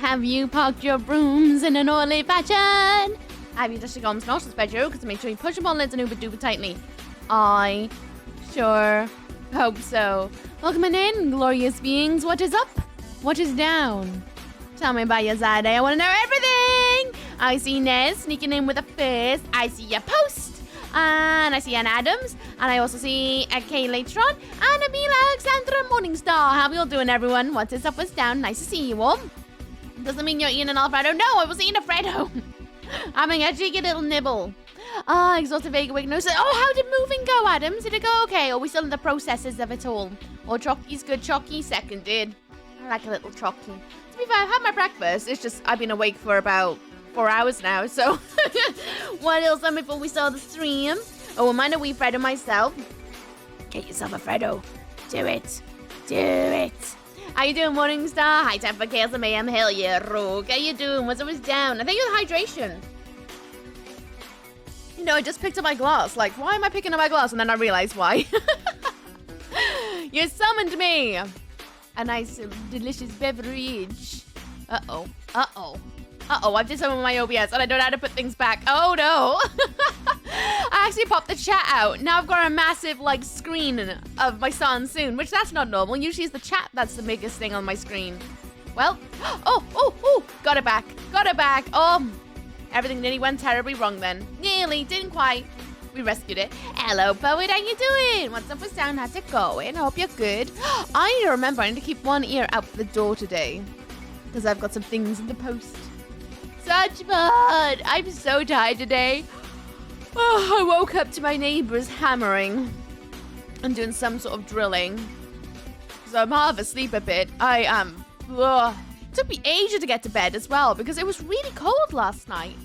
Have you parked your brooms in an orderly fashion? Have you dusted your gums? Not bedroom, because make sure you push them on lids and uber duper tightly. I sure hope so. Welcome in, glorious beings. What is up? What is down? Tell me about your Saturday. I want to know everything. I see Nez sneaking in with a fist. I see a post. And I see an Adams. And I also see a Kay later on. And a Mila Alexandra Morningstar. How we all doing, everyone? What's up, what's down? Nice to see you all. Doesn't mean you're eating an Alfredo. No, I was eating a Fredo. Having a cheeky little nibble. Ah, exhausted Vega Wig. No, so, oh, how did moving go, Adams? Did it go okay? Or are we still in the processes of it all? Or Chalky's good. Chalky seconded. I like a little Chalky. To be fair, I've had my breakfast. It's just I've been awake for about 4 hours now. So, what else done before we saw the stream? Oh, I'm on a wee Fredo myself. Get yourself a Fredo. Do it. Do it. How you doing, Morningstar? Hi, time for Chaos and Mayhem. Hell yeah, Rogue. How you doing? What's always down? I think it's hydration. You know, I just picked up my glass. Like, why am I picking up my glass? And then I realized why. You summoned me. A nice, delicious beverage. Uh-oh. Uh-oh. Uh-oh, I've just summoned my OBS and I don't know how to put things back. Oh, no. I actually popped the chat out. Now I've got a massive, like, screen of my son soon, which that's not normal. Usually it's the chat that's the biggest thing on my screen. Well, oh, got it back. Got it back. Oh, everything nearly went terribly wrong then. Nearly, didn't quite. We rescued it. Hello, Poet, how you doing? What's up with sound? How's it going? I hope you're good. I need to remember, I need to keep one ear out the door today because I've got some things in the post. Such fun! I'm so tired today. Oh, I woke up to my neighbors hammering and doing some sort of drilling. So I'm half asleep a bit. I am ugh. It took me ages to get to bed as well because it was really cold last night.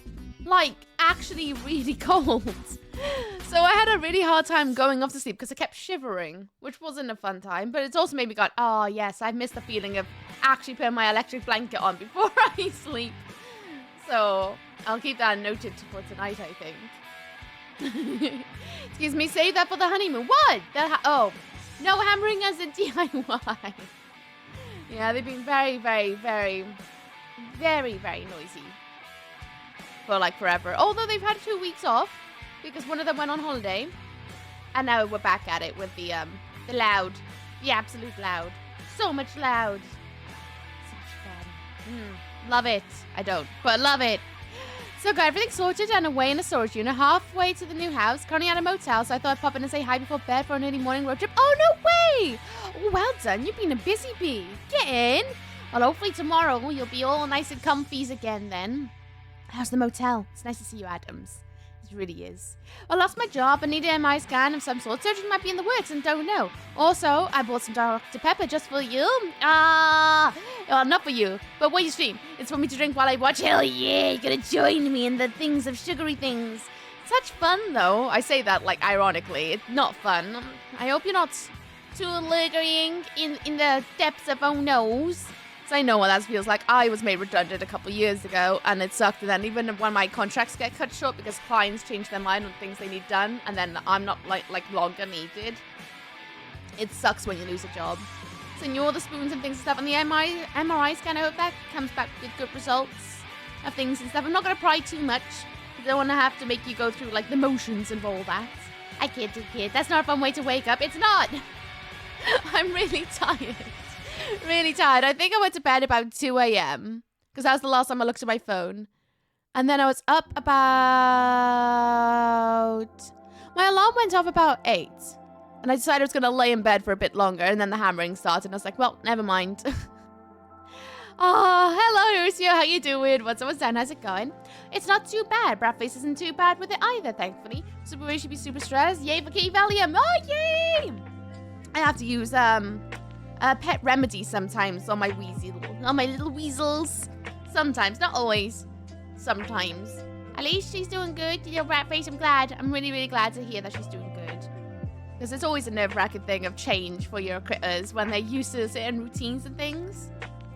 Like, actually really cold. So I had a really hard time going off to sleep because I kept shivering, which wasn't a fun time. But it's also made me go, oh yes, I've missed the feeling of actually putting my electric blanket on before I sleep. So I'll keep that noted for tonight, I think. Excuse me, save that for the honeymoon. What? Oh, no hammering as a DIY. Yeah, they've been very, very, very, very, very noisy for like forever. Although they've had 2 weeks off because one of them went on holiday, and now we're back at it with the loud, the absolute loud, so much loud, such fun. Love it. I don't, but love it. So got everything sorted and away in a storage unit, halfway to the new house. Currently at a motel, so I thought I'd pop in and say hi before bed for an early morning road trip. Oh, no way! Oh, well done. You've been a busy bee. Get in. Well, hopefully tomorrow you'll be all nice and comfies again then. How's the motel? It's nice to see you, Adams. It really is. Well, I lost my job and needed an MRI scan of some sort. Surgery might be in the works and don't know. Also, I bought some Dr. Pepper just for you. Well, not for you, but what you stream. It's for me to drink while I watch. Hell yeah, you're gonna join me in the things of sugary things. Such fun, though. I say that, like, ironically. It's not fun. I hope you're not too lingering in the depths of oh no's. So I know what that feels like. I was made redundant a couple years ago, and it sucked. And then even when my contracts get cut short because clients change their mind on things they need done, and then I'm not like longer needed, it sucks when you lose a job. So you all the spoons and things and stuff, and the MRI scan, I hope that comes back with good results of things and stuff. I'm not gonna pry too much. I don't want to have to make you go through like the motions and all that. I kid. That's not a fun way to wake up. It's not. I'm really tired. Really tired. I think I went to bed about 2 a.m. because that was the last time I looked at my phone. And then I was up about... My alarm went off about 8. And I decided I was going to lay in bed for a bit longer. And then the hammering started. And I was like, well, never mind. Oh, hello, Lucio. How you doing? What's down? How's it going? It's not too bad. Bradface isn't too bad with it either, thankfully. Super we should be super stressed. Yay for Key Valium. Oh, yay! I have to use pet remedy sometimes on my little weasels. Sometimes, not always. Sometimes. At least she's doing good. You know, Bradface, I'm glad. I'm really, really glad to hear that she's doing good. Because it's always a nerve-wracking thing of change for your critters when they're used to certain routines and things.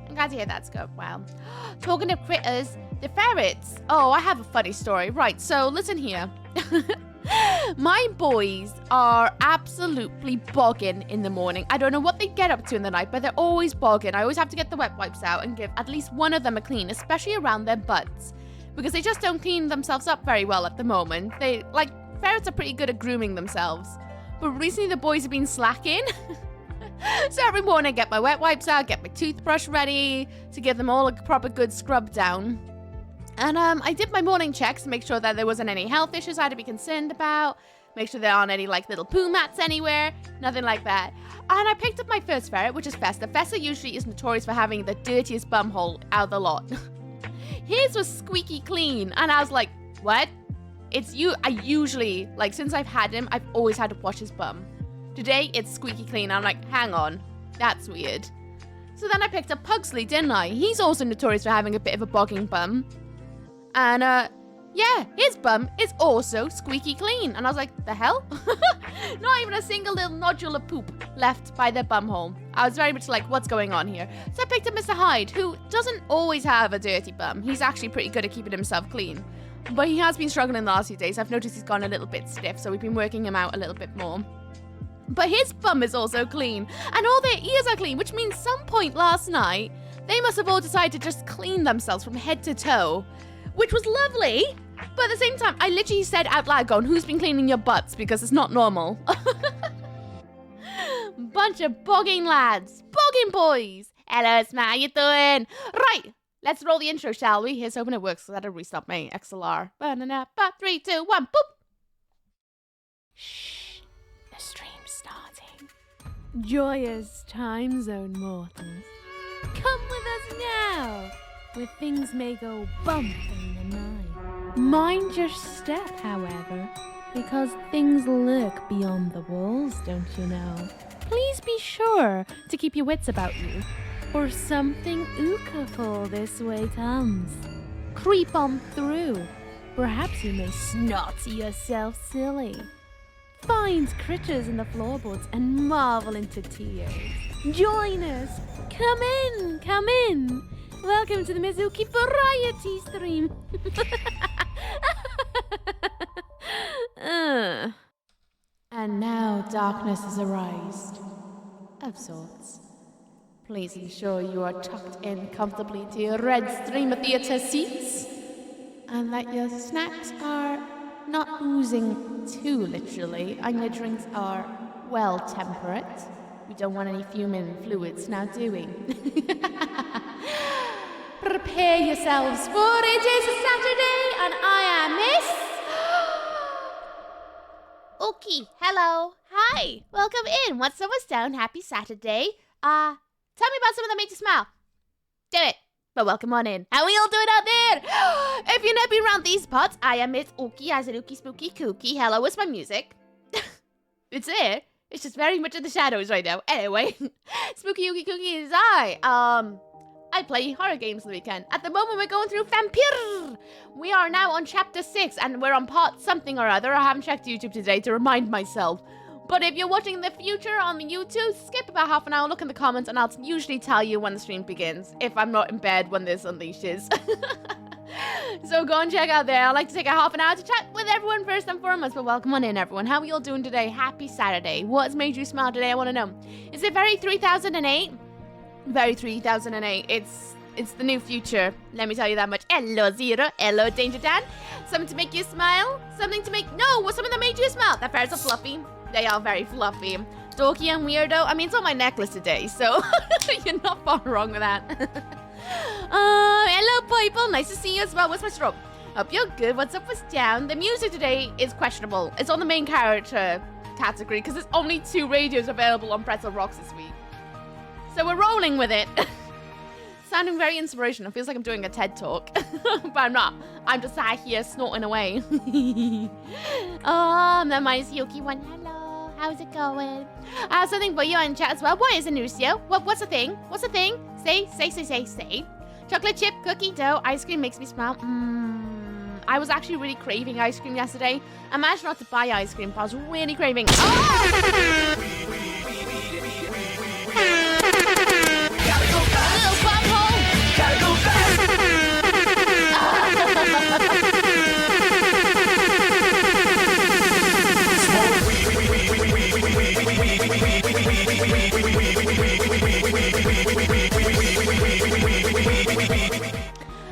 I'm glad to hear that's good. Wow. Talking of critters, the ferrets. Oh, I have a funny story. Right, so listen here. My boys are absolutely bogging in the morning. I don't know what they get up to in the night, but they're always bogging. I always have to get the wet wipes out and give at least one of them a clean, especially around their butts, because they just don't clean themselves up very well at the moment. Ferrets are pretty good at grooming themselves, but recently the boys have been slacking. So every morning I get my wet wipes out, get my toothbrush ready to give them all a proper good scrub down. And I did my morning checks to make sure that there wasn't any health issues I had to be concerned about. Make sure there aren't any like little poo mats anywhere. Nothing like that. And I picked up my first ferret, which is Festa. Festa usually is notorious for having the dirtiest bum hole out of the lot. His was squeaky clean. And I was like, what? I usually, like since I've had him, I've always had to wash his bum. Today, it's squeaky clean. I'm like, hang on. That's weird. So then I picked up Pugsley, didn't I? He's also notorious for having a bit of a bogging bum. And, yeah, his bum is also squeaky clean. And I was like, the hell? Not even a single little nodule of poop left by their bum hole. I was very much like, what's going on here? So I picked up Mr. Hyde, who doesn't always have a dirty bum. He's actually pretty good at keeping himself clean. But he has been struggling the last few days. I've noticed he's gone a little bit stiff, so we've been working him out a little bit more. But his bum is also clean, and all their ears are clean, which means some point last night, they must have all decided to just clean themselves from head to toe, which was lovely. But at the same time, I literally said out loud, going, who's been cleaning your butts? Because it's not normal. Bunch of bogging lads. Bogging boys. Hello, Sma, how you doing? Right, let's roll the intro, shall we? Here's hoping it works, because I had to restart my XLR. 3, 2, 1, boop. Shh, the stream's starting. Joyous time zone, mortals. Come with us now, where things may go bump in the night. Mind your step, however, because things lurk beyond the walls, don't you know? Please be sure to keep your wits about you. or something ookaful this way comes. Creep on through. Perhaps you may snot yourself silly. Find critters in the floorboards and marvel into tears. Join us. Come in, come in. Welcome to the Mizuki Variety Stream. And now darkness has arisen. Of sorts. Please ensure you are tucked in comfortably to your red streamer theatre seats, and that your snacks are not oozing too literally, and your drinks are well temperate. We don't want any fuming fluids now, do we? Prepare yourselves, for it is a Saturday, and I am Miss... Okay, hello. Hi, welcome in. What's down? Happy Saturday. Tell me about something that made you smile. Do it. But welcome on in. How are we all doing out there? If you've never been around these parts, I am Miss Ookie, as in Ookie Spooky Kooky. Hello, where's my music? It's there. It's just very much in the shadows right now. Anyway, Spooky Ookie Kooky is I play horror games on the weekend. At the moment, we're going through VAMPYR. We are now on chapter 6, and we're on part something or other. I haven't checked YouTube today to remind myself. But if you're watching in the future on the YouTube, skip about half an hour, look in the comments, and I'll usually tell you when the stream begins, if I'm not in bed when this unleashes. So go and check out there. I like to take a half an hour to chat with everyone first and foremost, but welcome on in, everyone. How are you all doing today? Happy Saturday. What's made you smile today? I want to know. Is it very 3008? Very 3008. It's the new future. Let me tell you that much. Hello, Zero. Hello, Danger Dan. Something to make you smile? Something to make... No, what's something that made you smile? That bears are fluffy. They are very fluffy. Dorky and weirdo. I mean, it's on my necklace today, so you're not far wrong with that. Hello, people. Nice to see you as well. What's my stroke? Hope you're good. What's up? What's down? The music today is questionable. It's on the main character category because there's only 2 radios available on Pretzel Rocks this week. So we're rolling with it. Sounding very inspirational. Feels like I'm doing a TED talk. But I'm not. I'm just sat here snorting away. That mine's Yuki one. Hello. How's it going? I have something for you in chat as well. What is a Nucio? What's the thing? What's the thing? Say. Chocolate chip, cookie dough, ice cream makes me smile. I was actually really craving ice cream yesterday. I managed not to buy ice cream, but I was really craving. Oh!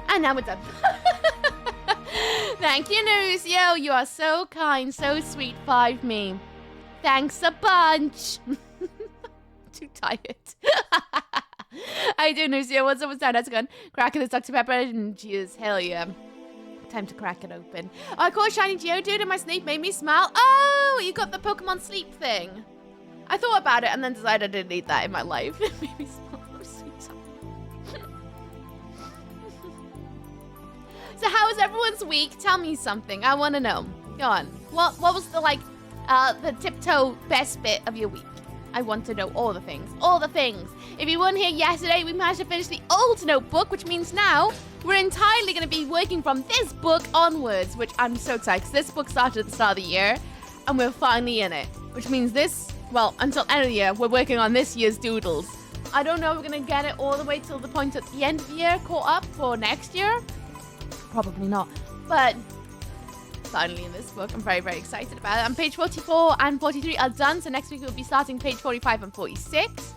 And now we're done. Thank you, Nuzio. You are so kind, so sweet. 5 me. Thanks a bunch. Too tired. I do, Nuzio. What's up? What's down? How's it going? Cracking this Dr. Pepper and cheers. Hell yeah. Time to crack it open. Oh, I caught a shiny Geodude and my sleep made me smile. Oh, you got the Pokemon sleep thing. I thought about it and then decided I didn't need that in my life. It made me smile. I'm sweet. So how was everyone's week? Tell me something. I want to know. Go on. What was the tiptoe best bit of your week? I want to know all the things. All the things. If you weren't here yesterday, we managed to finish the old notebook, which means now we're entirely going to be working from this book onwards, which I'm so excited because this book started at the start of the year and we're finally in it, which means this, well, until end of the year, we're working on this year's doodles. I don't know if we're going to get it all the way till the point at the end of the year caught up for next year. Probably not, but finally in this book, I'm very, very excited about it. And page 44 and 43 are done, so next week we'll be starting page 45 and 46.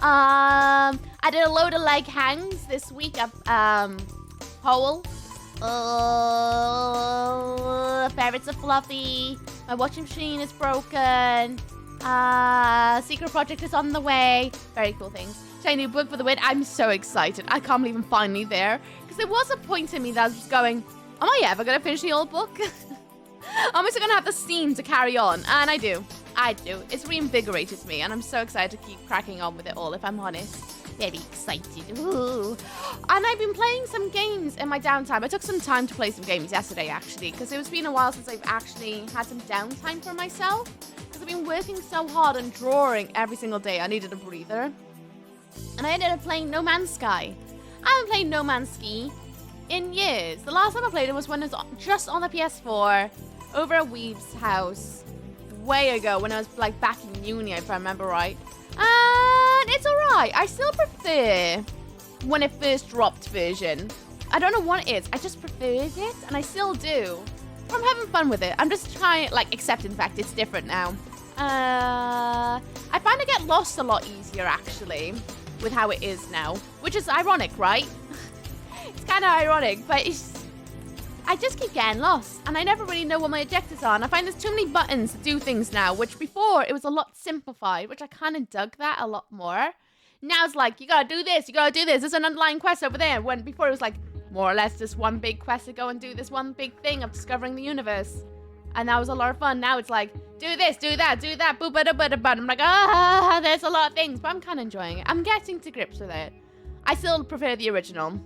I did a load of leg hangs this week of Hole. Ferrets are fluffy. My washing machine is broken. Secret project is on the way. Very cool things. Shiny new book for the win. I'm so excited. I can't believe I'm finally there. Because there was a point in me that was just going, am I ever going to finish the old book? I'm just going to have the steam to carry on. And I do. It's reinvigorated me. And I'm so excited to keep cracking on with it all, if I'm honest. Very excited. Ooh. And I've been playing some games in my downtime. I took some time to play some games yesterday, actually. Because it's been a while since I've actually had some downtime for myself. Because I've been working so hard and drawing every single day. I needed a breather. And I ended up playing No Man's Sky. I haven't played No Man's Sky in years. The last time I played it was when it was just on the PS4 over at Weeb's house way ago when I was like back in uni, if I remember right. And it's alright. I still prefer when it first dropped version. I don't know what it is. I just preferred it, and I still do. But I'm having fun with it. I'm just trying, like, accepting the fact it's different now. I find I get lost a lot easier, actually, with how it is now. Which is ironic, right? It's kind of ironic, but I just keep getting lost, and I never really know what my objectives are. And I find there's too many buttons to do things now, which before, it was a lot simplified, which I kind of dug that a lot more. Now it's like, you gotta do this, you gotta do this. There's an underlying quest over there. When before it was like, more or less just one big quest to go and do this one big thing of discovering the universe. And that was a lot of fun. Now it's like, do this, do that, boop, ba da ba da ba. I'm like, there's a lot of things, but I'm kind of enjoying it. I'm getting to grips with it. I still prefer the original,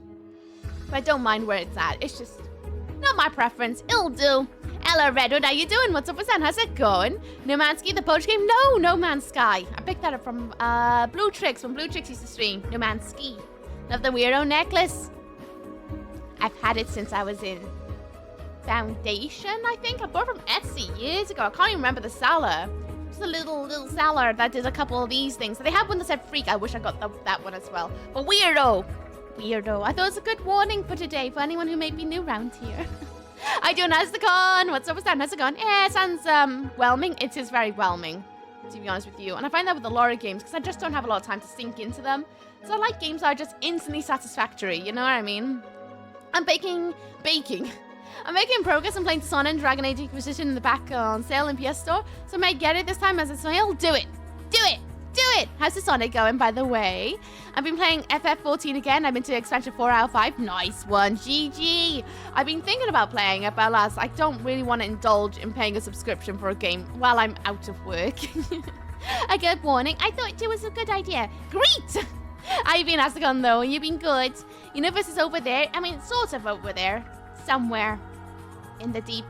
but I don't mind where it's at. It's just not my preference. It'll do. Hello, Redwood, how you doing? What's up with that? How's it going? No Man's Sky, the poach game? No, No Man's Sky. I picked that up from Blue Tricks, when Blue Tricks used to stream No Man's Sky. Love the weirdo necklace. I've had it since I was in Foundation, I think. I bought it from Etsy years ago. I can't even remember the seller. Just a little seller that did a couple of these things. So they have one that said freak. I wish I got that one as well. But weirdo. Weirdo. I thought it was a good warning for today for anyone who may be new around here. I do. How's the con? What's up with that? How's it going? Yeah, it sounds whelming. It is very whelming, to be honest with you. And I find that with a lot of games because I just don't have a lot of time to sink into them. So I like games that are just instantly satisfactory. You know what I mean? I'm baking. I'm making progress and playing Dishonored and Dragon Age Inquisition in the back on sale in PS Store. So I may get it this time as a sale. Do it. Do it. Do it. How's Dishonored going, by the way? I've been playing FF14 again. I've been to expansion 4 out of 5. Nice one. GG. I've been thinking about playing it, but alas, I don't really want to indulge in paying a subscription for a game while I'm out of work. A good warning. I thought it was a good idea. Great. I've been Asagon though, and you've been good. Universe is over there. I mean, sort of over there. Somewhere. In the deep.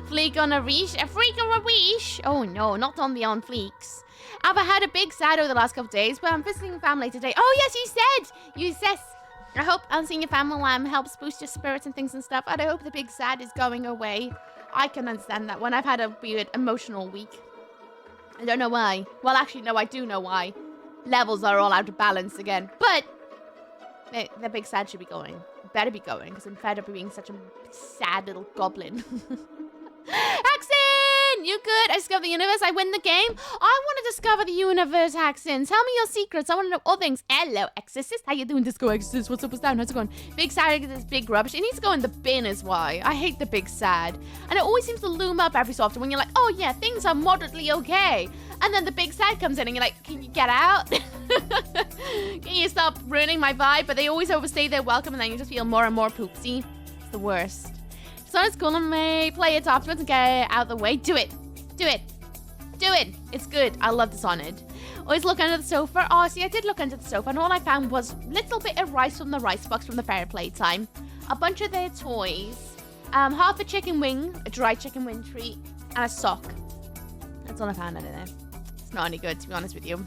Fleek on a reach? A freak on a wish? Oh no, not on the on fleeks. I've had a big sad over the last couple of days, but I'm visiting family today. Oh yes, you said! I hope seeing your family helps boost your spirits and things and stuff. And I hope the big sad is going away. I can understand that one. I've had a weird emotional week. I don't know why. Well, actually, no, I do know why. Levels are all out of balance again. But the big sad should be going. Better be going, because I'm fed up of being such a sad little goblin. Haxon! You good? I discovered the universe. I win the game. I want to discover the universe, Haxon. Tell me your secrets. I want to know all things. Hello, Exorcist. How you doing, Disco Exorcist? What's up, what's down? How's it going? Big sad is big rubbish. It needs to go in the bin is why. I hate the big sad. And it always seems to loom up every so often when you're like, oh yeah, things are moderately okay. And then the big sad comes in and you're like, can you get out? Can you stop ruining my vibe? But they always overstay their welcome and then you just feel more and more poopsy. It's the worst. So it's cool and may play it afterwards and get it out of the way. Do it. Do it. Do it. It's good. I love Dishonored. Always look under the sofa. Oh, see, I did look under the sofa and all I found was a little bit of rice from the rice box from the fair playtime. A bunch of their toys. Half a chicken wing, a dry chicken wing treat, and a sock. That's all I found under there. It's not any good, to be honest with you.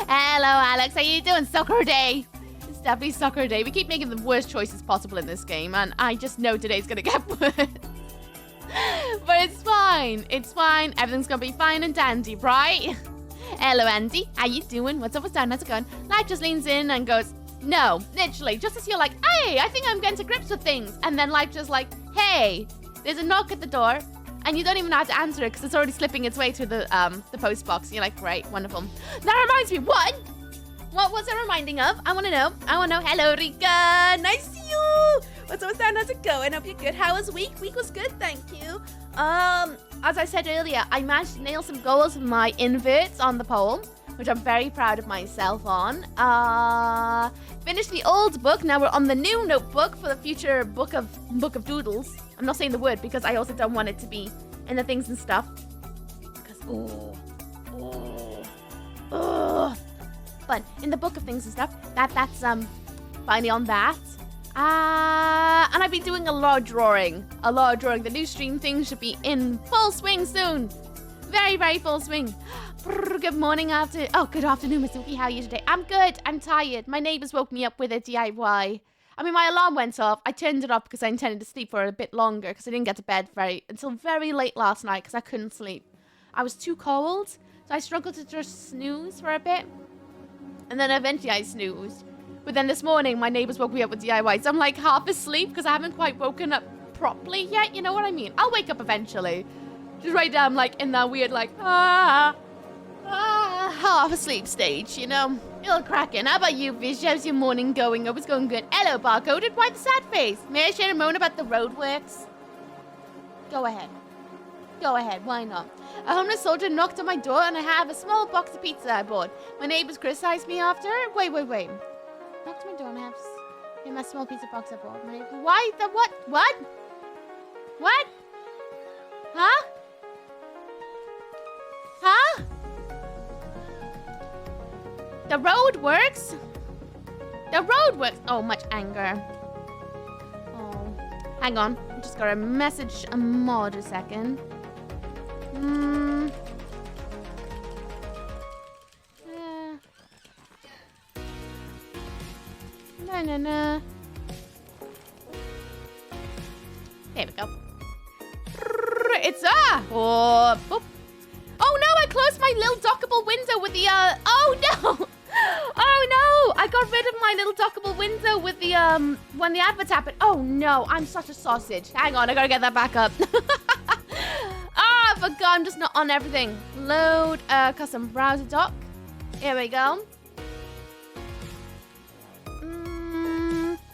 Hello, Alex. How you doing? Soccer day. It's definitely soccer day. We keep making the worst choices possible in this game, and I just know today's gonna get worse. But it's fine. It's fine. Everything's gonna be fine and dandy, right? Hello, Andy. How you doing? What's up? What's down? How's it going? Life just leans in and goes, no, literally, just as you're like, hey, I think I'm getting to grips with things. And then life just like, hey, there's a knock at the door. And you don't even have to answer it because it's already slipping its way through the post box. And you're like, great, wonderful. That reminds me, what? What was it reminding of? I want to know. I want to know. Hello, Rika. Nice to see you. What's up, Stan? How's it going? Hope you're good. How was week? Week was good, thank you. As I said earlier, I managed to nail some goals with my inverts on the poll, which I'm very proud of myself on. Finished the old book. Now we're on the new notebook for the future book of doodles. I'm not saying the word because I also don't want it to be in the things and stuff. Because, but in the book of things and stuff, that's finally on that. And I've been doing a lot of drawing. The new stream thing should be in full swing soon. Very, very full swing. Good morning, good afternoon, Miss Ookie. How are you today? I'm good. I'm tired. My neighbors woke me up with a DIY. I mean, my alarm went off. I turned it off because I intended to sleep for a bit longer because I didn't get to bed until very late last night because I couldn't sleep. I was too cold, so I struggled to just snooze for a bit. And then eventually I snoozed. But then this morning, my neighbors woke me up with DIY. So I'm like half asleep because I haven't quite woken up properly yet. You know what I mean? I'll wake up eventually. Just right now, I'm like in that weird like, half asleep stage, you know? You're cracking. How about you, Vish? How's your morning going? Hope it's going good. Hello, Barcoded. Why the sad face? May I share a moan about the roadworks? Go ahead. Go ahead. Why not? A homeless soldier knocked on my door and I have a small box of pizza I bought. My neighbors criticized me after. Wait. Knocked on my door and I have a small pizza box I bought. Why the what? What? What? Huh? Huh? The road works? The road works. Oh, much anger. Oh. Hang on. I just gotta message a mod a second. No. There we go. It's oh, boop. Oh no, I closed my little dockable window with the oh no. Oh no, I got rid of my little dockable window with the when the adverts happened. Oh no, I'm such a sausage. Hang on, I gotta get that back up. I forgot, I'm just not on everything. Load custom browser dock. Here we go.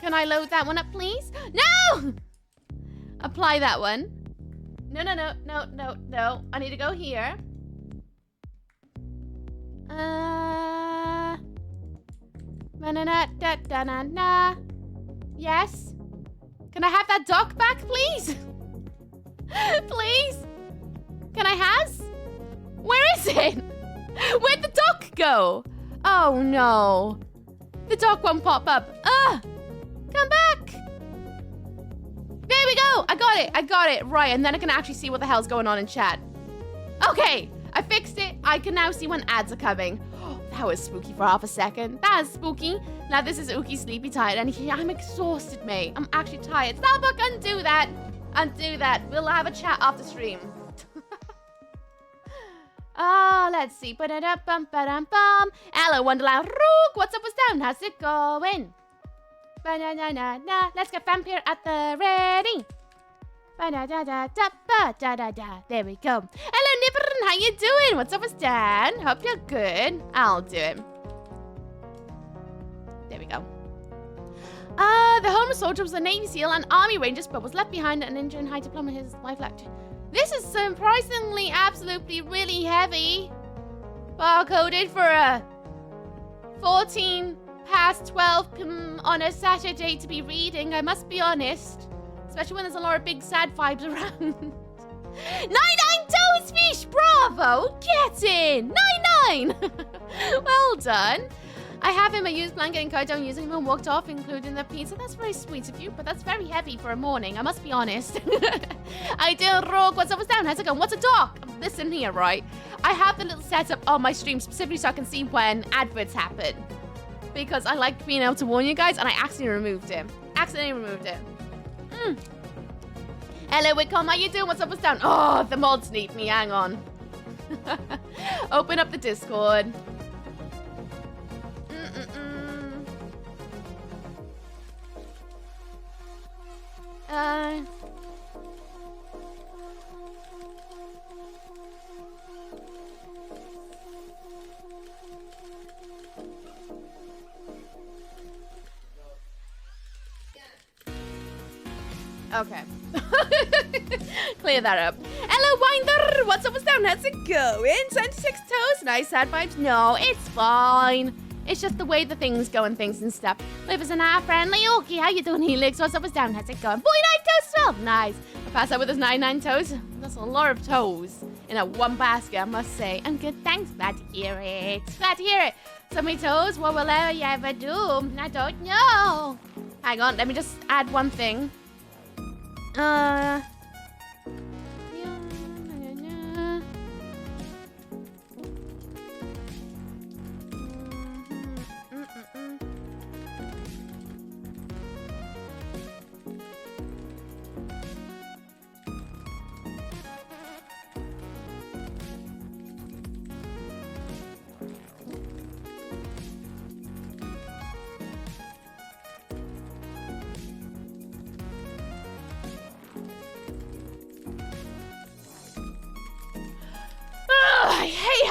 Can I load that one up, please? No! Apply that one. No. I need to go here. Yes. Can I have that dock back, please? Please? Can I has? Where is it? Where'd the dock go? Oh no. The dock won't pop up. Come back. There we go. I got it. Right, and then I can actually see what the hell's going on in chat. Okay, I fixed it. I can now see when ads are coming. Oh, that was spooky for half a second. That is spooky. Now this is Ookie Sleepy Tired, and I'm exhausted, mate. I'm actually tired. Starbuck, undo that. Undo that. We'll have a chat after stream. Let's see. Ba-da-da-bum-ba-dum-bum. Hello, Wonderland. Rook, what's up, what's down? How's it going? Ba-na-na-na-na. Let's get Vampyr at the ready. Ba-da-da-da-da-ba-da-da-da. There we go. Hello, Nibbern. How you doing? What's up, what's down? Hope you're good. I'll do it. There we go. The homeless soldier was a Navy SEAL and Army Rangers, but was left behind an injured high diploma. His wife left. This is surprisingly, absolutely, really heavy. Barcoded for a 14 past 12 on a Saturday to be reading. I must be honest, especially when there's a lot of big sad vibes around. 99 toes fish, bravo! Get in! 99! Well done. I have him a used blanket and coat down using him and walked off, including the pizza. That's very sweet of you, but that's very heavy for a morning. I must be honest. I do rock. What's up, what's down? How's it going? What's a dock? Listen here, right? I have the little setup on my stream specifically so I can see when adverts happen. Because I like being able to warn you guys, and I accidentally removed it. Hello, Wickham. How you doing? What's up, what's down? Oh, the mods need me. Hang on. Open up the Discord. Okay. Clear that up. Hello, Winder. What's up, what's down? How's it going? 76 toes. Nice sad vibes. No, it's fine. It's just the way the things go and things and stuff. Live as an friendly Ookie. How you doing, Helix? What's up, what's down? How's it going? 49 toes, 12. Nice. I passed out with his 99 toes. That's a lot of toes in a one basket, I must say. And good, thanks. Glad to hear it. Glad to hear it. So many toes. What will I ever do? I don't know. Hang on. Let me just add one thing.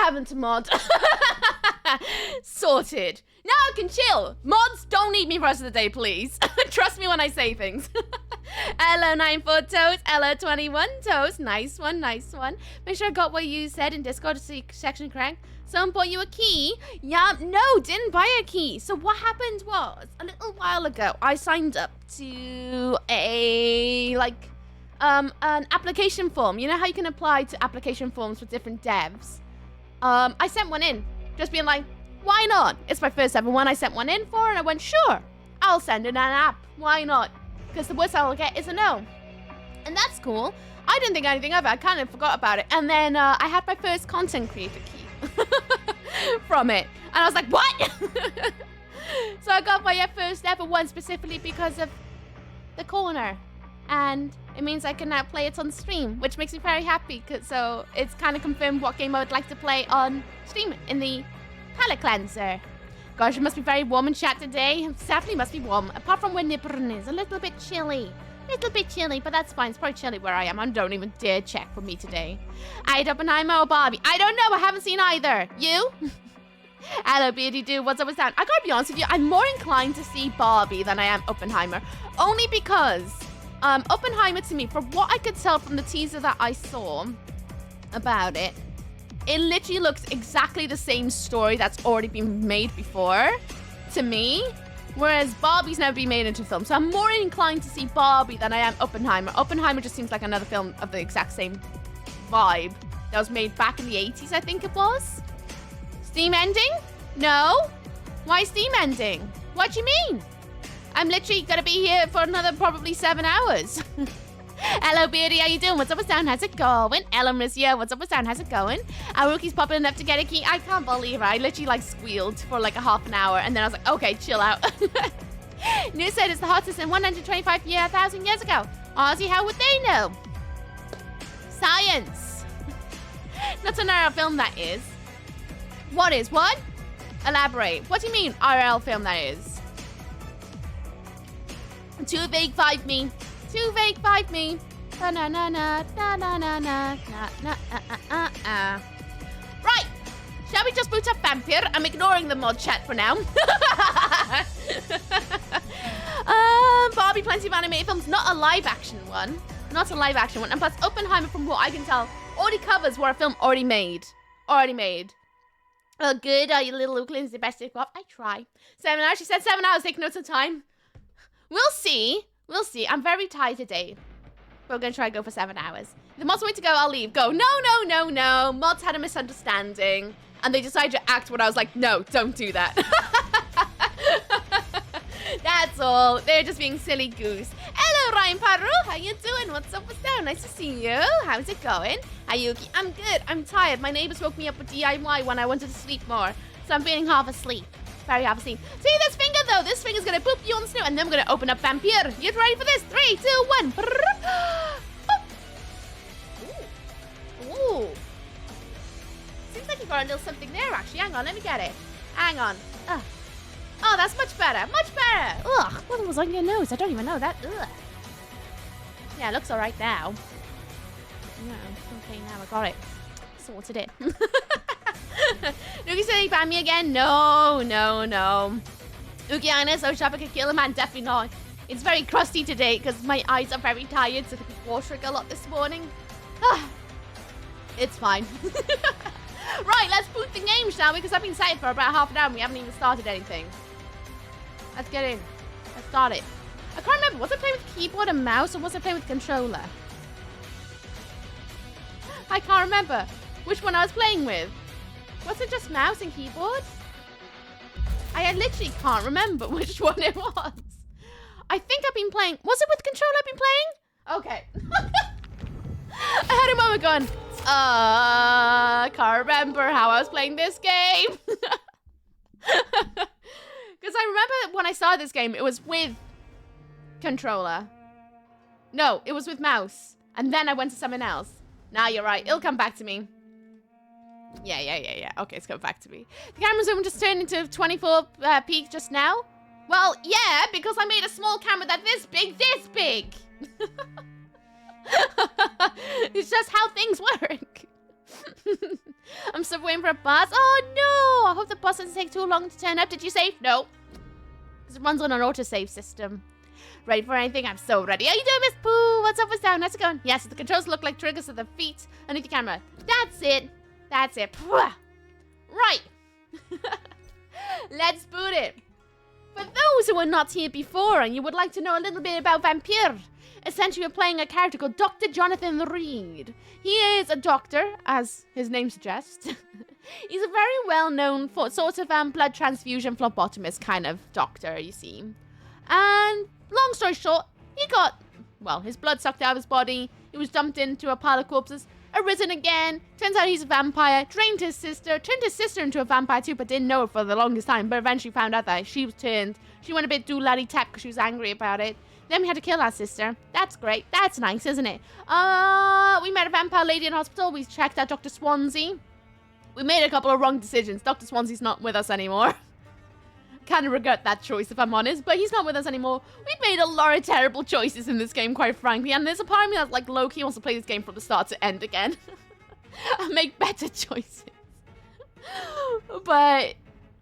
having to mod. Sorted. Now I can chill. Mods, don't need me for the rest of the day, please. Trust me when I say things. Hello, 94 Toes. Hello, 21 Toes. Nice one, nice one. Make sure I got what you said in Discord section correct. Someone bought you a key? Yeah, no, didn't buy a key. So what happened was, a little while ago, I signed up to an application form. You know how you can apply to application forms for different devs? I sent one in, just being like, why not? It's my first ever one I sent one in for, and I went, sure, I'll send in an app. Why not? Because the worst I'll get is a no. And that's cool. I didn't think anything of it. I kind of forgot about it. And then I had my first content creator key from it. And I was like, what? So I got my first ever one specifically because of the corner. And it means I can now play it on stream, which makes me very happy. So it's kind of confirmed what game I would like to play on stream in the palette cleanser. Gosh, it must be very warm in chat today. It definitely must be warm. Apart from where Nipperton is, a little bit chilly. Little bit chilly, but that's fine. It's probably chilly where I am. I don't even dare check for me today. I'd Oppenheimer or Barbie? I don't know. I haven't seen either. You? Hello, Beardy Dude. What's up with that? I gotta be honest with you. I'm more inclined to see Barbie than I am Oppenheimer. Only because Oppenheimer, to me, from what I could tell from the teaser that I saw about it, it literally looks exactly the same story that's already been made before, to me. Whereas Barbie's never been made into film. So I'm more inclined to see Barbie than I am Oppenheimer. Oppenheimer just seems like another film of the exact same vibe that was made back in the 80s, I think it was. Steam ending? No. Why Steam ending? What do you mean? I'm literally gonna be here for another probably 7 hours. Hello, Beardy, how you doing? What's up, what's down? How's it going? Ella Misia, what's up, what's down? How's it going? Our rookie's popping enough to get a key. I can't believe it. I literally like squealed for like a half an hour, and then I was like, okay, chill out. News said it's the hottest in 125,000 years ago. Ozzy, how would they know? Science. Not to know our film that is. What is? What? Elaborate. What do you mean RL film that is? Too vague 5 me. Too vague 5 me. Na na na na na na na na na. Right. Shall we just boot up VAMPYR? I'm ignoring the mod chat for now. Barbie, plenty of animated films. Not a live action one. Not a live action one. And plus, Oppenheimer, from what I can tell, already covers what a film already made. Already made. Oh, good. Are you little Lukelin's the best off? I try. 7 hours. She said 7 hours. Take notes of time. We'll see. We'll see. I'm very tired today. We're going to try to go for 7 hours. If the mods want me to go, I'll leave. Go. No, no, no, no. Mods had a misunderstanding. And they decided to act when I was like, no, don't do that. That's all. They're just being silly goose. Hello, Ryan Paru. How you doing? What's up? What's down? Nice to see you. How's it going? Ayuki, I'm good. I'm tired. My neighbors woke me up with DIY when I wanted to sleep more. So I'm feeling half asleep. Very half asleep. See this finger, though? This finger's going to poop you on the snow. And then we're going to open up VAMPYR. You ready for this? 3, 2, 1. Ooh. Seems like you got a little something there, actually. Hang on, let me get it. Hang on. Oh, that's much better. Much better. Ugh, what was on your nose? I don't even know that. Ugh. Yeah, it looks all right now. Yeah, okay, now I got it. Sorted it. Nuki said he banned me again. No, no, no. Uki Agnes, so sharp I could kill a man. Definitely not. It's very crusty today because my eyes are very tired, so I've been watering a lot this morning. It's fine. Right, let's boot the game, shall we? Because I've been sitting for about half an hour and we haven't even started anything. Let's get in. Let's start it. I can't remember. Was I playing with keyboard and mouse or was I playing with controller? I can't remember which one I was playing with. Was it just mouse and keyboard? I literally can't remember which one it was. I think I've been playing... Was it with controller I've been playing? Okay. I had a moment going... I can't remember how I was playing this game. Because I remember when I started this game, it was with controller. No, it was with mouse. And then I went to something else. Now you're right. It'll come back to me. Yeah. Okay, it's come back to me. The camera zoom just turned into 24p just now. Well, yeah, because I made a small camera that's this big. It's just how things work. I'm still waiting for a bus. Oh no! I hope the bus doesn't take too long to turn up. Did you save? No. Because it runs on an autosave system. Ready for anything? I'm so ready. How you doing, Miss Pooh? What's up? What's down? How's it going? Yes, the controls look like triggers of the feet underneath the camera. That's it. That's it. Right. Let's boot it. For those who were not here before and you would like to know a little bit about VAMPYR, essentially we're playing a character called Dr. Jonathan Reed. He is a doctor, as his name suggests. He's a very well-known sort of blood transfusion phlebotomist kind of doctor, you see. And long story short, he got, well, his blood sucked out of his body. He was dumped into a pile of corpses, arisen again. Turns out he's a vampire, turned his sister into a vampire too, but didn't know it for the longest time. But eventually found out that she was turned. She went a bit doolally-tap because she was angry about it. Then we had to kill our sister. That's great. That's nice, isn't it? We met a vampire lady in hospital. We checked out Dr. Swansea. We made a couple of wrong decisions. Dr. Swansea's not with us anymore. Kind of regret that choice, if I'm honest, but he's not with us anymore. We've made a lot of terrible choices in this game, quite frankly, and there's a part of me that's like, low-key wants to play this game from the start to end again. And make better choices. But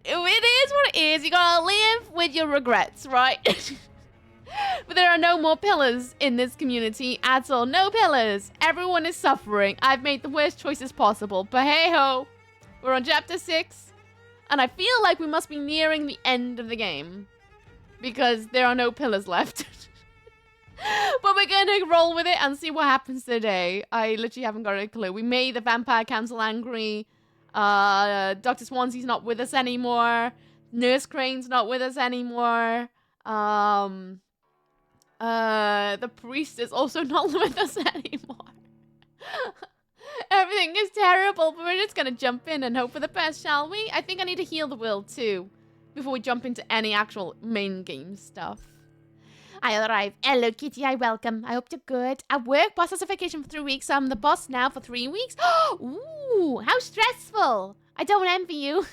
it is what it is. You gotta live with your regrets, right? But there are no more pillars in this community at all. No pillars. Everyone is suffering. I've made the worst choices possible, but hey-ho. We're on chapter 6. And I feel like we must be nearing the end of the game. Because there are no pillars left. But we're going to roll with it and see what happens today. I literally haven't got a clue. We made the Vampire Council angry. Dr. Swansea's not with us anymore. Nurse Crane's not with us anymore. The priest is also not with us anymore. Everything is terrible, but we're just gonna jump in and hope for the best, shall we? I think I need to heal the world too, before we jump into any actual main game stuff. I arrived. Hello, Kitty. I welcome. I hope you're good. At work, boss has a vacation for 3 weeks. I'm the boss now for 3 weeks. Ooh, how stressful. I don't envy you.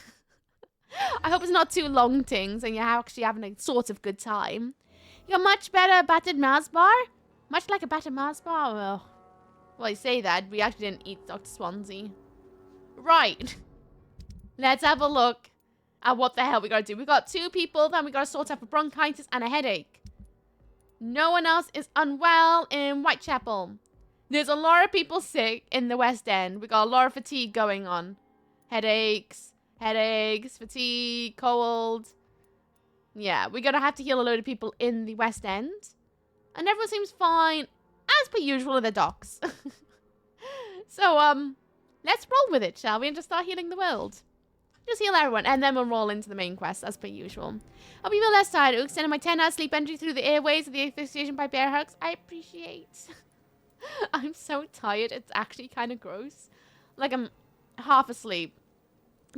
I hope it's not too long, Tings, and you're actually having a sort of good time. You're much better battered Mars bar? Much like a battered Mars bar? Well, you say that. We actually didn't eat Dr. Swansea. Right. Let's have a look at what the hell we gotta do. We got 2 people, then we gotta sort out for bronchitis and a headache. No one else is unwell in Whitechapel. There's a lot of people sick in the West End. We got a lot of fatigue going on. Headaches, fatigue, cold. Yeah, we're gonna have to heal a load of people in the West End. And everyone seems fine, as per usual in the docks. So, let's roll with it, shall we? And just start healing the world. Just heal everyone, and then we'll roll into the main quest, as per usual. I'll be less tired. Who extended my 10-hour sleep entry through the airways of the asphyxiation by bear hugs. I appreciate. I'm so tired. It's actually kind of gross. Like, I'm half asleep.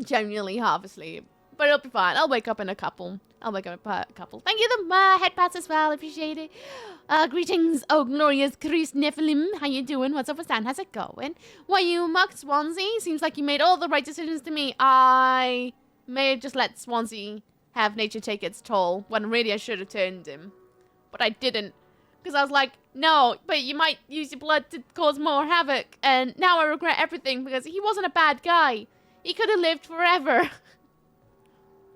Genuinely half asleep. But it'll be fine. I'll wake up in a couple. Thank you, the head pats as well. Appreciate it. Greetings, oh glorious Chris Nephilim. How you doing? What's up with Stan? How's it going? Why you mucked Swansea? Seems like you made all the right decisions to me. I may have just let Swansea have nature take its toll, when really I should have turned him. But I didn't. Because I was like, no, but you might use your blood to cause more havoc. And now I regret everything because he wasn't a bad guy. He could have lived forever.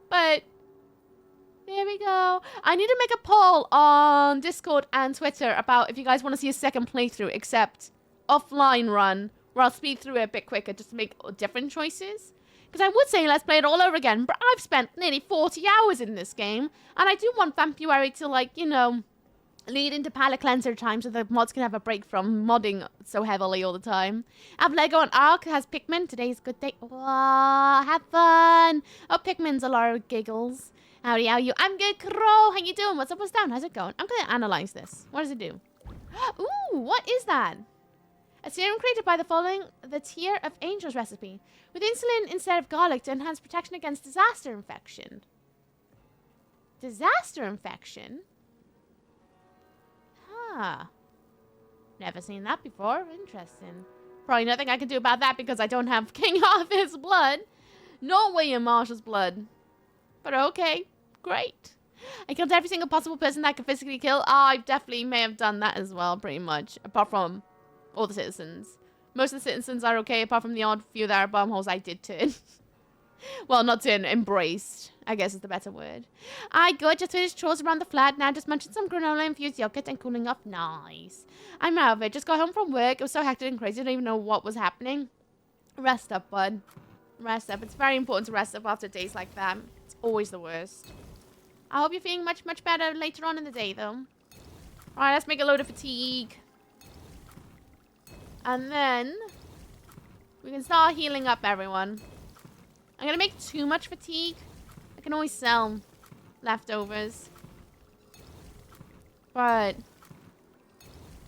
But there we go. I need to make a poll on Discord and Twitter about if you guys want to see a second playthrough, except offline run, where I'll speed through it a bit quicker just to make different choices. Because I would say let's play it all over again, but I've spent nearly 40 hours in this game, and I do want VAMPYR to, like, you know, lead into palette cleanser time so the mods can have a break from modding so heavily all the time. Have Lego and Ark has Pikmin. Today's a good day. Oh, have fun. Oh, Pikmin's a lot of giggles. Howdy, how are you? I'm good, Crow. How you doing? What's up, what's down? How's it going? I'm going to analyze this. What does it do? Ooh, what is that? A serum created by the following the Tear of Angels recipe. With insulin instead of garlic to enhance protection against disaster infection. Disaster infection? Huh. Never seen that before. Interesting. Probably nothing I can do about that because I don't have King Arthur's blood. Nor William Marshall's blood. But okay. Great. I killed every single possible person that I could physically kill. I definitely may have done that as well, pretty much. Apart from all the citizens. Most of the citizens are okay, apart from the odd few that are bumholes I did turn. Well, not turn, embraced, I guess is the better word. I good, just finished chores around the flat. Now just munching some granola infused yogurt and cooling off. Nice. I'm out of it. Just got home from work. It was so hectic and crazy. I don't even know what was happening. Rest up, bud. Rest up. It's very important to rest up after days like that. It's always the worst. I hope you're feeling much, much better later on in the day, though. Alright, let's make a load of fatigue. And then we can start healing up everyone. I'm gonna make too much fatigue. I can always sell leftovers. But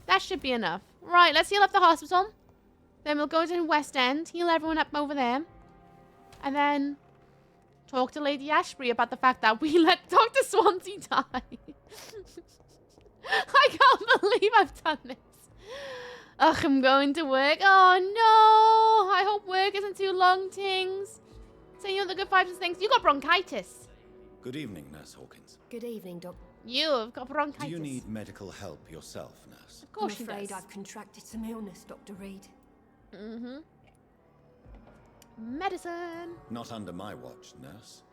that should be enough. Right, let's heal up the hospital. Then we'll go to the West End, heal everyone up over there. And then talk to Lady Ashbury about the fact that we let Dr. Swansea die. I can't believe I've done this. Ugh, I'm going to work. Oh no! I hope work isn't too long, Tings. Say you know the good vibes and things. You got bronchitis. Good evening, Nurse Hawkins. Good evening, Doc. You have got bronchitis. Do you need medical help yourself, Nurse? Of course I'm afraid she does. I've contracted some illness, Dr. Reed. Mm-hmm. Medicine. Not under my watch, Nurse.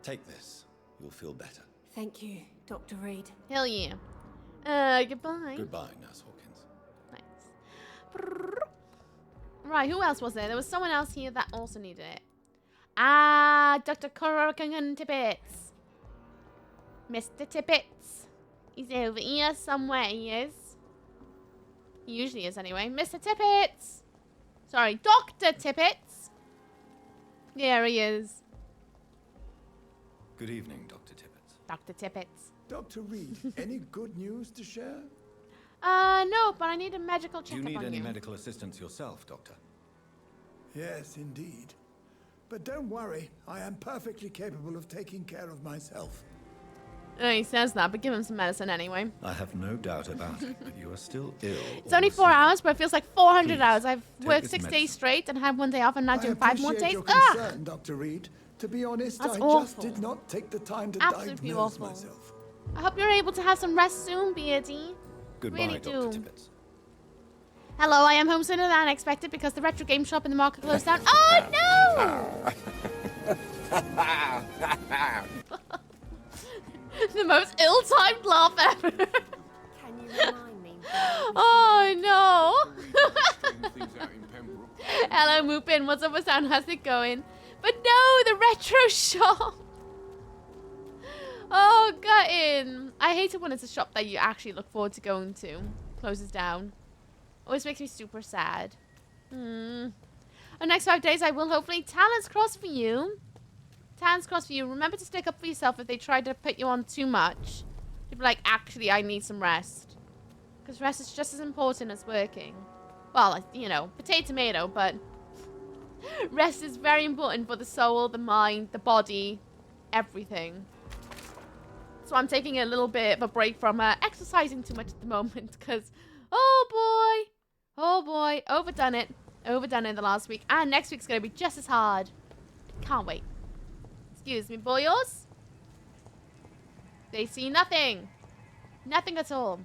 Take this. You'll feel better. Thank you, Dr. Reed. Hell yeah. Goodbye. Goodbye, Nurse Hawkins. Nice. Right, who else was there? There was someone else here that also needed it. Ah, Dr. Corrigan Tippets. Mr. Tippets. He's over here somewhere, he is. He usually is anyway. Mr. Tippets. Sorry, Dr. Tippets. There he is. Good evening, Dr. Tippets. Dr. Tippets. Dr. Reed, any good news to share? No, but I need a medical Do you checkup need on any you. medical assistance yourself, Doctor? Yes, indeed. But don't worry, I am perfectly capable of taking care of myself. He says that, but give him some medicine anyway. I have no doubt about it, but you are still ill. It's only 4 hours, but it feels like 400 Please, hours. I've take worked this 6 days medicine. straight and had 1 day off and now doing 5 more days. Your Ugh! concern, Dr. Reed. To be honest, That's I awful. just did not take the time to Absolutely diagnose awful. myself. I hope you're able to have some rest soon, Beardy. Goodbye, Really Dr. do. Tippets. Hello, I am home sooner than expected because the retro game shop in the market closed down. Oh, no! The most ill-timed laugh ever. Can you remind me? Oh, no. Hello, Moopin. What's up with sound? How's it going? But no, the retro shop. Oh, gutting. I hate it when it's a shop that you actually look forward to going to closes down. Always makes me super sad. The next 5 days, I will hopefully talents crossed for you. Talents crossed for you. Remember to stick up for yourself if they try to put you on too much. To be like, actually, I need some rest. Because rest is just as important as working. Well, you know, potato tomato, but rest is very important for the soul, the mind, the body, everything. So I'm taking a little bit of a break from exercising too much at the moment because, oh boy, overdone it the last week. And next week's going to be just as hard. Can't wait. Excuse me, boyos. They see nothing. Nothing at all.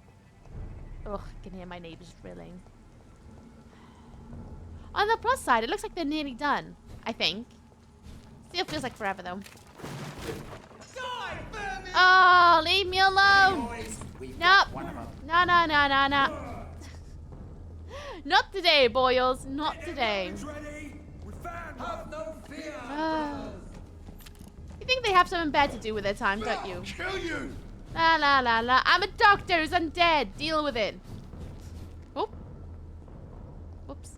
Ugh, I can hear my neighbors drilling. On the plus side, it looks like they're nearly done, I think. Still feels like forever, though. Oh, leave me alone. Nope. No. Not today, boyos. Not today. You think they have something better to do with their time, don't you? Kill you! La la la la. I'm a doctor who's undead. Deal with it. Oh. Whoops.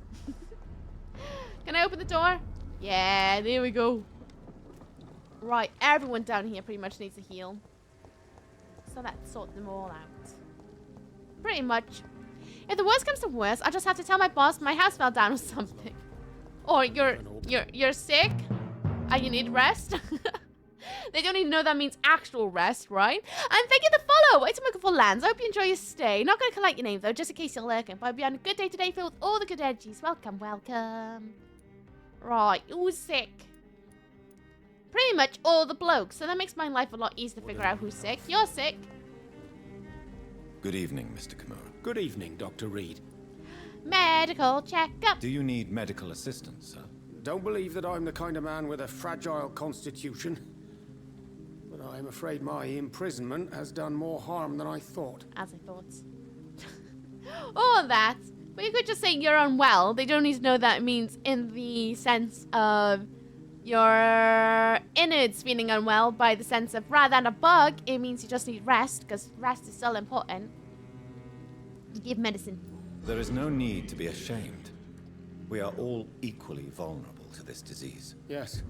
Can I open the door? Yeah, there we go. Right, everyone down here pretty much needs a heal. So let's sort them all out. Pretty much. If the worst comes to worst, I'll just have to tell my boss my house fell down or something. Or you're sick and you need rest. They don't even know that means actual rest, right? And thank you for the follow. It's Wonderful Lands. I hope you enjoy your stay. Not going to collect your name, though, just in case you're lurking. But I'll be on a good day today filled with all the good energies. Welcome, welcome. Right, who's sick? Pretty much all the blokes. So that makes my life a lot easier to figure out who's sick. You're sick. Good evening, Mr. Kimura. Good evening, Dr. Reed. Medical checkup. Do you need medical assistance, sir? Don't believe that I'm the kind of man with a fragile constitution. But I'm afraid my imprisonment has done more harm than I thought. As I thought. All that. But you could just say you're unwell. They don't need to know that it means in the sense of your innards feeling unwell, by the sense of rather than a bug, it means you just need rest, because rest is still important. You give medicine. There is no need to be ashamed. We are all equally vulnerable to this disease. Yes.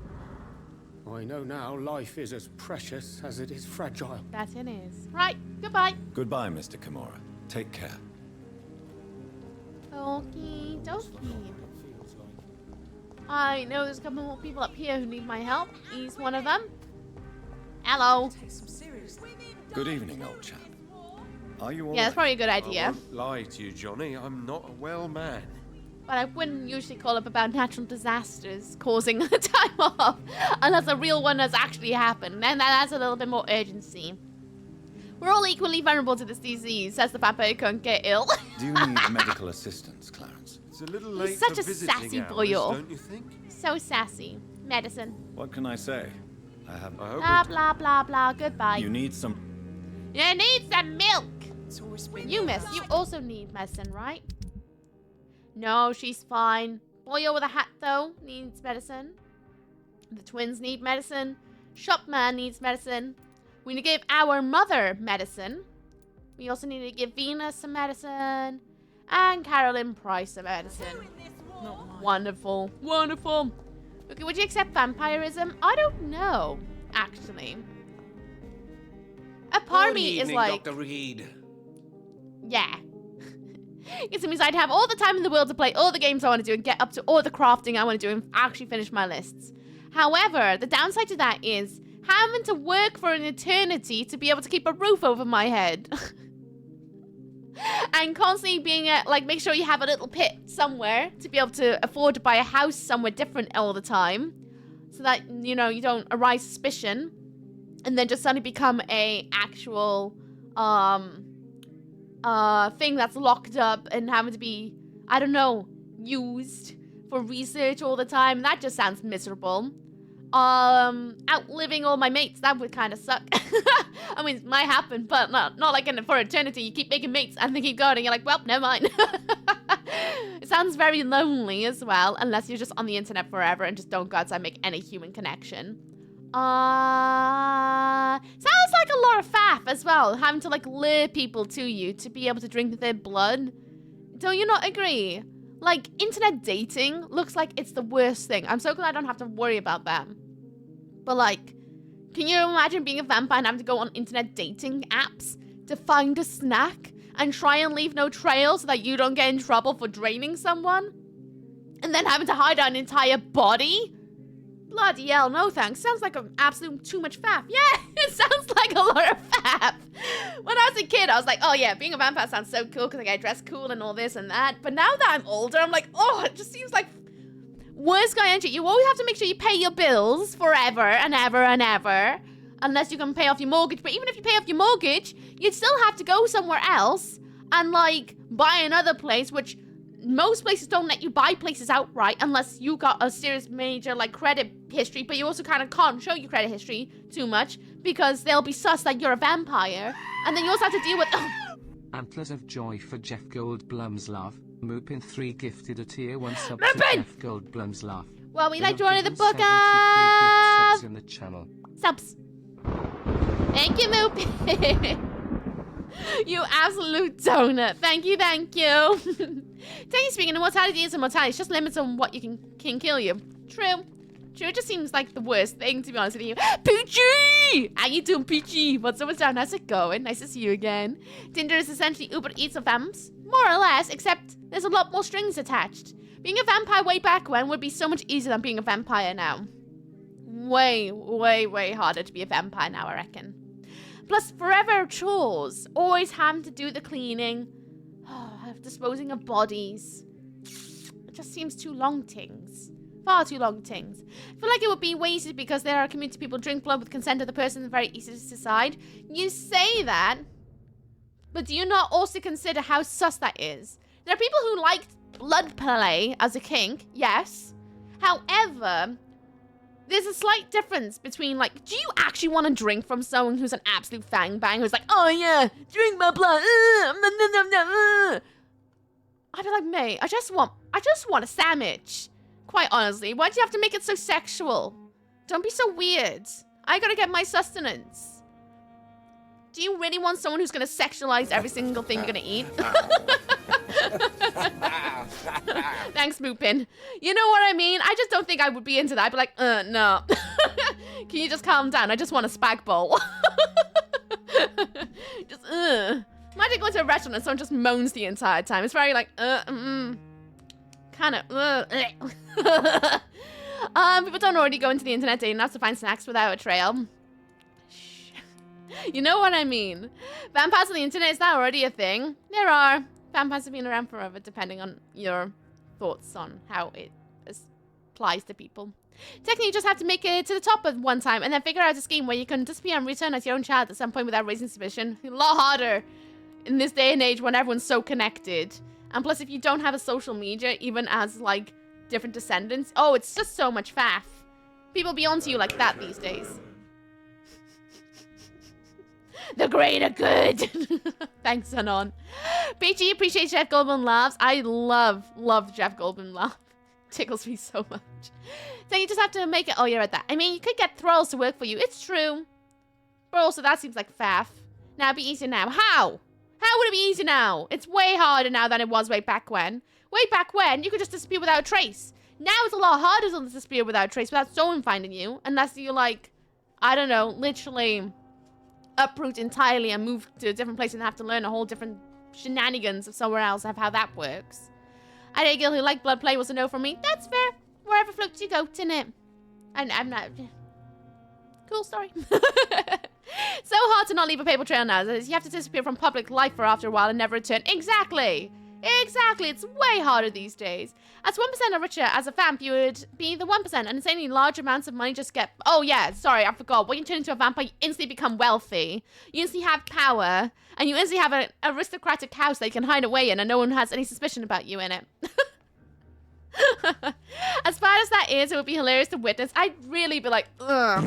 I know now life is as precious as it is fragile. That it is. Right, goodbye. Goodbye, Mr. Kimura. Take care. Okie dokie. I know there's a couple more people up here who need my help. He's one of them. Hello. Good evening, old chap. Are you all Yeah, that's probably a good I idea. won't lie to you, Johnny. I'm not a well man. But I wouldn't usually call up about natural disasters causing a time off. Unless a real one has actually happened. Then that adds a little bit more urgency. We're all equally vulnerable to this disease, says the vampire who can't get ill. Do you need medical assistance, Clarence? It's a little late He's such for a visiting sassy hours, boy-o. don't you think? So sassy. Medicine. What can I say? I have... I hope Blah, we blah, blah, blah. Goodbye. You need some... You need some milk. You, miss, you also need medicine, right? No, she's fine. Boyo with a hat, though, needs medicine. The twins need medicine. Shopman needs medicine. We need to give our mother medicine. We also need to give Venus some medicine. And Carolyn Price some medicine. Wonderful. Wonderful. Okay, would you accept vampirism? I don't know, actually. A part of me is like... Dr. Reed. Yeah. It means I'd have all the time in the world to play all the games I want to do and get up to all the crafting I want to do and actually finish my lists. However, the downside to that is having to work for an eternity to be able to keep a roof over my head. And constantly being make sure you have a little pit somewhere to be able to afford to buy a house somewhere different all the time. So that, you know, you don't arise suspicion. And then just suddenly become a actual, thing that's locked up and having to be, I don't know, used for research all the time. That just sounds miserable. Outliving all my mates, that would kind of suck. I mean, it might happen, but not like for eternity. You keep making mates and they keep going and you're like, well, never mind. It sounds very lonely as well, unless you're just on the internet forever and just don't go outside and make any human connection. Sounds like a lot of faff as well, having to like lure people to you to be able to drink their blood. Don't you not agree? Like, internet dating looks like it's the worst thing. I'm so glad I don't have to worry about that. But like, can you imagine being a vampire and having to go on internet dating apps to find a snack and try and leave no trail so that you don't get in trouble for draining someone? And then having to hide an entire body? Bloody hell, no thanks. Sounds like an absolute too much faff. Yeah, it sounds like a lot of faff. When I was a kid, I was like, oh yeah, being a vampire sounds so cool because I get dressed cool and all this and that. But now that I'm older, I'm like, oh, it just seems like worst guy entry. You always have to make sure you pay your bills forever and ever and ever. Unless you can pay off your mortgage. But even if you pay off your mortgage, you'd still have to go somewhere else and like buy another place, which most places don't let you buy places outright unless you got a serious major like credit history, but you also kind of can't show your credit history too much because they'll be sus that you're a vampire. And then you also have to deal with... Antlers of Joy for Jeff Goldblum's love. Moopin 3 gifted a tier 1 sub to Moopin! Jeff Goldblum's laugh. Well, we like Love joining the given book 73 gift subs of... in the channel. Subs. Thank you, Moopin. You absolute donut. Thank you, thank you. Technically speaking, immortality is immortality. It's just limits on what you can kill you. True. True, it just seems like the worst thing, to be honest with you. Peachy! How you doing, Peachy? What's up, down? How's it going? Nice to see you again. Tinder is essentially Uber Eats of vamps. More or less, except there's a lot more strings attached. Being a vampire way back when would be so much easier than being a vampire now. Way, way, way harder to be a vampire now, I reckon. Plus, forever chores. Always having to do the cleaning. Disposing of bodies. It just seems too long things. Far too long things. I feel like it would be wasted because there are community people drink blood with consent of the person and very easy to decide. You say that, but do you not also consider how sus that is? There are people who like blood play as a kink, yes. However, there's a slight difference between, like, do you actually want to drink from someone who's an absolute fang bang, who's like, oh yeah, drink my blood, I'd be like, mate, I just want a sandwich. Quite honestly, why do you have to make it so sexual? Don't be so weird. I gotta get my sustenance. Do you really want someone who's gonna sexualize every single thing you're gonna eat? Thanks, Moopin. You know what I mean? I just don't think I would be into that. I'd be like, no. Can you just calm down? I just want a spag bowl. Just, Imagine going to a restaurant and someone just moans the entire time. It's very like, kind of, people don't already go into the internet dating apps to find snacks without a trail. You know what I mean? Vampires on the internet, is that already a thing? There are. Vampires have been around forever, depending on your thoughts on how it applies to people. Technically, you just have to make it to the top at one time and then figure out a scheme where you can disappear and return as your own child at some point without raising suspicion. A lot harder in this day and age when everyone's so connected. And plus, if you don't have a social media, even as, like, different descendants, oh, it's just so much faff. People be onto you like that these days. The greater good. Thanks, Anon. Peachy, appreciate Jeff Goldblum laughs. I love Jeff Goldblum laugh. Tickles me so much. So you just have to make it. Oh, you're at that. I mean, you could get Thralls to work for you. It's true. But also, that seems like faff. Now, it'd be easier now. How? How would it be easier now? It's way harder now than it was way back when. Way back when, you could just disappear without a trace. Now it's a lot harder to disappear without a trace without someone finding you. Unless you, like, I don't know, literally uproot entirely and move to a different place and have to learn a whole different shenanigans of somewhere else of how that works. I date a girl who liked blood play was a no from me. That's fair. Wherever floats you go, innit? I'm not... Cool story. So hard to not leave a paper trail now. You have to disappear from public life for after a while and never return. Exactly. Exactly. It's way harder these days. As 1% are richer as a vamp, you would be the 1%. And insanely large amounts of money just get... Oh, yeah. Sorry, I forgot. When you turn into a vampire, you instantly become wealthy. You instantly have power. And you instantly have an aristocratic house that you can hide away in and no one has any suspicion about you in it. As bad as that is, it would be hilarious to witness. I'd really be like, ugh.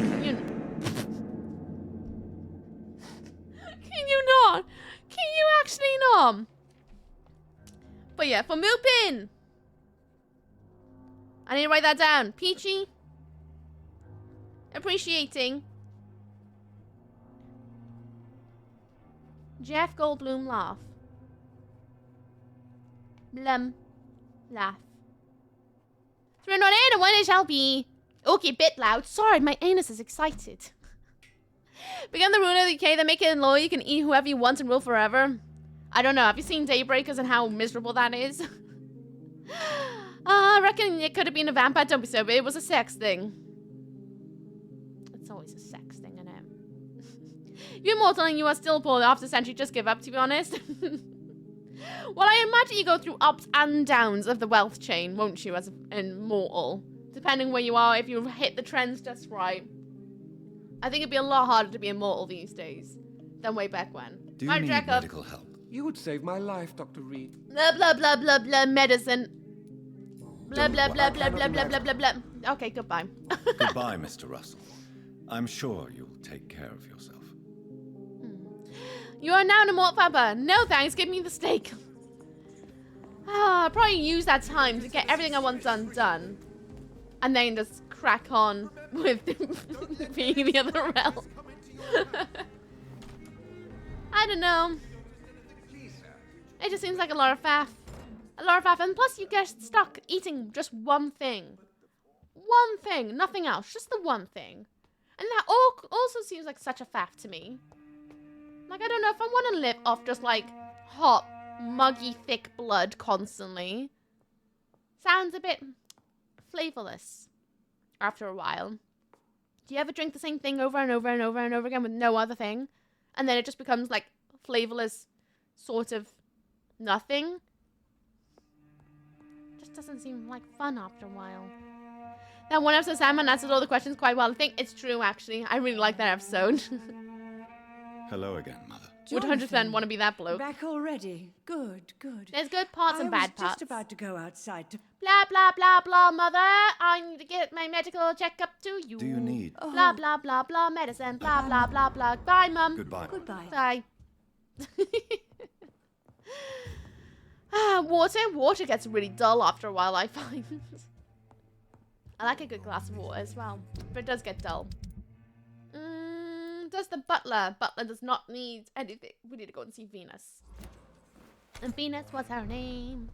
Can you not? Can you actually not? But yeah, for Moopin. I need to write that down. Peachy. Appreciating. Jeff Goldblum laugh. Blum. Laugh. 308 and 1 it shall be. Okay, bit loud. Sorry, my anus is excited. Become the ruler of the UK, then make it in law. You can eat whoever you want and rule forever. I don't know. Have you seen Daybreakers and how miserable that is? I reckon it could have been a vampire. Don't be so, but it was a sex thing. It's always a sex thing, isn't it? If you're mortal and you are still poor after a century, just give up, to be honest. Well, I imagine you go through ups and downs of the wealth chain, won't you, as an mortal? Depending where you are, if you hit the trends just right. I think it'd be a lot harder to be immortal these days than way back when. Do you need medical help? You would save my life, Dr. Reed. Blah, blah, blah, blah, blah, medicine. Blah, blah, blah, blah, blah, blah, blah, blah, blah. Okay, goodbye. Goodbye, Mr. Russell. I'm sure you'll take care of yourself. You are now an immortal vampire. No thanks, give me the steak. I'll probably use that time to get everything I want done. And then just crack on with being the other realm. I don't know. It just seems like a lot of faff. A lot of faff. And plus you get stuck eating just one thing. One thing. Nothing else. Just the one thing. And that also seems like such a faff to me. Like, I don't know if I want to live off just like hot, muggy, thick blood constantly. Sounds a bit flavorless after a while. Do you ever drink the same thing over and over and over and over again with no other thing? And then it just becomes like flavorless sort of nothing? Just doesn't seem like fun after a while. That one episode, Sandman answered all the questions quite well. I think it's true, actually. I really like that episode. Hello again, Mother. would 100% want to be that bloke. Back already? Good, good. There's good parts and bad I was parts. just about to go outside to... Blah, blah, blah, blah, mother. I need to get my medical checkup to you. Do you need... Blah, blah, blah, blah, medicine. Blah, blah, blah, blah. Bye, Mum. Goodbye. Goodbye. Bye. Water. Water gets really dull after a while, I find. I like a good glass of water as well, but it does get dull. Does the butler? Butler does not need anything. We need to go and see Venus. And Venus, what's her name?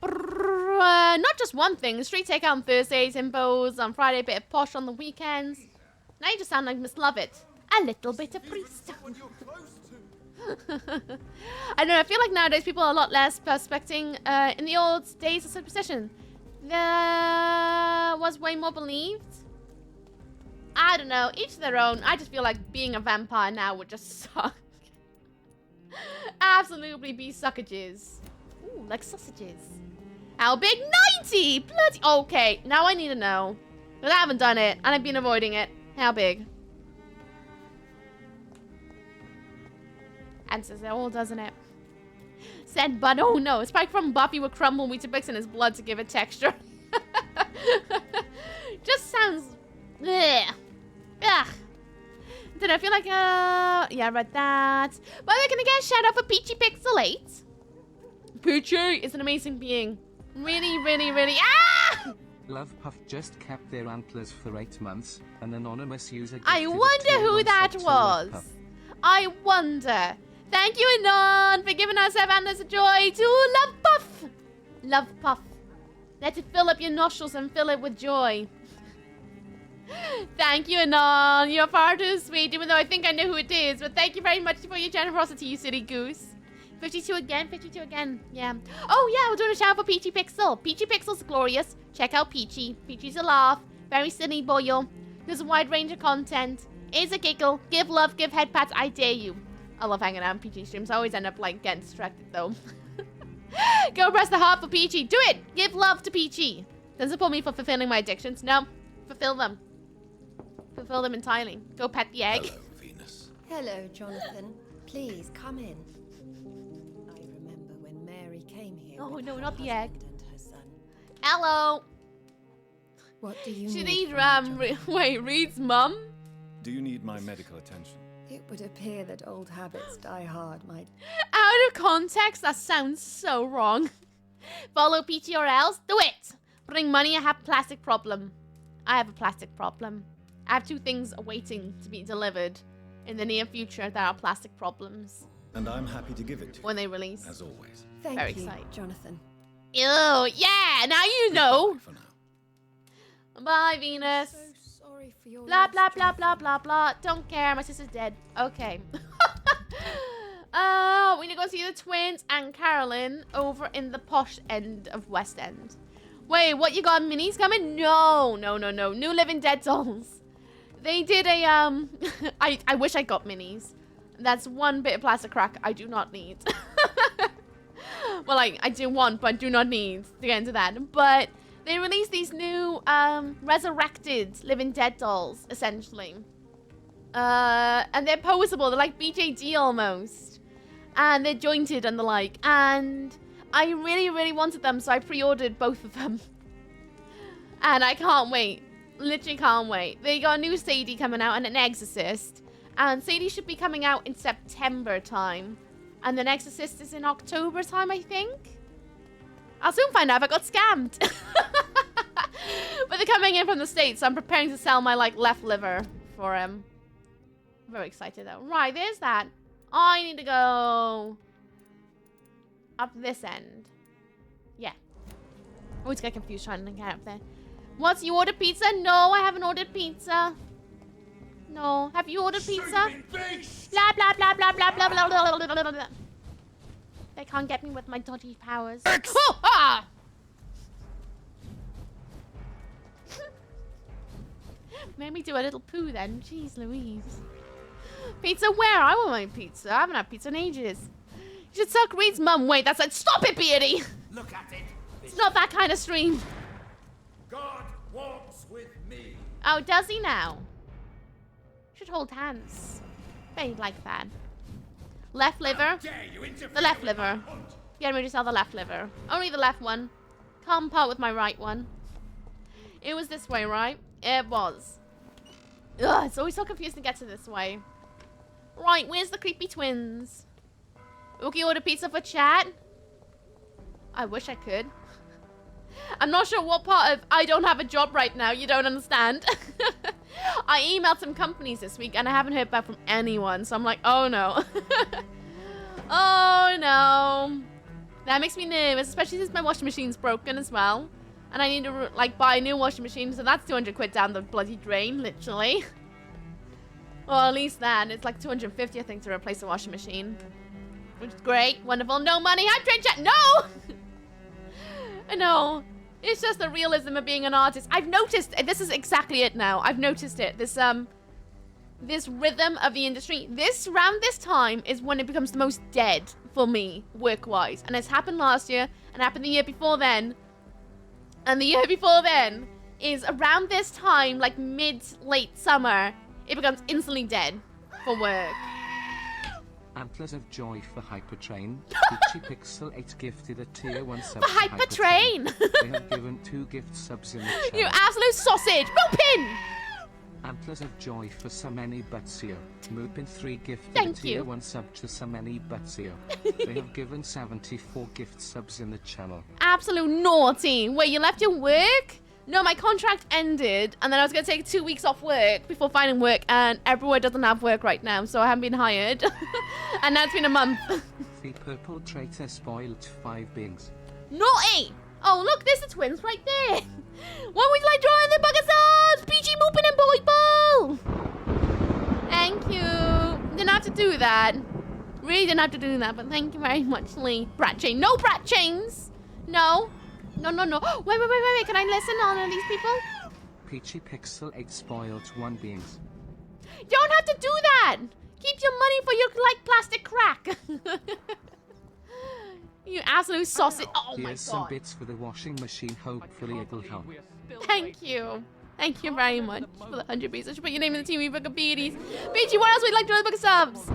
Not just one thing. Street takeout on Thursdays, Impos on Friday, bit of posh on the weekends. Now you just sound like Miss Lovett. A little bit of priest. I don't know, I feel like nowadays people are a lot less prospecting. In the old days of superstition, there was way more believed. I don't know, each their own. I just feel like being a vampire now would just suck. Absolutely be suckages. Ooh, like sausages. How big? 90! Bloody... Okay, now I need to know. Because I haven't done it, and I've been avoiding it. How big? Answers it all, doesn't it? Said, but oh no, Spike from Buffy would crumble Weetabix in his blood to give it texture. Just sounds... Ugh. Ugh. Did I feel like, yeah, I read that. By the way, can I get a shout out for Peachy Pixel 8? Peachy is an amazing being. Really, really, really. Ah! Love Puff just kept their antlers for 8 months. An anonymous user. I wonder who that was. I wonder. Thank you, Anon, for giving us 7 antlers of joy to Love Puff. Love Puff. Let it fill up your nostrils and fill it with joy. Thank you, Anon. You're far too sweet, even though I think I know who it is. But thank you very much for your generosity, you silly goose. 52 again, 52 again. Yeah. Oh, yeah, we're doing a shout out for Peachy Pixel. Peachy Pixel's glorious. Check out Peachy. Peachy's a laugh. Very silly boyo. There's a wide range of content. Is a giggle. Give love, give head pats. I dare you. I love hanging out on Peachy streams. I always end up, like, getting distracted, though. Go press the heart for Peachy. Do it. Give love to Peachy. Doesn't support me for fulfilling my addictions. No. Fulfill them. Fulfill them entirely. Go pet the egg. Hello, Venus. Hello, Jonathan. Please, come in. I remember when Mary came here. Oh, with no, her not the egg. husband and her son. Hello. What do you She need need, from me, wait, Reed's mum? Do you need my medical attention? It would appear that old habits die hard, my... Out of context, that sounds so wrong. Follow Peachy or else. Do it. Bring money, I have a plastic problem. I have a plastic problem. I have 2 things awaiting to be delivered in the near future that are plastic problems. And I'm happy to give it to you. When they release. As always. Thank Very you, excited. Jonathan. Ew, yeah, now you know. Goodbye for now. Bye, Venus. So sorry for your Blah, loss, blah, blah, Jonathan. blah, blah, blah. Don't care, my sister's dead. Okay. We need to go see the twins and Carolyn over in the posh end of West End. Wait, what, you got minis coming? No, no, no, no. New Living Dead dolls. They did a, I wish I got minis. That's one bit of plastic crack I do not need. Well, like, I do want, but do not need to get into that. But they released these new, resurrected Living Dead dolls, essentially. And they're posable. They're like BJD almost. And they're jointed and the like. And I really, really wanted them, so I pre-ordered both of them. And I can't wait. Literally can't wait. They got a new Sadie coming out and an Exorcist. And Sadie should be coming out in September time. And then Exorcist is in October time, I think. I'll soon find out if I got scammed. But they're coming in from the States, so I'm preparing to sell my, like, left liver for him. Very excited, though. Right, there's that. I need to go up this end. Yeah. Always get confused trying to get up there. What, you ordered pizza? No, I haven't ordered pizza. No. Have you ordered pizza? Blah, blah, blah, blah, blah, blah, blah, blah, blah, blah, blah. They can't get me with my dodgy powers. Oh, ah! Made me do a little poo then. Jeez Louise. Pizza where? I want my pizza. I haven't had pizza in ages. You should suck Reed's mum. Wait, that's like, stop it, Beardy! Look at it. It's not that kind of stream. God walks with me. Oh, does he now? Should hold hands. Bet he'd like that. Left liver. The left liver. Getting ready to sell the left liver. Only the left one. Can't part with my right one. It was this way, right? It was. Ugh, it's always so confusing to get to this way. Right, where's the creepy twins? Okay, order pizza for chat. I wish I could. I'm not sure what part of I don't have a job right now you don't understand. I emailed some companies this week and I haven't heard back from anyone. So I'm like, oh no. Oh no. That makes me nervous, especially since my washing machine's broken as well. And I need to like buy a new washing machine. So that's 200 quid down the bloody drain, literally. Well, at least that. It's like 250, I think, to replace the washing machine. Which is great. Wonderful. No money. I'm train chat. No! No. It's just the realism of being an artist. I've noticed. This is exactly it now. I've noticed it. This rhythm of the industry. Around this time is when it becomes the most dead for me, work-wise. And it's happened last year. And happened the year before then. And the year before then is around this time, like mid-late summer, it becomes instantly dead for work. Antlers of Joy for Hypertrain. Peachy Pixel 8 gifted a tier 1 sub For Hypertrain! They have given 2 gift subs in the chat. You absolute sausage! Moopin! Antlers of Joy for Sameni Butsio. Moopin 3 gifted Thank a tier you. 1 sub to Sameni Butsio. They have given 74 gift subs in the channel. Absolute naughty. Wait, you left your work? No, my contract ended, and then I was going to take 2 weeks off work before finding work, and everywhere doesn't have work right now, so I haven't been hired. And now it's been a month. The purple traitor spoiled 5 beings. Naughty! Oh, look, there's the twins right there. What would you like drawing the bucket subs? Peachy, Moopin, and Boy. Thank you. Didn't have to do that. Really didn't have to do that, but thank you very much, Lee. Brat chain. No brat chains. No. No, no, no. Wait. Can I listen on these people? Peachy Pixel 8 spoiled 1 beings. You don't have to do that. Keep your money for your, like, plastic crack. You absolute sausage. Oh my Here's some god. bits for the washing machine. Hopefully it'll help. Thank you. Thank you very much for the 100 pieces. I should put your name in the TV book of beauties. Peachy, what else would you like to do in the book of subs?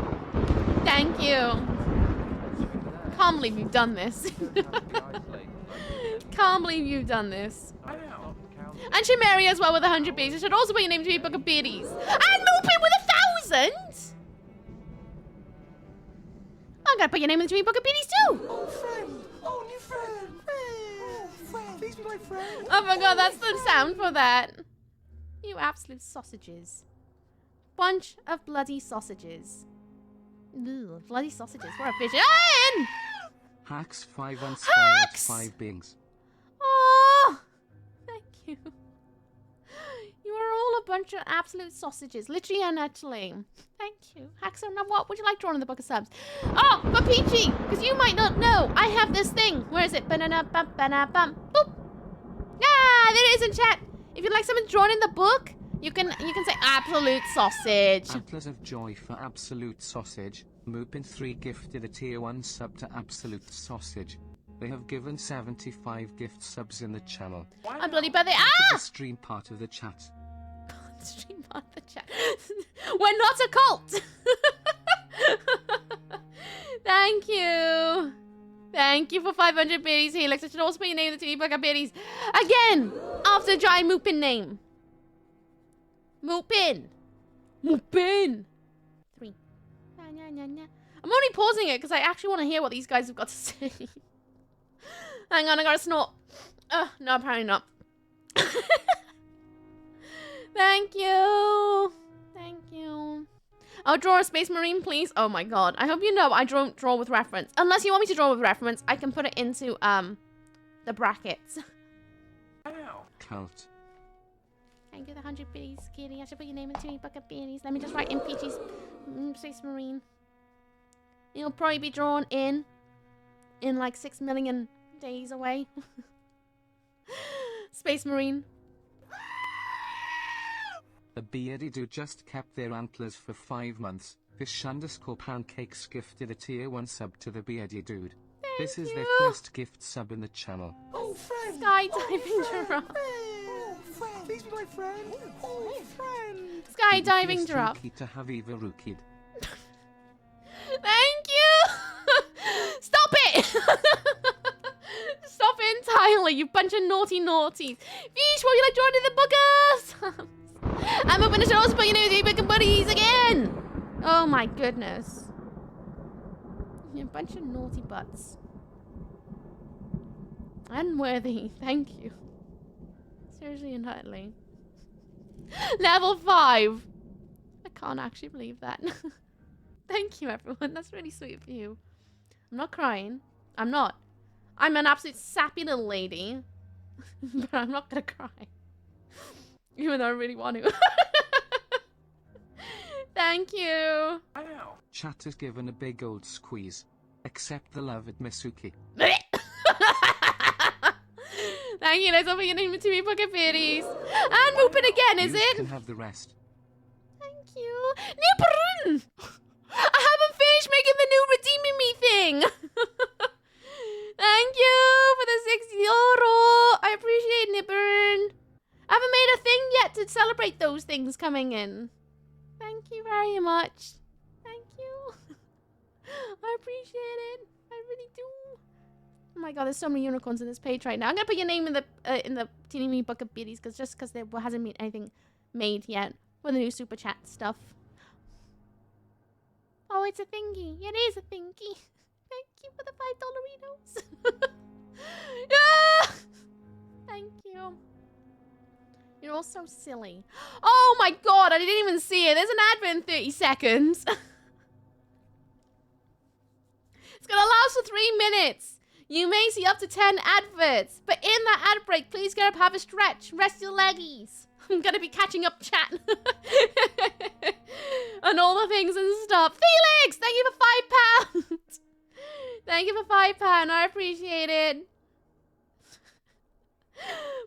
Thank you. Can't believe you've done this. Can't believe you've done this. And Chimeri as well with 100 bees. I should also put your name to be Book of Beauties. And Moopin with 1,000! I'm gonna put your name in the Book of Beauties too! Oh, friend! Oh, new friend! Oh, friend! Please be my friend! Oh my god, that's the sound for that. You absolute sausages. Bunch of bloody sausages. Ugh, bloody sausages. What a vision. Hacks 5 unspoiled Hacks! 5 beings. Oh, thank you. You are all a bunch of absolute sausages, literally and actually. Thank you. Haxon, now what would you like drawn in the book of subs? Oh, for Peachy, because you might not know, I have this thing. Where is it? Banana bum, banana bum, boop. Ah, there it is in chat. If you'd like something drawn in the book, you can say absolute sausage. Antlers of Joy for Absolute Sausage. Moopin 3 gifted a tier 1 sub to Absolute Sausage. They have given 75 gift subs in the channel. I'm bloody birthday. The Ah! stream part of the chat. Stream on the chat. We're not a cult. Thank you. Thank you for 500 berries, Helix. I should also put your name in the TV book of berries. Again, after giant Moopin name. Moopin. Moopin. 3. I'm only pausing it because I actually want to hear what these guys have got to say. Hang on, I gotta snort. No, apparently not. Thank you. Thank you. I'll draw a space marine, please. Oh my god. I hope you know I don't draw with reference. Unless you want me to draw with reference, I can put it into the brackets. Cult. Thank you, the 100 bees, kitty. I should put your name into a book of beanies. Let me just write in Peachy's space marine. It'll probably be drawn in like 6 million days away. Space marine. The beardy dude just kept their antlers for 5 months. Fish underscore pancakes gifted a tier 1 sub to the beardy dude. This is their first gift sub in the channel. Oh, friend! Skydiving drop. Oh, friend! Please be my friend! Oh, friend! Skydiving drop. To Haviva Rukid. Thank silly, you bunch of naughty naughties. Fish, will you like joining the bookers? I'm hoping to also put you know the big buddies again. Oh my goodness. You're a bunch of naughty butts. Unworthy, thank you. Seriously and utterly. Level 5. I can't actually believe that. Thank you, everyone. That's really sweet of you. I'm not crying. I'm not. I'm an absolute sappy little lady. But I'm not gonna cry. Even though I really want to. Thank you. Chat is given a big old squeeze. Accept the love at Misuki. Thank you. Let's open your name to me, Pocket Fairies. And open again, is You it? can have the rest. Thank you. Nipperun! I haven't finished making the new redeeming me thing. Thank you for the €6. I appreciate Nipperun. I haven't made a thing yet to celebrate those things coming in. Thank you very much. Thank you. I appreciate it. I really do. Oh my god, there's so many unicorns in this page right now. I'm gonna put your name in the teeny weeny book of biddies because there hasn't been anything made yet for the new super chat stuff. Oh, it's a thingy. It is a thingy. Thank you for the $5 yeah! Thank you. You're all so silly. Oh my god, I didn't even see it. There's an advert in 30 seconds. It's gonna last for 3 minutes. You may see up to 10 adverts. But in that ad break, please get up, have a stretch, rest your leggies. I'm gonna be catching up chat. And all the things and stuff. Felix, thank you for £5. Thank you for £5. I appreciate it.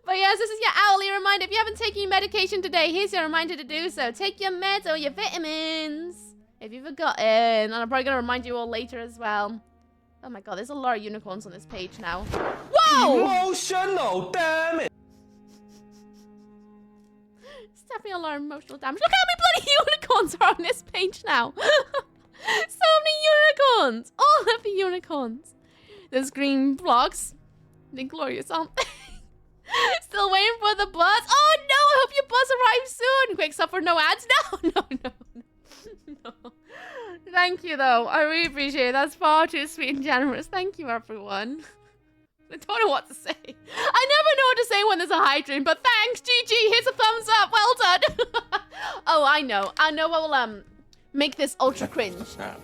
But yes, this is your hourly reminder. If you haven't taken your medication today, here's your reminder to do so. Take your meds or your vitamins. If you've forgotten. And I'm probably gonna remind you all later as well. Oh my god, there's a lot of unicorns on this page now. Whoa! Emotional, damn it! It's definitely a lot of emotional damage. Look how many bloody unicorns are on this page now. So many unicorns. All of the unicorns. There's green blocks. The glorious aren't they? Still waiting for the bus. Oh no, I hope your bus arrives soon. Quick, suffer no ads. No. Thank you though. I really appreciate it. That's far too sweet and generous. Thank you, everyone. I don't know what to say. I never know what to say when there's a hydrant, but thanks, GG. Here's a thumbs up. Well done. Oh, I know. I know what will make this ultra cringe. There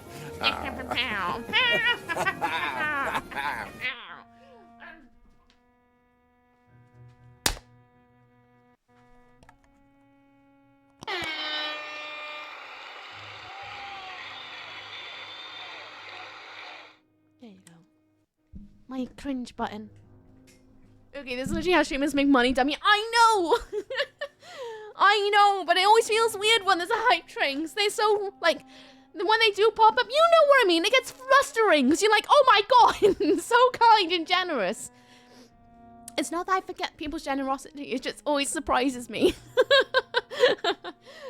you go. My cringe button. Okay, this is literally how streamers make money, dummy. I know! I know, but it always feels weird when there's a hype train. They're so, like, when they do pop up, you know what I mean? It gets flustering, because you're like, oh my god, so kind and generous. It's not that I forget people's generosity, it just always surprises me.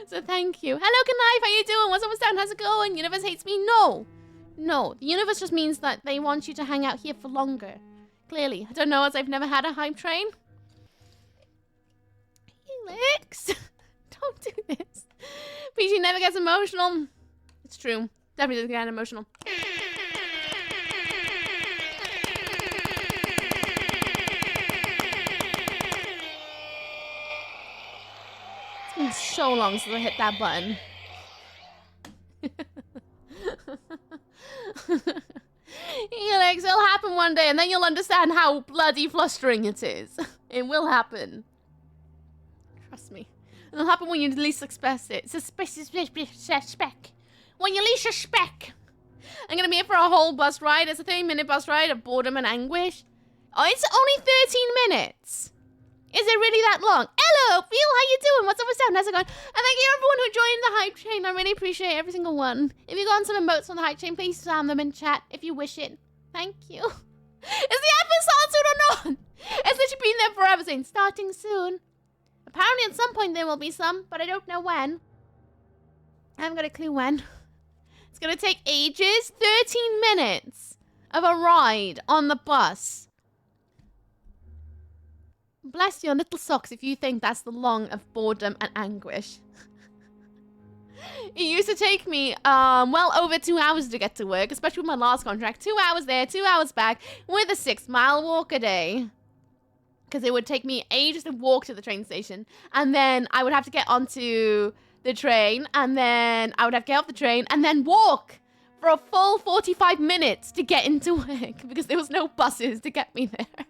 So thank you. Hello, Knife, how you doing? What's up, what's down? How's it going? Universe hates me? No. No, the universe just means that they want you to hang out here for longer. Clearly. I don't know, as I've never had a hype train. Helix! Don't do this. PG never gets emotional. It's true. Definitely doesn't get emotional. It's been so long since I hit that button. Helix, it'll happen one day and then you'll understand how bloody flustering it is. It will happen. Trust me. It'll happen when you least expect it. When you least suspect. I'm gonna be here for a whole bus ride. It's a 30-minute bus ride of boredom and anguish. Oh, it's only 13 minutes. Is it really that long? Hello, Phil, how you doing? What's up, what's down? How's it going? And thank you everyone who joined the hype train. I really appreciate every single one. If you got some emotes on the hype train, please spam them in chat if you wish it. Thank you. Is the advert starting soon or not? It's literally been there forever saying starting soon. Apparently at some point there will be some, but I don't know when. I haven't got a clue when. It's gonna take ages. 13 minutes of a ride on the bus. Bless your little socks if you think that's the long of boredom and anguish. It used to take me well over 2 hours to get to work, especially with my last contract. 2 hours there, 2 hours back, with a 6-mile walk a day. Because it would take me ages to walk to the train station, and then I would have to get onto the train, and then I would have to get off the train, and then walk for a full 45 minutes to get into work, because there was no buses to get me there.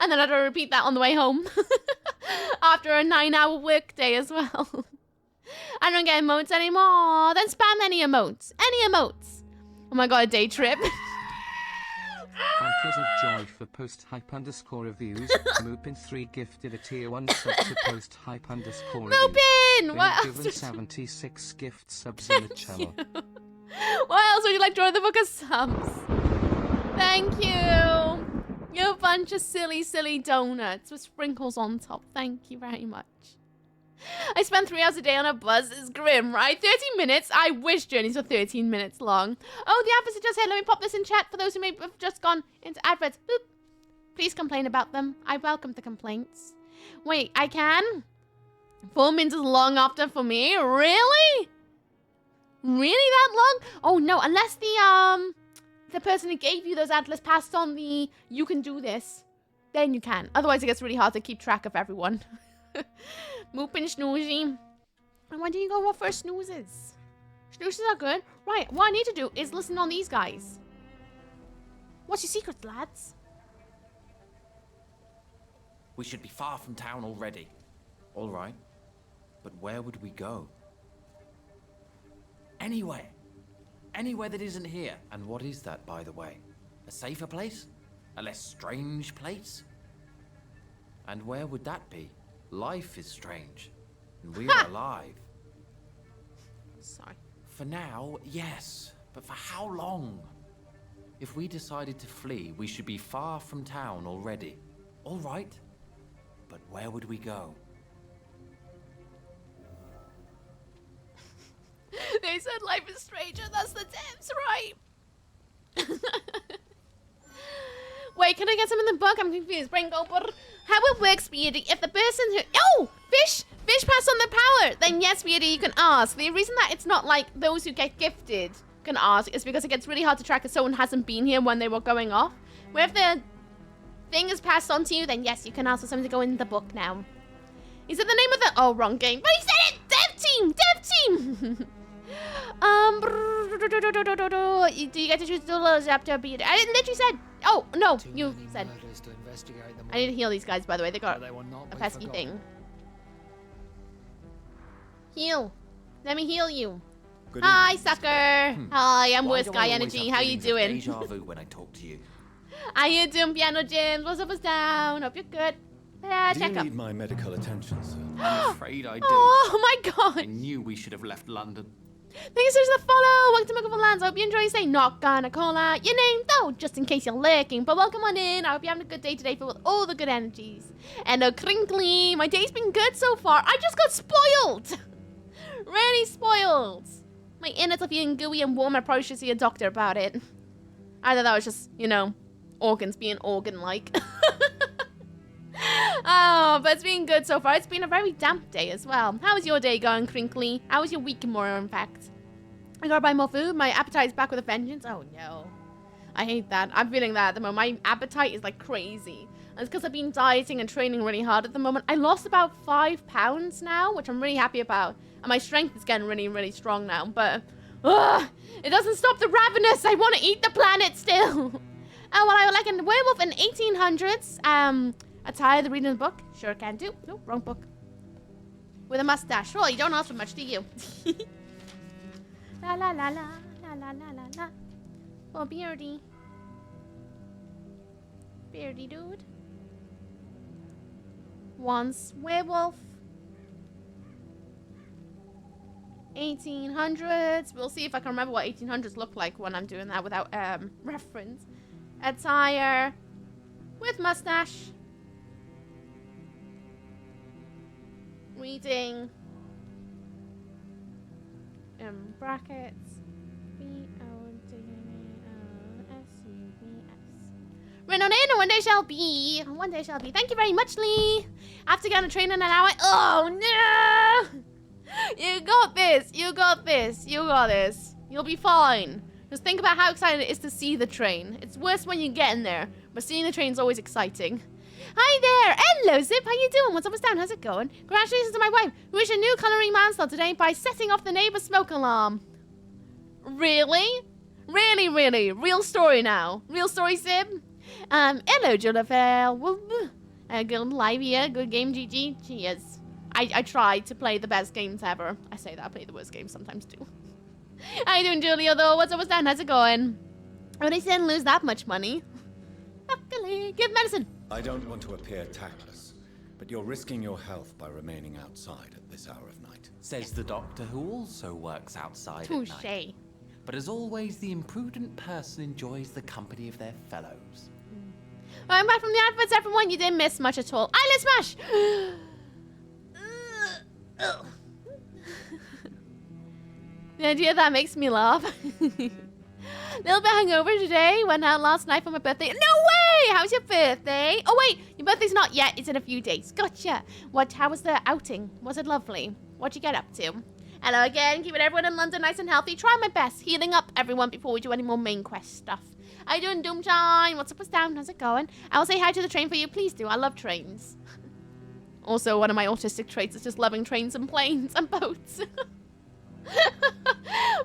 And then I had to repeat that on the way home. After a 9-hour work day as well. I don't get emotes anymore. Then spam any emotes. Any emotes. Oh my god, a day trip. Antlers of joy for post-hype_reviews. Mupin3 gifted a tier 1 sub to post-hype_reviews. Mupin! What else? Given 76 gift subs in the channel. What else would you like to join the book of subs? Thank you. You're a bunch of silly, silly donuts with sprinkles on top. Thank you very much. I spend 3 hours a day on a bus. It's grim, right? 30 minutes? I wish journeys were 13 minutes long. Oh, the adverts just hit. Let me pop this in chat for those who may have just gone into adverts. Boop. Please complain about them. I welcome the complaints. Wait, I can? 4 minutes is long after for me? Really? Really that long? Oh, no. Unless the person who gave you those atlas passed on the you can do this, then you can. Otherwise, it gets really hard to keep track of everyone. Moopin Snoozy. And when do you go for snoozes? Snoozes are good. Right, what I need to do is listen on these guys. What's your secret, lads? We should be far from town already. All right. But where would we go? Anywhere. Anywhere that isn't here. And what is that, by the way? A safer place? A less strange place? And where would that be? Life is strange. And we are alive. Sorry. For now, yes. But for how long? If we decided to flee, we should be far from town already. All right. But where would we go? They said life is strange, and that's the tips, right? Wait, can I get some in the book? I'm confused. Brain go, how it works, Beardy, if the person who... Oh! Fish pass on the power! Then yes, Beardy, you can ask. The reason that it's not like those who get gifted can ask is because it gets really hard to track if someone hasn't been here when they were going off. Where if the thing is passed on to you, then yes, you can ask for something to go in the book now. He said the name of the... Oh, wrong game. But he said it! Dev team! Dev team! Do you get to choose the chapter? I literally said... Oh, no, you said... I need to heal these guys, by the way. They got a pesky thing. Heal. Let me heal you. Good Hi, evening, sucker. Hi, I'm Why Worst do Guy I always Energy. have How you feelings of doing? Deja vu when I talk to you. How you doing, Piano James? What's up, what's down? Hope you're good. Do you Check up. need my medical attention, sir? I'm afraid I do. Oh my god. I knew we should have left London. Thanks for the follow. Welcome to Mythical Lands. I hope you enjoy. Say not gonna call out your name though, just in case you're lurking. But welcome on in. I hope you're having a good day today filled with all the good energies. And a crinkly. My day's been good so far. I just got spoiled. Really spoiled. My innards are feeling gooey and warm. I probably should see a doctor about it. I thought that was just, you know, organs being organ-like. Oh, but it's been good so far. It's been a very damp day as well. How is your day going, Crinkly? How was your week, more in fact? I gotta buy more food. My appetite is back with a vengeance. Oh, no. I hate that. I'm feeling that at the moment. My appetite is like crazy. And it's because I've been dieting and training really hard at the moment. I lost about 5 pounds now, which I'm really happy about. And my strength is getting really, really strong now. But it doesn't stop the ravenous. I want to eat the planet still. Oh, well, I would like a werewolf in 1800s. Attire the reading of the book? Sure can do. Nope, wrong book. With a mustache. Well, you don't ask for much, do you? La la la la la la la la la. Oh, Beardy. Beardy dude. Once werewolf. 1800s. We'll see if I can remember what 1800s look like when I'm doing that without reference. Attire with mustache. Reading in brackets BODSUBS. Written on in, and one day day shall be. One day shall be. Thank you very much, Lee. I have to get on a train in an hour. Oh, no. You got this. You got this. You got this. You'll be fine. Just think about how exciting it is to see the train. It's worse when you get in there, but seeing the train's always exciting. Hi there. Hello, Zip. How you doing? What's up, what's down? How's it going? Congratulations to my wife, who is a new colouring manslaughter today by setting off the neighbour's smoke alarm. Really? Really, really? Real story now. Real story, Zip? Hello, Jennifer. Good live here. Good game, GG. Cheers. I try to play the best games ever. I say that. I play the worst games sometimes, too. How you doing, Julia, though? What's up, what's down? How's it going? Oh, they didn't lose that much money. Luckily. Give medicine. I don't want to appear tactless, but you're risking your health by remaining outside at this hour of night. Says the doctor who also works outside at night. Touché. But as always, the imprudent person enjoys the company of their fellows. I'm back from the adverts, everyone. You didn't miss much at all. Eyelid smash! The idea of that makes me laugh. Little bit hungover today. Went out last night for my birthday. No way! How's your birthday? Oh wait, your birthday's not yet. It's in a few days. Gotcha. How was the outing? Was it lovely? What'd you get up to? Hello again. Keeping everyone in London nice and healthy. Try my best. Healing up everyone before we do any more main quest stuff. How you doing, Doomshine? What's up, what's down? How's it going? I will say hi to the train for you. Please do. I love trains. Also, one of my autistic traits is just loving trains and planes and boats.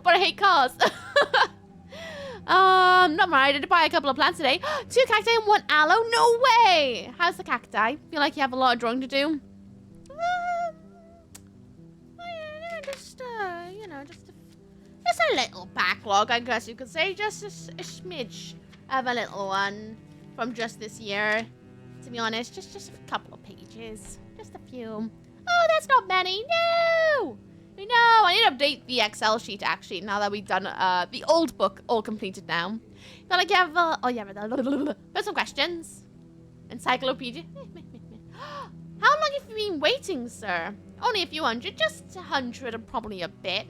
But I hate cars. Not married. I did buy a couple of plants today. 2 cacti and 1 aloe. No way. How's the cacti? Feel like you have a lot of drawing to do. Just a little backlog, I guess you could say. Just a smidge of a little one from just this year. To be honest, just a couple of pages. Just a few. Oh, that's not many. No! No, I need to update the Excel sheet, actually, now that we've done the old book all completed now. Feel like you have, some questions. Encyclopedia. How long have you been waiting, sir? Only a few hundred, just 100 and probably a bit.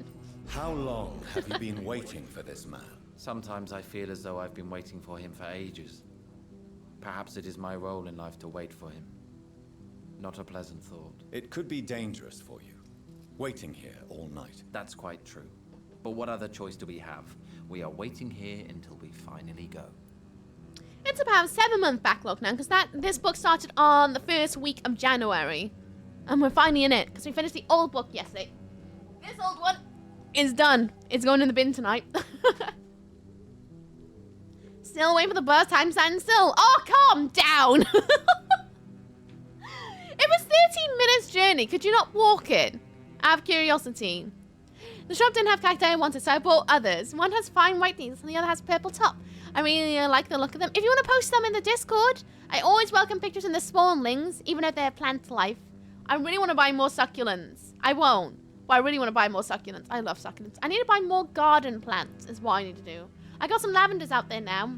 How long have you been waiting for this man? Sometimes I feel as though I've been waiting for him for ages. Perhaps it is my role in life to wait for him. Not a pleasant thought. It could be dangerous for you, waiting here all night. That's quite true. But what other choice do we have? We are waiting here until we finally go. It's about a 7-month backlog now, because this book started on the first week of January. And we're finally in it, because we finished the old book yesterday. This old one is done. It's going in the bin tonight. Still waiting for the bus. Time standing still. Oh, calm down. It was 13 minutes journey. Could you not walk it? Out of curiosity. The shop didn't have cacti I wanted, so I bought others. One has fine white leaves and the other has purple top. I really like the look of them. If you want to post them in the Discord, I always welcome pictures in the spawnlings, even if they're plant life. I really want to buy more succulents. I won't, but I really want to buy more succulents. I love succulents. I need to buy more garden plants is what I need to do. I got some lavenders out there now,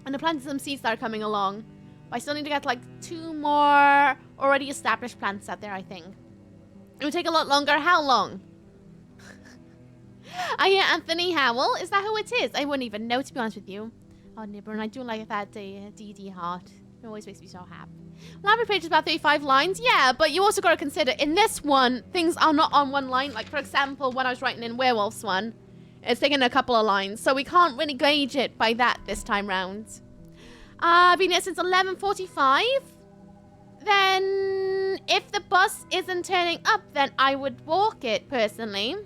and I planted some seeds that are coming along. But I still need to get like 2 more already established plants out there, I think. It would take a lot longer. How long? I hear Anthony Howell. Is that who it is? I wouldn't even know, to be honest with you. Oh, Nibber, and I do like that DD heart. It always makes me so happy. Well, every page is about 35 lines. Yeah, but you also got to consider, in this one, things are not on one line. Like, for example, when I was writing in Werewolf's one, it's taking a couple of lines. So we can't really gauge it by that this time round. I've been here since 11:45. Then, if the bus isn't turning up, then I would walk it, personally.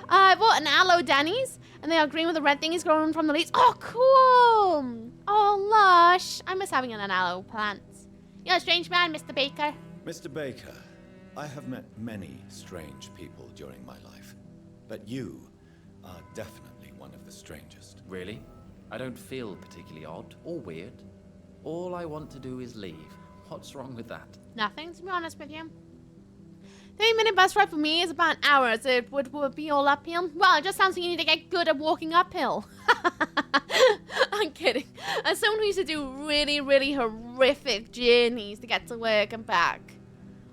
I bought an aloe Danny's, and they are green with the red thingies growing from the leaves. Oh, cool! Oh, lush. I miss having an aloe plant. You're a strange man, Mr. Baker. Mr. Baker, I have met many strange people during my life, but you are definitely one of the strangest. Really? I don't feel particularly odd or weird. All I want to do is leave. What's wrong with that? Nothing, to be honest with you. 30-minute bus ride for me is about an hour, so it would be all uphill. Well, it just sounds like you need to get good at walking uphill. I'm kidding. As someone who used to do really, really horrific journeys to get to work and back,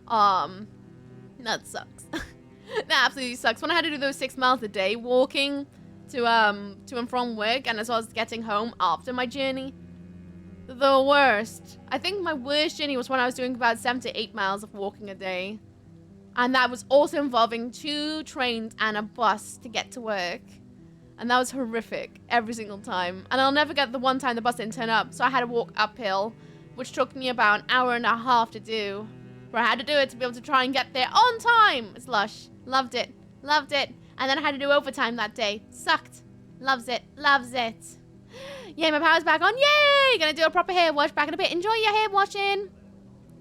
that sucks. That absolutely sucks. When I had to do those 6 miles a day walking to and from work, and as well as getting home after my journey, The worst. I think my worst journey was when I was doing about 7 to 8 miles of walking a day. And that was also involving 2 trains and a bus to get to work. And that was horrific every single time. And I'll never get the one time the bus didn't turn up. So I had to walk uphill, which took me about an hour and a half to do. But I had to do it to be able to try and get there on time. It's lush. Loved it. Loved it. And then I had to do overtime that day. Sucked. Loves it. Loves it. Yay, my power's back on. Yay! Gonna do a proper hair wash back in a bit. Enjoy your hair washing.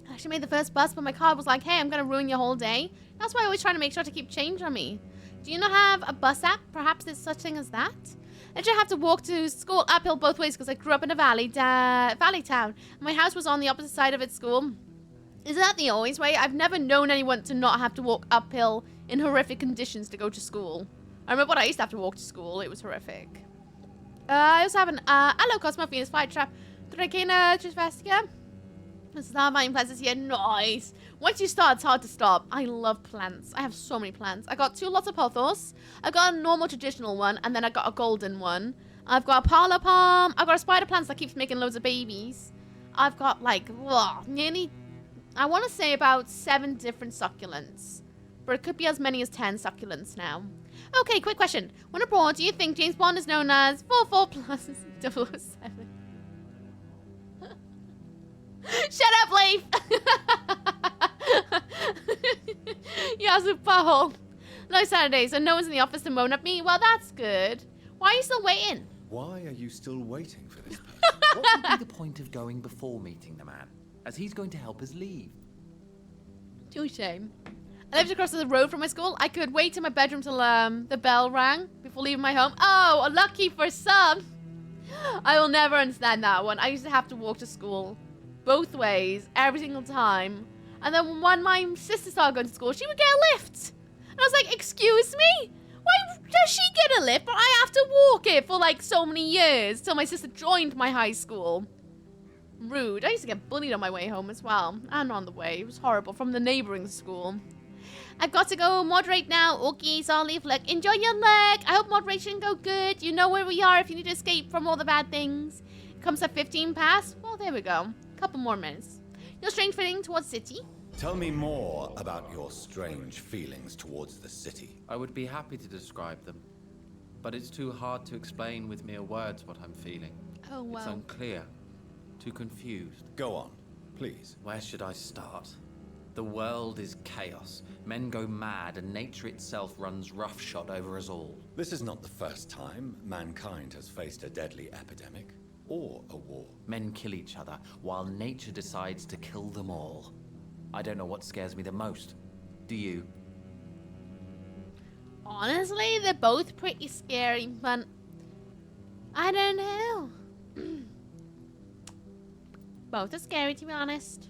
I actually made the first bus, but my card was like, hey, I'm gonna ruin your whole day. That's why I always try to make sure to keep change on me. Do you not have a bus app? Perhaps there's such thing as that? I just have to walk to school uphill both ways because I grew up in a valley town. My house was on the opposite side of its school. Is that the always way? I've never known anyone to not have to walk uphill in horrific conditions to go to school. I remember when I used to have to walk to school. It was horrific. I also have an hello Cosmo Venus Flight Trap. Drakena Trisvestica. Starvine plants this year. Nice. Once you start, it's hard to stop. I love plants. I have so many plants. I got 2 lots of pothos. I got a normal traditional one, and then I got a golden one. I've got a parlor palm. I've got a spider plant that keeps making loads of babies. I've got like nearly, I want to say about 7 different succulents, but it could be as many as 10 succulents now. Okay, quick question. When abroad, do you think James Bond is known as 44 plus 007? Shut up, Leif! Yeah, super. No Saturdays, and no one's in the office to moan at me. Well, that's good. Why are you still waiting? Why are you still waiting for this person? What would be the point of going before meeting the man, as he's going to help us leave? Touche. I lived across the road from my school. I could wait in my bedroom till the bell rang before leaving my home. Oh, lucky for some. I will never understand that one. I used to have to walk to school both ways every single time. And then when my sister started going to school, she would get a lift. And I was like, excuse me? Why does she get a lift, but I have to walk it for like so many years till my sister joined my high school? Rude. I used to get bullied on my way home as well. And on the way. It was horrible. From the neighboring school. I've got to go moderate now. Okay, so I'll leave. Look, enjoy your leg. I hope moderation go good. You know where we are if you need to escape from all the bad things. It comes at 15 past. Well, there we go. Couple more minutes. Your strange feeling towards city? Tell me more about your strange feelings towards the city. I would be happy to describe them, but it's too hard to explain with mere words what I'm feeling. Oh, wow. It's unclear, too confused. Go on, please. Where should I start? The world is chaos. Men go mad, and nature itself runs roughshod over us all. This is not the first time mankind has faced a deadly epidemic or a war. Men kill each other, while nature decides to kill them all. I don't know what scares me the most. Do you? Honestly, they're both pretty scary, but I don't know. Both are scary, to be honest.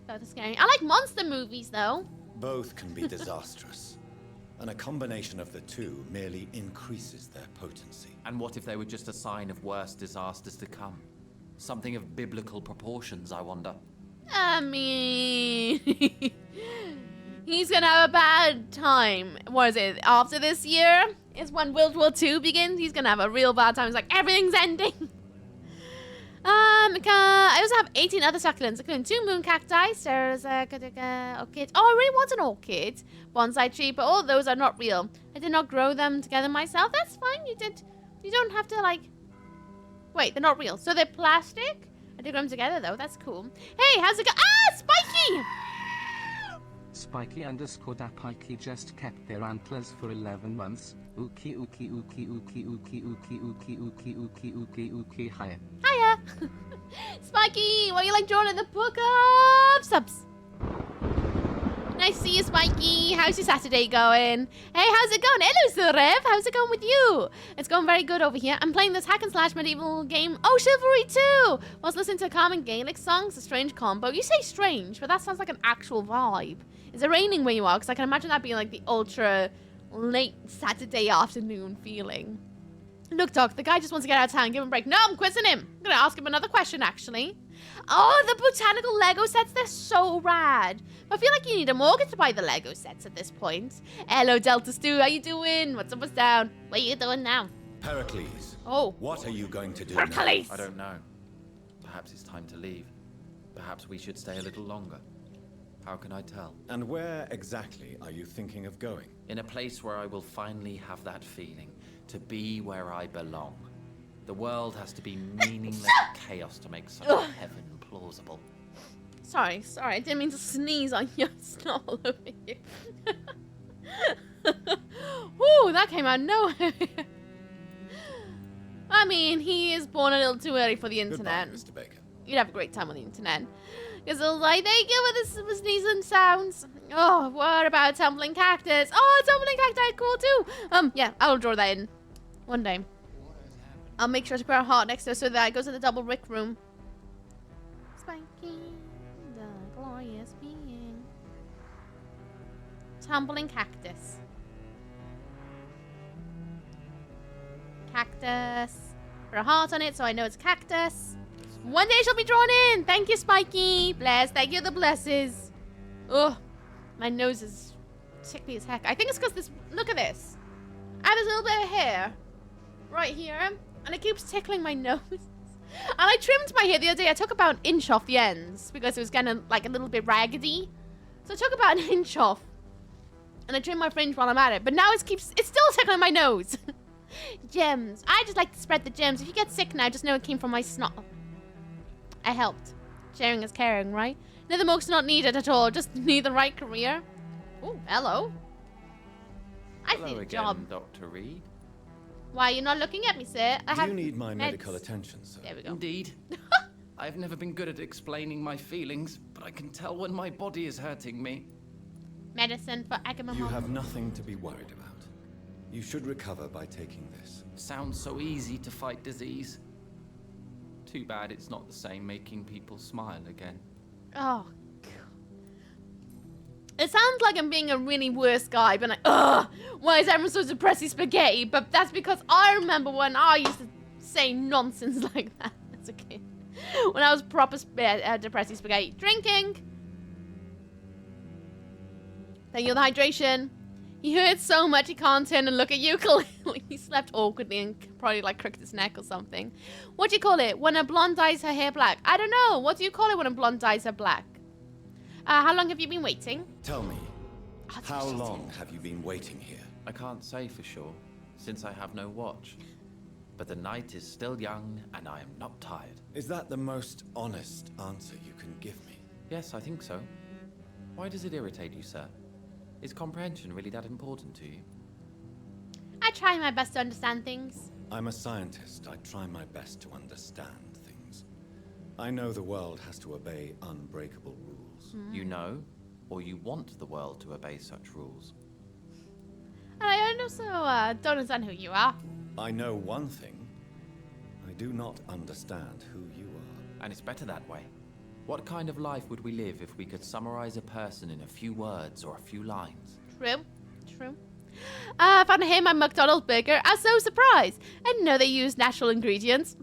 Both are scary. I like monster movies, though. Both can be disastrous, and a combination of the two merely increases their potency. And what if they were just a sign of worse disasters to come? Something of biblical proportions, I wonder. I mean, he's gonna have a bad time. What is it? After this year is when World War II begins. He's gonna have a real bad time. It's like everything's ending. I also have 18 other succulents, including 2 moon cacti. There's a orchid. Oh, I really want an orchid bonsai tree, but all those are not real. I did not grow them together myself. That's fine. You don't have to like. Wait, they're not real. So they're plastic. I did grow them together though. That's cool. Hey, how's it go? Ah, Spiky! Spiky_Dapikey just kept their antlers for 11 months. Ookie ookie ookie ookie ookie ookie ookie ookie ookie ookie ookie hiya. Hiya! Spiky, what do you like drawing in the book of subs? Nice to see you, Spiky. How's your Saturday going? Hey, how's it going? Hello, Rev. How's it going with you? It's going very good over here. I'm playing this hack and slash medieval game. Oh, Chivalry 2! Whilst listening to a common Gaelic song. It's a strange combo. You say strange, but that sounds like an actual vibe. Is it raining where you are? Because I can imagine that being like the ultra late Saturday afternoon feeling. Look, Doc, the guy just wants to get out of town. Give him a break. No, I'm quizzing him. I'm going to ask him another question, actually. Oh, the botanical Lego sets, they're so rad. I feel like you need a mortgage to buy the Lego sets at this point. Hello, Delta Stu. How you doing? What's up, what's down? What are you doing now? Pericles. Oh. What are you going to do Pericles. I don't know. perhaps it's time to leave. Perhaps we should stay a little longer. How can I tell? And where exactly are you thinking of going? In a place where I will finally have that feeling, to be where I belong. The world has to be meaningless chaos to make such a heaven plausible. Sorry, I didn't mean to sneeze on your snot all over you. Woo, that came out of nowhere. I mean, he is born a little too early for the internet. Goodbye, Mr. Baker. You'd have a great time on the internet. Because I was like, thank you for the sneezing sounds. Oh, what about tumbling cactus? Oh, tumbling cacti, cool too. Yeah, I'll draw that in one day. I'll make sure to put a heart next to it so that it goes in the double Rick room. Spiky, the glorious being. Tumbling cactus. Cactus. Put a heart on it so I know it's cactus. One day she'll be drawn in. Thank you, Spiky. Bless. Thank you, the blesses. Ugh. My nose is tickly as heck. I think it's because this... Look at this. I have this little bit of hair right here. And it keeps tickling my nose. And I trimmed my hair the other day. I took about an inch off the ends. Because it was kind of like a little bit raggedy. So I took about an inch off. And I trimmed my fringe while I'm at it. But now it's still tickling my nose. Gems. I just like to spread the gems. If you get sick now, just know it came from my snot. I helped. Sharing is caring, right? Neither most not needed at all. Just need the right career. Oh, hello. I Hello need a again, job. Dr. Reed. Why, you're not looking at me, sir? Do you need my medical attention, sir? There we go. Indeed. I've never been good at explaining my feelings, but I can tell when my body is hurting me. Medicine for Agamemnon. You have nothing to be worried about. You should recover by taking this. Sounds so easy to fight disease. Too bad it's not the same making people smile again. Oh, God. It sounds like I'm being a really worse guy, but like, ugh, why is everyone so depressy spaghetti? But that's because I remember when I used to say nonsense like that as a kid. When I was proper depressy spaghetti. Drinking. Thank you for the hydration. He hurt so much he can't turn and look at you. Clearly, he slept awkwardly and probably like crooked his neck or something. What do you call it? When a blonde dyes her hair black? I don't know. What do you call it when a blonde dyes her black? How long have you been waiting? Tell me, how long have you been waiting here? I can't say for sure, since I have no watch. But the night is still young, and I am not tired. Is that the most honest answer you can give me? Yes, I think so. Why does it irritate you, sir? Is comprehension really that important to you? I try my best to understand things. I'm a scientist. I try my best to understand things. I know the world has to obey unbreakable rules. You know, or you want the world to obey such rules. And I also don't understand who you are. I know one thing. I do not understand who you are. And it's better that way. What kind of life would we live if we could summarize a person in a few words or a few lines? True. True. I found him my McDonald's burger. I was so surprised. I didn't know they used natural ingredients.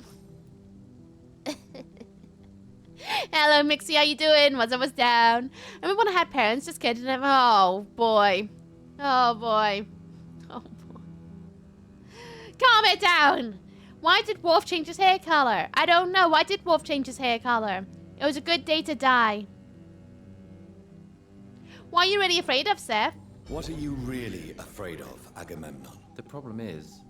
Hello, Mixie. How you doing? What's up? What's down? I remember when I had parents. Just kidding. Oh, boy. Oh, boy. Oh, boy. Calm it down. Why did Wolf change his hair color? I don't know. Why did Wolf change his hair color? It was a good day to die. What are you really afraid of, sir? What are you really afraid of, Agamemnon? The problem is,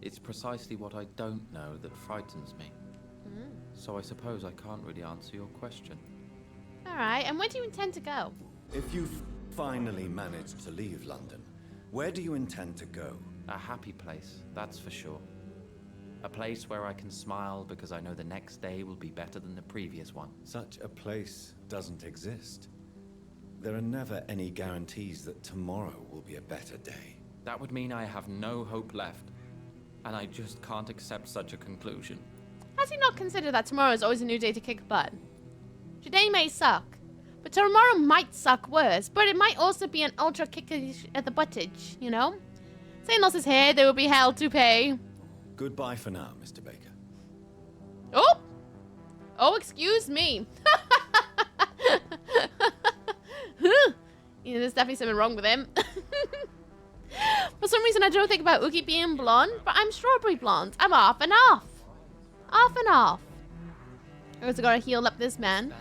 it's precisely what I don't know that frightens me. So I suppose I can't really answer your question. Alright, and where do you intend to go? If you've finally managed to leave London, where do you intend to go? A happy place, that's for sure. A place where I can smile because I know the next day will be better than the previous one. Such a place doesn't exist. There are never any guarantees that tomorrow will be a better day. That would mean I have no hope left. And I just can't accept such a conclusion. Has he not considered that tomorrow is always a new day to kick butt? Today may suck, but tomorrow might suck worse, but it might also be an ultra kick at the buttage, you know? Satan lost his hair, there will be hell to pay. Goodbye for now, Mr. Baker. Oh! Oh, excuse me. Yeah, there's definitely something wrong with him. For some reason, I don't think about Oogie being blonde, but I'm strawberry blonde. I'm off and off. Off and off. I also gotta heal up this man.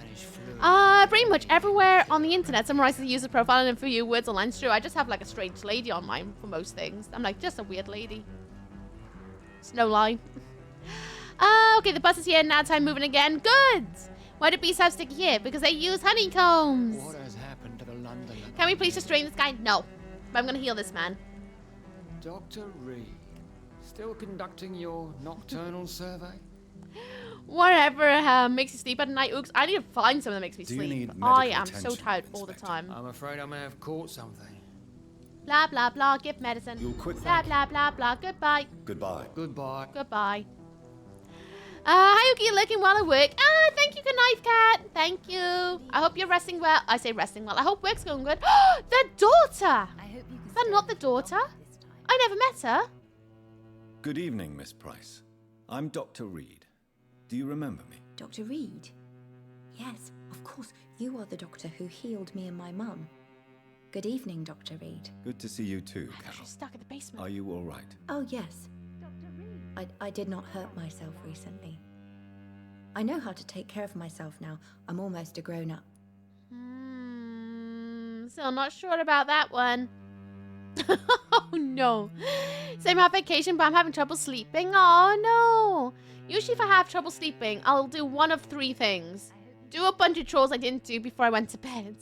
Pretty much everywhere on the internet summarizes the user profile in a few words or lines. True, I just have like a strange lady on mine for most things. I'm like just a weird lady. It's no lie. Okay, the bus is here. Now time moving again. Good. Why do bees have sticky here? Because they use honeycombs. What has happened to the London? Can we please just drain this guy? No. But I'm gonna heal this man. Dr. Reed, still conducting your nocturnal survey? Whatever makes you sleep at night. Oops, I need to find something that makes me Do you sleep. need I medical am so attention, tired all the Inspector? time. I'm afraid I may have caught something. Blah, blah, blah. Give medicine. You'll quit Blah, that. blah, blah, blah. Goodbye. Goodbye. Goodbye. Goodbye. How you looking while I work? Thank you, good knife cat. Thank you. I hope you're resting well. I say resting well. I hope work's going good. The daughter. Is that not the daughter? I never met her. Good evening, Miss Price. I'm Dr. Reed. Do you remember me? Dr. Reed? Yes, of course. You are the doctor who healed me and my mum. Good evening, Dr. Reed. Good to see you too, Carol. She's stuck in the basement. Are you all right? Oh, yes. I did not hurt myself recently. I know how to take care of myself now. I'm almost a grown-up. Still not sure about that one. Oh, no. Same application, but I'm having trouble sleeping. Oh, no. Usually if I have trouble sleeping, I'll do one of three things. Do a bunch of chores I didn't do before I went to bed.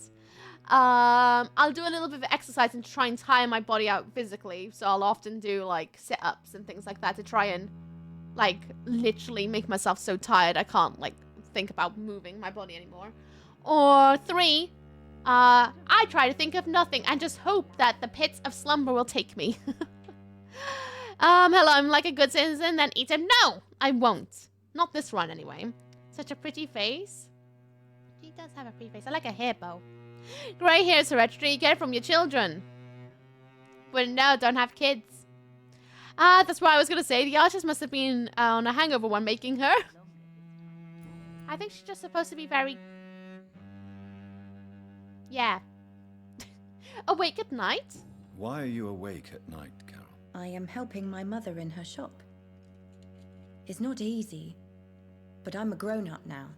I'll do a little bit of exercise and try and tire my body out physically. So I'll often do like sit-ups and things like that to try and like literally make myself so tired I can't like think about moving my body anymore. Or three, I try to think of nothing and just hope that the pits of slumber will take me. Hello, I'm like a good citizen, then eat him. No, I won't. Not this one anyway. Such a pretty face. She does have a pretty face. I like a hair bow. Grey hair is hereditary. You get it from your children. But no, don't have kids. That's what I was going to say. The artist must have been on a hangover when making her. I think she's just supposed to be very... Yeah. Awake at night? Why are you awake at night, Carol? I am helping my mother in her shop. It's not easy, but I'm a grown-up now.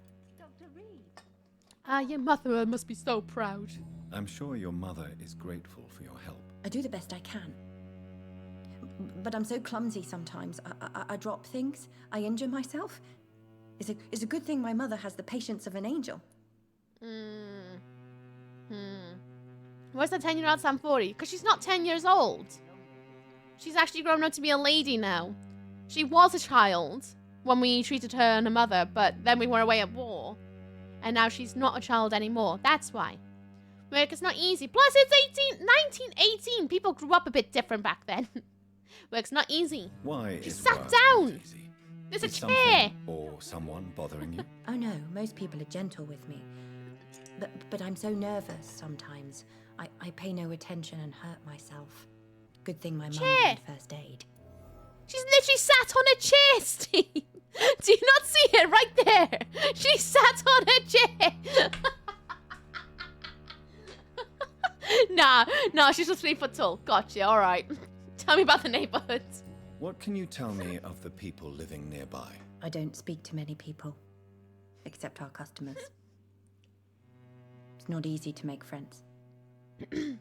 Your mother must be so proud. I'm sure your mother is grateful for your help. I do the best I can. But I'm so clumsy sometimes. I drop things. I injure myself. It's a good thing my mother has the patience of an angel. Where's the 10-year-old Samfori? Because she's not 10 years old. She's actually grown up to be a lady now. She was a child when we treated her and her mother, but then we were away at war. And now she's not a child anymore. That's why. Work is not easy. Plus, it's 1918. People grew up a bit different back then. Work's not easy. Why She is sat work down. not easy? There's Is a chair. something or someone bothering you? Oh no, most people are gentle with me. But I'm so nervous sometimes. I pay no attention and hurt myself. Good thing my mum had first aid. She's literally sat on a chair, Steve. Do you not see it right there? She sat on a chair. Nah, she's just 3 foot tall. Gotcha, alright. Tell me about the neighborhood. What can you tell me of the people living nearby? I don't speak to many people, except our customers. It's not easy to make friends. And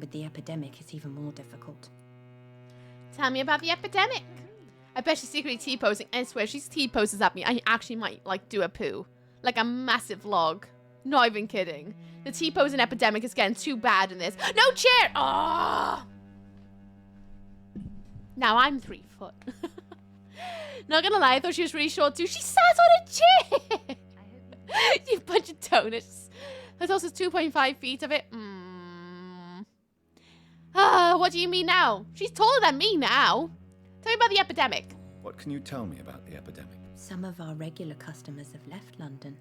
with the epidemic, it's even more difficult. Tell me about the epidemic. I bet she's secretly T-posing. I swear, she T-poses at me. I actually might, like, do a poo. Like a massive log. Not even kidding. The T-posing epidemic is getting too bad in this. No chair! Oh! Now I'm 3 foot. Not gonna lie, I thought she was really short too. She sat on a chair! You bunch of donuts. There's also 2.5 feet of it. What do you mean now? She's taller than me now. Tell me about the epidemic. What can you tell me about the epidemic? Some of our regular customers have left London.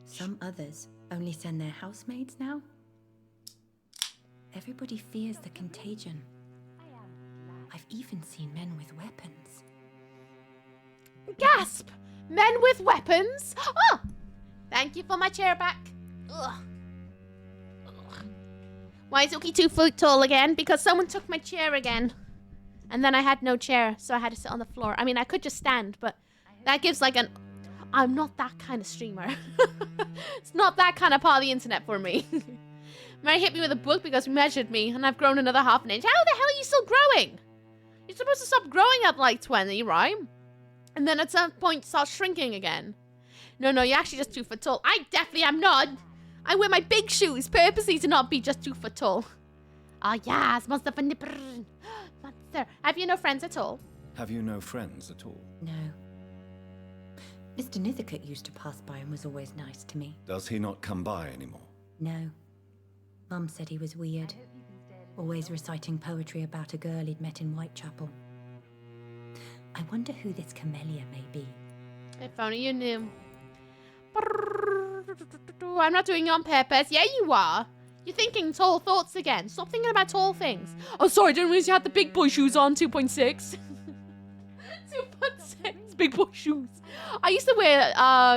Some others only send their housemaids now. Everybody fears the contagion. I've even seen men with weapons. Gasp! Men with weapons? Oh! Thank you for my chair back. Ugh. Why is Uki 2 foot tall again? Because someone took my chair again. And then I had no chair, so I had to sit on the floor. I mean, I could just stand, but that gives like an... I'm not that kind of streamer. It's not that kind of part of the internet for me. Mary hit me with a book because we measured me, and I've grown another half an inch. How the hell are you still growing? You're supposed to stop growing at like 20, right? And then at some point start shrinking again. No, you're actually just 2 foot tall. I definitely am not. I wear my big shoes purposely to not be just 2 foot tall. Ah, yes, monster for nipper. Monster. Have you no friends at all? Have you no friends at all? No. Mr. Nithercote used to pass by and was always nice to me. Does he not come by anymore? No. Mum said he was weird. Always reciting poetry about a girl he'd met in Whitechapel. I wonder who this camellia may be. If only you knew. I'm not doing it on purpose. Yeah, you are. You're thinking tall thoughts again. Stop thinking about tall things. Oh, sorry, I didn't realize you had the big boy shoes on. 2.6. 2.6. Big boy shoes. I used to wear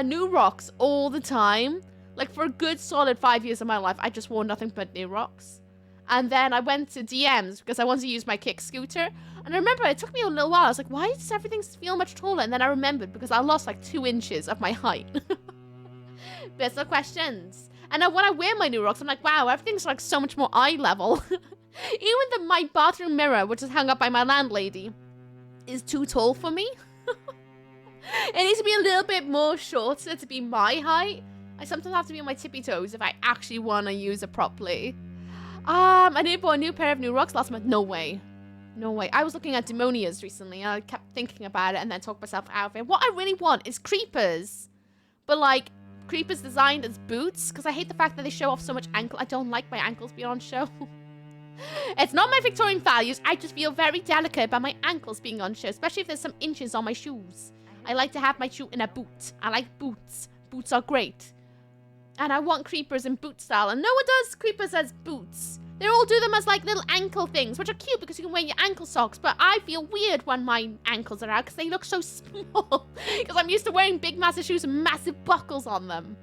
New Rocks all the time. Like for a good solid 5 years of my life, I just wore nothing but New Rocks. And then I went to DMs because I wanted to use my kick scooter. And I remember it took me a little while. I was like, why does everything feel much taller? And then I remembered because I lost like 2 inches of my height. Bits of questions. And then when I wear my New Rocks, I'm like, wow, everything's like so much more eye level. Even my bathroom mirror, which is hung up by my landlady, is too tall for me. It needs to be a little bit more shorter to be my height. I sometimes have to be on my tippy toes if I actually want to use it properly. I did buy a new pair of New Rocks last month. No way. No way. I was looking at Demonias recently and I kept thinking about it and then talked myself out of it. What I really want is creepers. But like, creepers designed as boots. Because I hate the fact that they show off so much ankle. I don't like my ankles being on show. It's not my Victorian values. I just feel very delicate about my ankles being on show. Especially if there's some inches on my shoes. I like to have my shoe in a boot. I like boots. Boots are great. And I want creepers in boot style. And no one does creepers as boots. They all do them as like little ankle things, which are cute because you can wear your ankle socks. But I feel weird when my ankles are out because they look so small. Because I'm used to wearing big, massive shoes with massive buckles on them.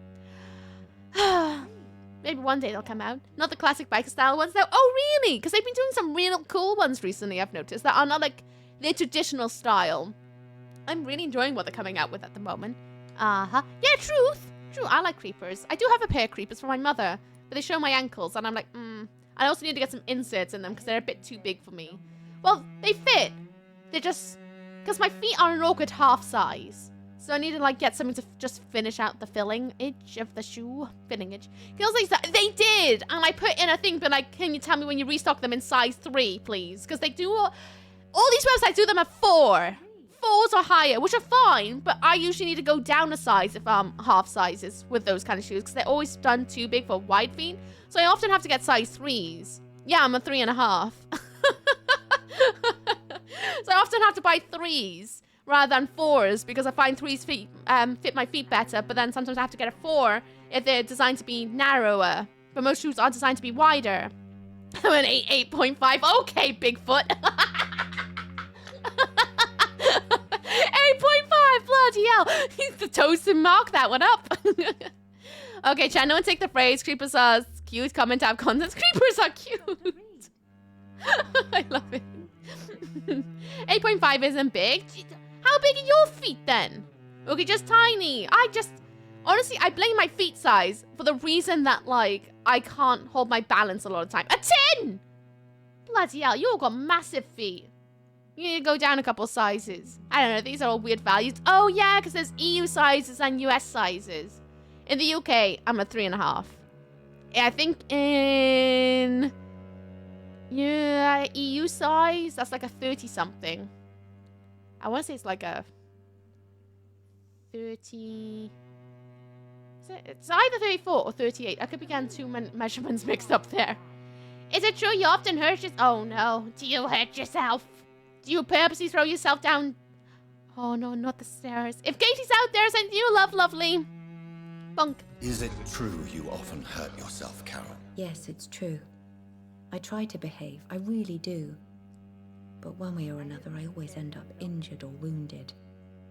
Maybe one day they'll come out. Not the classic biker style ones though. Oh, really? Because they've been doing some real cool ones recently, I've noticed, that are not like their traditional style. I'm really enjoying what they're coming out with at the moment. Uh-huh. Yeah, truth. True, I like creepers. I do have a pair of creepers for my mother, but they show my ankles, and I'm like, I also need to get some inserts in them because they're a bit too big for me. Well, they fit. They're just... Because my feet are an awkward half size. So I need to, like, get something to just finish out the filling edge of the shoe. Filling edge. Feels like that. They did! And I put in a thing, but, like, can you tell me when you restock them in size 3, please? Because they do... All these websites do them at 4. 4s or higher, which are fine, but I usually need to go down a size if I'm half sizes with those kind of shoes because they're always done too big for wide feet. So I often have to get size 3s. Yeah, I'm a 3.5. So I often have to buy 3s rather than 4s because I find 3s fit my feet better, but then sometimes I have to get a 4 if they're designed to be narrower. But most shoes are designed to be wider. I'm an 8.5. Okay, Bigfoot. 8.5, bloody hell. The toes to mark that one up. Okay, chat, no one take the phrase. Creepers are cute. Comment tab contents. Creepers are cute. I love it. 8.5 isn't big. How big are your feet then? Okay, just tiny. Honestly, I blame my feet size for the reason that, like, I can't hold my balance a lot of the time. A 10! Bloody hell, you all got massive feet. You need to go down a couple sizes. I don't know, these are all weird values. Oh yeah, because there's EU sizes and US sizes. In the UK, I'm a 3.5. I think in... Yeah, EU size, that's like a 30-something. I want to say it's like a 30... It's either 34 or 38. I could be getting 2 measurements mixed up there. Is it true you often hurt yourself? Oh no, do you hurt yourself? Do you purposely throw yourself down? Oh no, not the stairs. If Katie's out there, send you love, lovely. Bunk. Is it true you often hurt yourself, Carol? Yes, it's true. I try to behave, I really do. But one way or another, I always end up injured or wounded.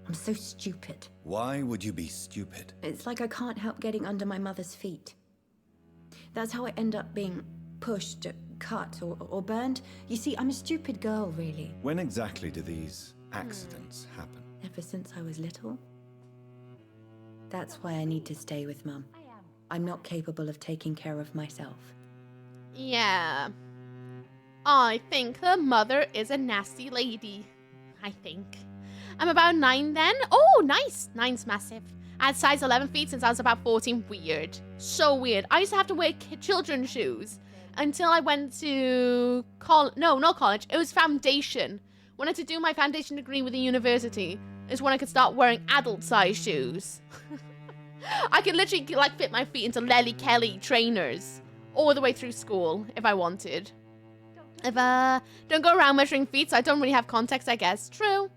I'm so stupid. Why would you be stupid? It's like I can't help getting under my mother's feet. That's how I end up being pushed, cut, or burned. You see, I'm a stupid girl, really. When exactly do these accidents happen? ever since I was little. That's why I need to stay with Mum. I'm not capable of taking care of myself. Yeah. I think the mother is a nasty lady. I think. I'm about 9 then. Oh, nice. 9's massive. I had size 11 feet since I was about 14. Weird. So weird. I used to have to wear children's shoes until I went to college. No, not college. It was foundation. When I had to do my foundation degree with the university is when I could start wearing adult size shoes. I could literally like fit my feet into Lely Kelly trainers all the way through school if I wanted. If don't go around measuring feet, so I don't really have context, I guess. True.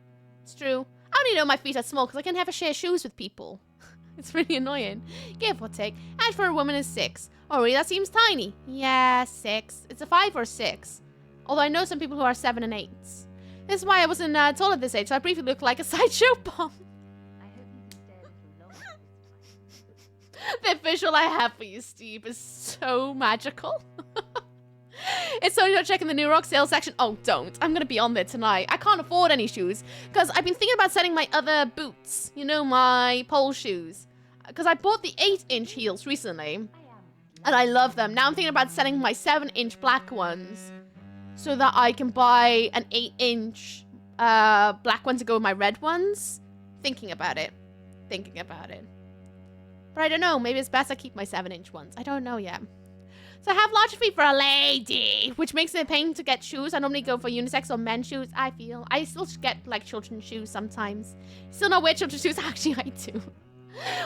It's true. I only know my feet are small because I can never share shoes with people. It's really annoying. Give or take. And for a woman is 6. Oh, really? That seems tiny. Yeah, 6. It's a 5 or 6. Although I know some people who are 7 and 8s. This is why I wasn't tall at this age, so I briefly looked like a sideshow bomb. The visual I have for you, Steve, is so magical. It's only not checking the New Rock sales section. Oh, don't. I'm going to be on there tonight. I can't afford any shoes because I've been thinking about setting my other boots. You know, my pole shoes. Because I bought the 8-inch heels recently. And I love them. Now I'm thinking about setting my 7-inch black ones so that I can buy an 8-inch black one to go with my red ones. Thinking about it. But I don't know. Maybe it's best I keep my 7-inch ones. I don't know yet. So I have larger feet for a lady, which makes it a pain to get shoes. I normally go for unisex or men's shoes, I feel. I still get, like, children's shoes sometimes. Still not wear children's shoes. Actually, I do.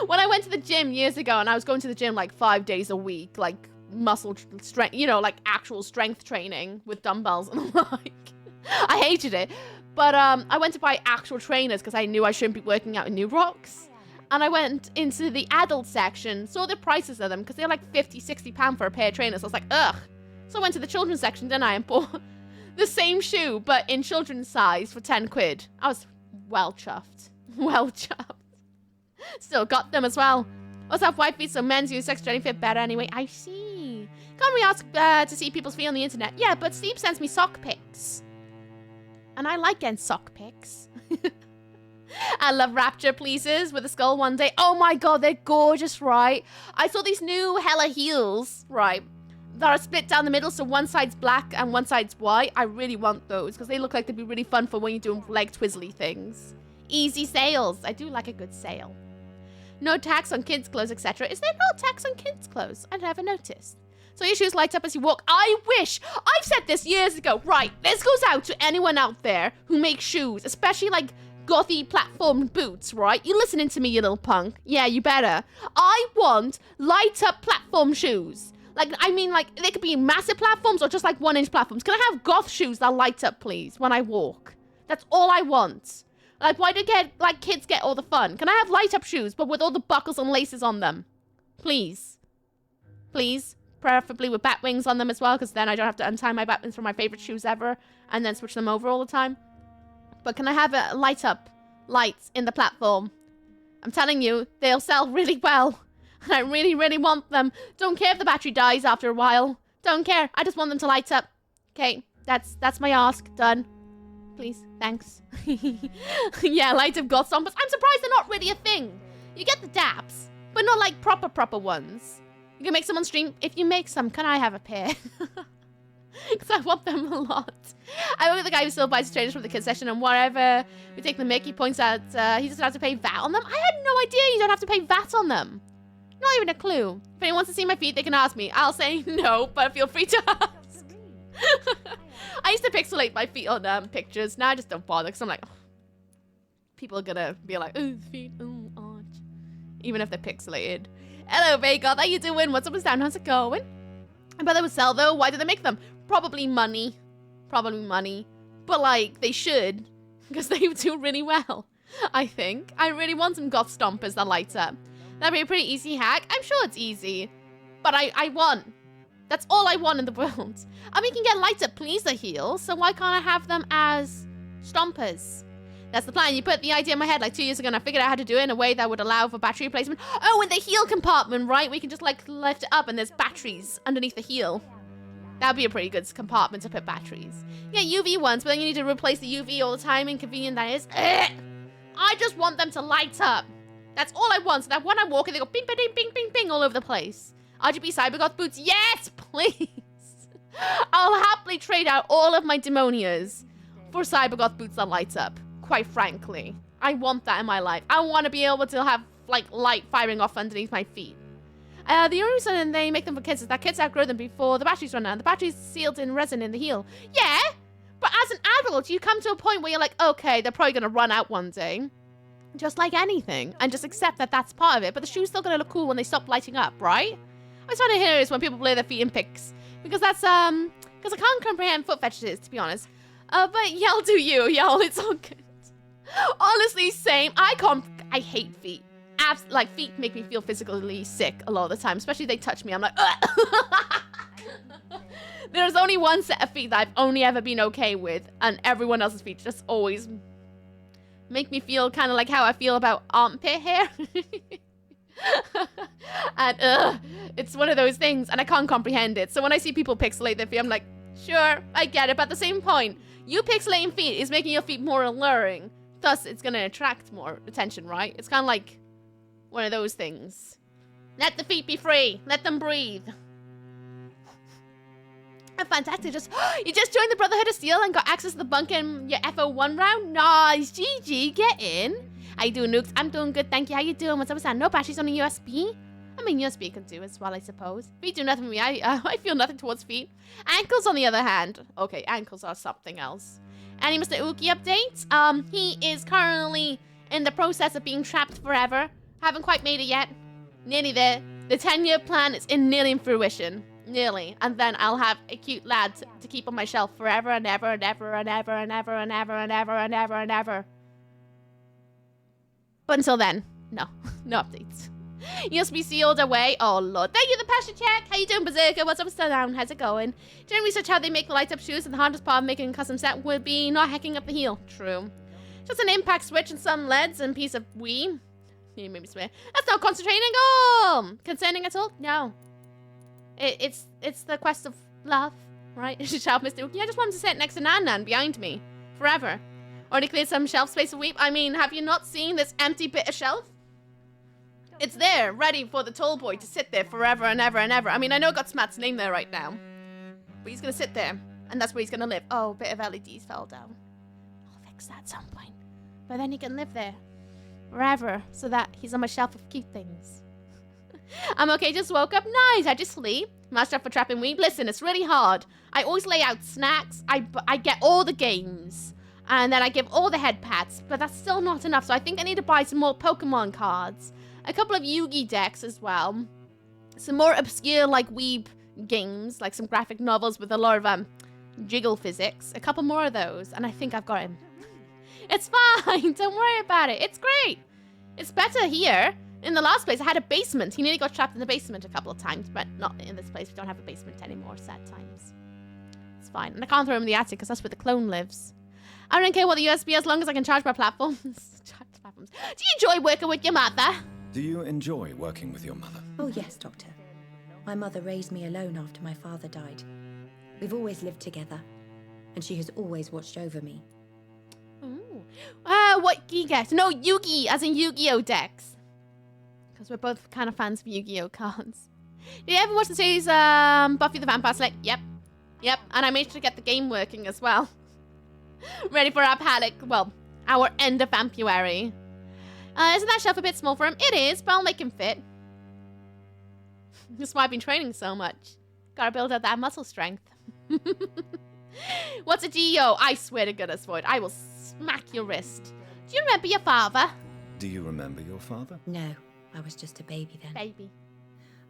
When I went to the gym years ago, and I was going to the gym, like, 5 days a week, like, muscle strength, you know, like, actual strength training with dumbbells and the like. I hated it. But I went to buy actual trainers because I knew I shouldn't be working out in New Rocks. And I went into the adult section, saw the prices of them, because they're like £50, £60 for a pair of trainers. I was like, ugh. So I went to the children's section, didn't I, and bought the same shoe, but in children's size for 10 quid. I was well chuffed. Well chuffed. Still got them as well. Also have white feet, so men's unisex training fit better anyway. I see. Can't we ask to see people's feet on the internet? Yeah, but Steve sends me sock pics. And I like getting sock pics. I love Rapture Pleases with a skull one day. Oh my god, they're gorgeous, right? I saw these new Hella heels, right, that are split down the middle, so one side's black and one side's white. I really want those because they look like they'd be really fun for when you're doing leg twizzly things. Easy sales. I do like a good sale. No tax on kids' clothes, etc. Is there no tax on kids' clothes? I never noticed. So your shoes light up as you walk. I wish. I've said this years ago. Right, this goes out to anyone out there who makes shoes, especially like gothy platform boots, right? You listening to me, you little punk? Yeah, you better. I want light up platform shoes. Like, I mean, like, they could be massive platforms or just like 1-inch platforms. Can I have goth shoes that light up, please, when I walk? That's all I want. Like, why do kids get all the fun? Can I have light up shoes, but with all the buckles and laces on them? Please. Please. Preferably with bat wings on them as well, because then I don't have to untie my bat wings from my favorite shoes ever and then switch them over all the time. But can I have a light up lights in the platform? I'm telling you, they'll sell really well. And I really, really want them. Don't care if the battery dies after a while. Don't care. I just want them to light up. Okay, that's my ask. Done. Please, thanks. Yeah, light up goth stompers. I'm surprised they're not really a thing. You get the daps, but not like proper ones. You can make some on stream. If you make some, can I have a pair? Because I want them a lot. I work with the guy who still buys trainers from the kids session, and wherever we take the mic, he points out he doesn't have to pay VAT on them. I had no idea you don't have to pay VAT on them. Not even a clue. If anyone wants to see my feet, they can ask me. I'll say no, but feel free to ask. I used to pixelate my feet on pictures. Now I just don't bother because I'm like, oh, people are gonna be like, oh, feet, oh, arch. Even if they're pixelated. Hello, Vega. How you doing? What's up with down? How's it going? I bet they would sell though. Why do they make them? Probably money. Probably money. But like, they should. Because they do really well. I think. I really want some goth stompers that light up. That'd be a pretty easy hack. I'm sure it's easy. But I want. That's all I want in the world. And we can get light up pleaser heels. So why can't I have them as stompers? That's the plan. You put the idea in my head like 2 years ago and I figured out how to do it in a way that would allow for battery replacement. Oh, in the heel compartment, right? We can just like lift it up and there's batteries underneath the heel. That'd be a pretty good compartment to put batteries. Yeah, UV ones, but then you need to replace the UV all the time. Inconvenient that is. I just want them to light up. That's all I want. So that when I'm walking, they go bing, bing, bing, bing, bing all over the place. RGB Cybergoth boots. Yes, please. I'll happily trade out all of my demonias for Cybergoth boots that light up. Quite frankly. I want that in my life. I want to be able to have, like, light firing off underneath my feet. The only reason they make them for kids is that kids outgrow them before the batteries run out. The battery's sealed in resin in the heel. Yeah, but as an adult, you come to a point where you're like, okay, they're probably going to run out one day. Just like anything. And just accept that that's part of it. But the shoe's still going to look cool when they stop lighting up, right? I was trying to hear is when people play their feet in pics. Because that's, because I can't comprehend foot fetishes, to be honest. But y'all do you, y'all. It's all good. Honestly, same. I hate feet. Like, feet make me feel physically sick a lot of the time. Especially if they touch me. I'm like, ugh. There's only one set of feet that I've only ever been okay with. And everyone else's feet just always make me feel kind of like how I feel about armpit hair. And, it's one of those things. And I can't comprehend it. So when I see people pixelate their feet, I'm like, sure, I get it. But at the same point, you pixelating feet is making your feet more alluring. Thus, it's going to attract more attention, right? It's kind of like one of those things. Let the feet be free. Let them breathe. Fantastic. You just joined the Brotherhood of Steel and got access to the bunker in your FO1 round? Nice. GG. Get in. How you doing, Nukes? I'm doing good, thank you. How you doing? What's up with that? No batteries on a USB? I mean, USB can do as well, I suppose. Feet do nothing for me. I feel nothing towards feet. Ankles, on the other hand. Okay, ankles are something else. Any Mr. Uki updates? He is currently in the process of being trapped forever. Haven't quite made it yet. Nearly there. The 10-year plan is nearly in fruition. Nearly. And then I'll have a cute lad to keep on my shelf forever and ever and ever and ever and ever and ever and ever and ever and ever. But until then, no. No updates. USB sealed away. Oh, Lord. Thank you, the Passion Check. How you doing, Berserker? What's up, Star Down? How's it going? Didn't research how they make the light-up shoes, and the hardest part of making a custom set would be not hacking up the heel. True. Just an impact switch and some LEDs and piece of Wii. You made me swear. That's not concentrating at all. Concerning at all? No. It's the quest of love, right? Shout, Mr. Uki. I just wanted to sit next to Nan behind me. Forever. Already cleared some shelf space for Weep. I mean, have you not seen this empty bit of shelf? It's there, ready for the tall boy to sit there forever and ever and ever. I mean, I know I got Smat's name there right now. But he's going to sit there. And that's where he's going to live. Oh, a bit of LEDs fell down. I'll fix that at some point. But then he can live there. Forever. So that he's on my shelf of cute things. I'm okay, just woke up. Nice, I just sleep. Master for trapping Weep. Listen, it's really hard. I always lay out snacks. I get all the games. And then I give all the head pats. But that's still not enough. So I think I need to buy some more Pokemon cards. A couple of Yu-Gi decks as well. Some more obscure, like, weeb games. Like some graphic novels with a lot of, jiggle physics. A couple more of those. And I think I've got him. It's fine. Don't worry about it. It's great. It's better here. In the last place, I had a basement. He nearly got trapped in the basement a couple of times. But not in this place. We don't have a basement anymore. Sad times. It's fine. And I can't throw him in the attic because that's where the clone lives. I don't care what the USB as long as I can charge my platforms. Do you enjoy working with your mother? Do you enjoy working with your mother? Oh, yes, Doctor. My mother raised me alone after my father died. We've always lived together, and she has always watched over me. Ooh. What do you get? No, Yu-Gi, as in Yu-Gi-Oh decks. Because we're both kind of fans of Yu-Gi-Oh cards. Did you ever watch the series Buffy the Vampire Slayer? Yep. Yep, and I managed to get the game working as well. Ready for our paddock, well, our end of Vampyr. Isn't that shelf a bit small for him? It is, but I'll make him fit. That's why I've been training so much. Gotta build up that muscle strength. What's a GEO? I swear to goodness, Void, I will smack your wrist. Do you remember your father? Do you remember your father? No, I was just a baby then. Baby.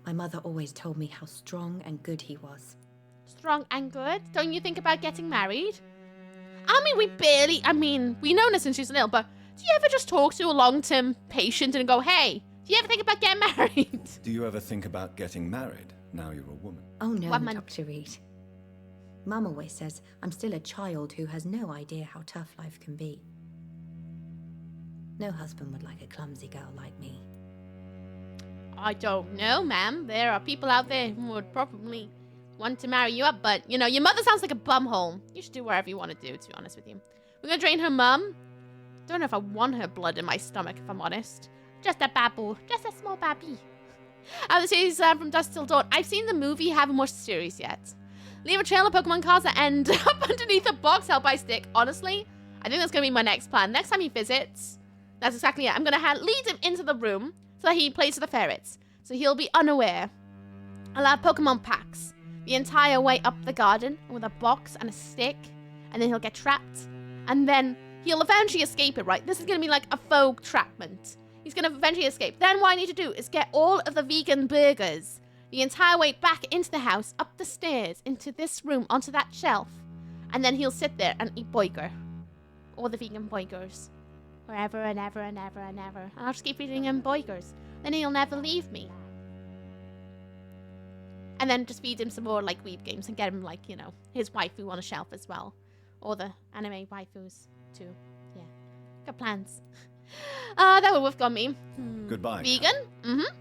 My mother always told me how strong and good he was. Strong and good? Don't you think about getting married? I mean, we've known her since she was little, but do you ever just talk to a long-term patient and go, hey, do you ever think about getting married? Do you ever think about getting married now you're a woman? Oh no, Dr. Reed. Mum always says I'm still a child who has no idea how tough life can be. No husband would like a clumsy girl like me. I don't know, ma'am. There are people out there who would probably want to marry you up, but, you know, your mother sounds like a bumhole. You should do whatever you want to do, to be honest with you. We're going to train her mum. Don't know if I want her blood in my stomach, if I'm honest. Just a babu. Just a small babby. The series from Dusk Till Dawn. I've seen the movie, haven't watched the series yet. Leave a trail of Pokemon cards that end up underneath a box held by Stick. Honestly, I think that's going to be my next plan. Next time he visits, that's exactly it. I'm going to lead him into the room so that he plays with the ferrets. So he'll be unaware. I'll have Pokemon packs the entire way up the garden with a box and a stick. And then he'll get trapped. And then he'll eventually escape it, right? This is going to be like a faux trapment. He's going to eventually escape. Then what I need to do is get all of the vegan burgers the entire way back into the house, up the stairs, into this room, onto that shelf. And then he'll sit there and eat boiger. All the vegan boigers. Forever and ever and ever and ever. And I'll just keep eating him boigers. Then he'll never leave me. And then just feed him some more, like, weeb games and get him, like, you know, his waifu on a shelf as well. Or the anime waifus, too. Yeah. Got plans. That would have got me. Goodbye. Vegan? Mm-hmm.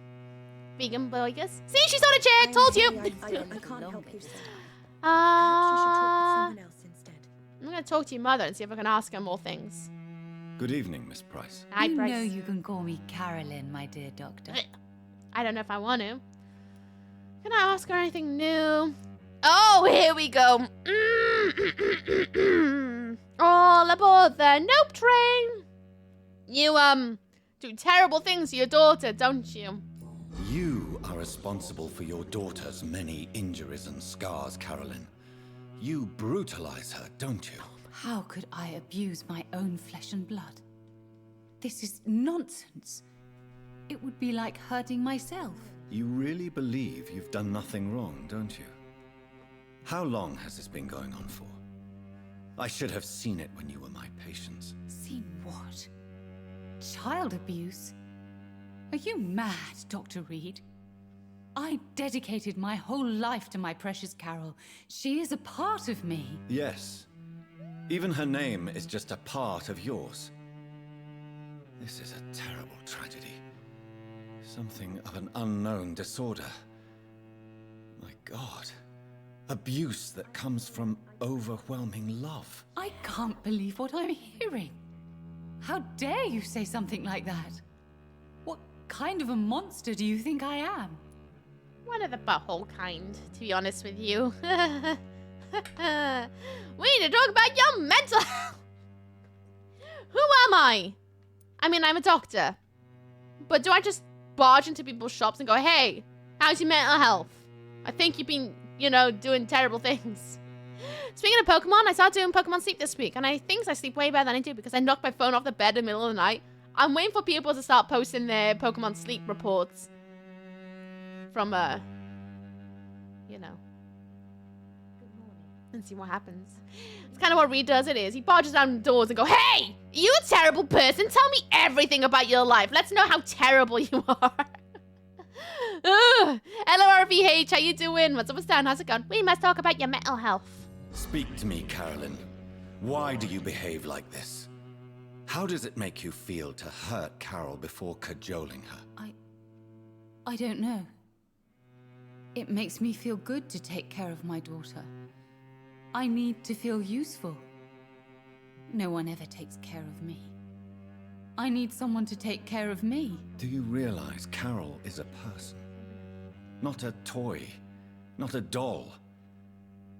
Vegan boigers. See, she's on a chair. Told you. I can't help you, sir. Perhaps you should talk with someone else instead. I'm going to talk to your mother and see if I can ask her more things. Good evening, Miss Price. Hi, You Price. know you can call me Carolyn, my dear doctor. I don't know if I want to. Can I ask her anything new? Oh, here we go. All aboard the Nope train. You, do terrible things to your daughter, don't you? You are responsible for your daughter's many injuries and scars, Carolyn. You brutalize her, don't you? How could I abuse my own flesh and blood? This is nonsense. It would be like hurting myself. You really believe you've done nothing wrong, don't you? How long has this been going on for? I should have seen it when you were my patients. Seen what? Child abuse? Are you mad, Dr. Reed? I dedicated my whole life to my precious Carol. She is a part of me. Yes. Even her name is just a part of yours. This is a terrible tragedy. Something of an unknown disorder. My God. Abuse that comes from overwhelming love. I can't believe what I'm hearing. How dare you say something like that? What kind of a monster do you think I am? One of the butthole kind, to be honest with you. We need to talk about your mental health. Who am I? I mean, I'm a doctor. But do I just barge into people's shops and go, hey, how's your mental health? I think you've been, you know, doing terrible things. Speaking of Pokemon, I started doing Pokemon Sleep this week. And I think I sleep way better than I do because I knocked my phone off the bed in the middle of the night. I'm waiting for people to start posting their Pokemon Sleep reports. From, you know. And see what happens. It's kind of what Reed does, it is. He barges down doors and go, hey, are you a terrible person? Tell me everything about your life. Let's know how terrible you are. Hello, RVH. How you doing? What's up, what's down? How's it going? We must talk about your mental health. Speak to me, Carolyn. Why do you behave like this? How does it make you feel to hurt Carol before cajoling her? I don't know. It makes me feel good to take care of my daughter. I need to feel useful. No one ever takes care of me. I need someone to take care of me. Do you realize Carol is a person? Not a toy, not a doll.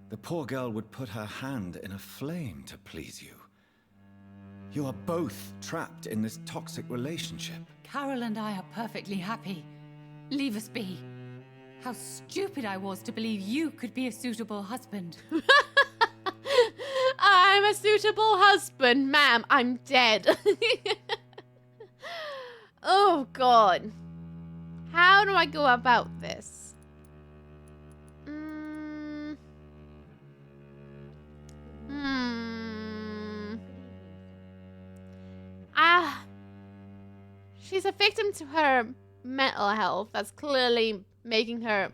The poor girl would put her hand in a flame to please you. You are both trapped in this toxic relationship. Carol and I are perfectly happy. Leave us be. How stupid I was to believe you could be a suitable husband. I'm a suitable husband, ma'am. I'm dead. Oh, God. How do I go about this? She's a victim to her mental health. That's clearly making her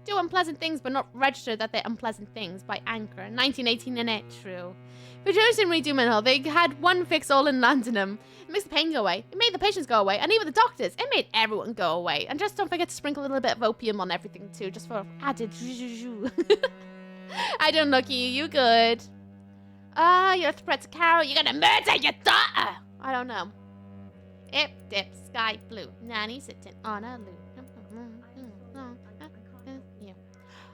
do unpleasant things, but not register that they're unpleasant things by Anchor. 1918 and it, true. But Jones didn't really do mental health. They had one fix all in London. It makes the pain go away. It made the patients go away. And even the doctors. It made everyone go away. And just don't forget to sprinkle a little bit of opium on everything too, just for added I don't look you. You good. You're a threat to Carol. You're gonna murder your daughter. I don't know. Ip, dip, sky blue. Nanny sitting on a loop. Yeah.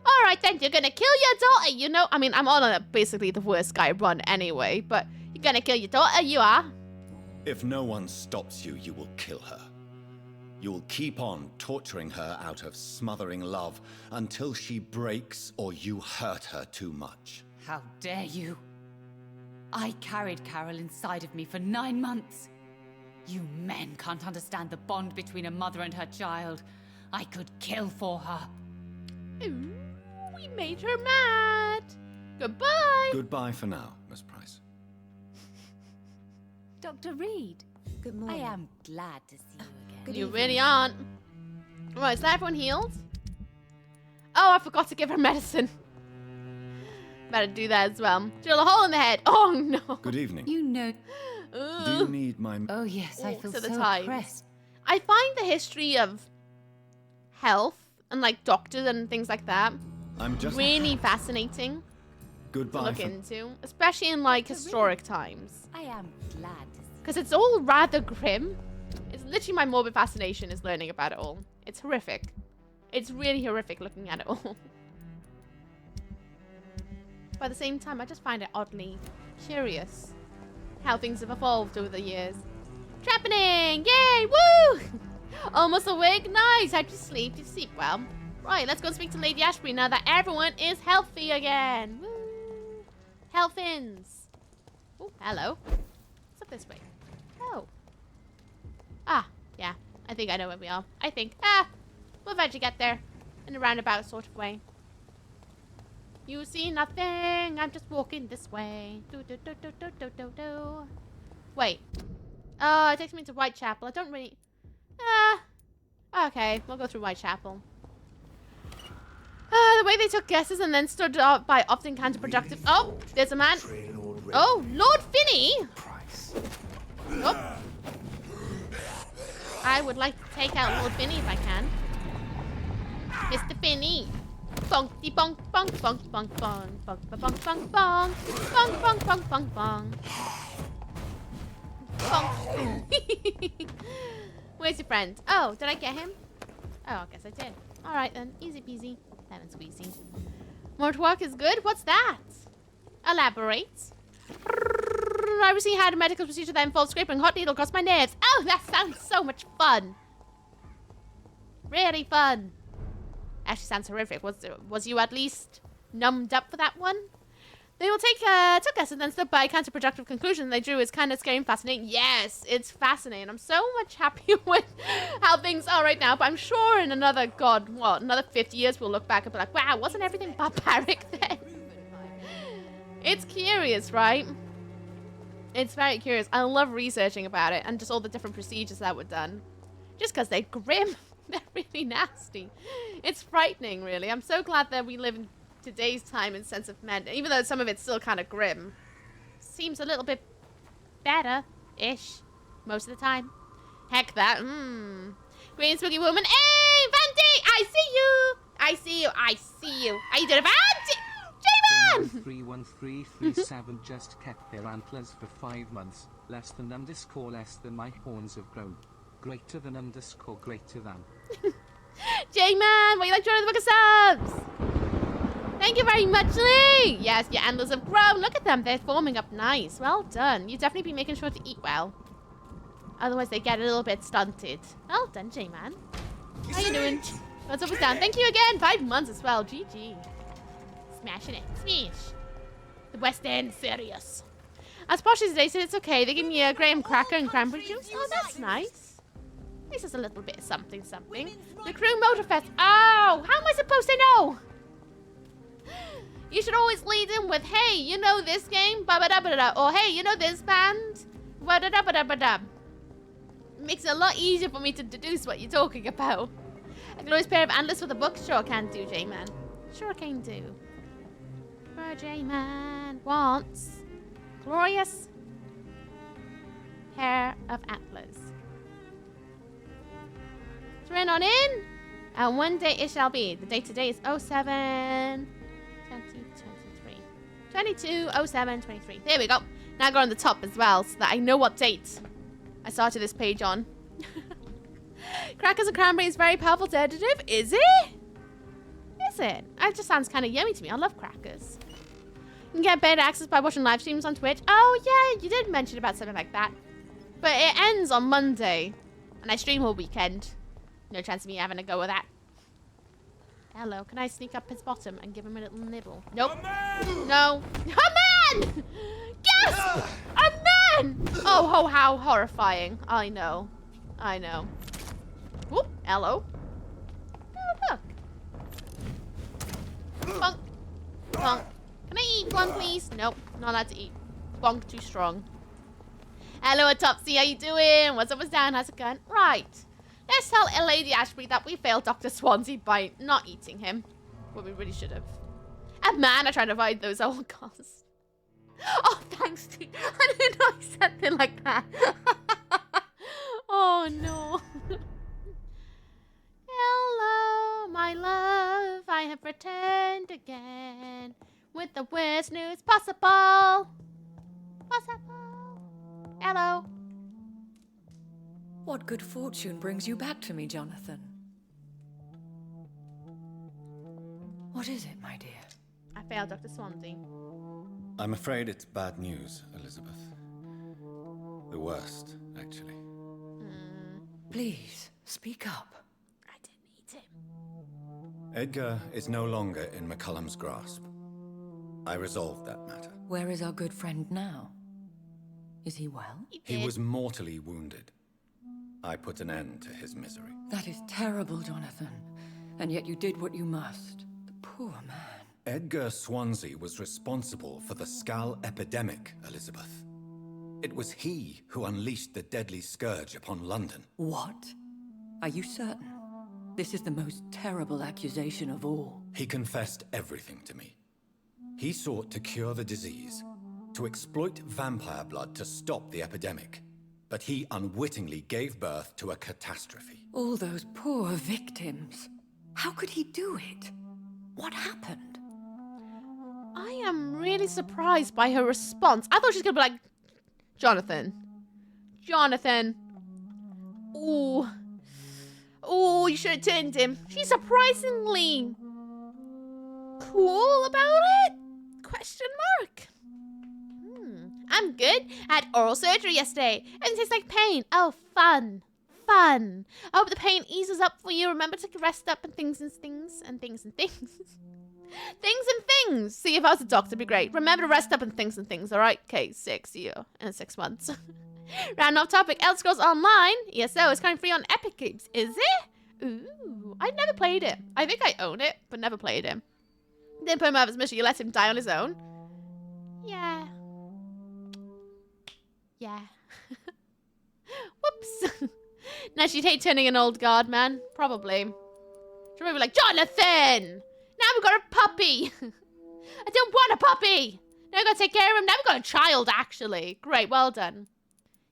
Alright then, you're gonna kill your daughter, you know? I mean, I'm on basically the worst guy run anyway, but you're gonna kill your daughter, you are. If no one stops you, you will kill her. You will keep on torturing her out of smothering love until she breaks or you hurt her too much. How dare you? I carried Carol inside of me for 9 months. You men can't understand the bond between a mother and her child. I could kill for her. Ooh, we made her mad. Goodbye. Goodbye for now, Miss Price. Dr. Reed. Good morning. I am glad to see you again. You really aren't. Right, is that everyone healed? Oh, I forgot to give her medicine. Better do that as well. Drill a hole in the head. Oh no. Good evening. You know. Do you need my... Oh yes, I feel so times. oppressed. I find the history of health and like doctors and things like that I'm just really fascinating Goodbye to look for... into, especially in like historic times. I am glad to see Because it's all rather grim. It's literally my morbid fascination is learning about it all. It's horrific. It's really horrific looking at it all. But at the same time, I just find it oddly curious how things have evolved over the years. Trappening! Yay! Woo! Almost awake? Nice! How'd you sleep? Did you sleep well? Right, let's go speak to Lady Ashbury now that everyone is healthy again. Woo! Healthins! Oh, hello. What's up this way? Oh. Ah, yeah. I think I know where we are. I think. We'll eventually get there. In a roundabout sort of way. You see nothing. I'm just walking this way. Do. Wait. Oh, it takes me to Whitechapel. I don't really... Okay, we'll go through Whitechapel. The way they took guesses and then stood up by often counterproductive... Oh, there's a man. Oh, Lord Finney! Oh. I would like to take out Lord Finney if I can. Mr. Finney. Bonky bonk bonk bonk bonk bonk bonk bonk bonk bonk bonk bonk bonk bonk bonk bonk. Where's your friend? Oh, did I get him? Oh, I guess I did. Alright then, easy peasy. Lemon squeezy. More work is good? What's that? Elaborate. I recently had a medical procedure that involved scraping hot needle across my nerves. Oh, that sounds so much fun. Really fun. Actually sounds horrific. Was you at least numbed up for that one? They will took us and then stood by a counterproductive conclusion they drew is kind of scary and fascinating. Yes, it's fascinating. I'm so much happier with how things are right now, but I'm sure in another, God, what, another 50 years we'll look back and be like, wow, wasn't everything barbaric then? It's curious, right? It's very curious. I love researching about it and just all the different procedures that were done. Just because they're grim. They're really nasty. It's frightening, really. I'm so glad that we live in today's time in sense of men, even though some of it's still kind of grim. Seems a little bit better-ish most of the time. Heck that. Green spooky woman. Hey, Vandy! I see you! I see you. I see you. How you doing, Vandy? J-Man! 31337 just kept their antlers for 5 months. Less than my horns have grown. Greater than greater than. J-Man, what you like joining the book of subs? Thank you very much, Lee. Yes, your antlers have grown. Look at them. They're forming up nice. Well done. You definitely be making sure to eat well. Otherwise, they get a little bit stunted. Well done, J-Man. How you doing? What's up and down? Thank you again. 5 months as well. GG. Smashing it. Smash. The West End serious. As Posh as they said, it's okay. They give me a graham cracker and cranberry juice. Oh, that's nice. This is a little bit of something, something. The crew motorfest. Oh, how am I supposed to know? You should always lead in with, hey, you know this game? Ba-ba-da-ba-da. Or, hey, you know this band? Ba-da-da-ba-da-ba-da. Makes it a lot easier for me to deduce what you're talking about. A glorious pair of antlers for the book? Sure can do, J-Man. Sure can do. For J-Man wants glorious pair of antlers. Turn on in, and one day it shall be. The date today is 07 2023. 22 07 23. There we go. Now go on the top as well, so that I know what date I started this page on. Crackers and cranberry is very powerful sedative. Is it? Is it? It just sounds kind of yummy to me. I love crackers. You can get better access by watching live streams on Twitch. Oh, yeah, you did mention about something like that. But it ends on Monday. And I stream all weekend. No chance of me having a go with that. Hello, can I sneak up his bottom and give him a little nibble? Nope. No. A man! Yes! A man! Oh, how horrifying. I know. I know. Whoop, hello. Oh, look. Bonk. Bonk. Can I eat one, please? Nope, not allowed to eat. Bonk too strong. Hello, Autopsy, how you doing? What's up, what's down? How's it going? Right. Let's tell Lady Ashbury that we failed Dr. Swansea by not eating him. Well, we really should have. And man, I tried to avoid those at all costs. Oh, thanks, Steve. I didn't know I said something like that. Oh, no. Hello, my love. I have returned again with the worst news possible. Hello. What good fortune brings you back to me, Jonathan? What is it, my dear? I failed Dr. Swansea. I'm afraid it's bad news, Elizabeth. The worst, actually. Please, speak up. I didn't eat him. Edgar is no longer in McCullum's grasp. I resolved that matter. Where is our good friend now? Is he well? He was mortally wounded. I put an end to his misery. That is terrible, Jonathan. And yet you did what you must. The poor man. Edgar Swansea was responsible for the Skull epidemic, Elizabeth. It was he who unleashed the deadly scourge upon London. What? Are you certain? This is the most terrible accusation of all. He confessed everything to me. He sought to cure the disease, to exploit vampire blood to stop the epidemic. But he unwittingly gave birth to a catastrophe. All those poor victims. How could he do it? What happened? I am really surprised by her response. I thought she was going to be like, Jonathan. Jonathan. Ooh. Ooh, you should have turned him. She's surprisingly cool about it? Question mark. I'm good. I had oral surgery yesterday. It tastes like pain. Oh, fun. Fun. I hope the pain eases up for you. Remember to rest up and things and things and things and things. Things and things. See, if I was a doctor, it'd be great. Remember to rest up and things, all right? Okay, 6 years and 6 months. Round off topic. Elder Scrolls Online. ESO is currently free on Epic Games. Is it? Ooh. I've never played it. I think I own it, but never played it. Didn't put him out of his mission. You let him die on his own. Yeah. Yeah. Whoops. Now she'd hate turning an old guard, man. Probably. She'd probably be like, Jonathan! Now we've got a puppy! I don't want a puppy! Now we've got to take care of him. Now we've got a child, actually. Great, well done.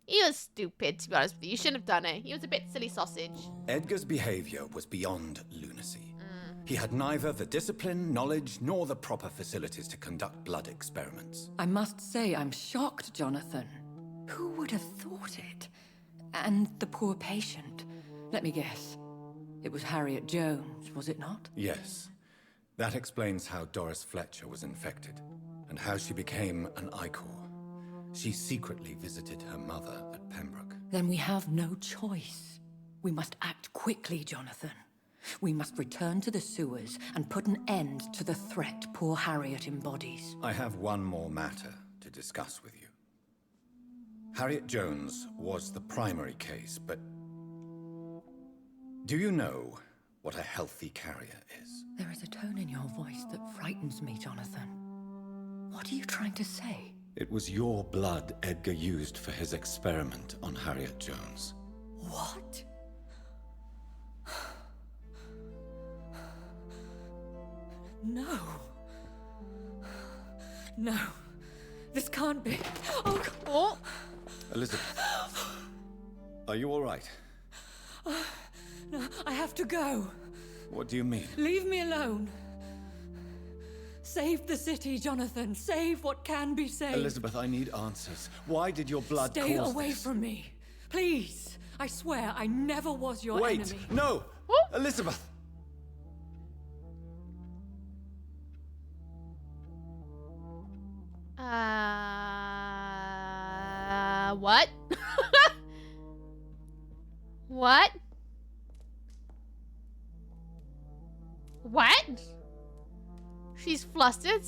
He was stupid, to be honest with you. You shouldn't have done it. He was a bit silly sausage. Edgar's behavior was beyond lunacy. He had neither the discipline, knowledge, nor the proper facilities to conduct blood experiments. I must say I'm shocked, Jonathan. Who would have thought it? And the poor patient. Let me guess. It was Harriet Jones, was it not? Yes. That explains how Doris Fletcher was infected, and how she became an Ichor. She secretly visited her mother at Pembroke. Then we have no choice. We must act quickly, Jonathan. We must return to the sewers and put an end to the threat poor Harriet embodies. I have one more matter to discuss with you. Harriet Jones was the primary case, but do you know what a healthy carrier is? There is a tone in your voice that frightens me, Jonathan. What are you trying to say? It was your blood Edgar used for his experiment on Harriet Jones. What? No. No. This can't be. Oh, God. Oh. Elizabeth, are you all right? No, I have to go. What do you mean? Leave me alone. Save the city, Jonathan. Save what can be saved. Elizabeth, I need answers. Why did your blood Stay cause away this? from me. Please, I swear I never was your Wait, enemy. no! Elizabeth! What? What? What? She's flustered.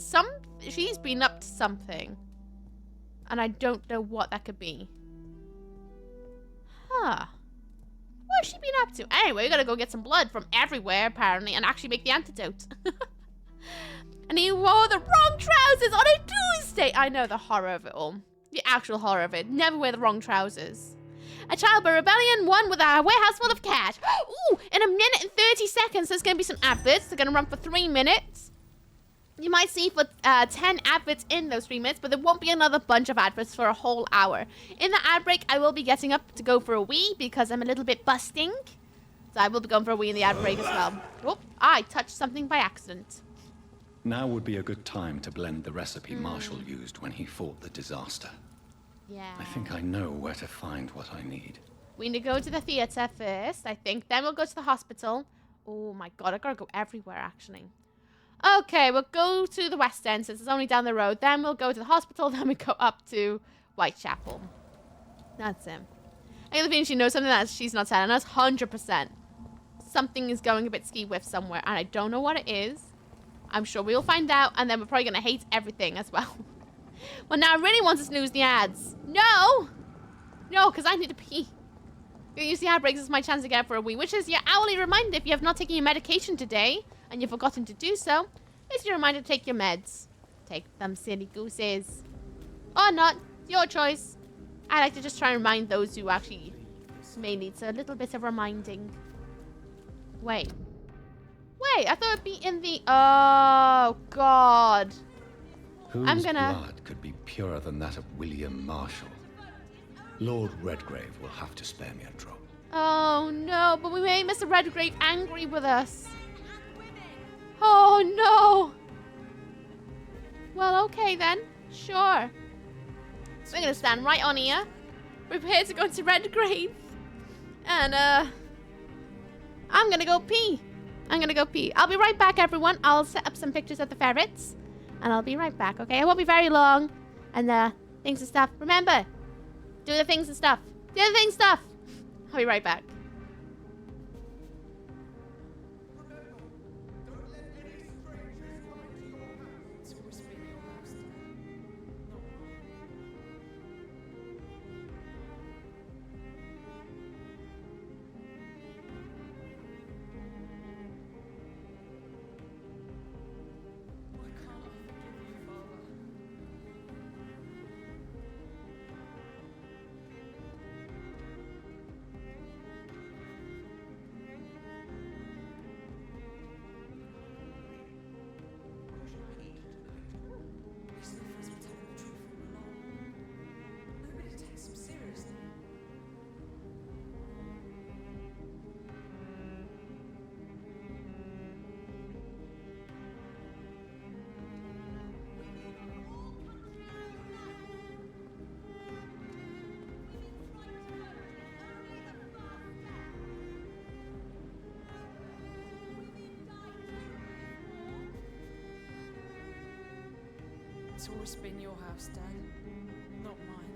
She's been up to something. And I don't know what that could be. Huh. What's she been up to? Anyway, we gotta go get some blood from everywhere, apparently, and actually make the antidote. And he wore the wrong trousers on a Tuesday! I know the horror of it all. The actual horror of it. Never wear the wrong trousers. A childbirth rebellion, one with a warehouse full of cash. Ooh, in a minute and 30 seconds, there's going to be some adverts. They're going to run for 3 minutes. You might see for 10 adverts in those 3 minutes, but there won't be another bunch of adverts for a whole hour. In the ad break, I will be getting up to go for a wee because I'm a little bit busting. So I will be going for a wee in the ad break as well. Oh, I touched something by accident. Now would be a good time to blend the recipe Marshall used when he fought the disaster. Yeah. I think I know where to find what I need. We need to go to the theater first, I think. Then we'll go to the hospital. Oh my god, I gotta go everywhere, actually. Okay, we'll go to the West End since it's only down the road. Then we'll go to the hospital. Then we go up to Whitechapel. That's him. I get the feeling she knows something that she's not telling us. 100%. Something is going a bit ski-whiff somewhere, and I don't know what it is. I'm sure we'll find out, and then we're probably gonna hate everything as well. Well, now I really want to snooze the ads. No! No, because I need to pee. I'm gonna use the ad breaks as my chance to get for a wee, which is your hourly reminder if you have not taken your medication today, and you've forgotten to do so. It's your reminder to take your meds. Take them, silly gooses. Or not. It's your choice. I like to just try and remind those who actually may need a little bit of reminding. Wait. Wait, I thought it'd be in the... Oh, God. Whose blood could be purer than that of William Marshall? Lord Redgrave will have to spare me a drop. Oh, no. But we made Mr. Redgrave angry with us. Oh, no. Well, okay, then. Sure. We're going to stand right on here. Prepare to go to Redgrave. And, I'm going to go pee. I'm going to go pee. I'll be right back, everyone. I'll set up some pictures of the ferrets. And I'll be right back, okay? I won't be very long. And, things and stuff. Remember, do the things and stuff. Do the things and stuff. I'll be right back. It's always been your house, Dad, not mine.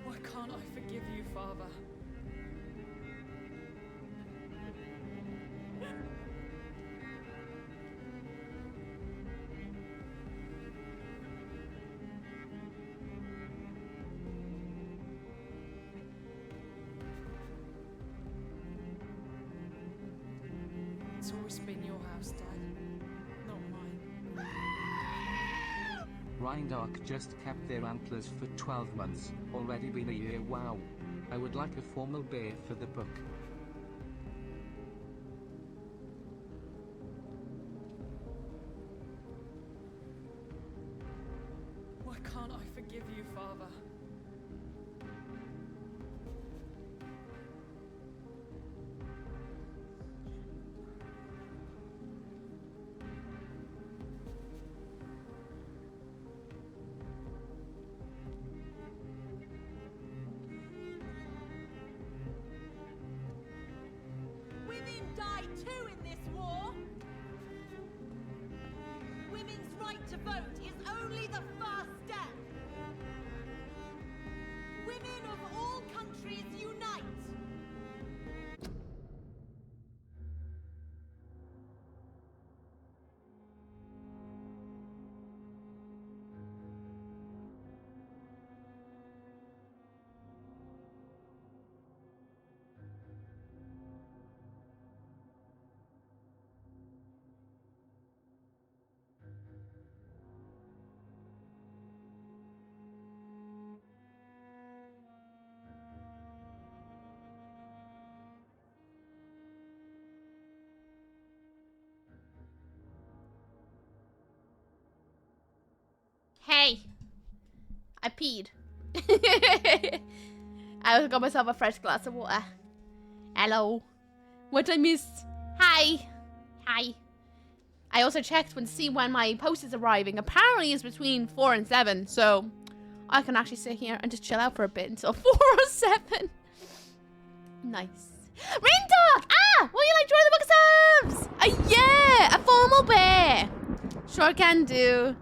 Why can't I forgive you, Father? It's always been your house, Dad, not mine. Rhindark just kept their antlers for 12 months, already been a year. Wow. I would like a formal bear for the book. Why can't I forgive you, Father? die too in this war. Women's right to vote is only the first step. Women of all countries unite. Hey, I peed. I got myself a fresh glass of water. Hello. What I missed? Hi. Hi. I also checked to see when my post is arriving. Apparently it's between 4 and 7, so I can actually sit here and just chill out for a bit until 4 or 7. Nice. Rain Dog! Ah! Will you like join the book subs? Yeah! A formal bear! Sure can do.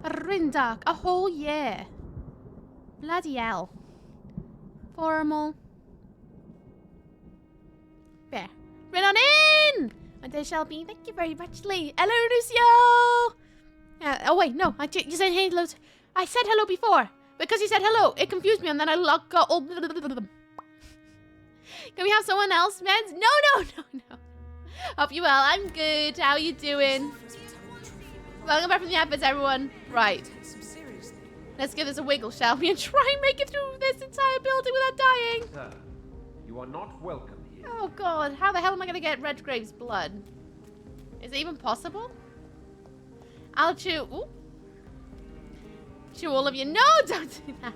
Rindock, a whole year. Bloody hell. Formal. Bear. Run on in! And there shall be. Thank you very much, Lee. Hello, Lucio! Oh, wait, no. You said hello. I said hello before. Because you said hello, it confused me and then I got all. Can we have someone else, Meds? No. Hope you well. I'm good. How you doing? Welcome back from the adverts, everyone. Right. Let's give this a wiggle, shall we? And try and make it through this entire building without dying. Sir, you are not welcome here. Oh, God. How the hell am I going to get Redgrave's blood? Is it even possible? I'll chew. Ooh. Chew all of you. No, don't do that.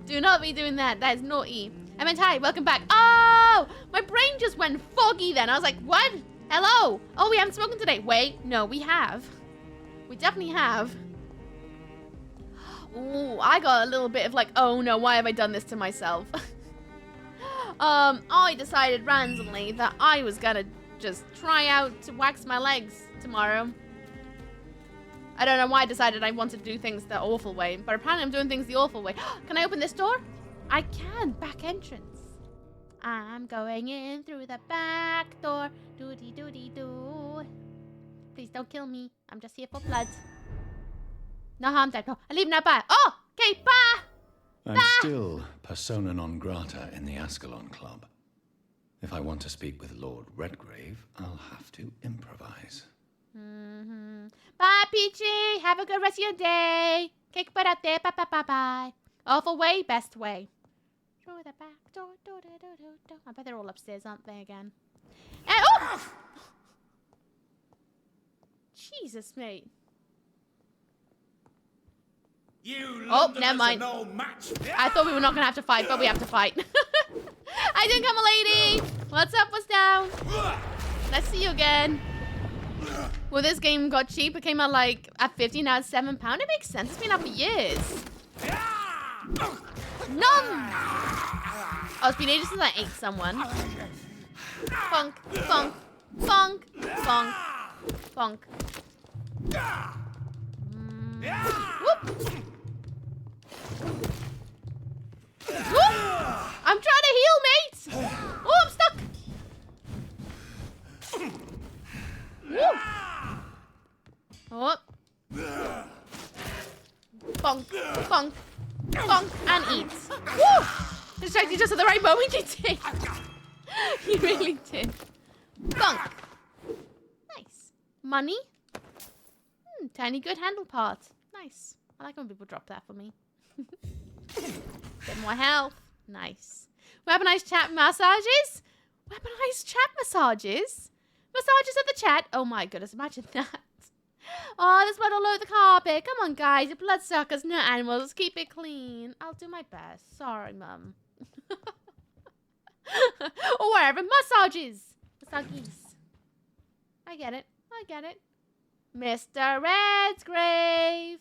Do not be doing that. That is naughty. I meant hi. Welcome back. Oh, my brain just went foggy then. I was like, what? Hello. Oh, we haven't spoken today. Wait. No, we have. We definitely have. Ooh, I got a little bit of like, oh no, why have I done this to myself? I decided randomly that I was gonna just try out to wax my legs tomorrow. I don't know why I decided I wanted to do things the awful way, but apparently I'm doing things the awful way. Can I open this door? I can. Back entrance. I'm going in through the back door. Doody doody doo. Please don't kill me. I'm just here for blood. No harm done. No, I leave now. Bye. Oh, okay, bye. I'm still persona non grata in the Ascalon Club. If I want to speak with Lord Redgrave, I'll have to improvise. Bye, Peachy. Have a good rest of your day. Kick butt out there. Bye, bye, bye, bye. Awful way, best way. Through the back door. I bet they're all upstairs, aren't they, again? And, oh! Jesus, mate. Oh, never mind. No match. I thought we were not going to have to fight, but we have to fight. I didn't come, a lady. What's up? What's down? Let's see you again. Well, this game got cheap. It came out like at 50, now it's £7. It makes sense. It's been out for years. No! Oh, it's been ages since I ate someone. Funk, funk, funk, funk, funk. Whoop. Whoop. I'm trying to heal, mate. Oh, I'm stuck. Whoop. Oh. Bonk, bonk, bonk, and eat. Woo! Distracted just at the right moment, you did. You really did. Bonk. Nice. Money. Tiny good handle part. Nice. I like when people drop that for me. Get more health. Nice. Weaponized chat massages? Weaponized chat massages? Massages at the chat? Oh my goodness, imagine that. Oh, there's blood all over the carpet. Come on, guys. You're bloodsuckers, not animals. Let's keep it clean. I'll do my best. Sorry, Mum. Or wherever. Massages. Massages. I get it. I get it. Mr. Redgrave.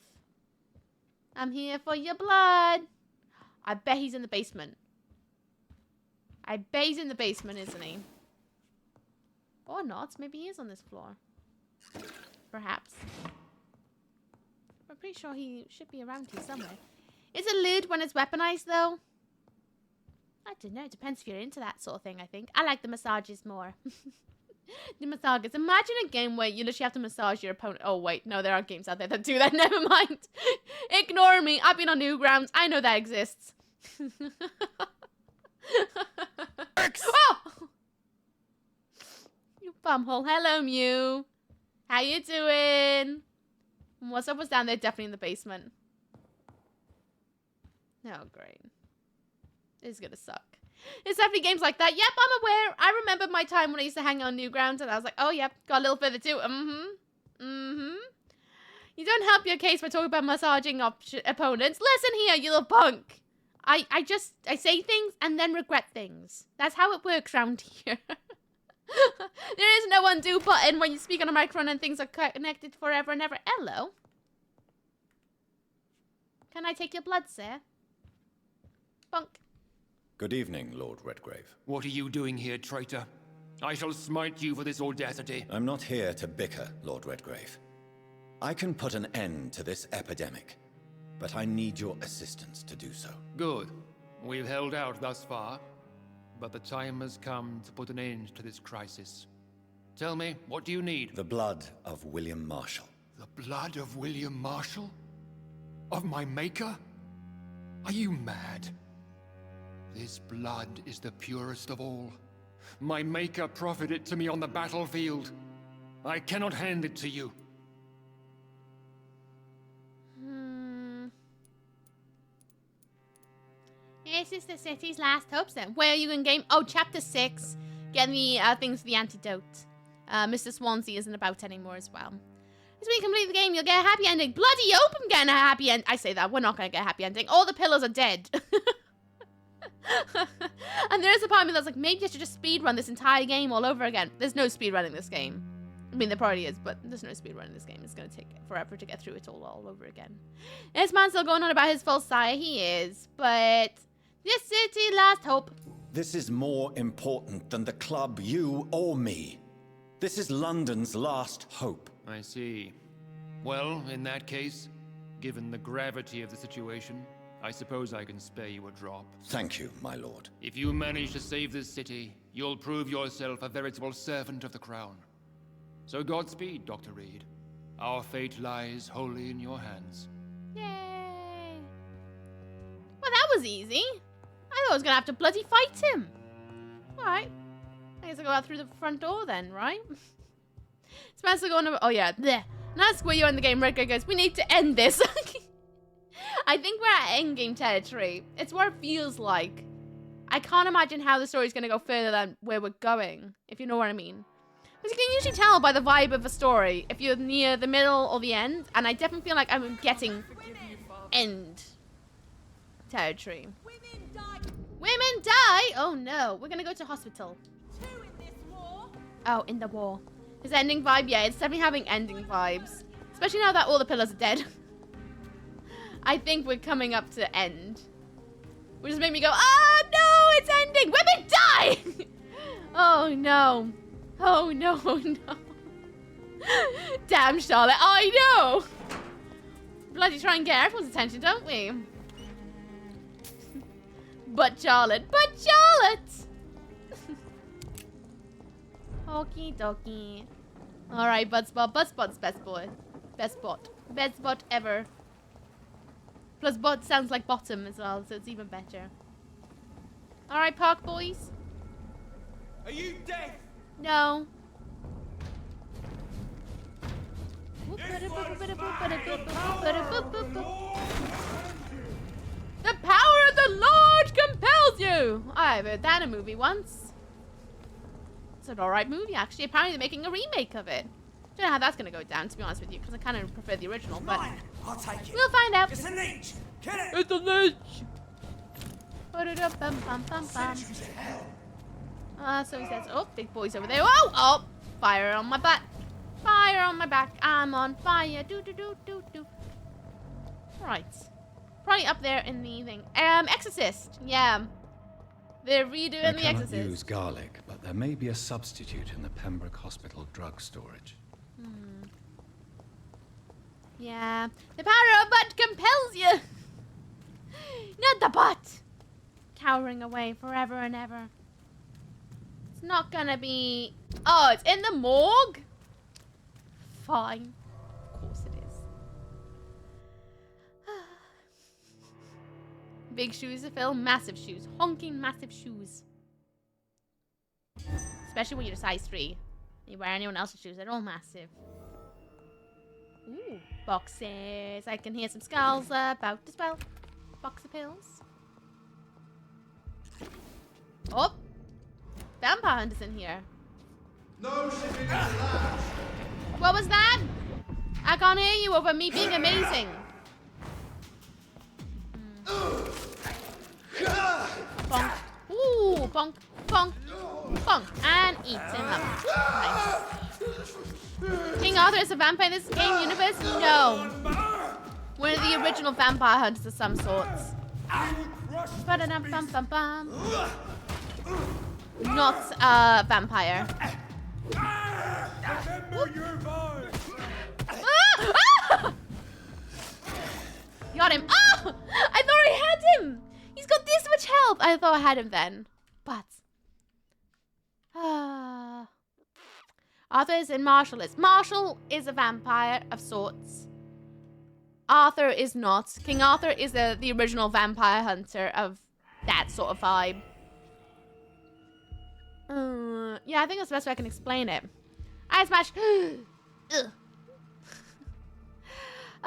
I'm here for your blood. I bet he's in the basement. I bet he's in the basement, isn't he? Or not. Maybe he is on this floor. Perhaps. I'm pretty sure he should be around here somewhere. Is it lewd when it's weaponized, though? I don't know. It depends if you're into that sort of thing, I think. I like the massages more. The massages. Imagine a game where you literally have to massage your opponent. Oh, wait. No, there are games out there that do that. Never mind. Ignore me. I've been on Newgrounds. I know that exists. Oh! You bumhole. Hello, Mew. How you doing? What's up? What's down there? Definitely in the basement. Oh, great. This is gonna suck. It's definitely games like that. Yep, I'm aware. I remember my time when I used to hang on Newgrounds, and I was like, oh, yep, got a little further too. You don't help your case by talking about massaging opponents. Listen here, you little punk. I say things and then regret things. That's how it works around here. There is no undo button when you speak on a microphone and things are connected forever and ever. Hello. Can I take your blood, sir? Bunk. Good evening, Lord Redgrave. What are you doing here, traitor? I shall smite you for this audacity. I'm not here to bicker, Lord Redgrave. I can put an end to this epidemic, but I need your assistance to do so. Good. We've held out thus far, but the time has come to put an end to this crisis. Tell me, what do you need? The blood of William Marshall. The blood of William Marshall? Of my maker? Are you mad? This blood is the purest of all. My maker proffered it to me on the battlefield. I cannot hand it to you. This is the city's last hopes then. Where are you in game? Oh, chapter 6. Getting the things for the antidote. Mr. Swansea isn't about anymore as well. As we complete the game, you'll get a happy ending. Bloody hope I'm getting a happy end. I say that. We're not going to get a happy ending. All the pillars are dead. And there is a part of me that's like, maybe I should just speedrun this entire game all over again. There's no speedrunning this game. I mean, there probably is, but there's no speedrunning this game. It's going to take forever to get through it all over again. This man's still going on about his false sire. He is, but this city last hope. This is more important than the club, you or me. This is London's last hope. I see. Well, in that case, given the gravity of the situation, I suppose I can spare you a drop. Thank you, my lord. If you manage to save this city, you'll prove yourself a veritable servant of the crown. So Godspeed, Dr. Reed. Our fate lies wholly in your hands. Yay. Well, that was easy. I thought I was going to have to bloody fight him. Alright. I guess I'll go out through the front door then, right? Spencer going over... Oh, yeah. Blech. And that's where you're in the game. Redgrave goes, we need to end this. I think we're at endgame territory. It's what it feels like. I can't imagine how the story's going to go further than where we're going, if you know what I mean. Because you can usually tell by the vibe of a story if you're near the middle or the end. And I definitely feel like I'm getting end territory. Women die? Oh no, we're going to go to hospital. Oh, in the war. Is ending vibe? Yeah, it's definitely having ending vibes. Especially now that all the pillars are dead. I think we're coming up to end. Which just made me go, oh no, it's ending! Women die! Oh no. Oh no, no. Damn, Charlotte, I know! Bloody try and get everyone's attention, don't we? But Charlotte, Okie dokie. Alright, Budspot. Budspot's best boy. Best bot. Best bot ever. Plus bot sounds like bottom as well, so it's even better. Alright, Park boys. Are you deaf? No. The power of the Lord compels you! I've heard that in a movie once. It's an alright movie, actually. Apparently they're making a remake of it. Don't know how that's going to go down, to be honest with you, because I kind of prefer the original, but I'll take it. We'll find out. It's a leech. Kill it. It's a leech. So he says, oh, big boy's over there. Oh, oh, fire on my butt. Fire on my back. I'm on fire. Do, do, do, do, do. Right. Probably up there in the thing. Exorcist. Yeah. They're I redoing The cannot Exorcist. use garlic, but there may be a substitute in the Pembroke Hospital drug storage. Yeah. The power of butt compels you. Not the butt. Cowering away forever and ever. It's not gonna be... Oh, it's in the morgue? Fine. Of course it is. Big shoes to fill, massive shoes. Honking massive shoes. Especially when you're size 3. You wear anyone else's shoes, they're all massive. Ooh, boxes. I can hear some skulls about as well. Box of pills. Oh! Vampire Hunter's in here. No shipping allowed. What was that? I can't hear you over me being amazing. Bonk. Ooh, bonk, bonk, bonk. And eat him up. Nice. King Arthur is a vampire in this game universe? No. One of the original vampire hunters of some sorts. Ba-da-dum-bum-bum-bum. Not a vampire. Got him. Oh! I thought I had him! He's got this much health! I thought I had him then. But... Arthur is in Marshall is. Marshall is a vampire of sorts. Arthur is not. King Arthur is the original vampire hunter of that sort of vibe. Yeah, I think that's the best way I can explain it. I smash. Ugh.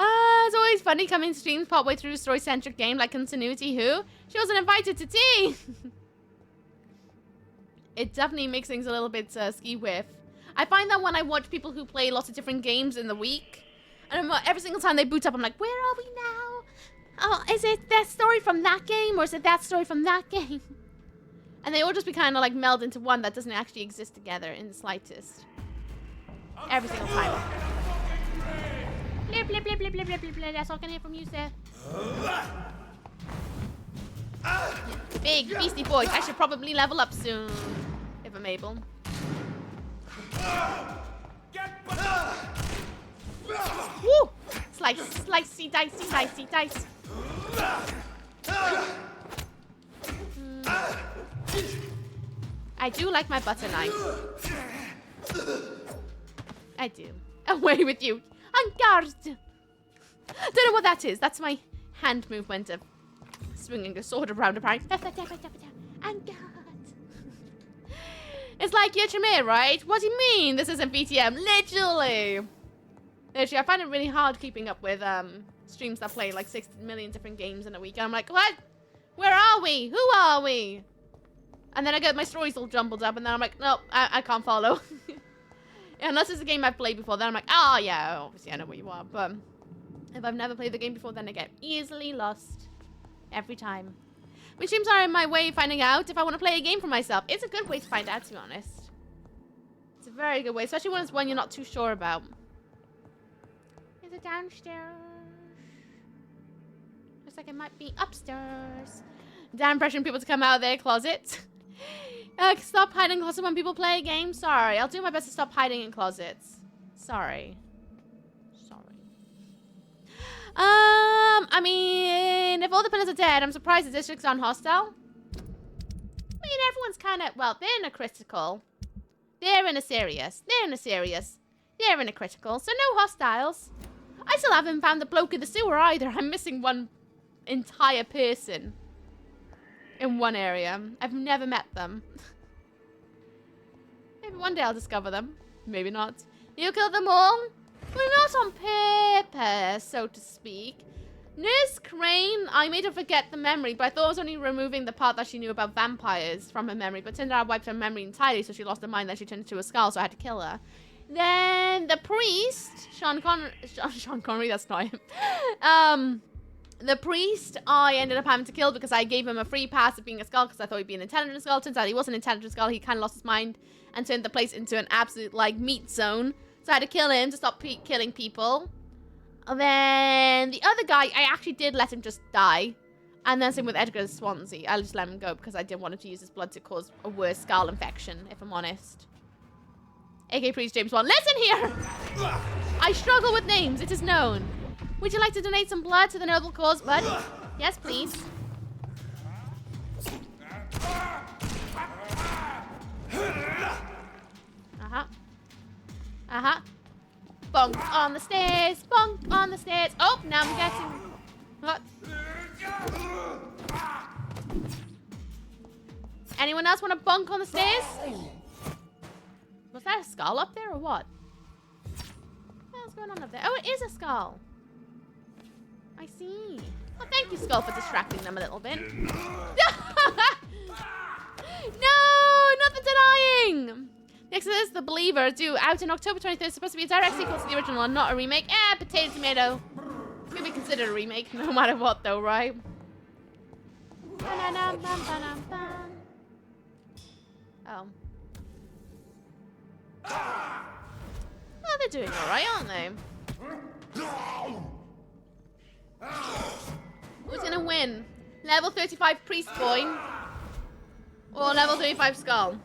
It's always funny coming to streams partway through a story-centric game like Continuity Who. She wasn't invited to tea! It definitely makes things a little bit ski-whiff. I find that when I watch people who play lots of different games in the week, and every single time they boot up, I'm like, where are we now? Oh, is it that story from that game, or is it that story from that game? And they all just be kind of like meld into one that doesn't actually exist together in the slightest. Every single time. Blip, blip, blip, blip, blip, blip, blip, blip. That's all I can hear from you, sir. Big beastie boys. I should probably level up soon. If I'm able. Woo! Slice, slicey, dicey, dicey, dice. I do like my butter knife. I do. Away with you. En garde! Don't know what that is. That's my hand movement of swinging a sword around a party. En garde. It's like, yeah, Tremere, right? What do you mean this isn't BTM? Literally! Literally, I find it really hard keeping up with streams that play like 6 million different games in a week. And I'm like, what? Where are we? Who are we? And then I get my stories all jumbled up, and then I'm like, nope, I can't follow. Yeah, unless it's a game I've played before, then I'm like, oh yeah, obviously I know where you are. But if I've never played the game before, then I get easily lost. Every time. Which streams are in my way of finding out if I want to play a game for myself. It's a good way to find out, to be honest. It's a very good way, especially when it's one you're not too sure about. Is it downstairs? Looks like it might be upstairs. Damn pressuring people to come out of their closet. Stop hiding in closet when people play a game. Sorry, I'll do my best to stop hiding in closets. Sorry. I mean, if all the pillars are dead, I'm surprised the district's on hostile. I mean, everyone's kind of, well, they're in a critical. They're in a serious. They're in a serious. They're in a critical, so no hostiles. I still haven't found the bloke in the sewer either. I'm missing one entire person in one area. I've never met them. Maybe one day I'll discover them. Maybe not. You killed them all? Well, not on purpose, so to speak. Nurse Crane, I made her forget the memory, but I thought I was only removing the part that she knew about vampires from her memory, but turned out I wiped her memory entirely, so she lost her mind, then she turned into a skull, so I had to kill her. Then the priest, Sean Connery, that's not him. The priest, I ended up having to kill because I gave him a free pass of being a skull because I thought he'd be an intelligent skull. Turns out he wasn't an intelligent skull. He kind of lost his mind and turned the place into an absolute, like, meat zone. So I had to kill him to stop killing people. And then the other guy, I actually did let him just die. And then same with Edgar's Swansea. I'll just let him go because I didn't want him to use his blood to cause a worse skull infection, if I'm honest. AK Priest James 1. Listen here! I struggle with names, it is known. Would you like to donate some blood to the noble cause, bud? Yes, please. Uh-huh. Uh-huh. Bonk on the stairs. Bonk on the stairs. Oh, now I'm getting... What? Anyone else want to bonk on the stairs? Was that a skull up there or what? What's going on up there? Oh, it is a skull. I see. Well, thank you, Skull, for distracting them a little bit. No, not the denying. Next to this, The Believer, due out in October 23rd, supposed to be a direct sequel to the original and not a remake. Potato tomato. Could be considered a remake, no matter what, though, right? Oh. Oh, they're doing alright, aren't they? Who's gonna win? Level 35 Priest Boy or level 35 Skull?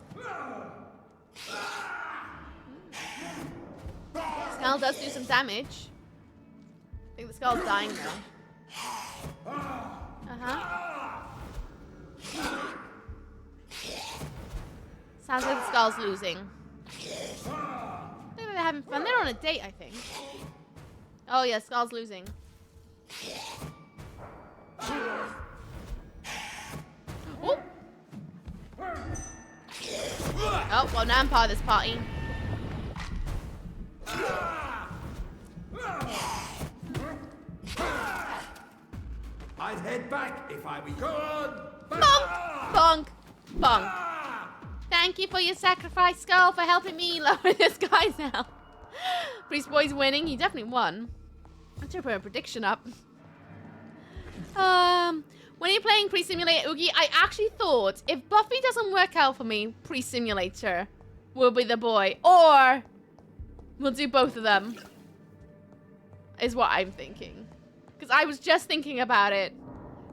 Skull does do some damage. I think the Skull's dying though. Uh-huh. Sounds like the Skull's losing. I think they're having fun. They're on a date, I think. Oh yeah, Skull's losing. Oh! Oh, well now I'm part of this party. I'd head back if I were you. Bonk! Bonk! Bonk. Thank you for your sacrifice, Skull, for helping me lower this guy down. Priest Boy's winning. He definitely won. I should put a prediction up. When you're playing Pre-Simulator, Oogie, I actually thought if Buffy doesn't work out for me, Pre-Simulator will be the boy. Or we'll do both of them. Is what I'm thinking. Because I was just thinking about it.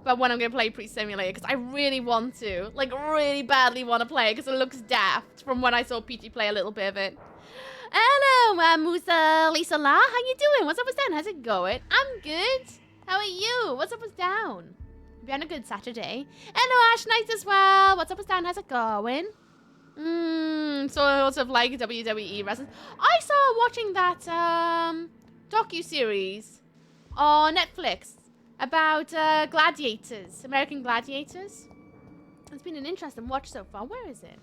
But when I'm going to play Pre-Simulator, because I really want to. Like, really badly want to play it, because it looks daft from when I saw PT play a little bit of it. Hello, Musa Lisa La. How you doing? What's up with down? How's it going? I'm good. How are you? What's up with down? Hope you had a good Saturday. Hello, Ash Knight as well. What's up with down? How's it going? Sort of like WWE wrestling. I saw watching that docu-series on Netflix about gladiators, American gladiators. It's been an interesting watch so far. Where is it?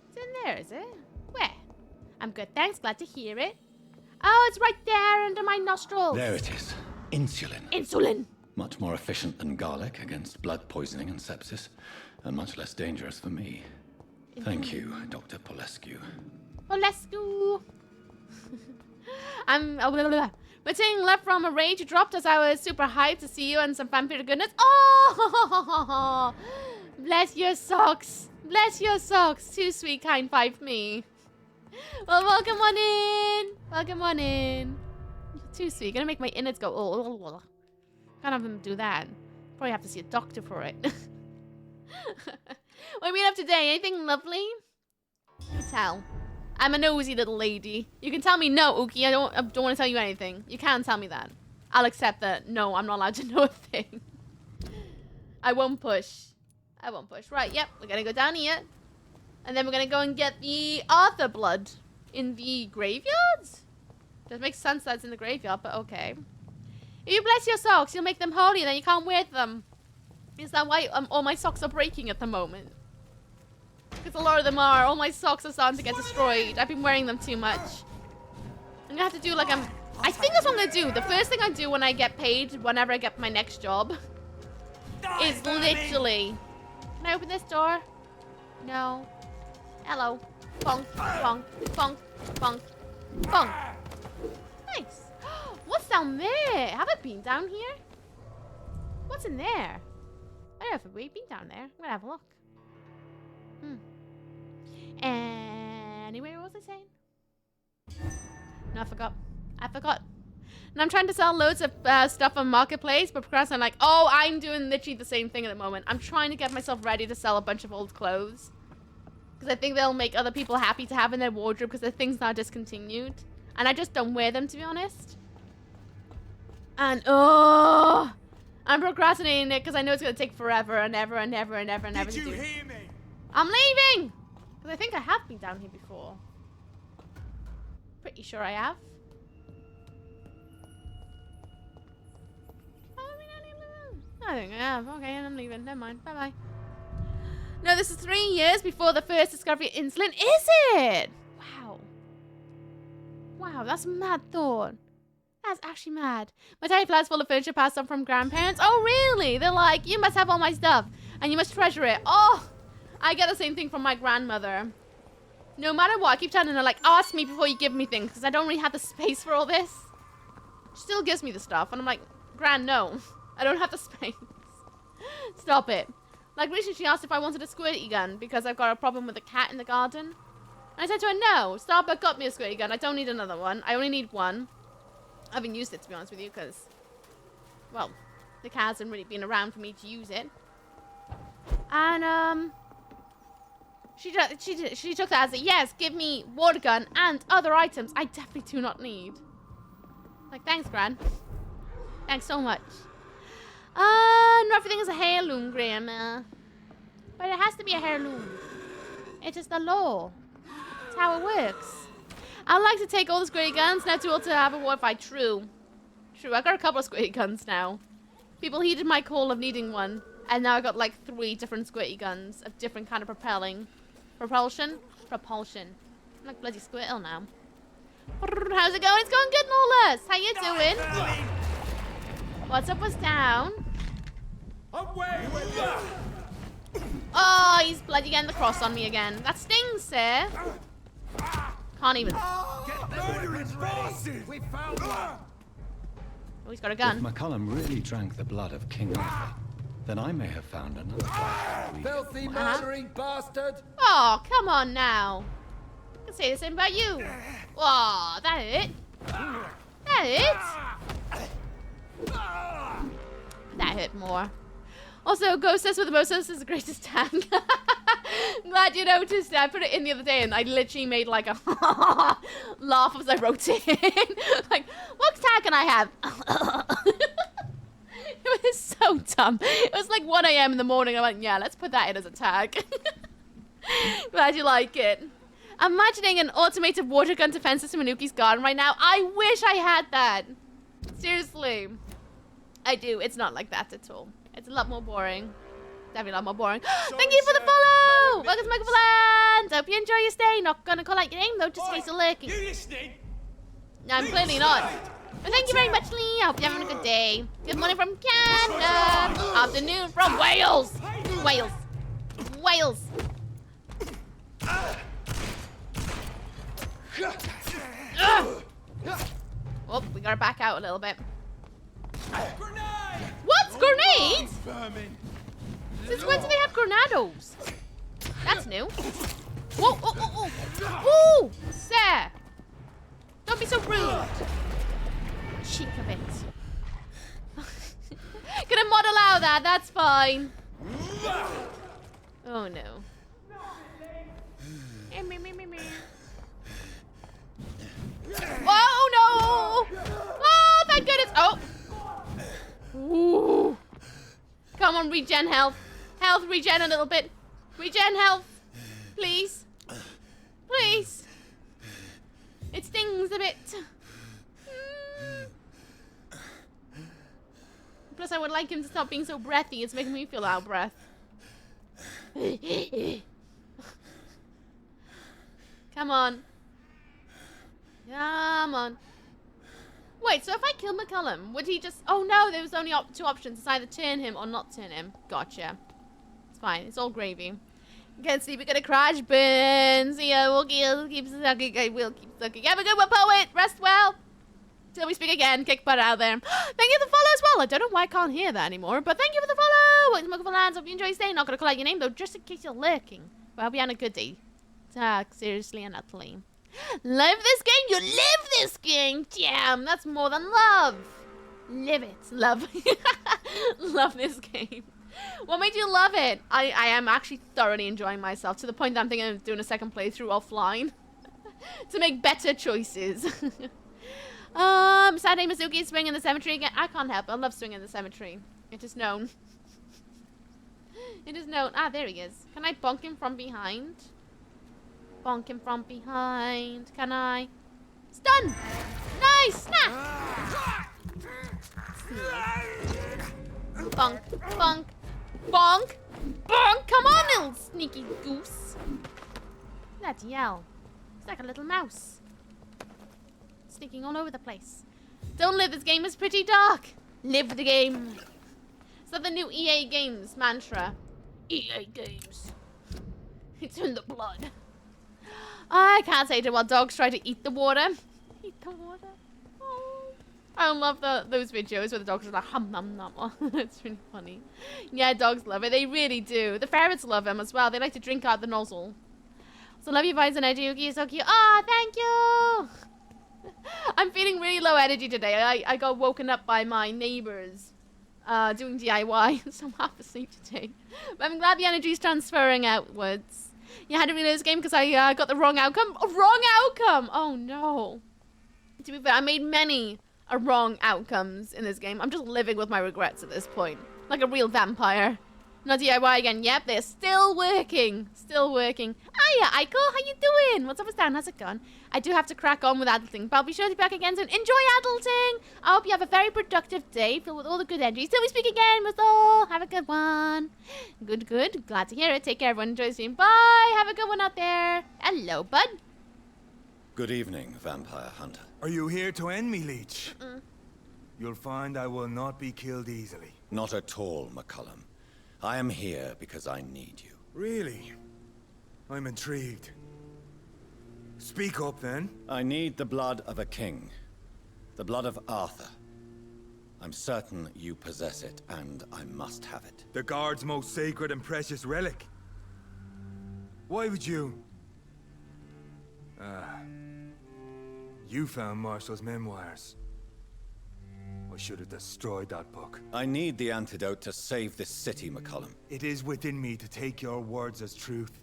It's in there, is it? Where? I'm good, thanks. Glad to hear it. Oh, it's right there under my nostrils. There it is. Insulin. Insulin. Much more efficient than garlic against blood poisoning and sepsis, and much less dangerous for me. Thank you, Dr. Polescu. Polescu. We're taking left from a rage dropped as I was super hyped to see you and some vampire goodness. Oh, bless your socks. Bless your socks. Too sweet, kind five me. Well, welcome on in. Welcome on in. Too sweet. Gonna make my innards go. Oh, can't have them do that. Probably have to see a doctor for it. What are we up today? Anything lovely? Tell. I'm a nosy little lady. You can tell me no, Uki. I don't want to tell you anything. You can't tell me that. I'll accept that. No, I'm not allowed to know a thing. I won't push. I won't push. Right, yep. We're going to go down here. And then we're going to go and get the Arthur blood in the graveyards? Does make sense that it's in the graveyard, but okay. If you bless your socks, you'll make them holy, then you can't wear them. Is that why all my socks are breaking at the moment? Because a lot of them are. All my socks are starting to get destroyed. I've been wearing them too much. I'm gonna have to do like I think that's what I'm gonna do. The first thing I do when I get paid, whenever I get my next job, is literally... Can I open this door? No. Hello. Bonk, bonk, bonk, bonk, bonk. Nice. What's down there? Have I been down here? What's in there? I don't know if we've been down there. I'm gonna have a look. Anyway, what was I saying? No, I forgot. I forgot. And I'm trying to sell loads of stuff on Marketplace, but procrastinating like, oh, I'm doing literally the same thing at the moment. I'm trying to get myself ready to sell a bunch of old clothes. Because I think they'll make other people happy to have in their wardrobe because the things now discontinued. And I just don't wear them, to be honest. And, oh, I'm procrastinating it because I know it's going to take forever and ever and ever and ever and ever to do. Did you hear me? I'm leaving! Because I think I have been down here before. Pretty sure I have. I think I have. Okay, and I'm leaving. Never mind. Bye-bye. No, this is 3 years before the first discovery of insulin. Is it? Wow. Wow, that's a mad thought. That's actually mad. My tiny flat's full of furniture passed on from grandparents. Oh, really? They're like, you must have all my stuff. And you must treasure it. Oh, I get the same thing from my grandmother. No matter what, I keep telling her, like, ask me before you give me things. Because I don't really have the space for all this. She still gives me the stuff. And I'm like, Gran, no. I don't have the space. Stop it. Like, recently she asked if I wanted a squirty gun because I've got a problem with a cat in the garden. And I said to her, no. Starbuck got me a squirty gun. I don't need another one. I only need one. I haven't used it, to be honest with you, because, well, the cat hasn't really been around for me to use it. And, she took that as a, yes, give me water gun and other items I definitely do not need. Like, thanks, Gran. Thanks so much. Not everything is a heirloom, Grandma. But it has to be a heirloom. It is the law. It's how it works. I'd like to take all the squirty guns, not too old to have a war fight. True. True, I got a couple of squirty guns now. People heeded my call of needing one. And now I got like 3 different squirty guns of different kind of propulsion. I'm like bloody Squirtle now. How's it going? It's going good, Lawless. How you doing? What's up, what's down? Oh, he's bloody getting the cross on me again. That stings, sir. Can't even. We found one. Oh, he's got a gun. If McCullum really drank the blood of King Arthur, then I may have found another way. Filthy murdering bastard! Oh, come on now. I can say the same about you. Oh, that hurt. That hurt. That hurt more. Also, Ghostess with the Moses is the greatest tank. Glad you noticed. I put it in the other day and I literally made like a laugh as I wrote it in. Like, what tag can I have? It was so dumb. It was like 1 AM in the morning. I went, yeah, let's put that in as a tag. Glad you like it. Imagining an automated water gun defense system in Uki's garden right now. I wish I had that. Seriously. I do. It's not like that at all. It's a lot more boring. Definitely a lot more boring. Thank you for the follow! Welcome to Michael Land! Hope you enjoy your stay. Not gonna call out your name though, just in case you're lurking. You listening? No, I'm clearly not. But thank you very much, Lee. I hope you're having a good day. Good morning from Canada. Afternoon from Wales. Wales. Wales. Oh, we gotta back out a little bit. What? Grenades? Since when do they have grenados? That's new. Whoa, oh, oh, oh. Ooh, sir. Don't be so rude. Cheek of it. Gonna mod allow that, that's fine. Oh no. Oh no! Oh, thank goodness. Oh. Ooh. Come on, regen health. Health, regen a little bit. Regen health. Please. Please. It stings a bit. Plus, I would like him to stop being so breathy. It's making me feel out of breath. Come on. Come on. Wait, so if I kill McCullum, would he just... Oh no, there was only 2 options. It's either turn him or not turn him. Gotcha. It's fine. It's all gravy. Can't sleep, we're gonna crash burn. See ya, we'll keep sucking. I will keep sucking. Have a good one, poet. Rest well. Till we speak again. Kick butt out there. Thank you for the follow as well. I don't know why I can't hear that anymore, but thank you for the follow. Welcome to Michael Lands. Hope you enjoy staying. Not gonna call out your name though, just in case you're lurking. But I hope you're having a good day. Seriously and utterly. Live this game? You live this game! Damn, that's more than love. Live it. Love. Love this game. What made you love it? I am actually thoroughly enjoying myself to the point that I'm thinking of doing a second playthrough offline to make better choices. Saturday Mizuki swing in the cemetery again. I can't help it. I love swinging in the cemetery. It is known. It is known. Ah, there he is. Can I bonk him from behind? Bonk him from behind. Can I? Stun! Nice! Snap! Bonk, bonk, bonk, bonk! Come on, little sneaky goose! Bloody hell. It's like a little mouse. Sneaking all over the place. Don't live this game is pretty dark. Live the game. Is that the new EA Games mantra? EA Games. It's in the blood. I can't say it while dogs try to eat the water. Eat the water. Oh. I love those videos where the dogs are like hum num num. It's really funny. Yeah, dogs love it. They really do. The ferrets love them as well. They like to drink out the nozzle. So love you vibes and energy. You're so cute. Ah, thank you. I'm feeling really low energy today. I got woken up by my neighbors doing DIY. So I'm half asleep today. But I'm glad the energy's transferring outwards. You had to reload this game because I got the wrong outcome. Wrong outcome! Oh no. To be fair, I made many wrong outcomes in this game. I'm just living with my regrets at this point. Like a real vampire. Not DIY again. Yep, they're still working. Still working. Hiya, Aiko. How you doing? What's up with Stan? How's it going? I do have to crack on with adulting, but I'll be sure to be back again soon. Enjoy adulting! I hope you have a very productive day filled with all the good energy. Till we speak again, with all. Have a good one. Good, good. Glad to hear it. Take care, everyone. Enjoy the stream. Bye. Have a good one out there. Hello, bud. Good evening, vampire hunter. Are you here to end me, Leech? You'll find I will not be killed easily. Not at all, McCullum. I am here because I need you. Really? I'm intrigued. Speak up, then. I need the blood of a king. The blood of Arthur. I'm certain you possess it, and I must have it. The guard's most sacred and precious relic. Why would you... You found Marshall's memoirs. I should have destroyed that book. I need the antidote to save this city, McCullum. It is within me to take your words as truth.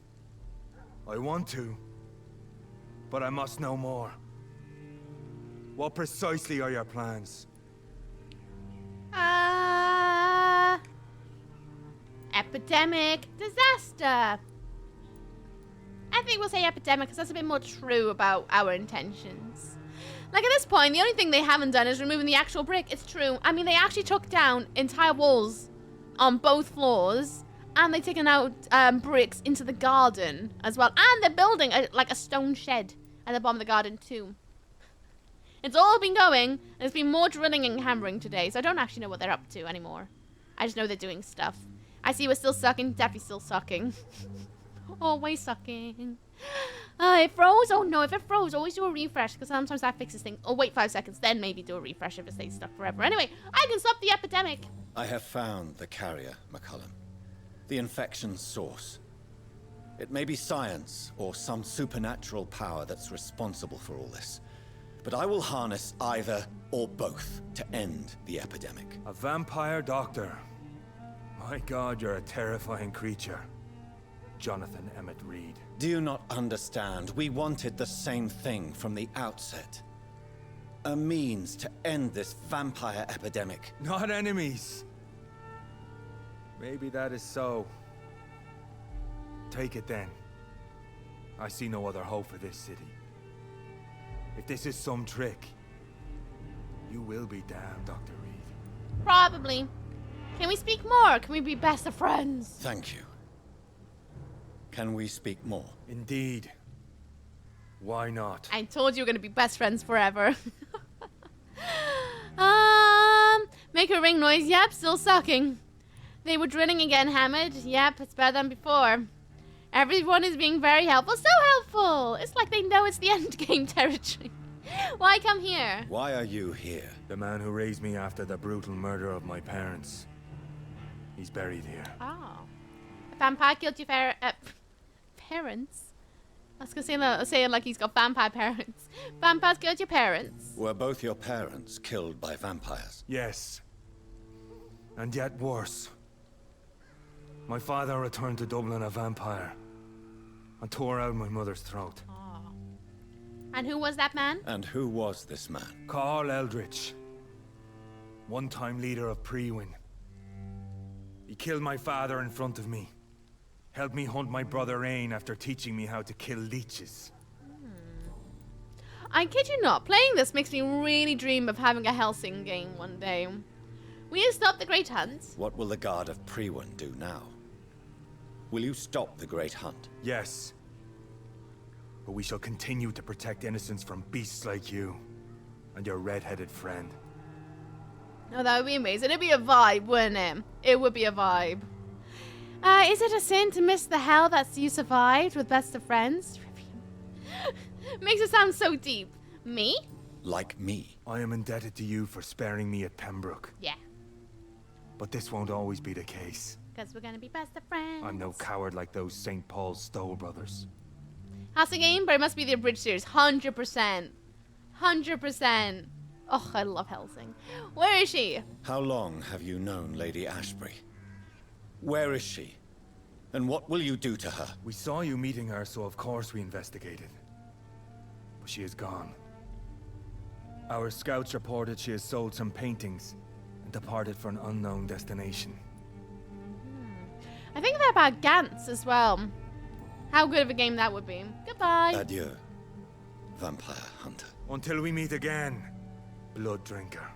I want to, but I must know more. What precisely are your plans? Epidemic. Disaster. I think we'll say epidemic because that's a bit more true about our intentions. Like, at this point, the only thing they haven't done is removing the actual brick. It's true. I mean, they actually took down entire walls on both floors. And they've taken out bricks into the garden as well. And they're building, like, a stone shed at the bottom of the garden, too. It's all been going. There's been more drilling and hammering today. So I don't actually know what they're up to anymore. I just know they're doing stuff. I see we're still sucking. Definitely still sucking. Always sucking. It froze? Oh no, if it froze, always do a refresh because sometimes that fixes things. Oh, wait 5 seconds, then maybe do a refresh if it stays stuck forever. Anyway, I can stop the epidemic. I have found the carrier, McCullum. The infection's source. It may be science or some supernatural power that's responsible for all this. But I will harness either or both to end the epidemic. A vampire doctor. My God, you're a terrifying creature. Jonathan Emmett Reed. Do you not understand? We wanted the same thing from the outset. A means to end this vampire epidemic. Not enemies. Maybe that is so. Take it then. I see no other hope for this city. If this is some trick, you will be damned, Dr. Reed. Probably. Can we speak more? Can we be best of friends? Thank you. Can we speak more? Indeed. Why not? I told you we're gonna be best friends forever. Make a ring noise. Yep, still sucking. They were drilling again, Hammered. Yep, it's better than before. Everyone is being very helpful. So helpful! It's like they know it's the end game territory. Why come here? Why are you here? The man who raised me after the brutal murder of my parents. He's buried here. Oh. A vampire killed your parents? I was gonna say it like he's got vampire parents. Vampires killed your parents. Were both your parents killed by vampires? Yes. And yet worse. My father returned to Dublin a vampire and tore out my mother's throat. And who was that man? And who was this man? Carl Eldritch. One-time leader of Prewin. He killed my father in front of me. Helped me hunt my brother Ain after teaching me how to kill leeches. I kid you not, playing this makes me really dream of having a Helsing game one day. Will you stop the Great Hunt? What will the Guard of Prewin do now? Will you stop the Great Hunt? Yes. But we shall continue to protect innocents from beasts like you and your red-headed friend. Oh, that would be amazing. It'd be a vibe, wouldn't it? It would be a vibe. Is it a sin to miss the hell that you survived with best of friends? Makes it sound so deep. Me? Like me. I am indebted to you for sparing me at Pembroke. Yeah. But this won't always be the case. Because we're gonna be best of friends. I'm no coward like those St. Paul's Stoll brothers. How's the game? But it must be the abridged series. 100%. 100%. Oh, I love Helsing. Where is she? How long have you known Lady Ashbury? Where is she? And what will you do to her? We saw you meeting her, so of course we investigated. But she is gone. Our scouts reported she has sold some paintings and departed for an unknown destination. I think they're about Gantz as well. How good of a game that would be. Goodbye. Adieu, vampire hunter. Until we meet again, blood drinker.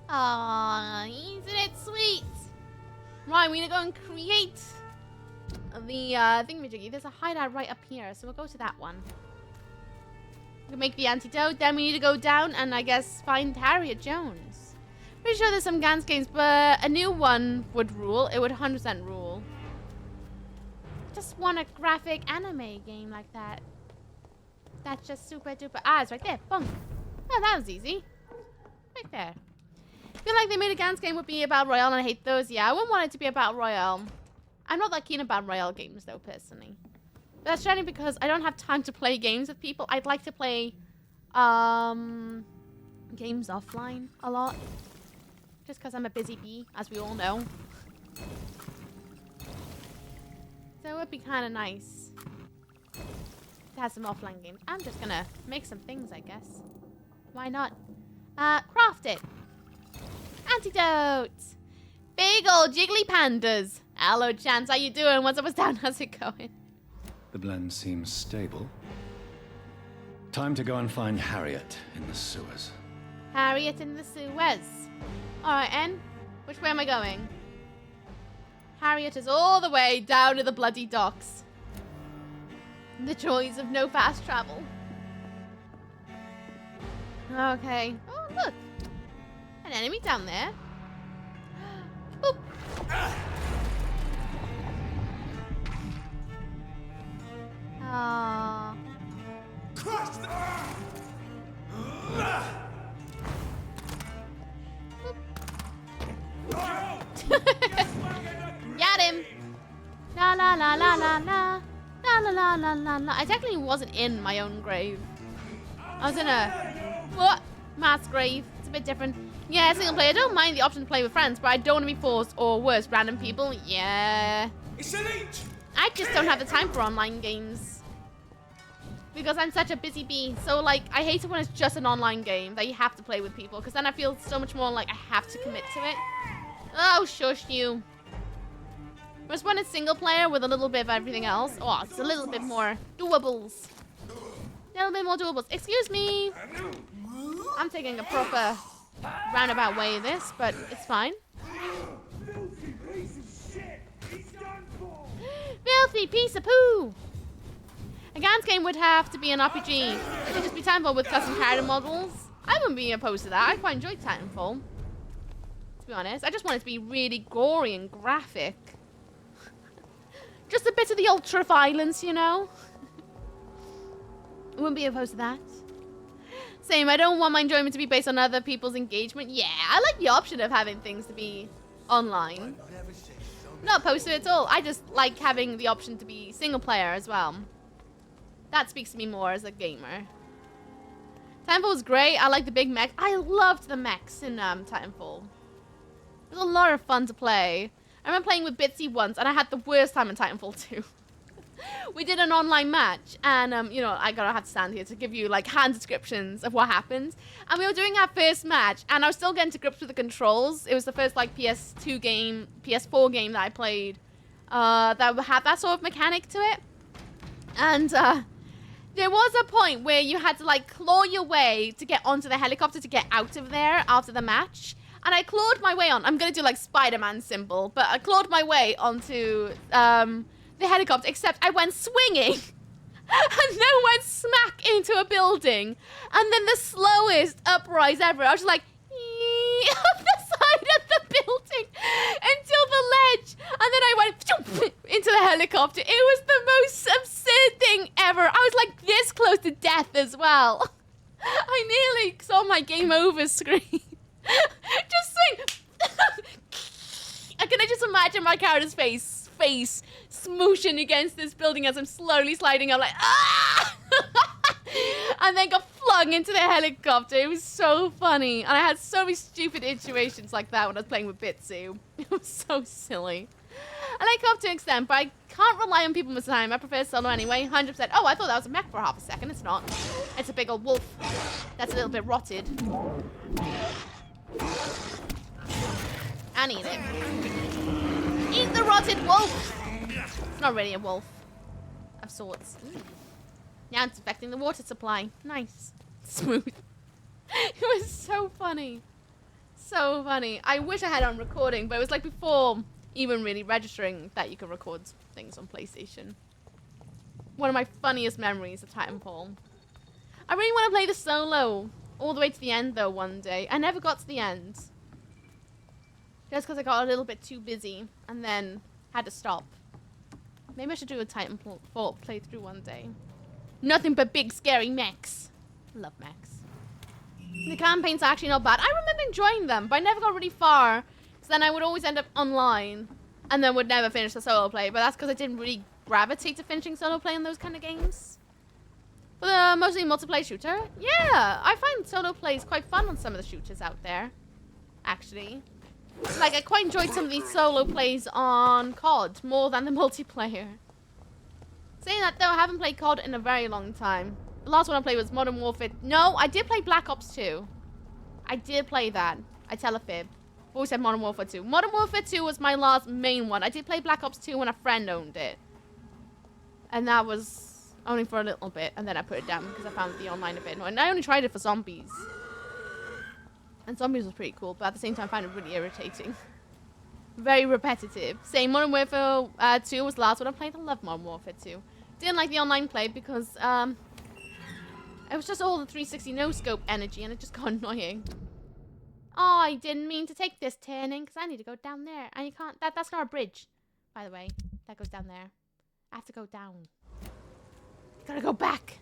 Aww, isn't it sweet? Right, we need to go and create the thingamajiggy. There's a hideout right up here, so we'll go to that one. We'll make the antidote, then we need to go down and I guess find Harriet Jones. Pretty sure there's some Gans games, but a new one would rule. It would 100% rule. Just want a graphic anime game like that. That's just super duper. Ah, it's right there. Boom. Oh, that was easy. Right there. I feel like they made a Gans game would be about Royale, and I hate those. Yeah, I wouldn't want it to be about Royale. I'm not that keen about Royale games, though, personally. But that's generally because I don't have time to play games with people. I'd like to play games offline a lot. Just because I'm a busy bee, as we all know. So it would be kind of nice to have some offline games. I'm just going to make some things, I guess. Why not? Craft it. Antidote. Big old jiggly pandas. Hello, Chance. How you doing? What's up, what's down? How's it going? The blend seems stable. Time to go and find Harriet in the sewers. Harriet in the sewers. Alright, En. Which way am I going? Harriet is all the way down to the bloody docks. The joys of no fast travel. Okay. Oh, look. An enemy down there. Boop. Aww. Got him. La la la la la la. La la la la la la. I technically wasn't in my own grave. I was in a what? Mass grave. It's a bit different. Yeah, single player. I don't mind the option to play with friends, but I don't want to be forced or worse, random people. Yeah. It's elite. I just don't have the time for online games. Because I'm such a busy bee. So, like, I hate it when it's just an online game that you have to play with people. Because then I feel so much more like I have to commit to it. Oh, shush you. Whereas when it's single player with a little bit of everything else, oh, it's a little bit more doables. A little bit more doables. Excuse me. I'm taking a proper roundabout way of this, but it's fine. Filthy piece of poo. A Gans game would have to be an RPG. It could just be Titanfall with custom character models. I wouldn't be opposed to that. I quite enjoyed Titanfall. To be honest, I just want it to be really gory and graphic. Just a bit of the ultra violence, you know? I wouldn't be opposed to that. Same, I don't want my enjoyment to be based on other people's engagement. Yeah, I like the option of having things to be online. Not opposed to it at all. I just like having the option to be single player as well. That speaks to me more as a gamer. Titanfall was great. I like the big mechs. I loved the mechs in Titanfall. It was a lot of fun to play. I remember playing with Bitsy once, and I had the worst time in Titanfall 2. We did an online match, and, you know, I gotta have to stand here to give you, like, hand descriptions of what happened. And we were doing our first match, and I was still getting to grips with the controls. It was the first, like, PS2 game, PS4 game that I played that had that sort of mechanic to it. And, there was a point where you had to, like, claw your way to get onto the helicopter to get out of there after the match. And I clawed my way on. I'm gonna do, like, Spider-Man symbol, but I clawed my way onto, the helicopter, except I went swinging and then went smack into a building, and then the slowest uprise ever. I was just like up the side of the building until the ledge, and then I went into the helicopter. It was the most absurd thing ever. I was like this close to death as well. I nearly saw my game over screen. Just swing. Can I just imagine my character's face smooshing against this building as I'm slowly sliding up, like, ah! And then got flung into the helicopter. It was so funny. And I had so many stupid situations like that when I was playing with Bitsu. It was so silly. I like co-op to an extent, but I can't rely on people most of the time. I prefer solo anyway, 100%. Oh, I thought that was a mech for half a second. It's not. It's a big old wolf. That's a little bit rotted. And eat it. Eat the rotted wolf! It's not really a wolf. Of sorts. Now it's affecting the water supply. Nice. Smooth. It was so funny. So funny. I wish I had it on recording, but it was like before even really registering that you can record things on PlayStation. One of my funniest memories of Titanfall. I really want to play the solo all the way to the end though one day. I never got to the end. Just because I got a little bit too busy and then had to stop. Maybe I should do a Titanfall playthrough one day. Nothing but big scary mechs. Love mechs. The campaigns are actually not bad. I remember enjoying them, but I never got really far. So then I would always end up online and then would never finish the solo play. But that's because I didn't really gravitate to finishing solo play in those kind of games. But mostly multiplayer shooter. Yeah, I find solo plays quite fun on some of the shooters out there. Actually. Like, I quite enjoyed some of these solo plays on COD more than the multiplayer. Saying that, though, I haven't played COD in a very long time. The last one I played was Modern Warfare. No, I did play Black Ops 2. I did play that. I tell a fib. I've always said Modern Warfare 2. Modern Warfare 2 was my last main one. I did play Black Ops 2 when a friend owned it. And that was only for a little bit. And then I put it down because I found the online a bit annoying. And I only tried it for zombies. And zombies was pretty cool, but at the same time I found it really irritating. Very repetitive. Same, Modern Warfare 2 was the last one I played. I love Modern Warfare 2. Didn't like the online play because it was just all the 360 no-scope energy and it just got annoying. Oh, I didn't mean to take this turning because I need to go down there. And you can't, that's not a bridge, by the way. That goes down there. I have to go down. Gotta go back.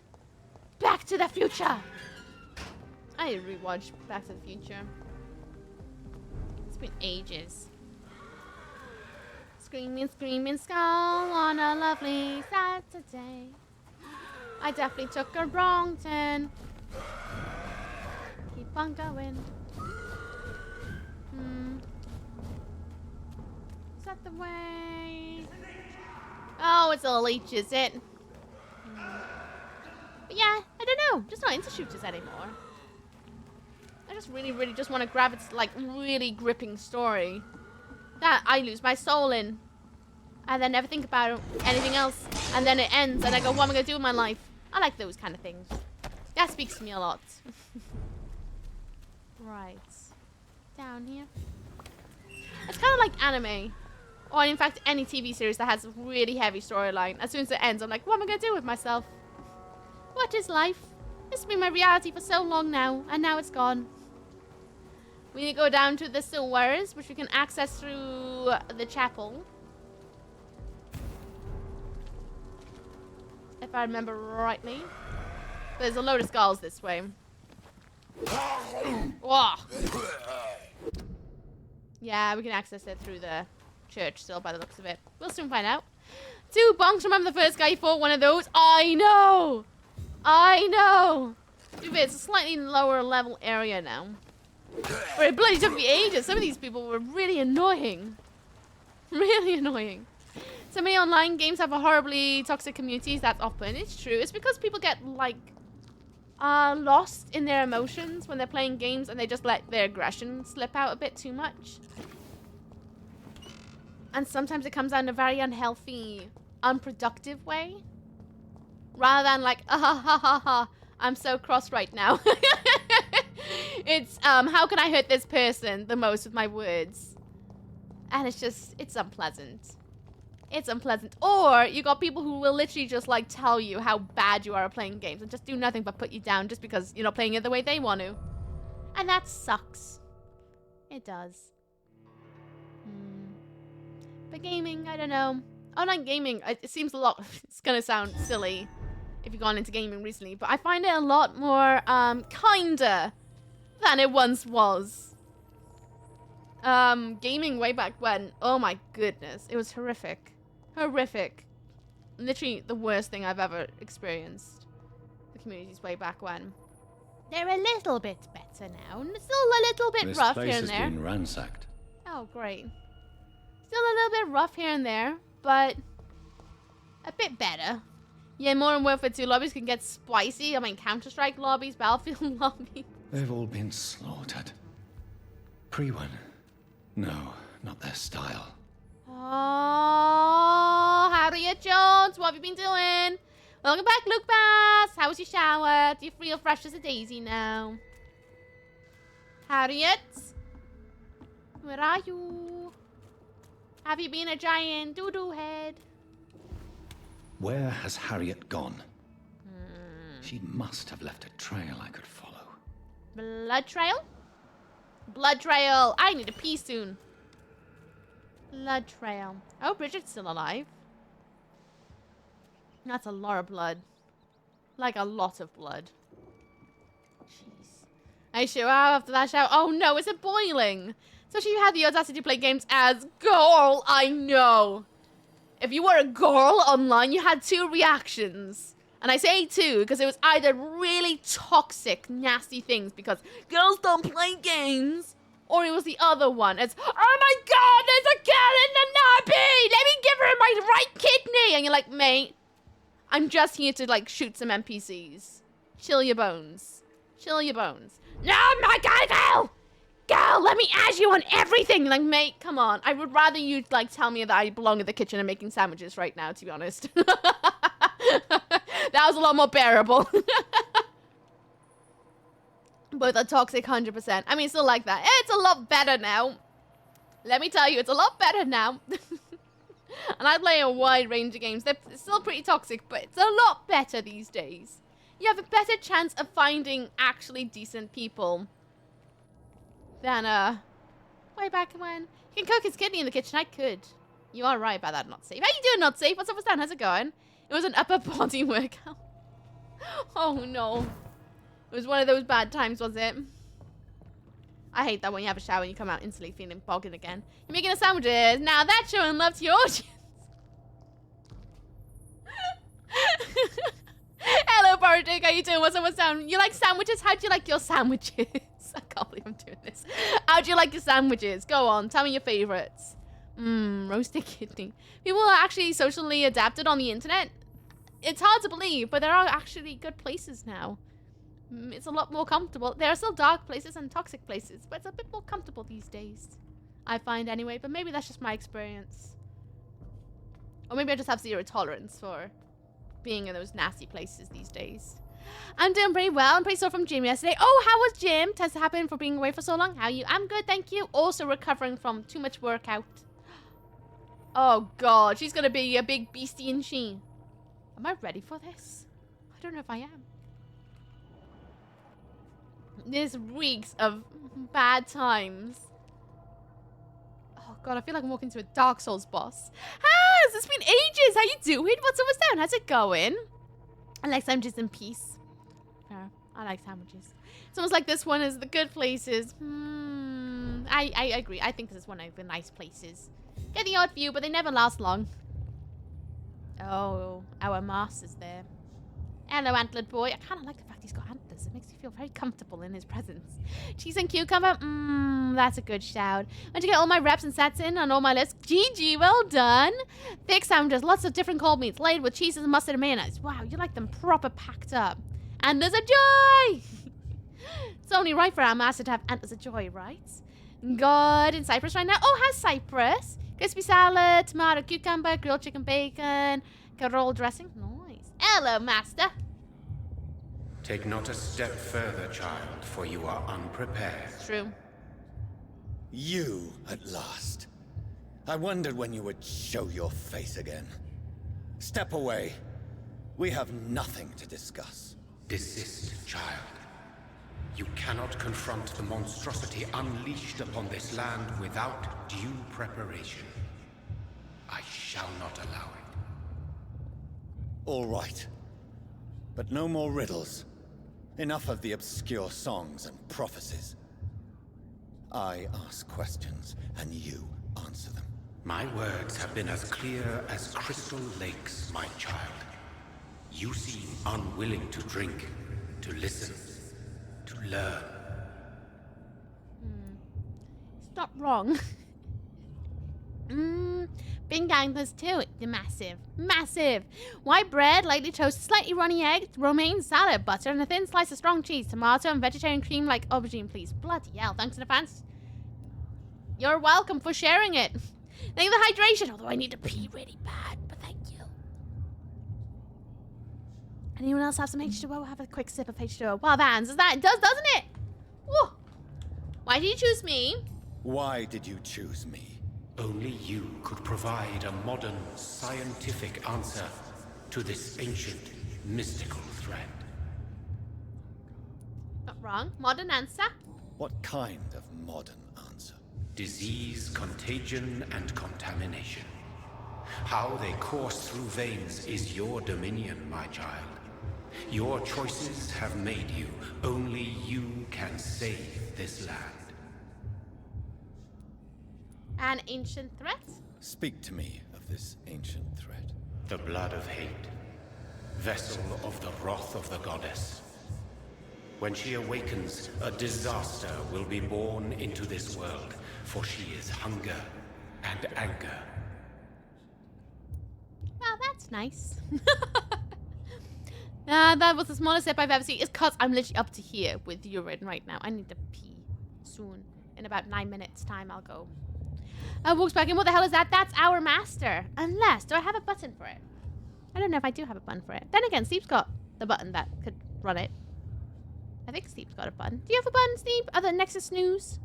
Back to the future. I need to rewatch Back to the Future. It's been ages. Screaming, screaming skull on a lovely Saturday. I definitely took a wrong turn. Keep on going. Is that the way? Oh, it's all H, is it? But yeah, I don't know. Just not into shooters anymore. I just really just want to grab its, like, really gripping story that I lose my soul in. And then never think about anything else. And then it ends and I go, what am I going to do with my life? I like those kind of things. That speaks to me a lot. Right. Down here. It's kind of like anime. Or in fact, any TV series that has a really heavy storyline. As soon as it ends, I'm like, what am I going to do with myself? What is life? This has been my reality for so long now. And now it's gone. We need to go down to the sewers, which we can access through the chapel. If I remember rightly. There's a load of skulls this way. Whoa. Yeah, we can access it through the church still by the looks of it. We'll soon find out. 2 bonks. Remember the first guy fought one of those? I know. I know. It's a slightly lower level area now. But it bloody took me ages. Some of these people were really annoying. Really annoying. So many online games have a horribly toxic communities. That's often. It's true. It's because people get, like, lost in their emotions when they're playing games and they just let their aggression slip out a bit too much. And sometimes it comes out in a very unhealthy, unproductive way. Rather than like, ah ha ha ha ha, I'm so cross right now. It's, how can I hurt this person the most with my words? And it's just, it's unpleasant. It's unpleasant. Or you got people who will literally just like tell you how bad you are at playing games and just do nothing but put you down just because you're not playing it the way they want to. And that sucks. It does. But gaming, I don't know. Online gaming, it seems a lot, it's gonna sound silly if you've gone into gaming recently, but I find it a lot more, kinder than it once was. Gaming way back when, oh my goodness, it was horrific. Horrific. Literally the worst thing I've ever experienced. The communities way back when. They're a little bit better now. Still a little bit rough here and there. This place has been ransacked. Oh, great. Still a little bit rough here and there, but a bit better. Yeah, Modern Warfare 2 lobbies can get spicy. I mean, Counter-Strike lobbies, Battlefield lobbies. They've all been slaughtered. Pre-1. No, not their style. Oh, Harriet Jones, what have you been doing? Welcome back, Luke Bass. How was your shower? Do you feel fresh as a daisy now? Harriet? Where are you? Have you been a giant doo-doo head? Where has Harriet gone? She must have left a trail I could follow. Blood trail? Blood trail. I need to pee soon. Blood trail. Oh, Bridget's still alive. That's a lot of blood. Like a lot of blood. Jeez. I shower after that shower. Oh no, is it boiling? So she had the audacity to play games as girl. I know. If you were a girl online, you had 2 reactions. And I say 2 because it was either really toxic, nasty things because girls don't play games, or it was the other one. It's, oh my god, there's a girl in the nappy! Let me give her my right kidney! And you're like, mate, I'm just here to, like, shoot some NPCs. Chill your bones. Chill your bones. No, my god, girl! Girl, let me add you on everything! Like, mate, come on. I would rather you, like, tell me that I belong in the kitchen and making sandwiches right now, to be honest. That was a lot more bearable. Both are toxic 100%. I mean, still like that. It's a lot better now. Let me tell you, it's a lot better now. And I play a wide range of games. They're still pretty toxic, but it's a lot better these days. You have a better chance of finding actually decent people than, way back when. You can cook his kidney in the kitchen. I could. You are right about that, not safe. How you doing, not safe? What's up with that? How's it going? It was an upper body workout. Oh, no. It was one of those bad times, was it? I hate that when you have a shower and you come out instantly feeling bogging again. You're making a sandwiches. Now that's showing love to your audience. Hello, Bardick. How you doing? What's up? What's down? You like sandwiches? How do you like your sandwiches? I can't believe I'm doing this. How do you like your sandwiches? Go on. Tell me your favorites. Roasted kidney. People are actually socially adapted on the internet. It's hard to believe, but there are actually good places now. It's a lot more comfortable. There are still dark places and toxic places, but it's a bit more comfortable these days. I find anyway, but maybe that's just my experience. Or maybe I just have 0 tolerance for being in those nasty places these days. I'm doing pretty well. I'm pretty sore from gym yesterday. Oh, how was gym? Test happened for being away for so long. How are you? I'm good, thank you. Also recovering from too much workout. Oh, God. She's going to be a big beastie, isn't she? Am I ready for this? I don't know if I am. This reeks of bad times. Oh, God. I feel like I'm walking to a Dark Souls boss. Has! It's been ages. How you doing? What's up, what's down? How's it going? I like sandwiches in peace. Fair. I like sandwiches. It's almost like this one is the good places. I agree. I think this is one of the nice places. Get the odd view, but they never last long. Oh, our master's there. Hello, antlered boy. I kind of like the fact he's got antlers. It makes me feel very comfortable in his presence. Cheese and cucumber? Mmm, that's a good shout. Went to get all my reps and sets in on all my lists. GG, well done. Thick sandwiches, lots of different cold meats, laid with cheeses and mustard and mayonnaise. Wow, you like them proper packed up. And there's a joy! It's only right for our master to have antlers of joy, right? God, in Cyprus right now. Oh, how's Cyprus? Crispy salad, tomato, cucumber, grilled chicken bacon, carole dressing. Nice. Hello, master. Take not a step further, child, for you are unprepared. True. You, at last. I wondered when you would show your face again. Step away. We have nothing to discuss. Desist, child. You cannot confront the monstrosity unleashed upon this land without due preparation. I shall not allow it. All right. But no more riddles. Enough of the obscure songs and prophecies. I ask questions, and you answer them. My words have been as clear as crystal lakes, my child. You seem unwilling to drink, to listen, to learn. It's not wrong. Big anglers too. They're massive. Massive. White bread, lightly toasted, slightly runny egg, romaine salad, butter, and a thin slice of strong cheese, tomato, and vegetarian cream like aubergine, please. Bloody hell. Thanks in advance. You're welcome for sharing it. Thank you for the hydration, although I need to pee really bad, but thank you. Anyone else have some H2O? Have a quick sip of H2O. Wow, that answers that. It does, doesn't it? Woo. Why did you choose me? Why did you choose me? Only you could provide a modern, scientific answer to this ancient, mystical threat. Not wrong. Modern answer. What kind of modern answer? Disease, contagion, and contamination. How they course through veins is your dominion, my child. Your choices have made you. Only you can save this land. An ancient threat? Speak to me of this ancient threat. The blood of hate. Vessel of the wrath of the goddess. When she awakens, a disaster will be born into this world, for she is hunger and anger. Well, that's nice. That was the smallest sip I've ever seen. It's because I'm literally up to here with urine right now. I need to pee soon. In about 9 minutes time, I'll go. Walks back in. What the hell is that? That's our master. Unless, do I have a button for it? I don't know if I do have a button for it. Then again, Steve's got the button that could run it. I think Steve's got a button. Do you have a button, Steve? Other than next to snooze?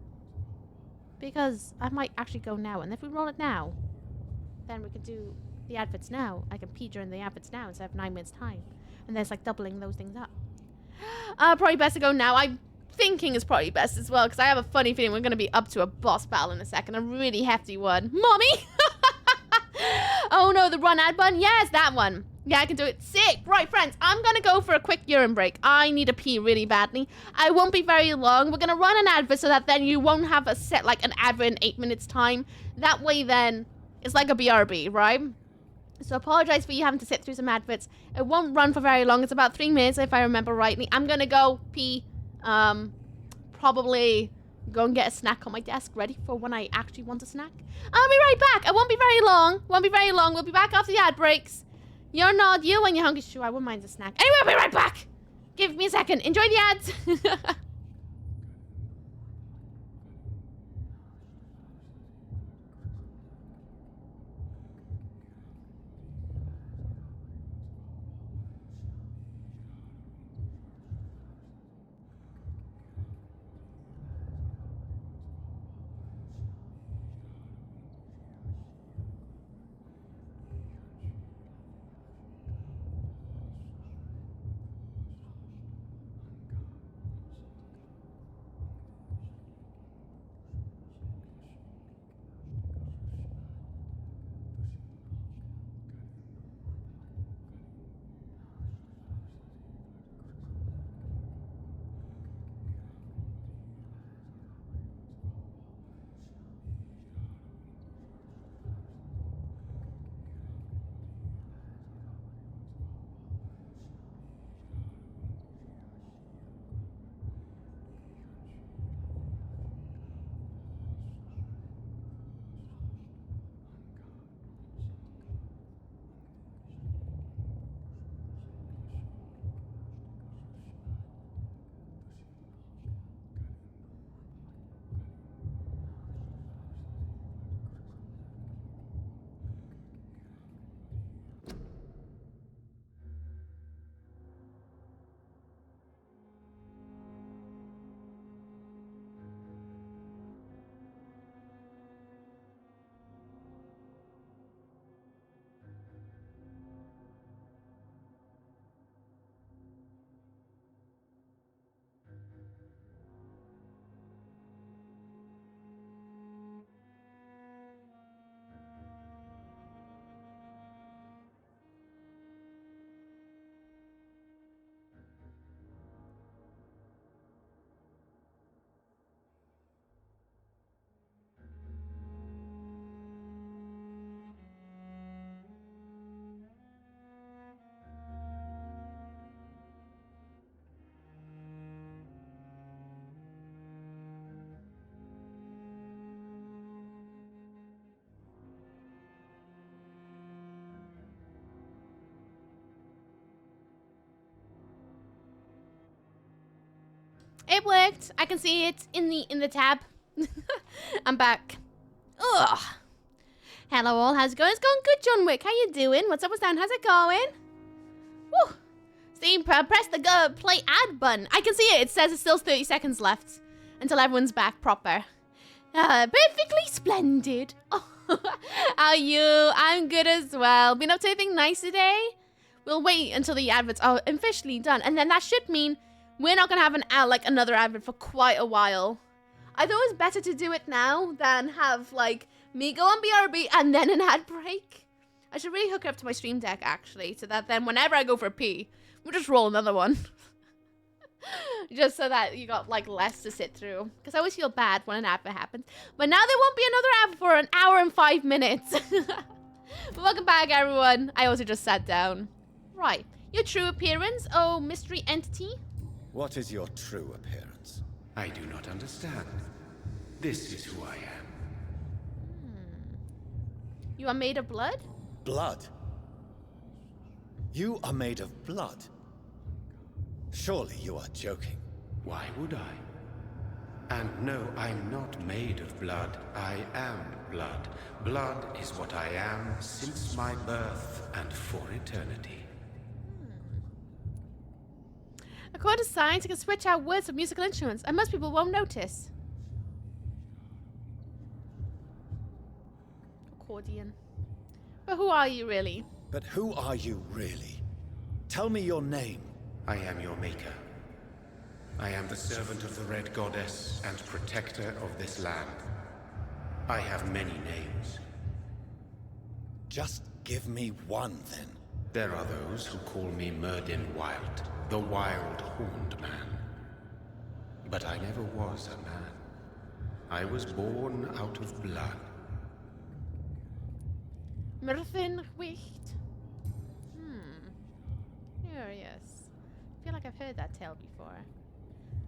Because I might actually go now. And if we roll it now, then we can do the adverts now. I can pee during the adverts now instead of 9 minutes time. And there's like doubling those things up. Probably best to go now. I'm thinking it's probably best as well because I have a funny feeling we're going to be up to a boss battle in a second. A really hefty one. Mommy! Oh no, the run ad button? Yes, that one. Yeah, I can do it. Sick. Right, friends, I'm going to go for a quick urine break. I need to pee really badly. I won't be very long. We're going to run an advert so that then you won't have a set, like, an advert in 8 minutes time. That way, then, it's like a BRB, right? So apologize for you having to sit through some adverts. It won't run for very long. It's about 3 minutes, if I remember rightly. I'm going to go pee. Probably go and get a snack on my desk ready for when I actually want a snack. I'll be right back. It won't be very long. Won't be very long. We'll be back after the ad breaks. You're not you when you're hungry. Sure, I wouldn't mind a snack. Anyway, I'll be right back. Give me a second. Enjoy the ads. It worked. I can see it in the tab. I'm back. Ugh. Hello all, how's it going? It's going good, John Wick. How you doing? What's up, what's down? How's it going? Woo. Steam, press the play ad button. I can see it. It says it's still 30 seconds left until everyone's back proper. Perfectly splendid. Oh, how are you? I'm good as well. Been up to anything nice today? We'll wait until the adverts are officially done, and then that should mean we're not gonna have another advert for quite a while. I thought it was better to do it now than have like me go on BRB and then an ad break. I should really hook it up to my stream deck actually, so that then whenever I go for a pee, we'll just roll another one. Just so that you got like less to sit through. Because I always feel bad when an advert happens. But now there won't be another advert for an hour and 5 minutes. But welcome back, everyone. I also just sat down. Right. Your true appearance, oh mystery entity? What is your true appearance? I do not understand. This is who I am. You are made of blood? Blood? You are made of blood? Surely you are joking. Why would I? And no, I'm not made of blood. I am blood. Blood is what I am since my birth and for eternity. According to science, you can switch out words of musical instruments, and most people won't notice. Accordion. But who are you really? But who are you really? Tell me your name. I am your maker. I am the servant of the Red Goddess and protector of this land. I have many names. Just give me one, then. There are those who call me Myrddin Wild, the Wild Horned Man. But I never was a man. I was born out of blood. Myrddin Wicht. Curious. I feel like I've heard that tale before.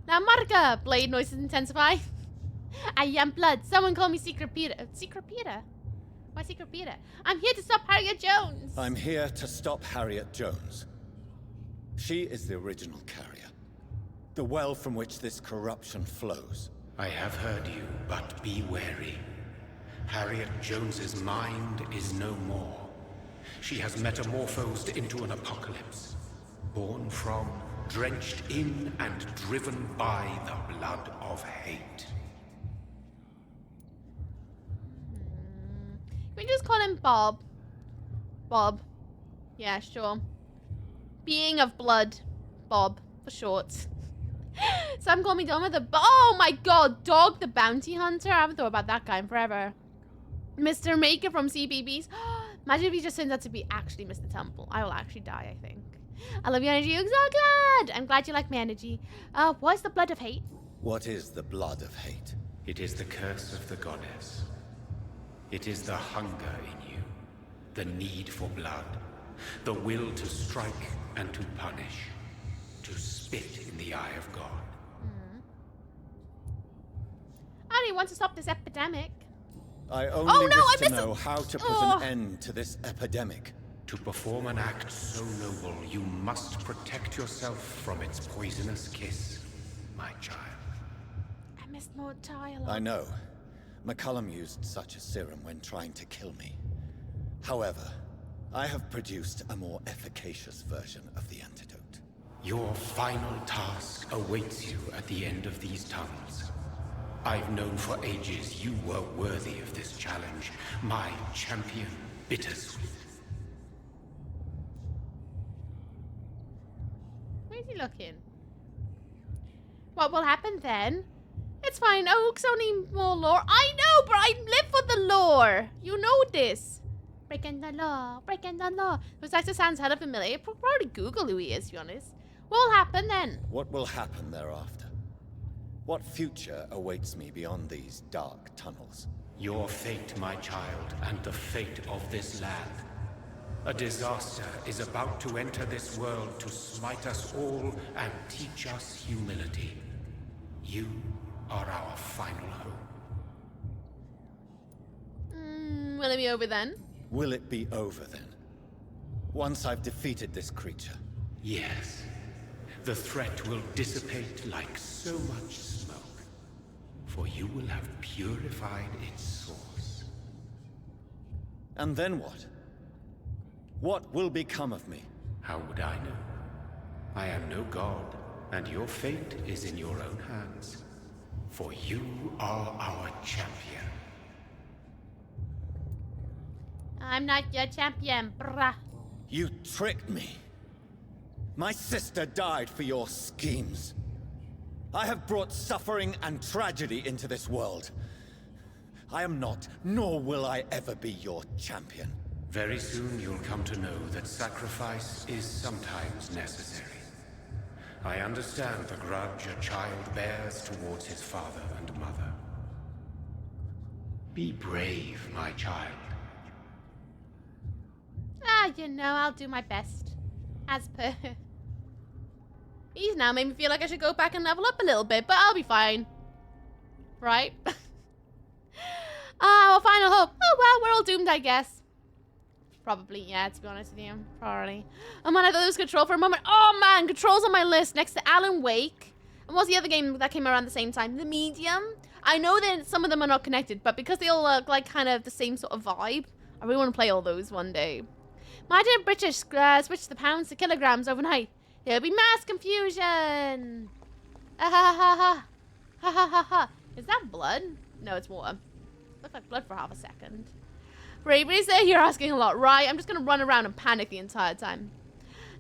Now, Marka! Blade noises intensify. I am blood. Someone call me Secret Peter. Secret Peter? Why Secret Peter? I'm here to stop Harriet Jones. I'm here to stop Harriet Jones. She is the original carrier. The well from which this corruption flows. I have heard you, but be wary. Harriet Jones's mind is no more. She has metamorphosed into an apocalypse. Born from, drenched in, and driven by the blood of hate. Can we just call him Bob? Bob. Yeah, sure. Being of blood. Bob, for short. Some call me Doma the... Oh my god, Dog the Bounty Hunter? I haven't thought about that guy in forever. Mr. Maker from CBBS. Imagine if he just turns out to be actually Mr. Temple. I will actually die, I think. I love your energy. I'm so glad. I'm glad you like my energy. What's the blood of hate? What is the blood of hate? It is the curse of the goddess. It is the hunger in you. The need for blood. The will to strike and to punish. To spit in the eye of God. I only want to stop this epidemic. I only wish to know how to put an end to this epidemic. To perform an act so noble, you must protect yourself from its poisonous kiss, my child. I missed more dialogue. I know. McCullum used such a serum when trying to kill me. However, I have produced a more efficacious version of the antidote. Your final task awaits you at the end of these tunnels. I've known for ages you were worthy of this challenge, my champion, Bittersweet. Where's he looking? What will happen then? It's fine. Oak's only more lore. I know, but I live for the lore. You know this. Breaking the law. Breaking the law. This actually sounds hella familiar. Probably Google who he is, to be honest. What will happen then? What will happen thereafter? What future awaits me beyond these dark tunnels? Your fate, my child, and the fate of this land. A disaster is about to enter this world to smite us all and teach us humility. You are our final hope. Will it be over then? Will it be over then? Once I've defeated this creature? Yes. the threat will dissipate like so much smoke, for you will have purified its source. And then what? What will become of me? How would I know? I am no god, and your fate is in your own hands. For you are our champion. I'm not your champion, bruh. You tricked me. My sister died for your schemes. I have brought suffering and tragedy into this world. I am not, nor will I ever be your champion. Very soon you'll come to know that sacrifice is sometimes necessary. I understand the grudge a child bears towards his father and mother. Be brave, my child. You know, I'll do my best. As per. He's now made me feel like I should go back and level up a little bit, but I'll be fine. Right? Well, final hope. Oh, well, we're all doomed, I guess. Probably, yeah, to be honest with you. Probably. Oh, man, I thought it was Control for a moment. Oh, man, Control's on my list next to Alan Wake. And what's the other game that came around the same time? The Medium. I know that some of them are not connected, but because they all look like kind of the same sort of vibe, I really want to play all those one day. Imagine if British switched the pounds to kilograms overnight. There'll be mass confusion. Ha ha ha ha. Ha ha ha ha. Is that blood? No, it's water. Looked like blood for half a second. Bravery, sir, you're asking a lot, right? I'm just gonna run around and panic the entire time.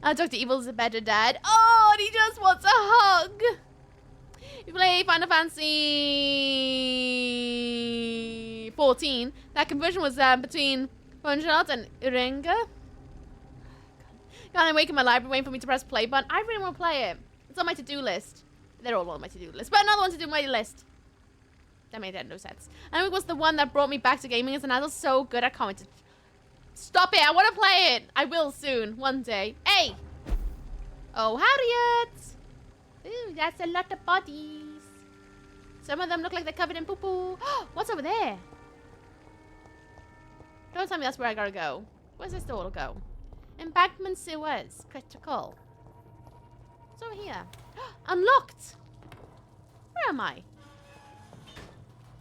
Dr. Evil's a better dad. Oh, and he just wants a hug. You play Final Fantasy 14. That conversion was between Punjab and Urenga. God, I'm waking my library waiting for me to press play button. I really want to play it. It's on my to-do list. They're all on my to-do list. But another one to do on my list. That made no sense. And it was the one that brought me back to gaming as an adult. So good. I can't wait to... Stop it. I want to play it. I will soon. One day. Hey! Oh, Harriet! Ooh, that's a lot of bodies. Some of them look like they're covered in poo-poo. What's over there? Don't tell me that's where I gotta go. Where's this door to go? Embankment sewers. Critical. What's over here? Unlocked! Where am I?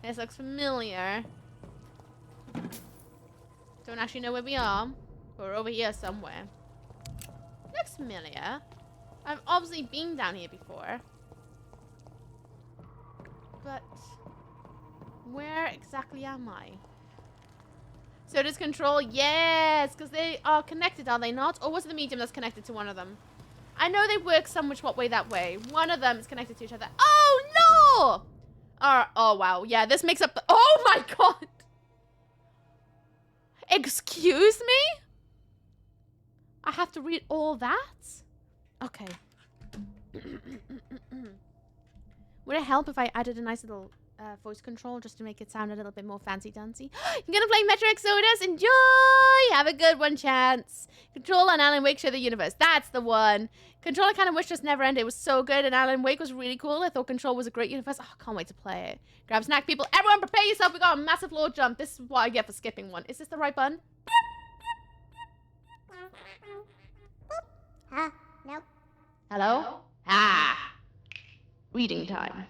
This looks familiar. Don't actually know where we are. We're over here somewhere. Looks familiar. I've obviously been down here before. But where exactly am I? So does Control? Yes, because they are connected, are they not? Or was it the Medium that's connected to one of them? I know they work some which what way that way. One of them is connected to each other. Oh no! Oh wow, yeah, this makes up the... Oh my god! Excuse me? I have to read all that? Okay. Would it help if I added a nice little voice control just to make it sound a little bit more fancy-dancy? You're gonna play Metro Exodus? Enjoy! Have a good one, Chance. Control and Alan Wake share the universe. That's the one. Control, I kind of wish just never ended. It was so good, and Alan Wake was really cool. I thought Control was a great universe. Oh, I can't wait to play it. Grab a snack, people. Everyone prepare yourself. We got a massive floor jump. This is what I get for skipping one. Is this the right button? Nope. Hello? Reading time.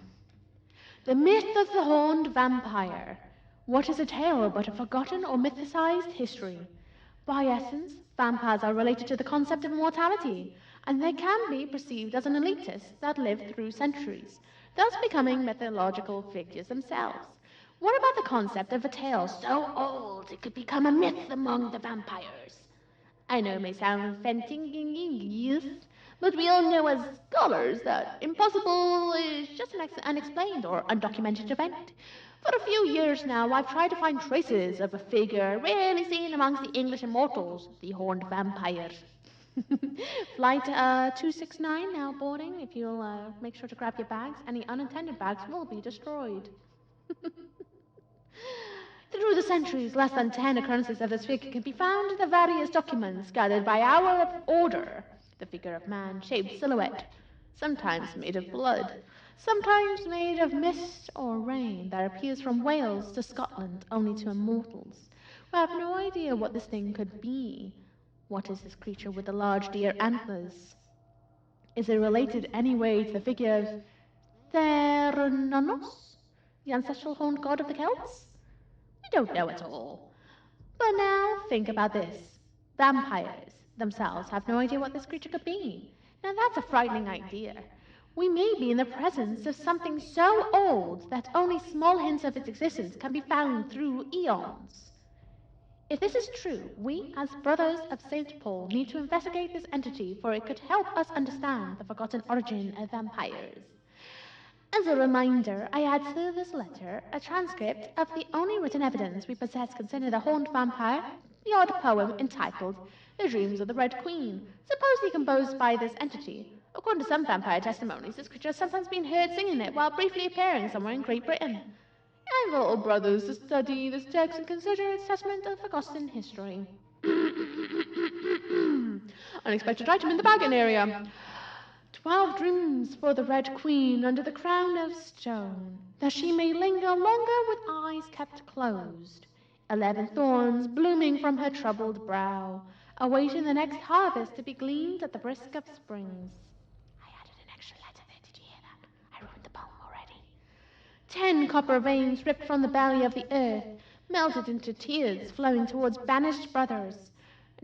The myth of the horned vampire. What is a tale but a forgotten or mythicized history? By essence, vampires are related to the concept of immortality, and they can be perceived as an elitist that lived through centuries, thus becoming mythological figures themselves. What about the concept of a tale so old it could become a myth among the vampires? I know it may sound fantastic, but we all know as scholars that impossible is just an unexplained or undocumented event. For a few years now, I've tried to find traces of a figure rarely seen amongst the English immortals, the horned vampire. Flight 269 now boarding. If you'll make sure to grab your bags, any unattended bags will be destroyed. Through the centuries, less than 10 occurrences of this figure can be found in the various documents gathered by our order. The figure of man-shaped silhouette, sometimes made of blood, sometimes made of mist or rain that appears from Wales to Scotland only to immortals, who have no idea what this thing could be. What is this creature with the large deer antlers? Is it related anyway to the figure of Theranos, the ancestral horned god of the Celts? We don't know at all. But now, think about this. Vampires themselves have no idea what this creature could be. Now that's a frightening idea. We may be in the presence of something so old that only small hints of its existence can be found through eons. If this is true, we, as Brothers of St. Paul, need to investigate this entity, for it could help us understand the forgotten origin of vampires. As a reminder, I add to this letter a transcript of the only written evidence we possess concerning the horned vampire, the odd poem entitled The Dreams of the Red Queen, supposedly composed by this entity. According to some vampire testimonies, this creature has sometimes been heard singing it while briefly appearing somewhere in Great Britain. I invite all brothers to study this text and consider its testament of forgotten history. Unexpected item in the bargain area. 12 dreams for the Red Queen under the crown of stone, that she may linger longer with eyes kept closed. 11 thorns blooming from her troubled brow, awaiting the next harvest to be gleaned at the brisk of springs. I added an extra letter there, did you hear that? I ruined the poem already. 10 copper veins ripped from the belly of the earth, melted into tears flowing towards banished brothers.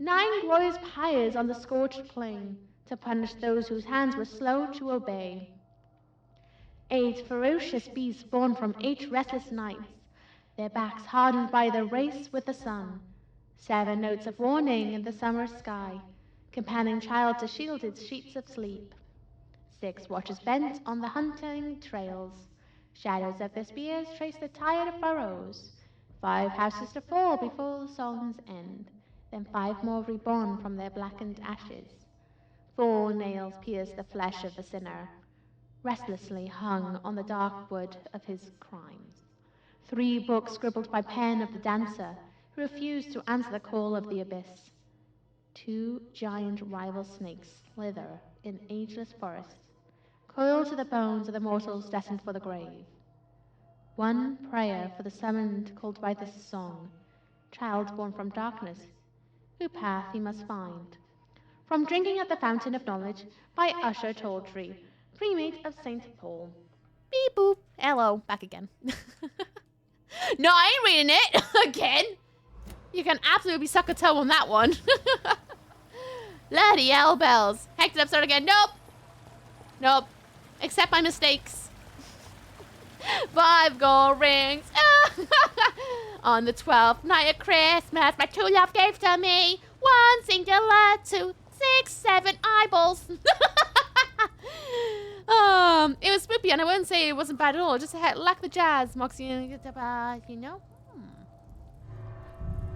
9 glorious pyres on the scorched plain, to punish those whose hands were slow to obey. 8 ferocious beasts born from 8 restless nights, their backs hardened by the race with the sun. 7 notes of warning in the summer sky, compelling child to shield its sheets of sleep. 6 watches bent on the hunting trails, shadows of their spears trace the tired furrows. 5 houses to fall before the song's end, then 5 more reborn from their blackened ashes. 4 nails pierce the flesh of the sinner, restlessly hung on the dark wood of his crimes. 3 books scribbled by pen of the dancer, who refused to answer the call of the abyss. 2 giant rival snakes slither in ageless forests, coiled to the bones of the mortals destined for the grave. 1 prayer for the summoned called by this song, child born from darkness, whose path he must find. From Drinking at the Fountain of Knowledge by Usher Tawdry, Primate of St. Paul. Beep boop. Hello, back again. No, I ain't reading it again. You can absolutely suck a toe on that one. Bloody hell bells. Hecked it up, start again. Nope. Nope. Accept my mistakes. 5 gold rings. On the 12th night of Christmas, my true love gave to me 1 singular 2 6 7 eyeballs. It was spoopy, and I wouldn't say it wasn't bad at all. Just lacked the jazz, Moxie, you know.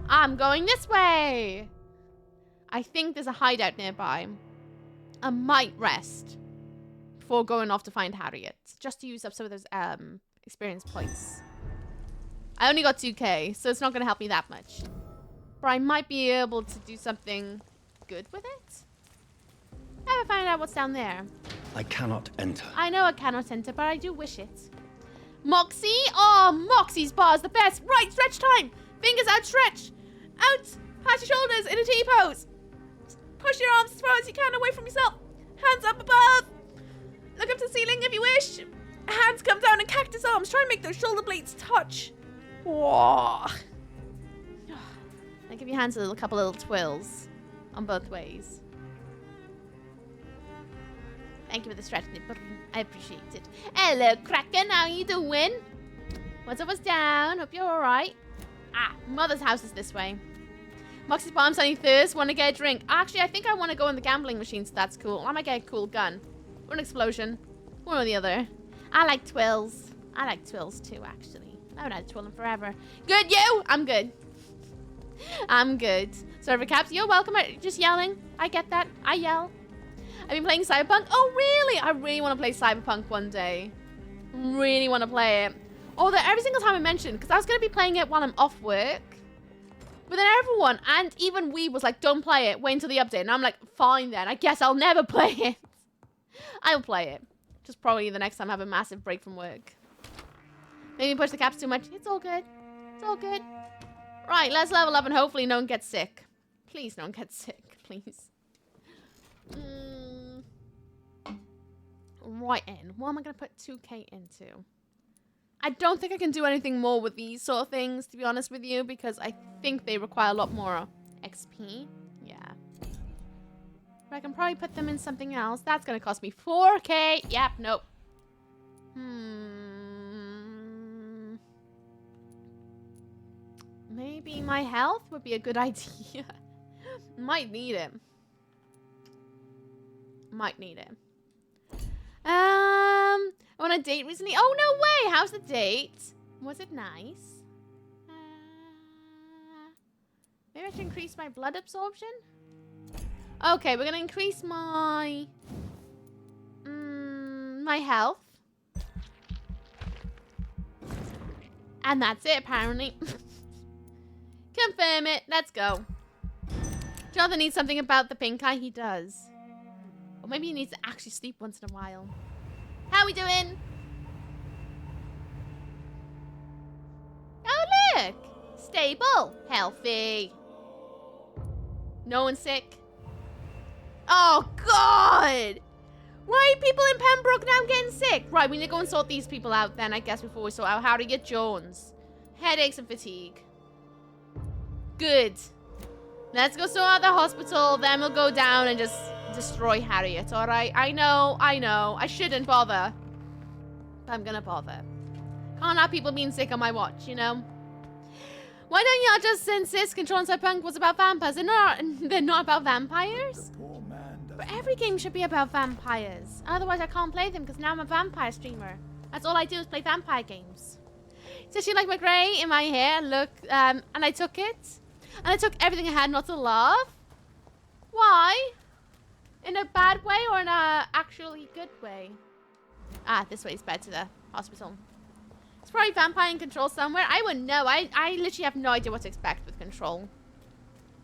I'm going this way. I think there's a hideout nearby. I might rest before going off to find Harriet, just to use up some of those experience points. I only got 2k, so it's not going to help me that much. But I might be able to do something good with it. I haven't found out what's down there. I cannot enter. I know I cannot enter, but I do wish it. Moxie? Oh, Moxie's bar is the best. Right, stretch time. Fingers outstretched. Out past your shoulders in a T-pose. Push your arms as far as you can away from yourself. Hands up above. Look up to the ceiling if you wish. Hands come down in cactus arms. Try and make those shoulder blades touch. Whoa. Now give your hands a couple little twirls on both ways. Thank you for the stretch. I appreciate it. Hello, Kraken. How you doing? What's up, what's down? Hope you're alright. Ah, Mother's house is this way. Moxie's bomb sounding thirst. Want to get a drink? Actually, I think I want to go in the gambling machine, so that's cool. I might get a cool gun. Or an explosion. One or the other. I like twills. I like twills too, actually. I haven't had a twill in forever. Good, you? I'm good. I'm good. Server Caps, you're welcome. Just yelling. I get that. I yell. I've been playing Cyberpunk. Oh, really? I really want to play Cyberpunk one day. Really want to play it. Although every single time I mentioned, because I was going to be playing it while I'm off work. But then everyone, and even we was like, don't play it. Wait until the update. And I'm like, fine then. I guess I'll never play it. I'll play it. Just probably the next time I have a massive break from work. Maybe push the caps too much. It's all good. It's all good. Right, let's level up and hopefully no one gets sick. Please, no one gets sick. Please. right in? What am I going to put 2k into? I don't think I can do anything more with these sort of things, to be honest with you, because I think they require a lot more XP. Yeah. But I can probably put them in something else. That's going to cost me 4k. Yep, nope. Maybe my health would be a good idea. Might need it. Might need it. I went on a date recently. Oh, no way. How's the date? Was it nice? Maybe I should increase my blood absorption? Okay, we're going to increase my... my health. And that's it, apparently. Confirm it. Let's go. Jonathan needs something about the pink eye. He does. Or maybe he needs to actually sleep once in a while. How we doing? Oh, look. Stable. Healthy. No one's sick. Oh, God. Why are people in Pembroke now getting sick? Right, we need to go and sort these people out then, I guess, before we sort out how to get Jones. Headaches and fatigue. Good. Let's go sort out the hospital, then we'll go down and just destroy Harriet, alright? I know. I shouldn't bother. But I'm gonna bother. Can't have people being sick on my watch, you know? Why don't y'all just insist Control and Cyberpunk was about vampires? They're not about vampires? But every game should be about vampires. Otherwise I can't play them because now I'm a vampire streamer. That's all I do is play vampire games. So she liked my grey in my hair, look, and I took it. And I took everything I had not to love. Why? In a bad way or in a actually good way? Ah, this way is better to the hospital. It's probably vampire in Control somewhere. I wouldn't know. I literally have no idea what to expect with Control.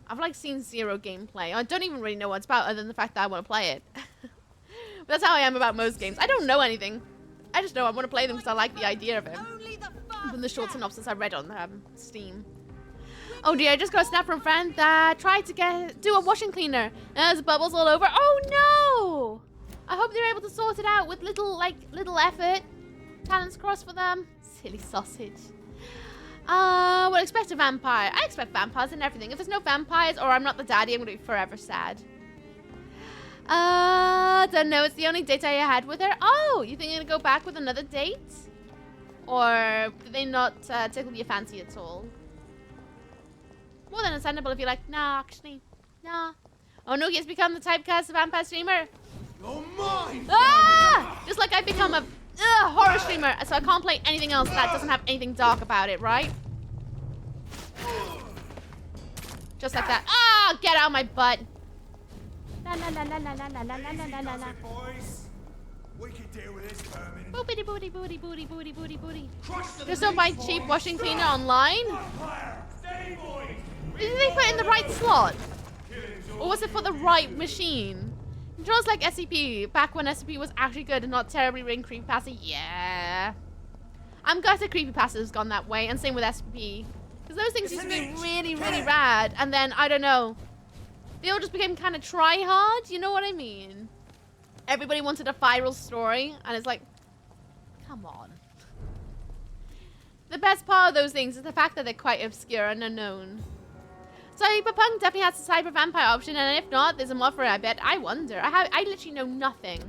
I've like seen zero gameplay. I don't even really know what it's about other than the fact that I want to play it. But that's how I am about most games. I don't know anything. I just know I want to play them because I like the idea of it. From the short synopsis I read on Steam. Oh dear, I just got a snap from a friend that tried to do a washing cleaner. There's bubbles all over. Oh no! I hope they're able to sort it out with little effort. Talents crossed for them. Silly sausage. Well, expect a vampire. I expect vampires and everything. If there's no vampires or I'm not the daddy, I'm going to be forever sad. Don't know. It's the only date I had with her. Oh, you think you're going to go back with another date? Or do they not tickle your fancy at all? More than understandable if you're like, nah, actually, nah. Oh no, he has become the typecast vampire streamer. You're mine! Ah! Just like I've become a horror streamer, so I can't play anything else that doesn't have anything dark about it, right? Just like that. Ah! Get out of my butt. La la la la la la la la la la la la. We can deal with this vermin. Boopity booty booty booty booty booty booty. Just don't buy cheap washing cleaner online. Did they put it in the right slot? Or was it for the right machine? Controls like SCP, back when SCP was actually good and not terribly ring creepypasta. Yeah. I'm gutted creepypasta has gone that way, and same with SCP. Because those things used to be really, really rad, and then, I don't know, they all just became kind of try-hard, you know what I mean? Everybody wanted a viral story, and it's like, come on. The best part of those things is the fact that they're quite obscure and unknown. Cyberpunk definitely has a cyber vampire option, and if not, there's a mod for it, I bet. I wonder. I literally know nothing.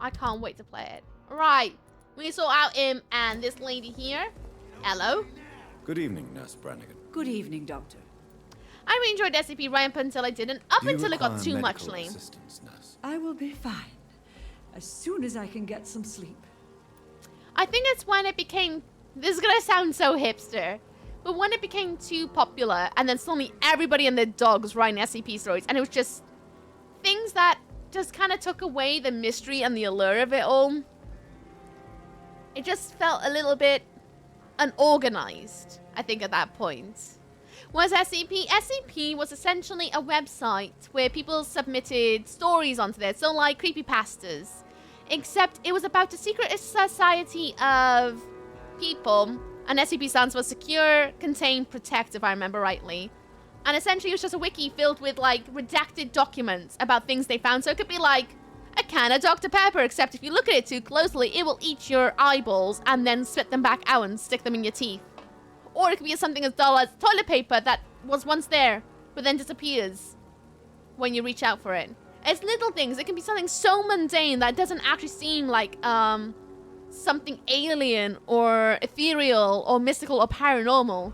I can't wait to play it. Right. We sort out him and this lady here. Hello. Good evening, Nurse Brannigan. Good evening, Doctor. I really enjoyed SCP right up until I didn't. Up until it got too much lame. I will be fine. As soon as I can get some sleep. I think it's when it became... This is going to sound so hipster. But when it became too popular, and then suddenly everybody and their dogs writing SCP stories, and it was just things that just kind of took away the mystery and the allure of it all. It just felt a little bit unorganized, I think, at that point. Whereas SCP was essentially a website where people submitted stories onto there, so like creepypastas. Except it was about a secret society of people. And SCP stands for Secure, Contain, Protect, if I remember rightly. And essentially it was just a wiki filled with, like, redacted documents about things they found. So it could be, like, a can of Dr. Pepper, except if you look at it too closely, it will eat your eyeballs and then spit them back out and stick them in your teeth. Or it could be something as dull as toilet paper that was once there, but then disappears when you reach out for it. It's little things. It can be something so mundane that doesn't actually seem like something alien or ethereal or mystical or paranormal.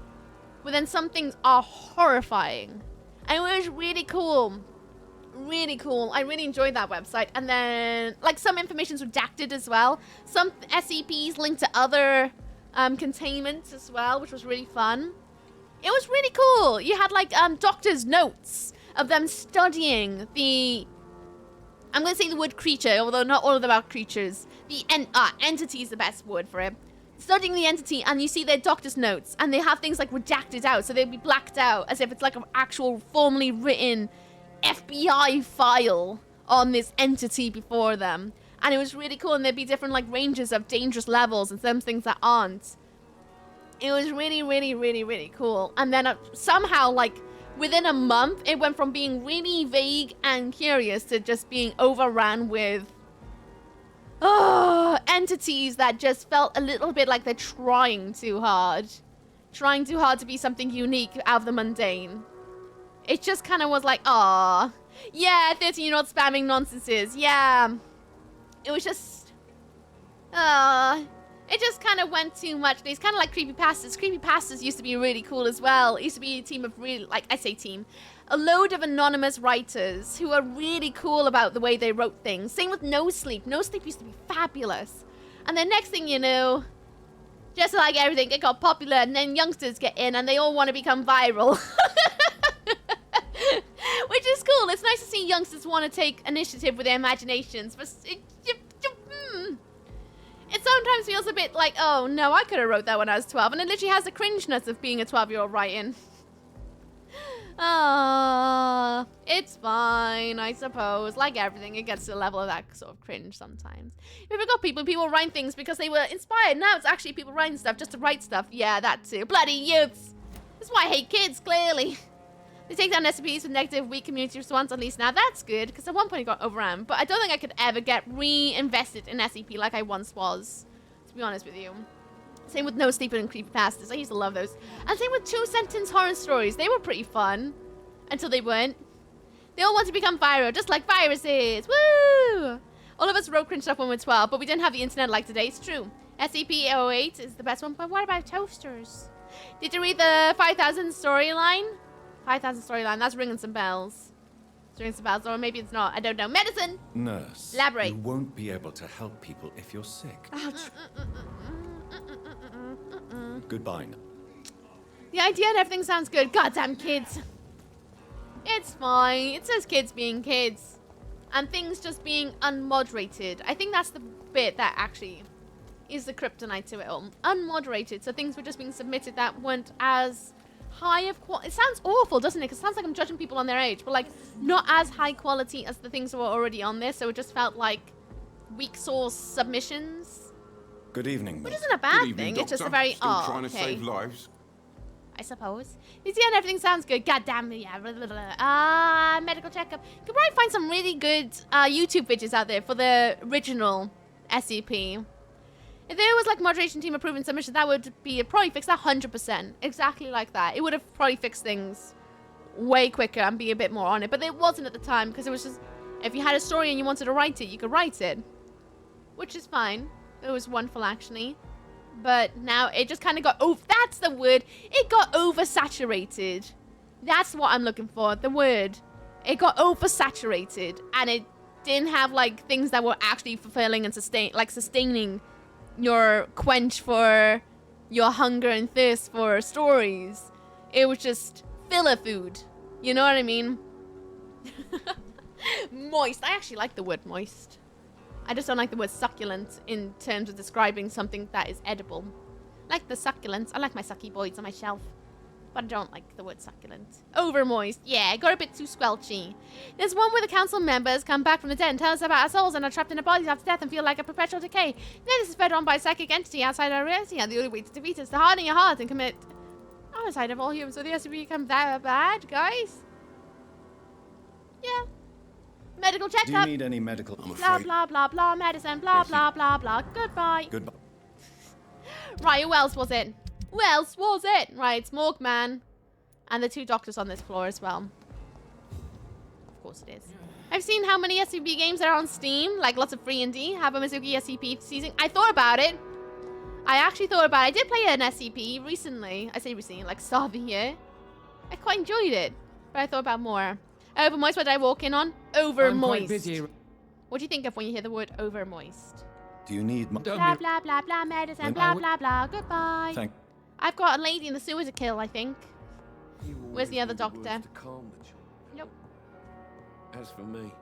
But then some things are horrifying. And it was really cool. Really cool. I really enjoyed that website. And then, like, some information's redacted as well. Some SCPs linked to other containments as well, which was really fun. It was really cool. You had, like, doctor's notes of them studying the... I'm going to say the word creature, although not all of them are creatures. The entity is the best word for it. Studying the entity, and you see their doctor's notes, and they have things like redacted out, so they'd be blacked out, as if it's like an actual formally written FBI file on this entity before them. And it was really cool, and there'd be different like ranges of dangerous levels and some things that aren't. It was really, really, really, really cool. And then somehow, like, within a month, it went from being really vague and curious to just being overrun with entities that just felt a little bit like they're trying too hard. Trying too hard to be something unique out of the mundane. It just kind of was like, aww. Yeah, 13-year-old spamming nonsenses. Yeah. It was just... it just kind of went too much. It's kind of like creepypastas. Creepypastas used to be really cool as well. It used to be a team of really... Like, I say team. A load of anonymous writers who are really cool about the way they wrote things. Same with No Sleep. No Sleep used to be fabulous. And then next thing you know, just like everything, it got popular, and then youngsters get in and they all want to become viral. Which is cool. It's nice to see youngsters want to take initiative with their imaginations. But it sometimes feels a bit like, oh no, I could have wrote that when I was 12. And it literally has the cringeness of being a 12-year-old writing. It's fine, I suppose. Like everything, it gets to the level of that sort of cringe sometimes. We've got people write things because they were inspired. Now it's actually people writing stuff just to write stuff. Yeah, that too. Bloody youths. That's why I hate kids, clearly. They take down SCPs with negative, weak community response, at least now. That's good, because at one point it got overran. But I don't think I could ever get reinvested in SCP like I once was, to be honest with you. Same with No Sleep and Creepypastas. I used to love those. And same with 2-sentence horror stories. They were pretty fun. Until they weren't. They all want to become viral, just like viruses. Woo! All of us wrote cringe stuff when we were 12, but we didn't have the internet like today. It's true. SCP-08 is the best one, but what about toasters? Did you read the 5000 storyline? 5000 storyline, that's ringing some bells. It's ringing some bells, or maybe it's not. I don't know. Medicine! Nurse. Elaborate. You won't be able to help people if you're sick. Ouch. Goodbye now. The idea and everything sounds good. Goddamn kids. It's fine. It says kids being kids. And things just being unmoderated. I think that's the bit that actually is the kryptonite to it all. Unmoderated. So things were just being submitted that weren't as high of quality. It sounds awful, doesn't it? Because it sounds like I'm judging people on their age. But like, not as high quality as the things that were already on there. So it just felt like weak source submissions. Good evening, Which isn't a bad Good evening, thing. It's just a Doctor. very, Still trying to okay. save lives. I suppose. You see, and everything sounds good. God damn it, yeah. Blah, blah, blah. Medical checkup. You could probably find some really good YouTube videos out there for the original SCP. If there was like moderation team approving submission, that would be probably fix that 100%. Exactly like that. It would have probably fixed things way quicker and be a bit more on it. But it wasn't at the time because it was just, if you had a story and you wanted to write it, you could write it. Which is fine. It was wonderful, actually. But now it just kind of got... Oh, that's the word. It got oversaturated. That's what I'm looking for. The word. It got oversaturated. And it didn't have, like, things that were actually fulfilling and sustaining your quench for your hunger and thirst for stories. It was just filler food. You know what I mean? Moist. I actually like the word moist. I just don't like the word succulent in terms of describing something that is edible. Like the succulents. I like my sucky boys on my shelf. But I don't like the word succulent. Over moist. Yeah, it got a bit too squelchy. There's one where the council members come back from the dead and tell us about our souls and are trapped in our bodies after death and feel like a perpetual decay. Then this is fed on by a psychic entity outside our reality, and the only way to defeat it is to harden your heart and commit homicide of all humans. So the SCP become that bad, guys? Yeah. Medical Do you checkup. need any medical? Blah, blah, blah, blah. Medicine. Blah, blah, blah, blah. Goodbye. Goodbye. Right, who else was it? Who else was it? Right, it's Morgman. And the 2 doctors on this floor as well. Of course it is. I've seen how many SCP games there are on Steam. Like lots of free indie. Have a Mizuki SCP season. I thought about it. I actually thought about it. I did play an SCP recently. I say recently, like start of the year. I quite enjoyed it. But I thought about more. Over moist, what did I walk in on? Over moist. Busy. What do you think of when you hear the word over moist? Do you need my... Blah, blah, blah, blah, medicine, blah, blah, blah. Goodbye. Thank... I've got a lady in the sewer to kill, I think. Where's the other doctor? Nope. As for me,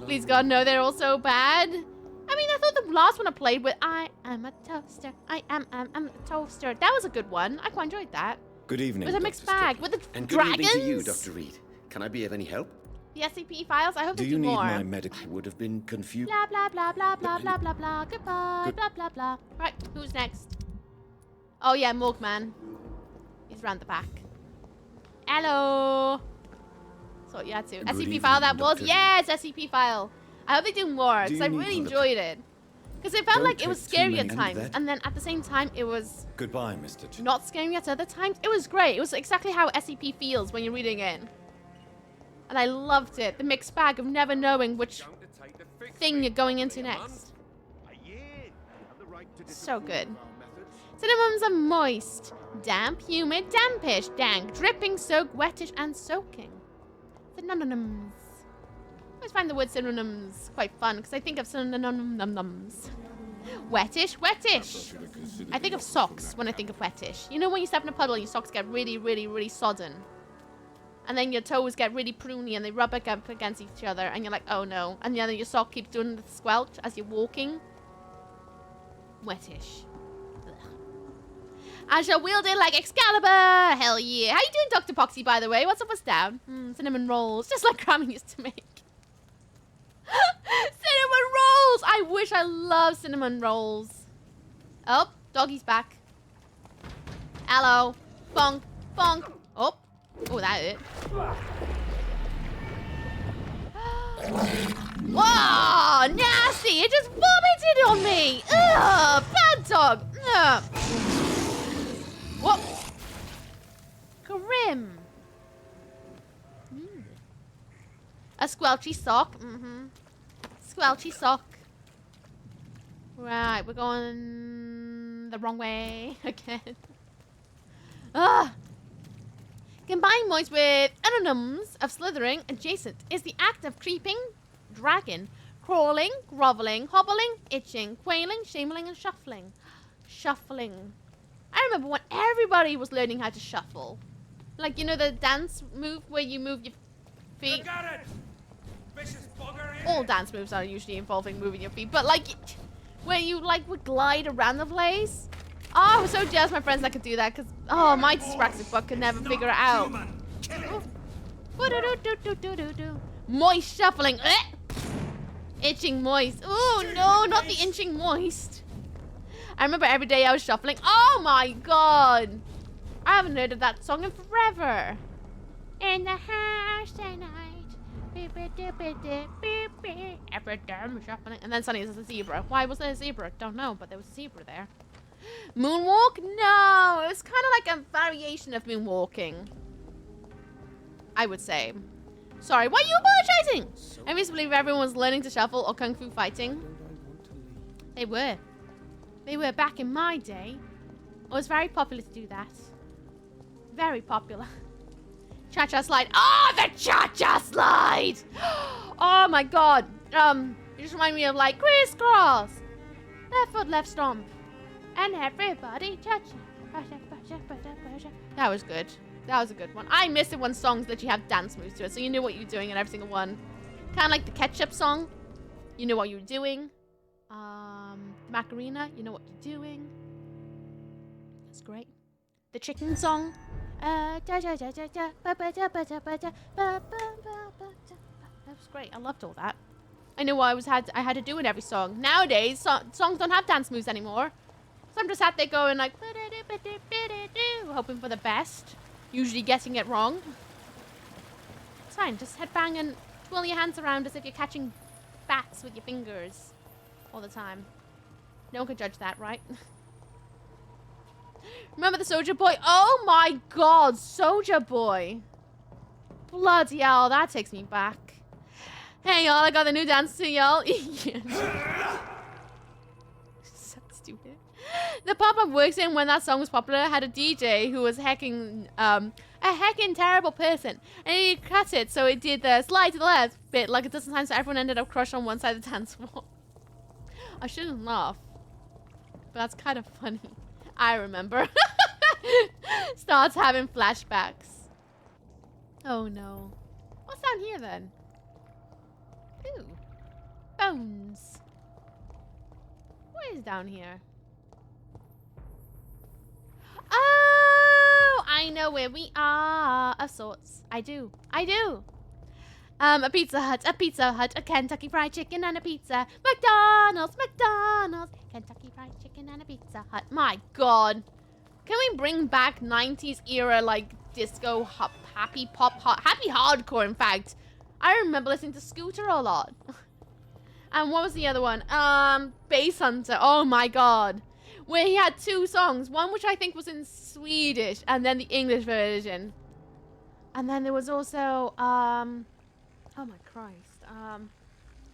Please God, no, they're all so bad. I mean, I thought the last one I played with, I am a toaster. I am a toaster. That was a good one. I quite enjoyed that. Good evening, It was a mixed bag. With the and good dragons. evening to you, Dr. Reed. Can I be of any help? The SCP files, I hope Do they you do need more. my medical? I would have been confused. Blah, blah, blah, blah, blah, blah, blah, blah. Goodbye, blah, blah, blah. Right, who's next? Oh, yeah, Morgman. He's round the back. Hello. So, yeah, too. Good SCP evening, file that was? Dr. Yes, SCP file. I hope they do more, Do because you I need really my- enjoyed it. Because it felt Don't like it was take too scary at many- times, that- and then at the same time, it was Goodbye, Mr. Ch not scary at other times. It was great. It was exactly how SCP feels when you're reading it. And I loved it. The mixed bag of never knowing which thing you're going into next. So good. Synonyms are moist, damp, humid, dampish, dank, dripping, soaked, wettish, and soaking. Synonyms. I always find the word synonyms quite fun because I think of synonyms. Wettish, wettish. I think of socks when I think of wettish. You know when you step in a puddle, your socks get really, really, really sodden. And then your toes get really pruny and they rub up against each other and you're like, oh no. And then your sock keeps doing the squelch as you're walking. Wettish. Ugh. I shall wield it like Excalibur. Hell yeah. How you doing, Dr. Poxy, by the way? What's up, what's down? Cinnamon rolls. Just like Grammy used to make. Cinnamon rolls! I wish I loved cinnamon rolls. Oh, doggy's back. Hello. Bonk. Bonk. Oh. Oh, that hurt. Whoa, nasty! It just vomited on me! Ugh, bad dog! Ugh. What? Grim. A squelchy sock. Squelchy sock. Right, we're going the wrong way again. Ugh. Combine moist with synonyms of slithering adjacent is the act of creeping, dragging, crawling, groveling, hobbling, itching, quailing, shameling, and shuffling. Shuffling. I remember when everybody was learning how to shuffle. Like, you know the dance move where you move your feet? Got it! Vicious bugger! All dance moves are usually involving moving your feet, but like, where you like would glide around the place. Oh, I was so jealous my friends that could do that because, oh, my dyspraxic butt could never figure it out. Moist shuffling. Itching moist. Oh, no, not the inching moist. I remember every day I was shuffling. Oh, my God. I haven't heard of that song in forever. In the house tonight. Every day I'm shuffling. And then suddenly there's a zebra. Why was there a zebra? Don't know, but there was a zebra there. Moonwalk? No, it was kind of like a variation of moonwalking, I would say. Sorry, why are you apologizing? I used to believe everyone was learning to shuffle or kung fu fighting. They were. They were back in my day. It was very popular to do that. Very popular. Cha-cha slide. Oh, the cha-cha slide! Oh my God. You just remind me of like crisscross. Left foot, left stomp. And everybody cha-cha. That was good. That was a good one. I miss it when songs let you have dance moves to it, so you knew what you were doing in every single one. Kind of like the ketchup song. You know what you were doing. Macarena, you know what you're doing. That's great. The chicken song. That was great. I loved all that. I knew I had to do in every song. Nowadays, songs don't have dance moves anymore. So I'm just sat there going like, hoping for the best. Usually getting it wrong. It's fine. Just headbang and Swirl your hands around as if you're catching bats with your fingers all the time. No one could judge that, right? Remember the Soldier Boy? Oh my god, Soldier Boy. Bloody hell, that takes me back. Hey y'all, I got the new dance to y'all. So stupid. The pop-up works in when that song was popular had a DJ who was hecking a heckin' terrible person, and he cut it so it did the slide to the left bit like it does sometimes, so everyone ended up crushed on one side of the dance floor. I shouldn't laugh, but that's kind of funny. I remember. Starts having flashbacks. Oh no. What's down here then? Ooh. Bones. What is down here? Oh, I know where we are. Of sorts. I do. I do. A Pizza Hut, a Kentucky Fried Chicken and a pizza. McDonald's, Kentucky Fried Chicken and a Pizza Hut. My god. Can we bring back 90s era, like, disco, happy pop, happy hardcore, in fact. I remember listening to Scooter a lot. And what was the other one? Bass Hunter. Oh my god. Where he had two songs. One which I think was in Swedish, and then the English version. And then there was also, oh my Christ.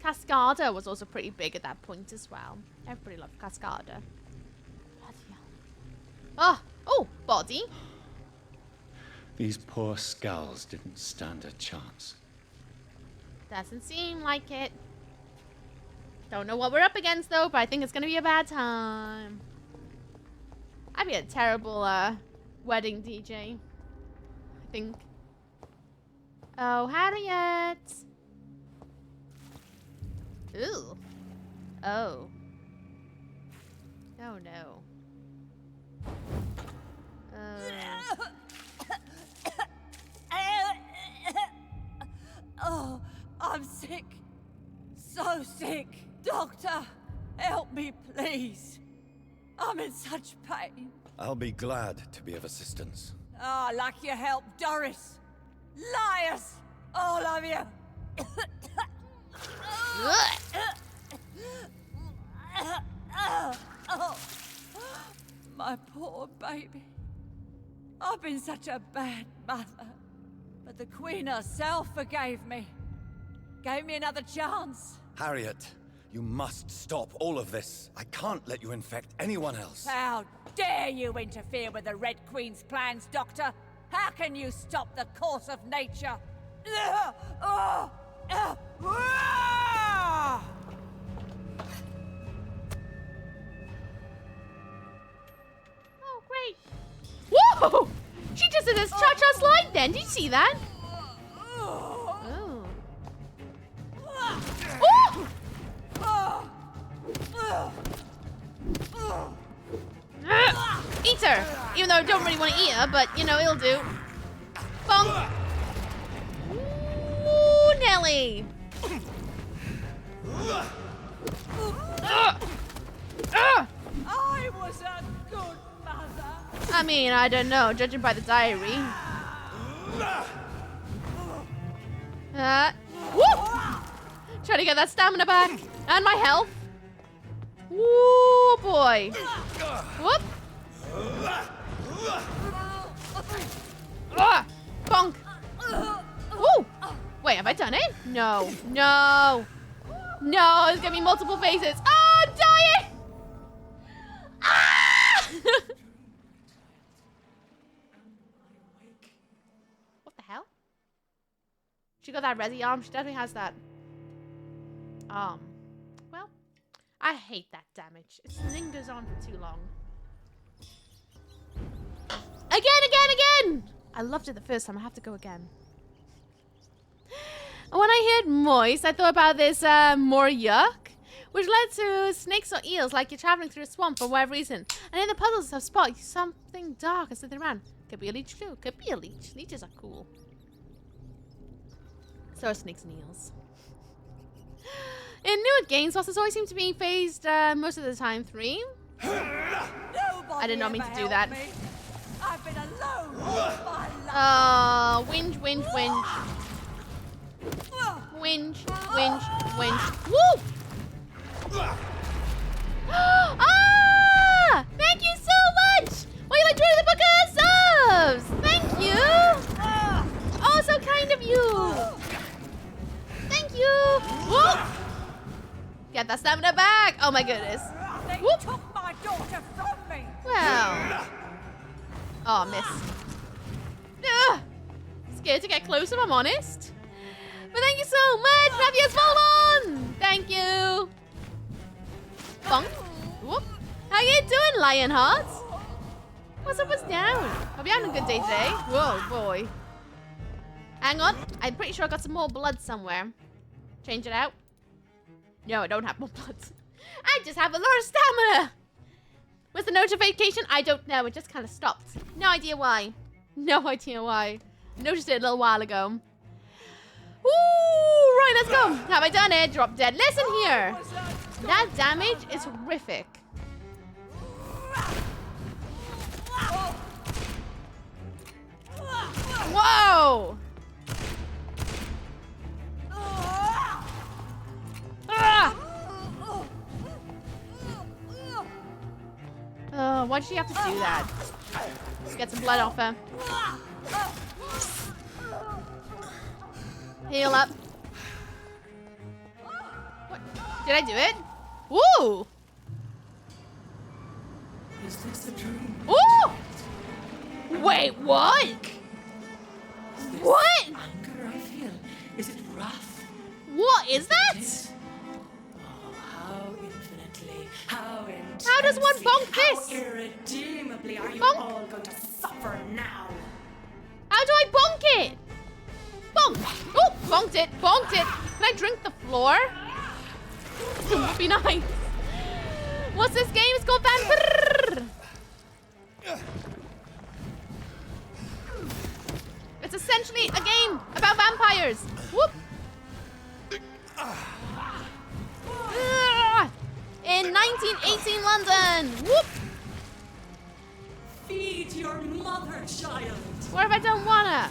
Cascada was also pretty big at that point as well. Everybody loved Cascada. Oh, body. These poor skulls didn't stand a chance. Doesn't seem like it. Don't know what we're up against though, but I think it's gonna be a bad time. I'd be a terrible wedding DJ, I think. Oh, Harriet. Ooh. Oh. Oh no. Oh, I'm sick. So sick. Doctor, help me, please. I'm in such pain. I'll be glad to be of assistance. Ah, like your help, Doris. Liars, all of you. Oh, my poor baby. I've been such a bad mother. But the Queen herself forgave me. Gave me another chance. Harriet, you must stop all of this. I can't let you infect anyone else. How dare you interfere with the Red Queen's plans, Doctor? How can you stop the course of nature? Oh, great. Whoa! She just did this cha-cha slide then. Did you see that? Oh. Eat her! Even though I don't really want to eat her, but, you know, it'll do. Bonk! Ooh, Nelly! I was a good mother. I mean, I don't know, judging by the diary. Woo! Try to get that stamina back. And my health. Woo, boy. Whoop. Bonk. Woo. Wait, have I done it? No. No. No, there's gonna be multiple phases. Oh, I'm dying! Ah! What the hell? She got that resi arm. She definitely has that. Well, I hate that damage. It lingers on for too long. Again! I loved it the first time. I have to go again. When I heard moist, I thought about this more yuck, which led to snakes or eels, like you're traveling through a swamp for whatever reason. And in the puzzles, I've spotted something dark and sitting around. Could be a leech too. Could be a leech. Leeches are cool. So are snakes and eels. In newer games, bosses always seem to be phased most of the time 3. I did not mean to do that. Me. I've been alone all my life. Whinge. Winch, winch, winch. Woo! Ah! Thank you so much! Why you like joining the book of subs? Thank you! Oh, so kind of you! Thank you! Whoop! Get that stamina back! Oh my goodness. They Whoop! took my daughter from me! Well. Oh, miss. Ugh. Scared to get close if I'm honest. But thank you so much, Matthew Smallon! Thank you! Bonk. Whoop. How you doing, Lionheart? What's up, what's down? Hope you're having a good day today. Whoa, boy. Hang on. I'm pretty sure I got some more blood somewhere. Change it out. No, I don't have more blood. I just have a lot of stamina. Was the notification? I don't know. It just kind of stopped. No idea why. No idea why. Noticed it a little while ago. Ooh, right, let's go. Have I done it? Drop dead. Listen here. That damage is horrific. Whoa! Ah! Oh, why did she have to do that? Let's get some blood off her. Heal up. What? Did I do it? Woo! Is this a dream? Ooh! Wait, what? What? Anger I feel. Is it wrath? What is that? Oh, how infinitely, how intensely, How does one bonk this? How irredeemably are you Bonk. all going to suffer now? How do I bonk it? Bonk! Oh, bonked it, bonked it. Can I drink the floor? Would be nice. What's this game? It's called VAMPYR. It's essentially a game about vampires. Whoop. In 1918 London. Whoop. Feed your mother, child. What if I don't wanna?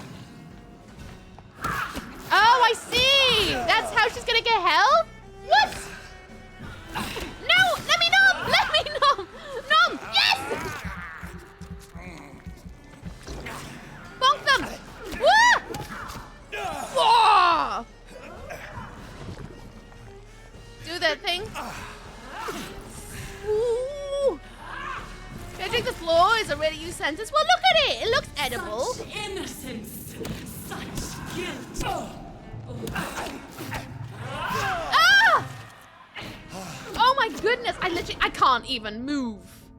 Oh, I see. That's how she's gonna get help? What? No, let me numb. Let me numb. Numb. Yes. Bonk them. Woo! Whoa! Do that thing. Ooh. Can I drink the floor? Is a ready use sentence? Well, look at it. It looks edible. Such innocence, such guilt. Ah! Oh my goodness. I can't even move.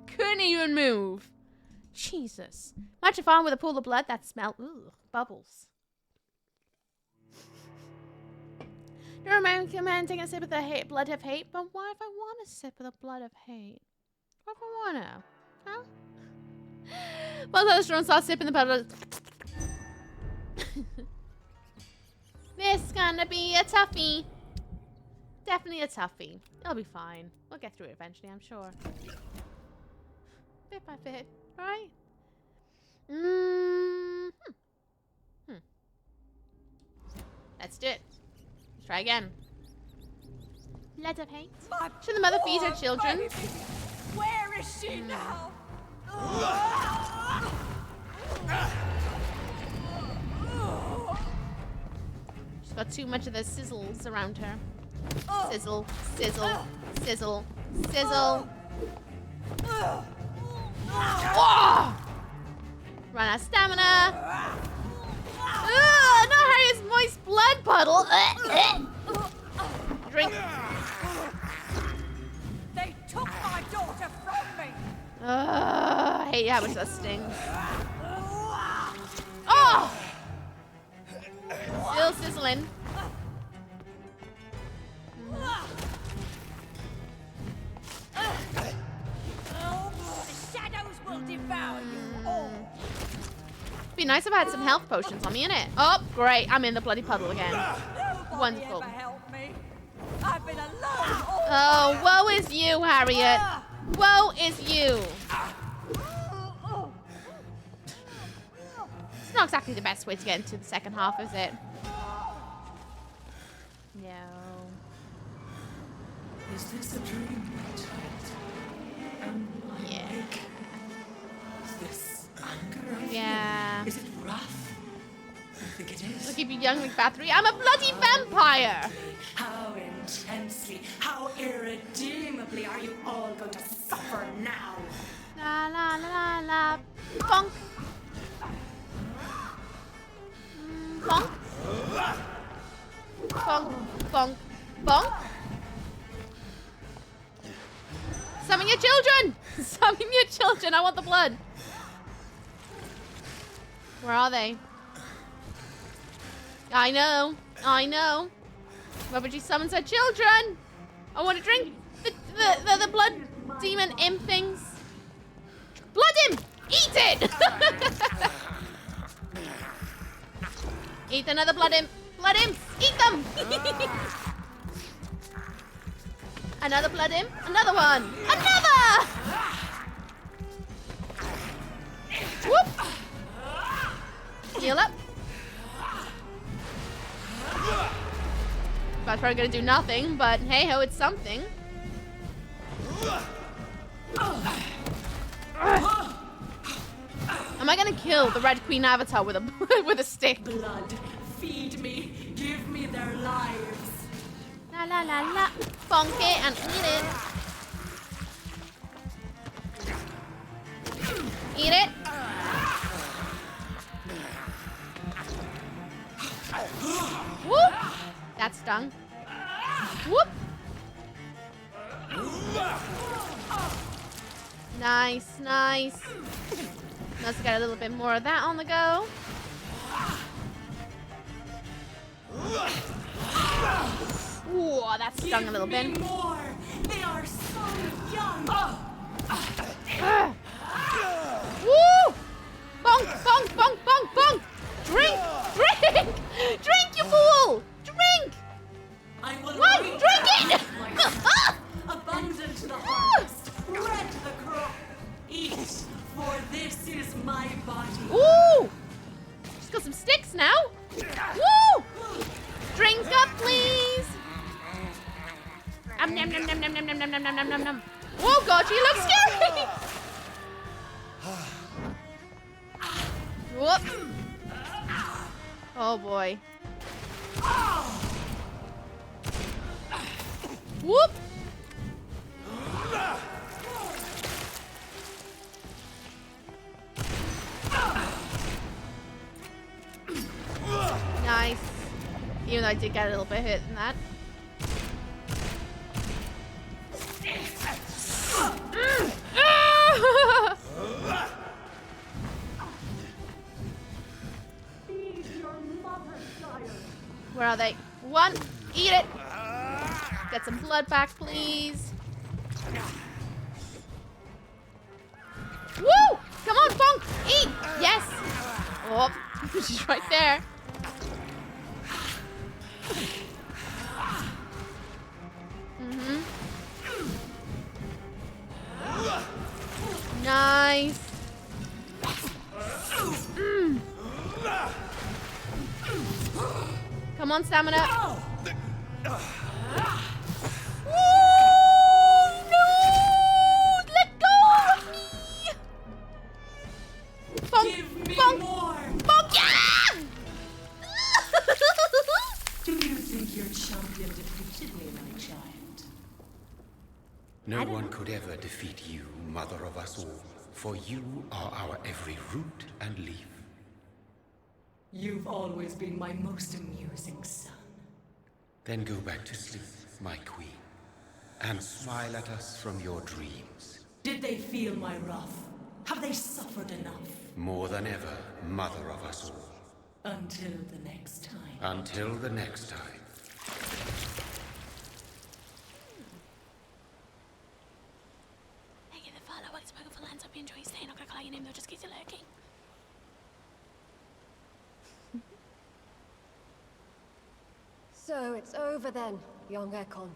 Couldn't even move. Jesus. Imagine if I with a pool of blood that smelled. Ooh, bubbles. Do you remember man taking a sip of the blood of hate? But why if I want a sip of the blood of hate? What if I wanna? Huh? Well, those drones start sipping the blood of... This is gonna be a toughie. Definitely a toughie. It'll be fine. We'll get through it eventually, I'm sure. Bit by bit, right? Let's do it. Let's try again. Blood of hate. Should the mother feed her children? Baby. Where is she now? She's got too much of the sizzles around her. Sizzle, sizzle, sizzle, sizzle. Whoa! Run out of stamina. No, Harry's moist blood puddle. Drink. They took my daughter from me. I hate how much that stings. Oh! Still sizzling. The shadows will devour you all. Be nice if I had some health potions on me, innit? Oh, great. I'm in the bloody puddle again. Nobody Wonderful. ever helped me. I've been alone all Oh, woe is you, Harriet. Woe is you. It's not exactly the best way to get into the second half, is it? No. Is this a dream, my child? Yeah. Is this anger I feel? Yeah. Is it wrath? I think it is. I'll keep you young like Battery. I'm a bloody vampire! How intensely, how irredeemably are you all going to suffer now? La la la la. Bonk. Bonk. Bonk. Bonk. Bonk. Summon your children! Summon your children! I want the blood! Where are they? I know. I know. Rubbagey summons her children! I want to drink the blood demon imp things. Blood imp! Eat it! Eat another blood imp. Blood imps! Eat them! Another blood imp. Another one. Another! Whoop! Heal up. That's probably gonna do nothing, but hey ho, it's something. Am I gonna kill the Red Queen Avatar with a with a stick? Blood, feed me, give me their lives. La la la la. Bonk it and eat it. Eat it. Whoop! That stung. Whoop! Nice, nice. Let's get a little bit more of that on the go. Ooh, that stung a little bit. More. They are so young. Woo! Bonk, bonk, bonk, bonk, bonk! Drink! Drink! Drink, you fool! Drink! I will What? Drink it! Abundant the harvest, red the crop. Eat, for this is my body. Ooh! She's got some sticks now. Woo! Drink up, please. Nom nom nom nom nom nom nom nom nom nom nom nom. Oh God, she looks scary. Whoop. Oh boy. Whoop. Nice. Even though I did get a little bit hit in that. Where are they? One. Eat it. Get some blood back, please. Woo! Come on, Bonk! Eat! Yes! Oh, she's right there. Mm-hmm. Nice. Mm. Come on, stamina. No! Let go of me! Bonk, Give me bonk, more. bonk, yeah! Do you think your champion defeated me, my child? No one could ever defeat you, mother of us all, for you are our every root and leaf. You've always been my most amusing son. Then go back to sleep, my queen, and smile at us from your dreams. Did they feel my wrath? Have they suffered enough? More than ever, mother of us all. Until the next time. Until the next time. Thank you for the follow. Welcome to Lands. Hope you enjoy staying. I'm gonna call your name though, just in case you're lurking. So it's over then, young Ekon.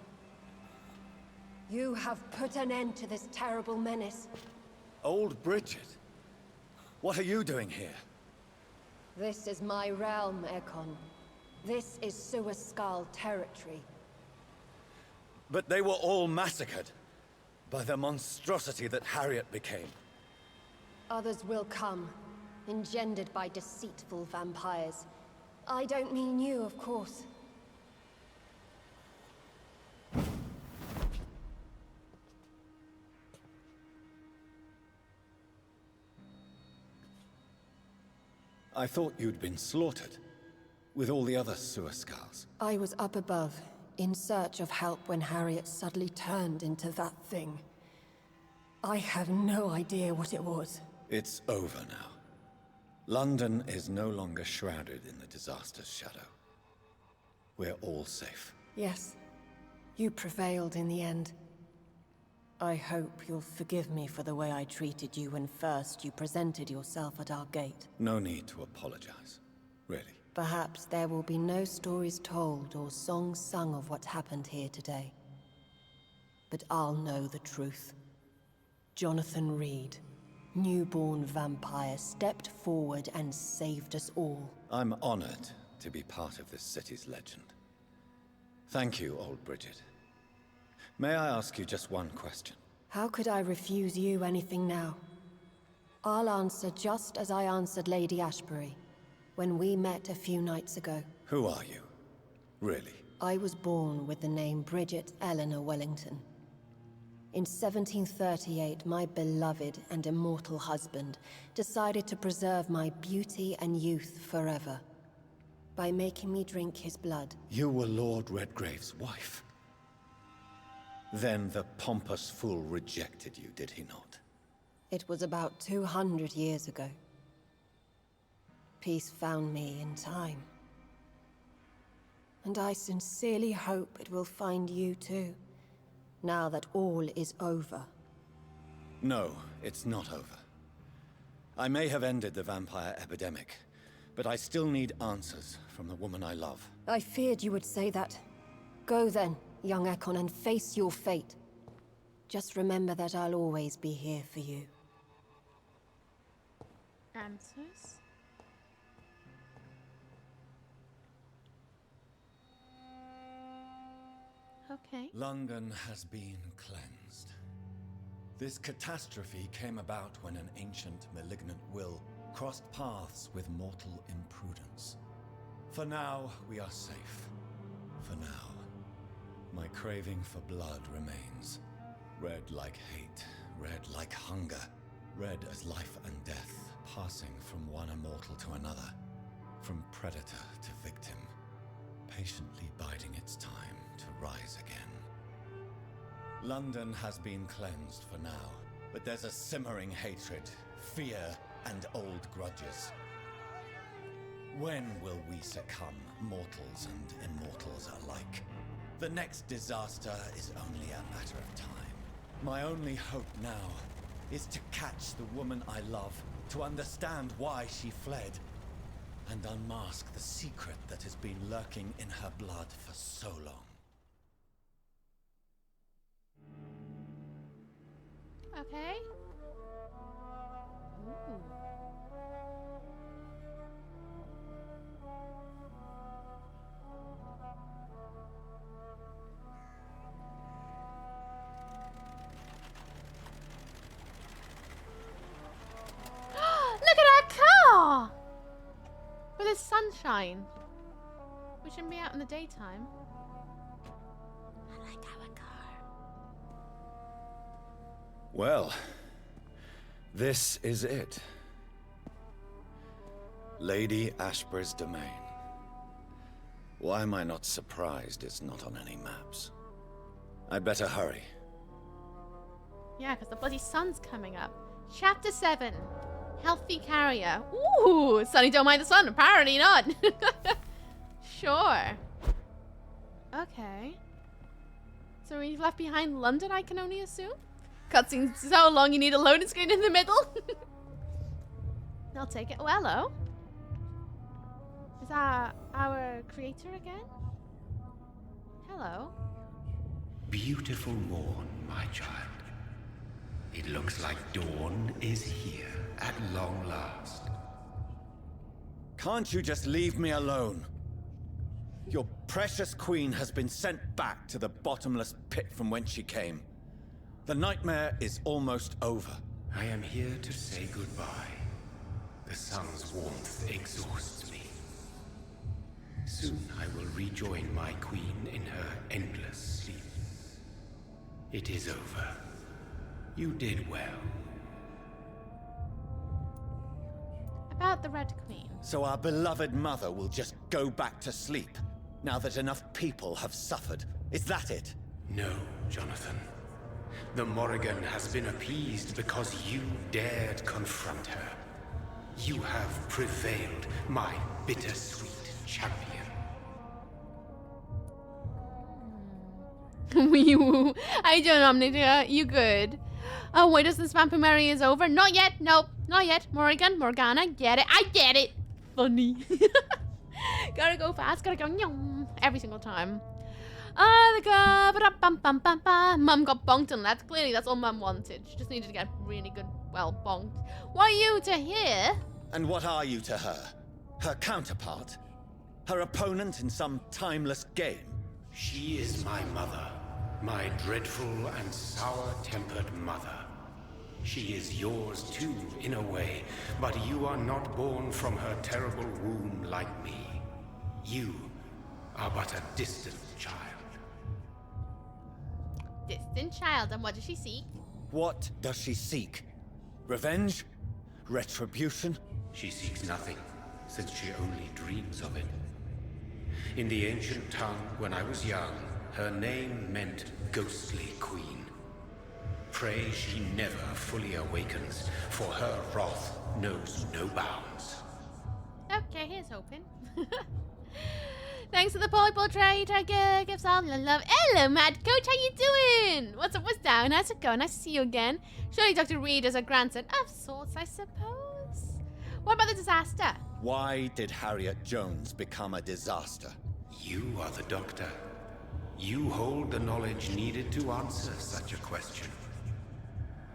You have put an end to this terrible menace. Old Bridget? What are you doing here? This is my realm, Ekon. This is Suascal territory. But they were all massacred by the monstrosity that Harriet became. Others will come, engendered by deceitful vampires. I don't mean you, of course. I thought you'd been slaughtered, with all the other Suascals. I was up above, in search of help when Harriet suddenly turned into that thing. I have no idea what it was. It's over now. London is no longer shrouded in the disaster's shadow. We're all safe. Yes, you prevailed in the end. I hope you'll forgive me for the way I treated you when first you presented yourself at our gate. No need to apologize, really. Perhaps there will be no stories told or songs sung of what happened here today. But I'll know the truth. Jonathan Reed, newborn vampire, stepped forward and saved us all. I'm honored to be part of this city's legend. Thank you, old Bridget. May I ask you just one question? How could I refuse you anything now? I'll answer just as I answered Lady Ashbury when we met a few nights ago. Who are you? Really? I was born with the name Bridget Eleanor Wellington. In 1738, my beloved and immortal husband decided to preserve my beauty and youth forever by making me drink his blood. You were Lord Redgrave's wife. Then the pompous fool rejected you, did he not? It was about 200 years ago. Peace found me in time. And I sincerely hope it will find you too, now that all is over. No, it's not over. I may have ended the vampire epidemic, but I still need answers from the woman I love. I feared you would say that. Go then, young Ekon, and face your fate. Just remember that I'll always be here for you. Answers? Okay. London has been cleansed. This catastrophe came about when an ancient malignant will crossed paths with mortal imprudence. For now, we are safe. For now. My craving for blood remains. Red like hate, red like hunger, red as life and death, passing from one immortal to another, from predator to victim, patiently biding its time to rise again. London has been cleansed for now, but there's a simmering hatred, fear, and old grudges. When will we succumb, mortals and immortals alike? The next disaster is only a matter of time. My only hope now is to catch the woman I love, to understand why she fled, and unmask the secret that has been lurking in her blood for so long. Okay. Ooh. Look at our car! With the sunshine. We shouldn't be out in the daytime. I like our car. Well, this is it. Lady Ashbury's domain. Why am I not surprised it's not on any maps? I'd better hurry. Yeah, because the bloody sun's coming up. Chapter 7. Healthy carrier. Ooh, Sunny don't mind the sun. Apparently not. Sure. Okay. So we've left behind London, I can only assume? Cutscene so long you need a loading screen in the middle. I'll take it. Oh, hello. Is that our creator again? Hello. Beautiful morn, my child. It looks like dawn is here at long last. Can't you just leave me alone? Your precious queen has been sent back to the bottomless pit from whence she came. The nightmare is almost over. I am here to say goodbye. The sun's warmth exhausts me. Soon I will rejoin my queen in her endless sleep. It is over. You did well. About the Red Queen. So our beloved mother will just go back to sleep, now that enough people have suffered. Is that it? No, Jonathan. The Morrigan has been appeased because you dared confront her. You have prevailed, my bittersweet champion. Wee woo. How you doing, Omnidia? You good? Oh, wait, does this Vampire Mary is over? Not yet. Nope. Not yet. Morgana. Get it. I get it. Funny. Gotta go fast. Gotta go nyum, every single time. Mum got bonked and left. Clearly, that's all Mum wanted. She just needed to get really good, well, bonked. What are you to hear? And what are you to her? Her counterpart? Her opponent in some timeless game? She is my mother. My dreadful and sour-tempered mother. She is yours too, in a way, but you are not born from her terrible womb like me. You are but a distant child. Distant child, and what does she seek? What does she seek? Revenge? Retribution? She seeks nothing, since she only dreams of it. In the ancient tongue, when I was young, her name meant Ghostly Queen. Pray she never fully awakens, for her wrath knows no bounds. Okay, here's hoping. Thanks for the portrait. I gives all the love. Hello, Mad Coach. How you doing? What's up? What's down? How's it going? Nice to see you again. Surely Dr. Reed is a grandson of sorts, I suppose. What about the disaster? Why did Harriet Jones become a disaster? You are the doctor. You hold the knowledge needed to answer such a question.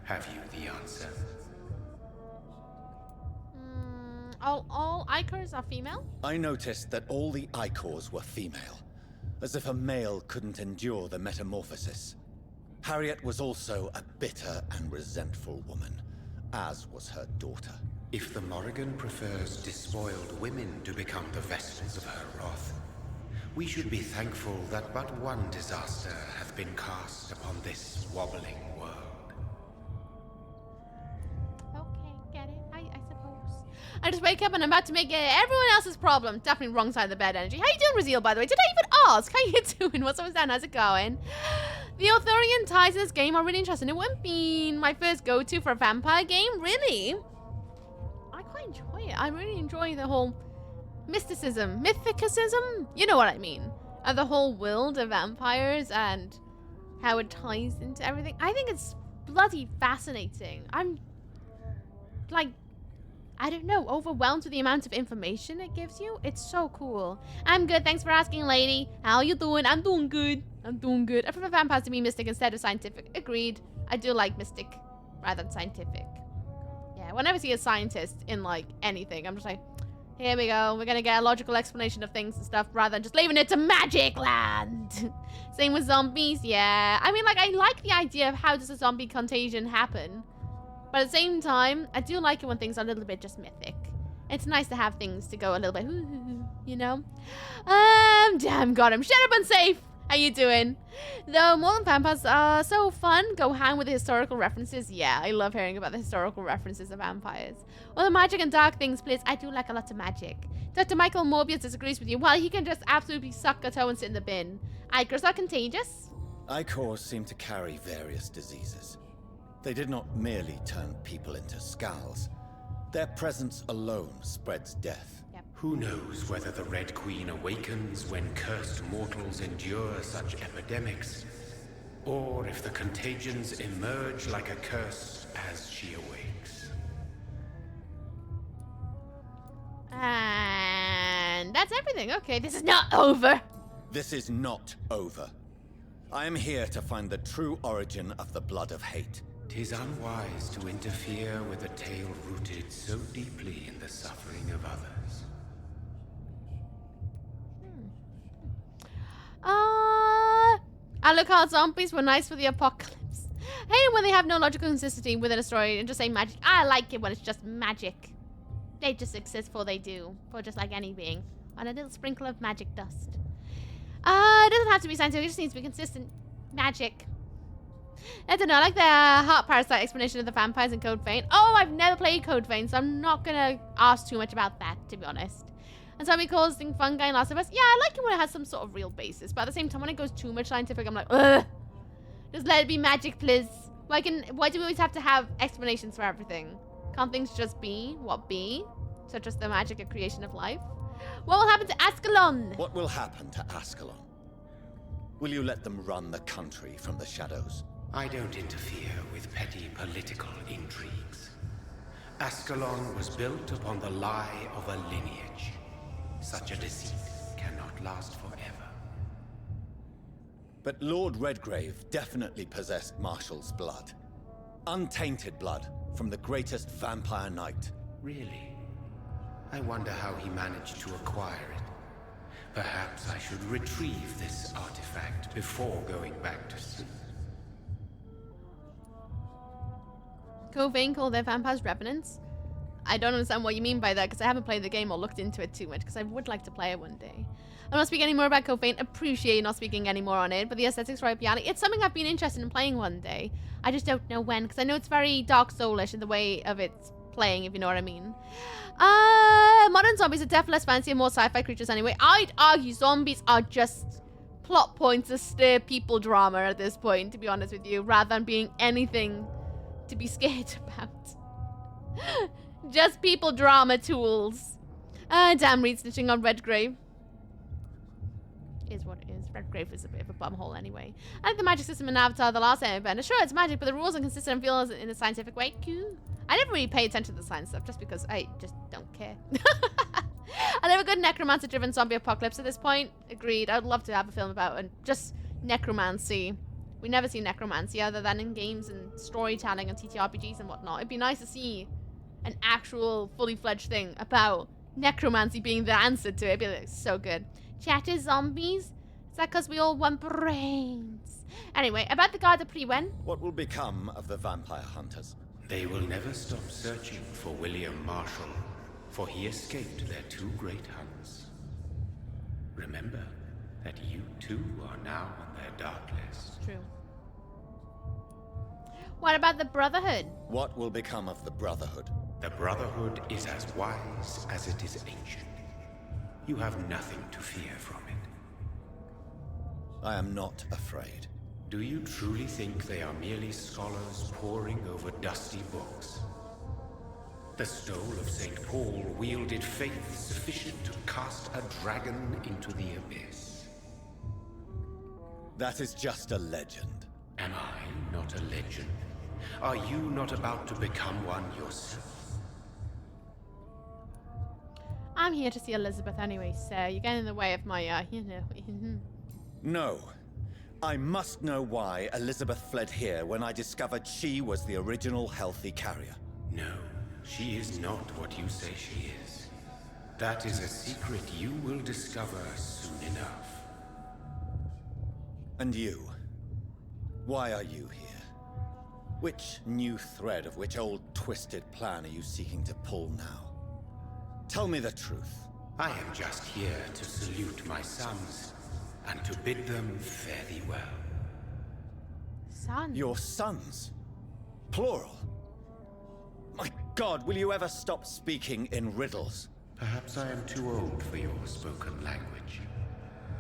Have you the answer? All Icors are female? I noticed that all the Icors were female, as if a male couldn't endure the metamorphosis. Harriet was also a bitter and resentful woman, as was her daughter. If the Morrigan prefers despoiled women to become the vessels of her wrath, we should be thankful that but one disaster hath been cast upon this wobbling world. Okay, get it. I suppose. I just wake up and I'm about to make it everyone else's problem. Definitely wrong side of the bed energy. How you doing, Raziel, by the way? Did I even ask? How you doing? What's up with that? How's it going? The Arthurian ties in this game are really interesting. It wouldn't be my first go-to for a vampire game, really. I quite enjoy it. I really enjoy the whole mythicism, you know what I mean, the whole world of vampires and how it ties into everything. I think it's bloody fascinating. I'm like, I don't know, overwhelmed with the amount of information it gives you. It's so cool. I'm good, thanks for asking, lady. How you doing? I'm doing good. I prefer vampires to be mystic instead of scientific. Agreed. I do like mystic rather than scientific. Yeah, whenever I see a scientist in like anything, I'm just like, here we go. We're gonna get a logical explanation of things and stuff rather than just leaving it to magic land. Same with zombies. Yeah. I mean, like, I like the idea of how does a zombie contagion happen. But at the same time, I do like it when things are a little bit just mythic. It's nice to have things to go a little bit, you know? Damn, got him. Shut up and safe. How you doing? Though more than vampires are so fun, go hang with the historical references. Yeah, I love hearing about the historical references of vampires. Well, the magic and dark things, please. I do like a lot of magic. Dr. Michael Morbius disagrees with you. Well, he can just absolutely suck a toe and sit in the bin. Icors are contagious. Icors seem to carry various diseases. They did not merely turn people into skulls. Their presence alone spreads death. Who knows whether the Red Queen awakens when cursed mortals endure such epidemics, or if the contagions emerge like a curse as she awakes. And that's everything. Okay, this is not over. This is not over. I am here to find the true origin of the blood of hate. 'Tis unwise to interfere with a tale rooted so deeply in the suffering of others. Alucard zombies were nice for the apocalypse. I hate it when they have no logical consistency within a story and just say magic. I like it when it's just magic. They just exist for they do. For just like any being. On a little sprinkle of magic dust. It doesn't have to be scientific, it just needs to be consistent. Magic. I don't know, I like the heart parasite explanation of the vampires in Code Vein. Oh, I've never played Code Vein, so I'm not gonna ask too much about that, to be honest. And zombie causing fungi in Last of Us. Yeah, I like it when it has some sort of real basis, but at the same time, when it goes too much scientific, I'm like, ugh. Just let it be magic, please. Why do we always have to have explanations for everything? Can't things just be what be? Such as the magic of creation of life? What will happen to Ascalon? What will happen to Ascalon? Will you let them run the country from the shadows? I don't interfere with petty political intrigues. Ascalon was built upon the lie of a lineage. Such a deceit cannot last forever. But Lord Redgrave definitely possessed Marshall's blood. Untainted blood from the greatest vampire knight. Really? I wonder how he managed to acquire it. Perhaps I should retrieve this artifact before going back to sleep. Covain call their vampires revenants? I don't understand what you mean by that because I haven't played the game or looked into it too much because I would like to play it one day. I'm not speaking any more about Covain. Appreciate not speaking any more on it, but the aesthetics right up it's something I've been interested in playing one day. I just don't know when because I know it's very Dark Soulish in the way of its playing, if you know what I mean. Modern zombies are definitely less fancy and more sci-fi creatures anyway. I'd argue zombies are just plot points to stir people drama at this point, to be honest with you, rather than being anything to be scared about. Just people drama tools. Damn, Reed snitching on Redgrave. Is what it is. Redgrave is a bit of a bumhole anyway. I like the magic system in Avatar The Last Airbender. Sure, it's magic, but the rules are consistent and feel in a scientific way. Cool. I never really pay attention to the science stuff just because I just don't care. I love a good necromancer-driven zombie apocalypse at this point. Agreed. I'd love to have a film about just necromancy. We never see necromancy other than in games and storytelling and TTRPGs and whatnot. It'd be nice to see an actual fully fledged thing about necromancy being the answer to it. It'd be like, so good. Chatter zombies? Is that because we all want brains? Anyway, about the Guard of Priwen. What will become of the vampire hunters? They will never stop searching for William Marshall, for he escaped their two great hunts. Remember that you too are now on their dark list. True. What about the Brotherhood? What will become of the Brotherhood? The Brotherhood is as wise as it is ancient. You have nothing to fear from it. I am not afraid. Do you truly think they are merely scholars poring over dusty books? The stole of St. Paul wielded faith sufficient to cast a dragon into the abyss. That is just a legend. Am I not a legend? Are you not about to become one yourself? I'm here to see Elizabeth anyway, so you're getting in the way of my, No. I must know why Elizabeth fled here when I discovered she was the original healthy carrier. No, she is not what you say she is. That is a secret you will discover soon enough. And you? Why are you here? Which new thread of which old twisted plan are you seeking to pull now? Tell me the truth. I am just here to salute my sons and to bid them fare thee well. Sons? Your sons? Plural? My God, will you ever stop speaking in riddles? Perhaps I am too old for your spoken language.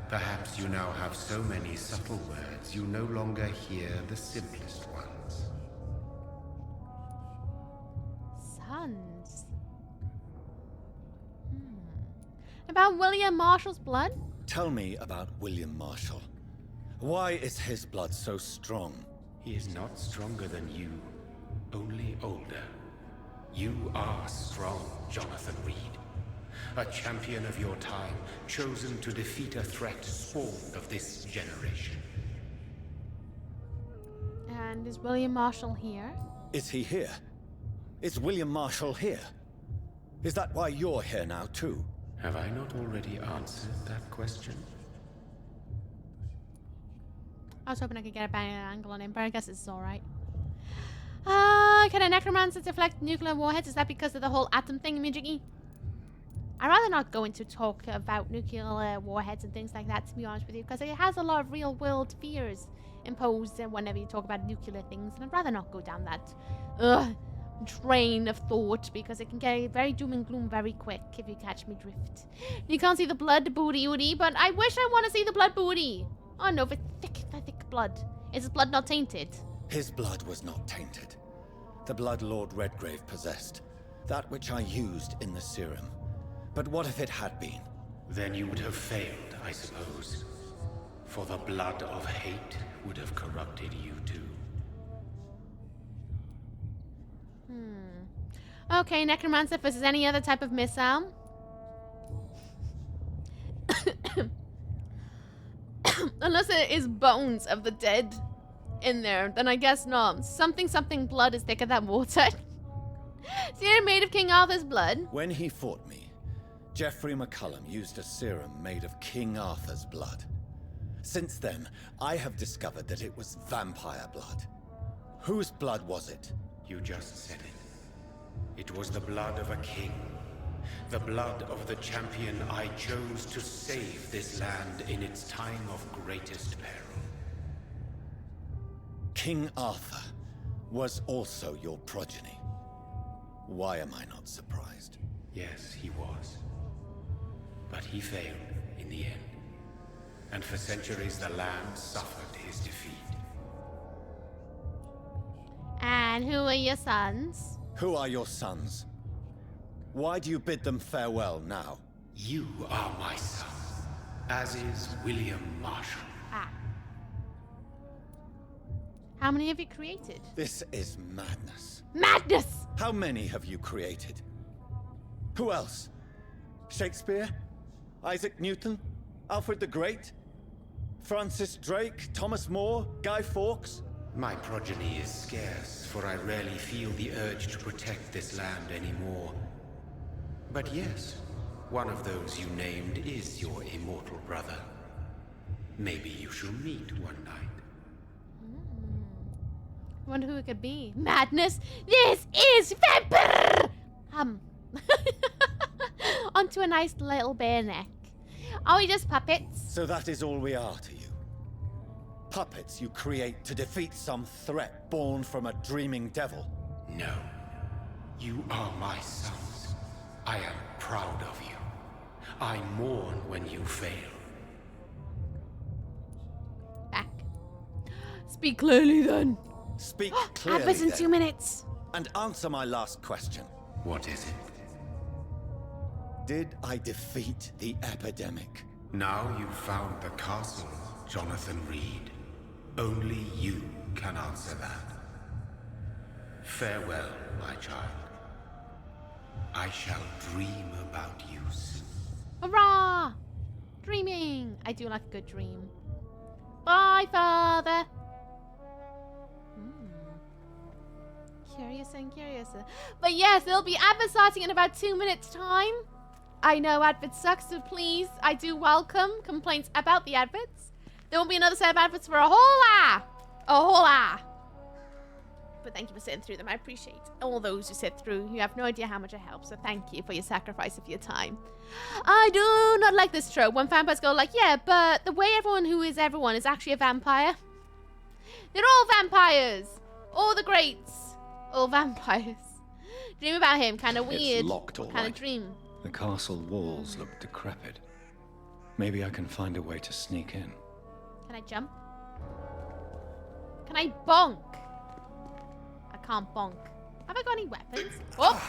Perhaps you now have so many subtle words you no longer hear the simplest ones. Sons? About William Marshall's blood? Tell me about William Marshall. Why is his blood so strong? He is not stronger than you, only older. You are strong, Jonathan Reed. A champion of your time, chosen to defeat a threat spawned of this generation. And is William Marshall here? Is he here? Is William Marshall here? Is that why you're here now, too? Have I not already answered that question? I was hoping I could get a better angle on him, but I guess it's alright. Can a necromancer deflect nuclear warheads? Is that because of the whole atom thing, Mijiki? I'd rather not go into talk about nuclear warheads and things like that, to be honest with you, because it has a lot of real-world fears imposed whenever you talk about nuclear things, and I'd rather not go down that train of thought, because it can get very doom and gloom very quick, if you catch me drift. You can't see the blood booty ooty, but I wish I want to see the blood booty. Oh no, but thick blood. Is his blood not tainted? His blood was not tainted. The blood Lord Redgrave possessed. That which I used in the serum. But what if it had been? Then you would have failed, I suppose. For the blood of hate would have corrupted you too. Okay, necromancer versus any other type of missile. Unless it is bones of the dead in there, then I guess not. Something blood is thicker than water. See, it made of King Arthur's blood. When he fought me, Geoffrey McCullum used a serum made of King Arthur's blood. Since then, I have discovered that it was vampire blood. Whose blood was it? You just said it. It was the blood of a king. The blood of the champion I chose to save this land in its time of greatest peril. King Arthur was also your progeny. Why am I not surprised? Yes, he was. But he failed in the end. And for centuries the land suffered his defeat. And who are your sons? Who are your sons? Why do you bid them farewell now? You are my son, as is William Marshall. Ah. How many have you created? This is madness. Madness! How many have you created? Who else? Shakespeare? Isaac Newton? Alfred the Great? Francis Drake? Thomas More? Guy Fawkes? My progeny is scarce, for I rarely feel the urge to protect this land anymore. But yes, one of those you named is your immortal brother. Maybe you shall meet one night. Wonder who it could be. Madness! This is VAMPYR! Onto a nice little bare neck. Are we just puppets? So that is all we are to you. Puppets you create to defeat some threat born from a dreaming devil. No. You are my sons. I am proud of you. I mourn when you fail. Back. Speak clearly then. Speak clearly Adverts in then. 2 minutes. And answer my last question. What is it? Did I defeat the epidemic? Now you've found the castle, Jonathan Reed. Only you can answer that. Farewell, my child. I shall dream about you soon. Hurrah! Dreaming. I do like a good dream. Bye, Father. Curious. But yes, there'll be adverts starting in about 2 minutes' time. I know adverts suck, so please, I do welcome complaints about the adverts. There will be another set of adverts for a whole hour. But thank you for sitting through them. I appreciate all those who sit through. You have no idea how much it helps, so thank you for your sacrifice of your time. I do not like this trope when vampires go like, yeah, but the way everyone who is everyone is actually a vampire. They're all vampires. All the greats. All vampires. Dream about him, kind of weird. It's locked, all kind right. of dream. The castle walls look decrepit. Maybe I can find a way to sneak in. Can I jump? Can I bonk? I can't bonk. Have I got any weapons? Oh!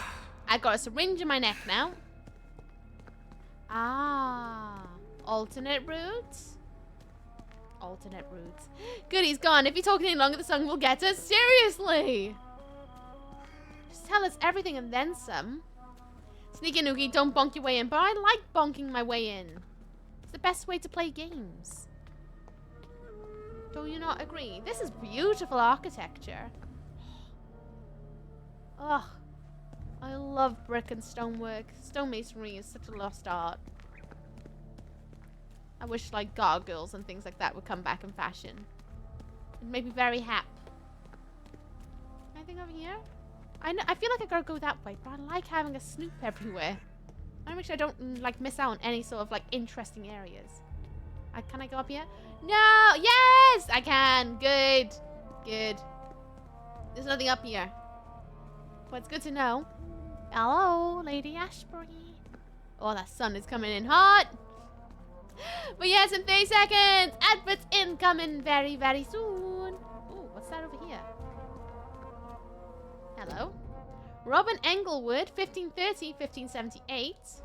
I got a syringe in my neck now. Ah. Alternate routes? Alternate routes. Good, he's gone. If you talk any longer, the song will get us. Seriously! Just tell us everything and then some. Sneaky nookie, don't bonk your way in. But I like bonking my way in. It's the best way to play games. Do you not agree? This is beautiful architecture. Ugh. I love brick and stonework. Stonemasonry is such a lost art. I wish like gargoyles and things like that would come back in fashion. Maybe very happy. Anything over here? I feel like I gotta go that way, but I like having a snoop everywhere. I want to make sure I don't like miss out on any sort of like interesting areas. Can I go up here? No! Yes! I can. Good. Good. There's nothing up here. But it's good to know. Hello, Lady Ashbury. Oh, that sun is coming in hot. But yes, in 30 seconds. Adverts incoming very, very soon. Oh, what's that over here? Hello. Robin Englewood, 1530-1578.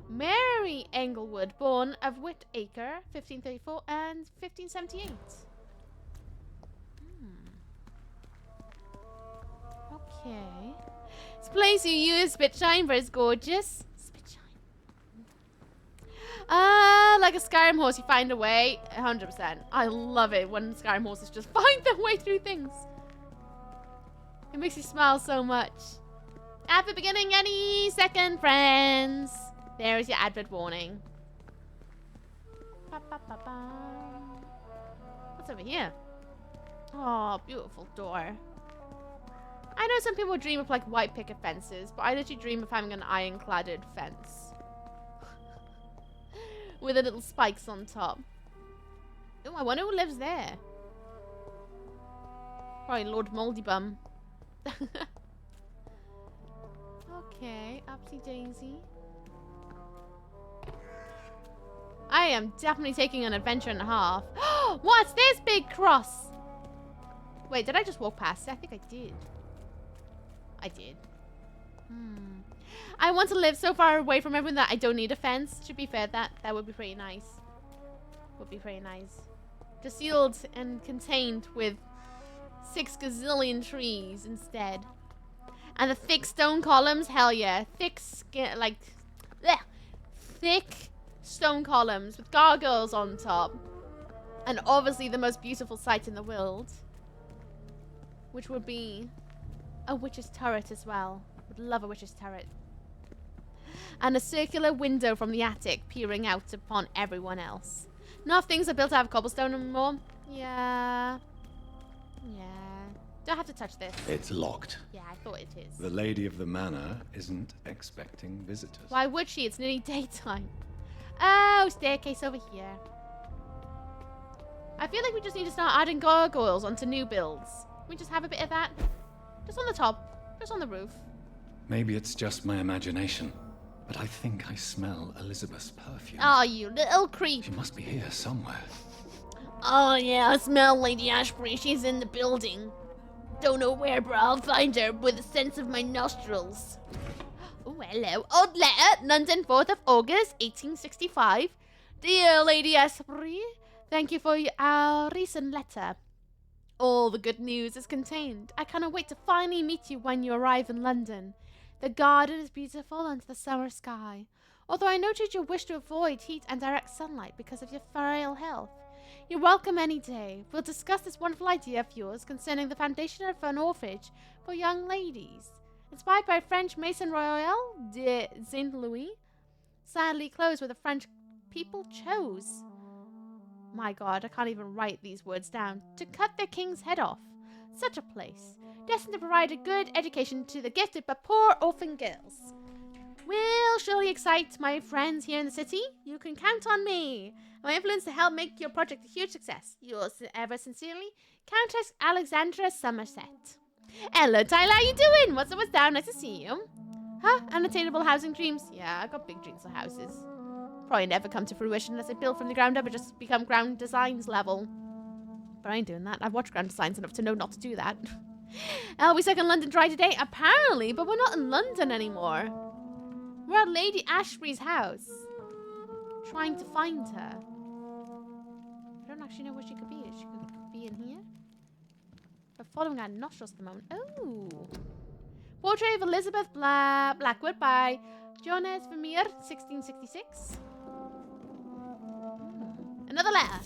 Mary Englewood, born of Whitaker, 1534 and 1578. Okay. This place you use, Spitshine, but it's gorgeous. Spitshine. Like a Skyrim horse, you find a way. 100%. I love it when Skyrim horses just find their way through things. It makes you smile so much. Advert beginning any second, friends. There is your advert warning. Ba, ba, ba, ba. What's over here? Oh, beautiful door. I know some people dream of like white picket fences, but I literally dream of having an iron-cladded fence. With the little spikes on top. Oh, I wonder who lives there. Probably Lord Moldybum. Okay, upsy daisy. I am definitely taking an adventure and a half. What's this big cross? Wait, did I just walk past it? I think I did. I did. I want to live so far away from everyone that I don't need a fence. To be fair, that would be pretty nice. Would be pretty nice. Just sealed and contained with 6 gazillion trees instead. And the thick stone columns, hell yeah. Thick skin, like, bleh, thick stone columns with gargoyles on top. And obviously the most beautiful sight in the world. Which would be a witch's turret as well. Would love a witch's turret. And a circular window from the attic peering out upon everyone else. Enough things are built out of cobblestone anymore. Yeah. Yeah. Don't have to touch this. It's locked. Yeah, I thought it is. The lady of the manor isn't expecting visitors. Why would she? It's nearly daytime. Oh, staircase over here. I feel like we just need to start adding gargoyles onto new builds. Can we just have a bit of that? Just on the top. Just on the roof. Maybe it's just my imagination, but I think I smell Elizabeth's perfume. Oh, you little creep. She must be here somewhere. Oh, yeah, I smell Lady Ashbury. She's in the building. Don't know where, but I'll find her with a sense of my nostrils. Oh, hello. Odd letter, London, 4th of August, 1865. Dear Lady Ashbury, thank you for our recent letter. All the good news is contained. I cannot wait to finally meet you when you arrive in London. The garden is beautiful under the summer sky. Although I noted your wish to avoid heat and direct sunlight because of your frail health. You're welcome any day. We'll discuss this wonderful idea of yours concerning the foundation of an orphanage for young ladies. Inspired by French Maison Royale de Saint-Louis. Sadly closed where the French people chose. My God, I can't even write these words down. To cut their king's head off. Such a place. Destined to provide a good education to the gifted but poor orphan girls. Will surely excite my friends here in the city. You can count on me. My influence to help make your project a huge success. Yours ever sincerely, Countess Alexandra Somerset. Hello, Tyler. How you doing? What's down? Nice to see you. Huh? Unattainable housing dreams? Yeah, I got big dreams of houses. Probably never come to fruition unless I build from the ground up or just become ground designs level. But I ain't doing that. I've watched ground designs enough to know not to do that. We stuck in London Dry today? Apparently, but we're not in London anymore. We're at Lady Ashbury's house. Trying to find her. I don't actually know where she could be. She could be in here. We're following our nostrils at the moment. Oh. Portrait of Elizabeth Blackwood by Johannes Vermeer, 1666. Another letter.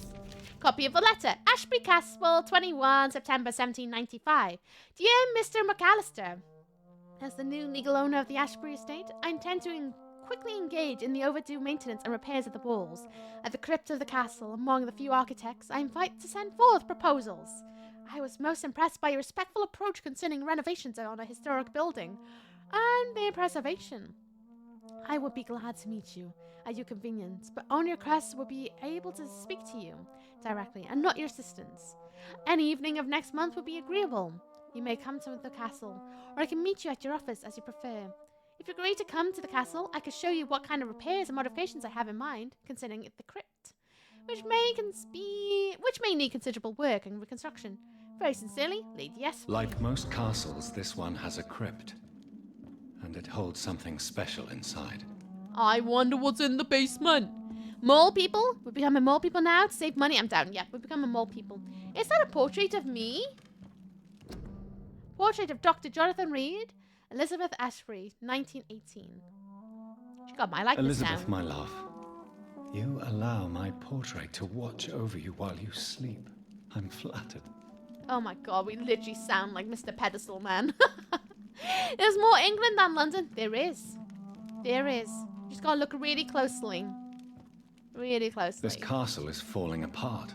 Copy of the letter. Ashbury Castle, 21 September 1795. Dear Mr. McAllister, as the new legal owner of the Ashbury estate, I intend to quickly engage in the overdue maintenance and repairs of the walls. At the crypt of the castle, among the few architects I invite to send forth proposals. I was most impressed by your respectful approach concerning renovations on a historic building and their preservation. I would be glad to meet you at your convenience, but only your crest will be able to speak to you directly and not your assistants. Any evening of next month would be agreeable. You may come to the castle, or I can meet you at your office as you prefer. If you agree to come to the castle, I can show you what kind of repairs and modifications I have in mind concerning the crypt, which may need considerable work and reconstruction. Very sincerely, Lady Esper. Like most castles, this one has a crypt, and it holds something special inside. I wonder what's in the basement. Mole people? We're becoming mole people now to save money. I'm down. Yeah, we're becoming mole people. Is that a portrait of me? Portrait of Dr. Jonathan Reed, Elizabeth Ashbury, 1918. She got my likeness Elizabeth, down. my love, you allow my portrait to watch over you while you sleep. I'm flattered. Oh my god, we literally sound like Mr. Pedestal Man. There's more England than London. There is. There is. You just gotta look really closely. Really closely. This castle is falling apart.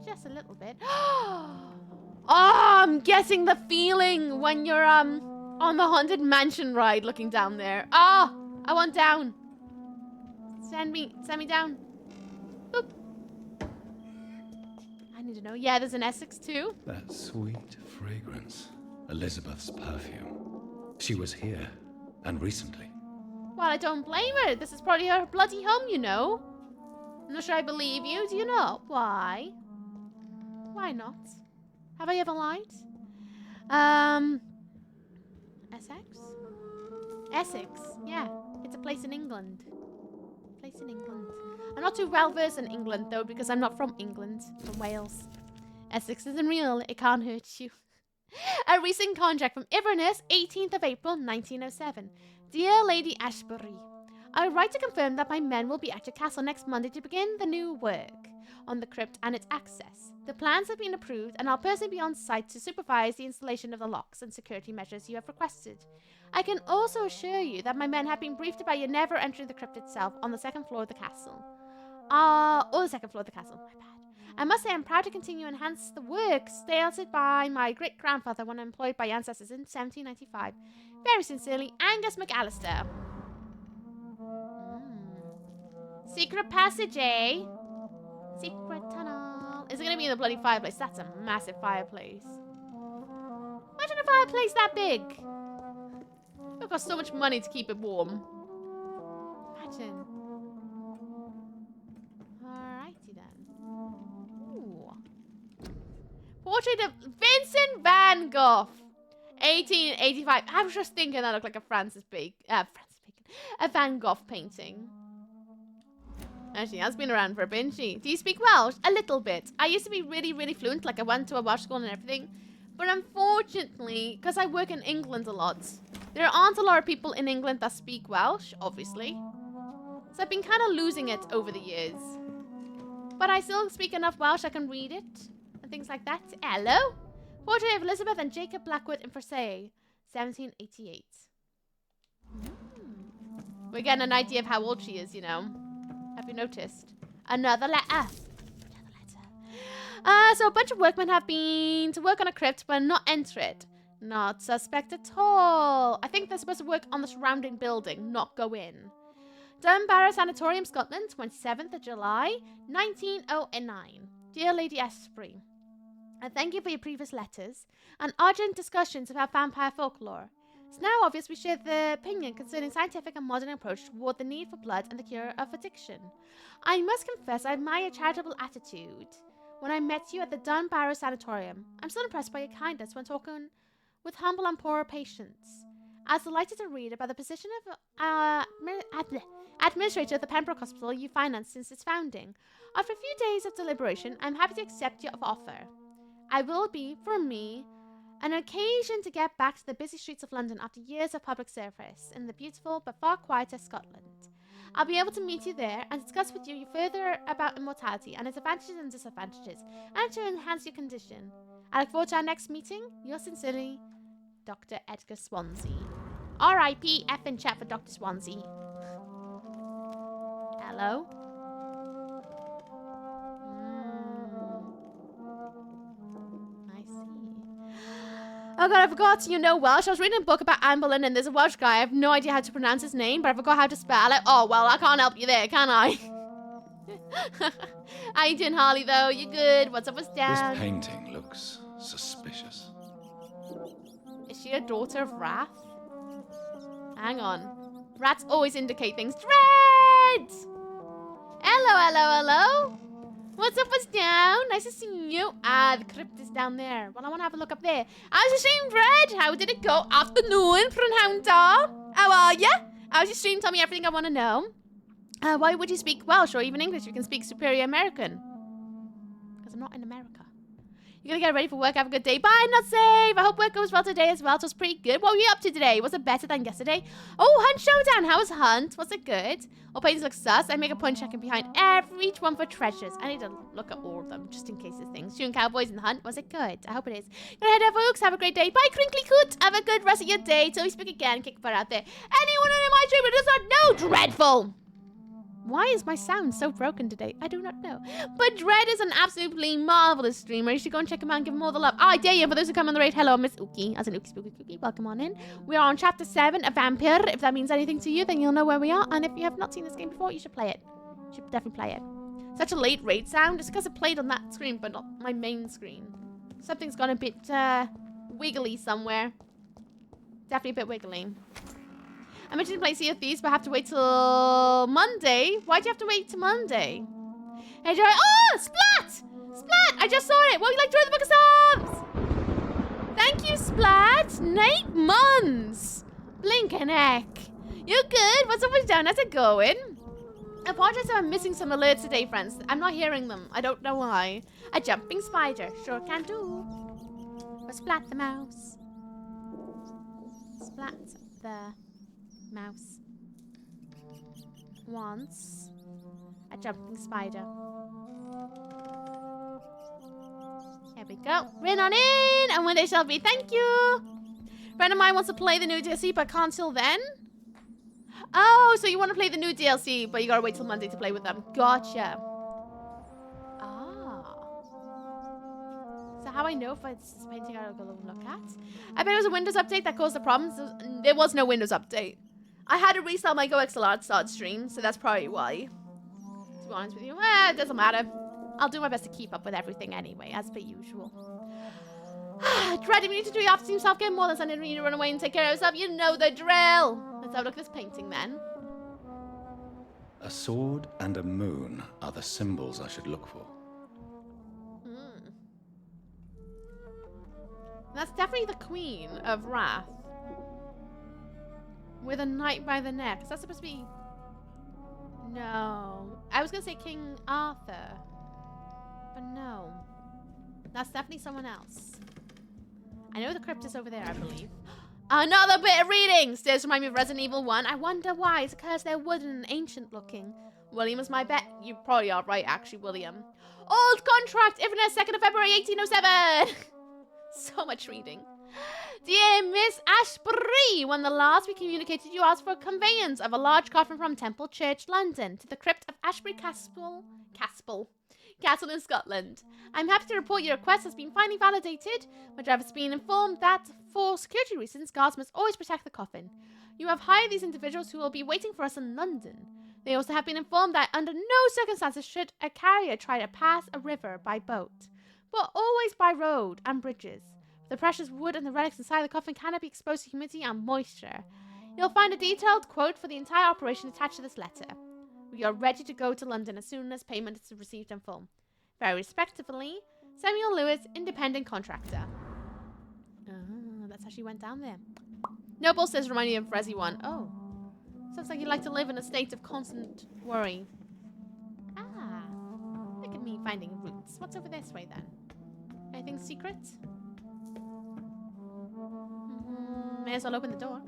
Just a little bit. Oh, I'm getting the feeling when you're on the Haunted Mansion ride looking down there. Ah, I want down. Send me down. Boop. I need to know. Yeah, there's an Essex too. That sweet fragrance. Elizabeth's perfume. She was here, and recently. Well, I don't blame her. This is probably her bloody home, you know. I'm not sure I believe you. Do you not? Why? Why not? Have I ever lied? Essex? Essex, yeah. It's a place in England. Place in England. I'm not too well versed in England, though, because I'm not from England. From Wales. Essex isn't real. It can't hurt you. A recent contract from Inverness, 18th of April, 1907. Dear Lady Ashbury, I write to confirm that my men will be at your castle next Monday to begin the new work on the crypt and its access. The plans have been approved, and I'll personally be on site to supervise the installation of the locks and security measures you have requested. I can also assure you that my men have been briefed about you never entering the crypt itself on the second floor of the castle. Or the second floor of the castle, my bad. I must say I'm proud to continue to enhance the work started by my great-grandfather when employed by ancestors in 1795. Very sincerely, Angus McAllister. Secret passage, eh? Secret tunnel. Is it going to be in the bloody fireplace? That's a massive fireplace. Imagine a fireplace that big. It'll cost so much money to keep it warm. Imagine. Alrighty then. Ooh. Portrait of Vincent van Gogh. 1885. I was just thinking that looked like a a Van Gogh painting. Actually, has been around for a bit, she. Do you speak Welsh? A little bit. I used to be really, really fluent. Like, I went to a Welsh school and everything. But unfortunately, because I work in England a lot, there aren't a lot of people in England that speak Welsh, obviously. So I've been kind of losing it over the years. But I still speak enough Welsh I can read it. And things like that. Hello? Portrait of Elizabeth and Jacob Blackwood in Versailles, 1788. We're getting an idea of how old she is, you know. Have you noticed? Another letter. So a bunch of workmen have been to work on a crypt but not enter it. Not suspect at all. I think they're supposed to work on the surrounding building, not go in. Dunbarrow Sanatorium, Scotland, 27th of July, 1909. Dear Lady Ashbury, I thank you for your previous letters and urgent discussions about vampire folklore. It's now obvious we share the opinion concerning scientific and modern approach toward the need for blood and the cure of addiction. I must confess I admire your charitable attitude. When I met you at the Dunbarrow Sanatorium, I'm still impressed by your kindness when talking with humble and poor patients. I was delighted to read about the position of administrator of the Pembroke Hospital you financed since its founding. After a few days of deliberation, I'm happy to accept your offer. I will be, for me, an occasion to get back to the busy streets of London after years of public service in the beautiful but far quieter Scotland. I'll be able to meet you there and discuss with you further about immortality and its advantages and disadvantages, and to enhance your condition. I look forward to our next meeting. Yours sincerely, Dr. Edgar Swansea. R.I.P. F in chat for Dr. Swansea. Hello? I see. Oh god, I forgot you know Welsh. I was reading a book about Anne Boleyn and there's a Welsh guy. I have no idea how to pronounce his name, but I forgot how to spell it. Oh, well, I can't help you there, can I? How you doing, Harley, though? You good? What's up, what's down? This painting looks suspicious. Is she a daughter of Wrath? Hang on. Rats always indicate things. Dread! Hello, hello, hello. What's up, what's down? Nice to see you. Ah, the crypt is down there. Well, I want to have a look up there. How's your stream, Dread? How did it go? Afternoon, Prunhoundar. How are ya? How's your stream? Tell me everything I want to know. Why would you speak Welsh or even English? You can speak superior American. Because I'm not in America. You're gonna get ready for work. Have a good day. Bye, not safe. I hope work goes well today as well. It was pretty good. What were you up to today? Was it better than yesterday? Oh, Hunt Showdown. How was Hunt? Was it good? All paintings look sus. I make a point checking behind each one for treasures. I need to look at all of them just in case there's things. Shooting cowboys in the Hunt. Was it good? I hope it is. Go ahead, folks. Have a great day. Bye, Crinkly Coot. Have a good rest of your day. Till we speak again. Kick butt out there. Anyone in my stream who does not know, dreadful. Why is my sound so broken today? I do not know. But Dread is an absolutely marvelous streamer. You should go and check him out and give him all the love. I dare you. For those who come on the raid, hello, Miss Uki. As in Uki Spooky Cookie. Welcome on in. We are on chapter 7 of VAMPYR. If that means anything to you, then you'll know where we are. And if you have not seen this game before, you should play it. You should definitely play it. Such a late raid sound. Just because it played on that screen, but not my main screen. Something's gone a bit wiggly somewhere. Definitely a bit wiggly. I mentioned to play Sea of Thieves, but I have to wait till Monday. Why'd you have to wait till Monday? Hey, Joy. Oh, Splat! Splat! I just saw it. Well, you like join the book of subs? Thank you, Splat. 8 months. Blinking heck. You good? What's up with down? How's it going? I apologize if I'm missing some alerts today, friends. I'm not hearing them. I don't know why. A jumping spider. Sure can do. But Splat the mouse. Splat the mouse wants a jumping spider. Here we go. Rin on in, and when they shall be. Thank you. Friend of mine wants to play the new DLC, but can't till then. Oh, so you want to play the new DLC, but you gotta wait till Monday to play with them. Gotcha. Ah. So how I know if it's this painting I'll go look at? I bet it was a Windows update that caused the problems. There was no Windows update. I had to restart my GoXLR start stream, so that's probably why. To be honest with you, it doesn't matter. I'll do my best to keep up with everything anyway, as per usual. Dread, if you need to do your after-team self-care more than Sunday, you to run away and take care of yourself. You know the drill. Let's have a look at this painting then. A sword and a moon are the symbols I should look for. That's definitely the Queen of Wrath. With a knight by the neck. Is that supposed to be... No. I was going to say King Arthur. But no. That's definitely someone else. I know the crypt is over there, I believe. Another bit of readings! This reminds me of Resident Evil 1. I wonder why. It's because they're wooden and ancient looking. William is my bet. You probably are right, actually, William. Old contract! Infinite 2nd of February, 1807! So much reading. Dear Miss Ashbury, when the last we communicated, you asked for a conveyance of a large coffin from Temple Church, London, to the crypt of Ashbury Castle in Scotland. I'm happy to report your request has been finally validated. My driver has been informed that, for security reasons, guards must always protect the coffin. You have hired these individuals who will be waiting for us in London. They also have been informed that under no circumstances should a carrier try to pass a river by boat, but always by road and bridges. The precious wood and the relics inside the coffin cannot be exposed to humidity and moisture. You'll find a detailed quote for the entire operation attached to this letter. We are ready to go to London as soon as payment is received in full. Very respectfully, Samuel Lewis, independent contractor. Oh, that's how she went down there. Noble says remind me of Resi 1. Oh. Sounds like you like to live in a state of constant worry. Ah. Look at me finding roots. What's over this way then? Anything secret? May as well open the door.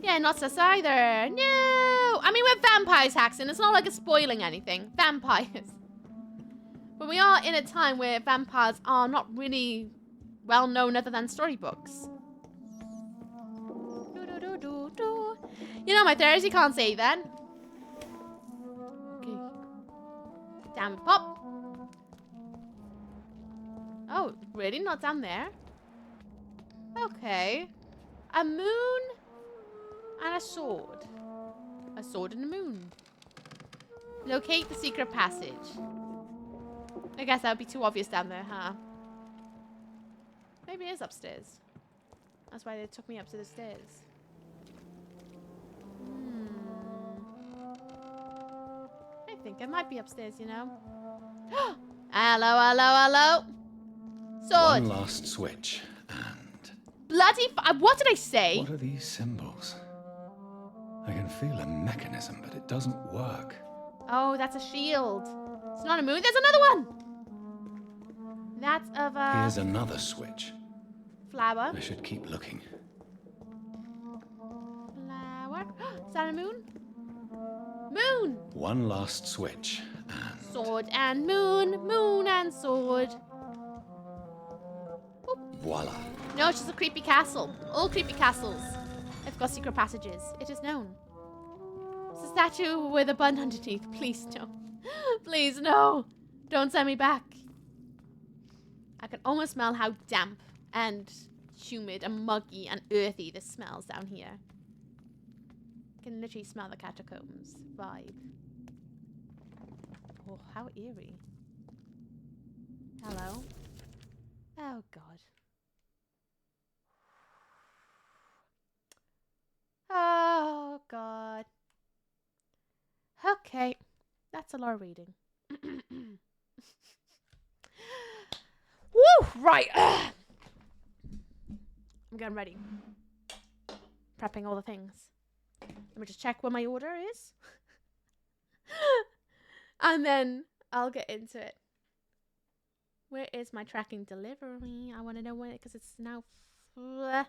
Yeah, not sus either. No! I mean, we're vampires, Haxon. It's not like it's spoiling anything. Vampires. But we are in a time where vampires are not really well known other than storybooks. You know, my Thursday can't save then. Okay. Down we pop. Oh, really? Not down there? Okay. A moon and a sword. A sword and a moon. Locate the secret passage. I guess that would be too obvious down there, huh? Maybe it is upstairs. That's why they took me up to the stairs. I think it might be upstairs, you know. Hello, hello, hello. Sword. One last switch, and... Bloody what did I say? What are these symbols? I can feel a mechanism, but it doesn't work. Oh, that's a shield. It's not a moon. There's another one. That's of a... Here's another switch. Flower. I should keep looking. Flower. Is that a moon? Moon. One last switch, and... Sword and moon. Moon and sword. Voila. No, it's just a creepy castle. All creepy castles have got secret passages. It is known. It's a statue with a bun underneath. Please no. Please no. Don't send me back. I can almost smell how damp and humid and muggy and earthy this smells down here. I can literally smell the catacombs vibe. Oh, how eerie. Hello? Oh, God. Oh, God. Okay. That's a lot of reading. Woo! Right. I'm getting ready. Prepping all the things. Let me just check what my order is. And then I'll get into it. Where is my tracking delivery? I want to know when, because it's now... Well,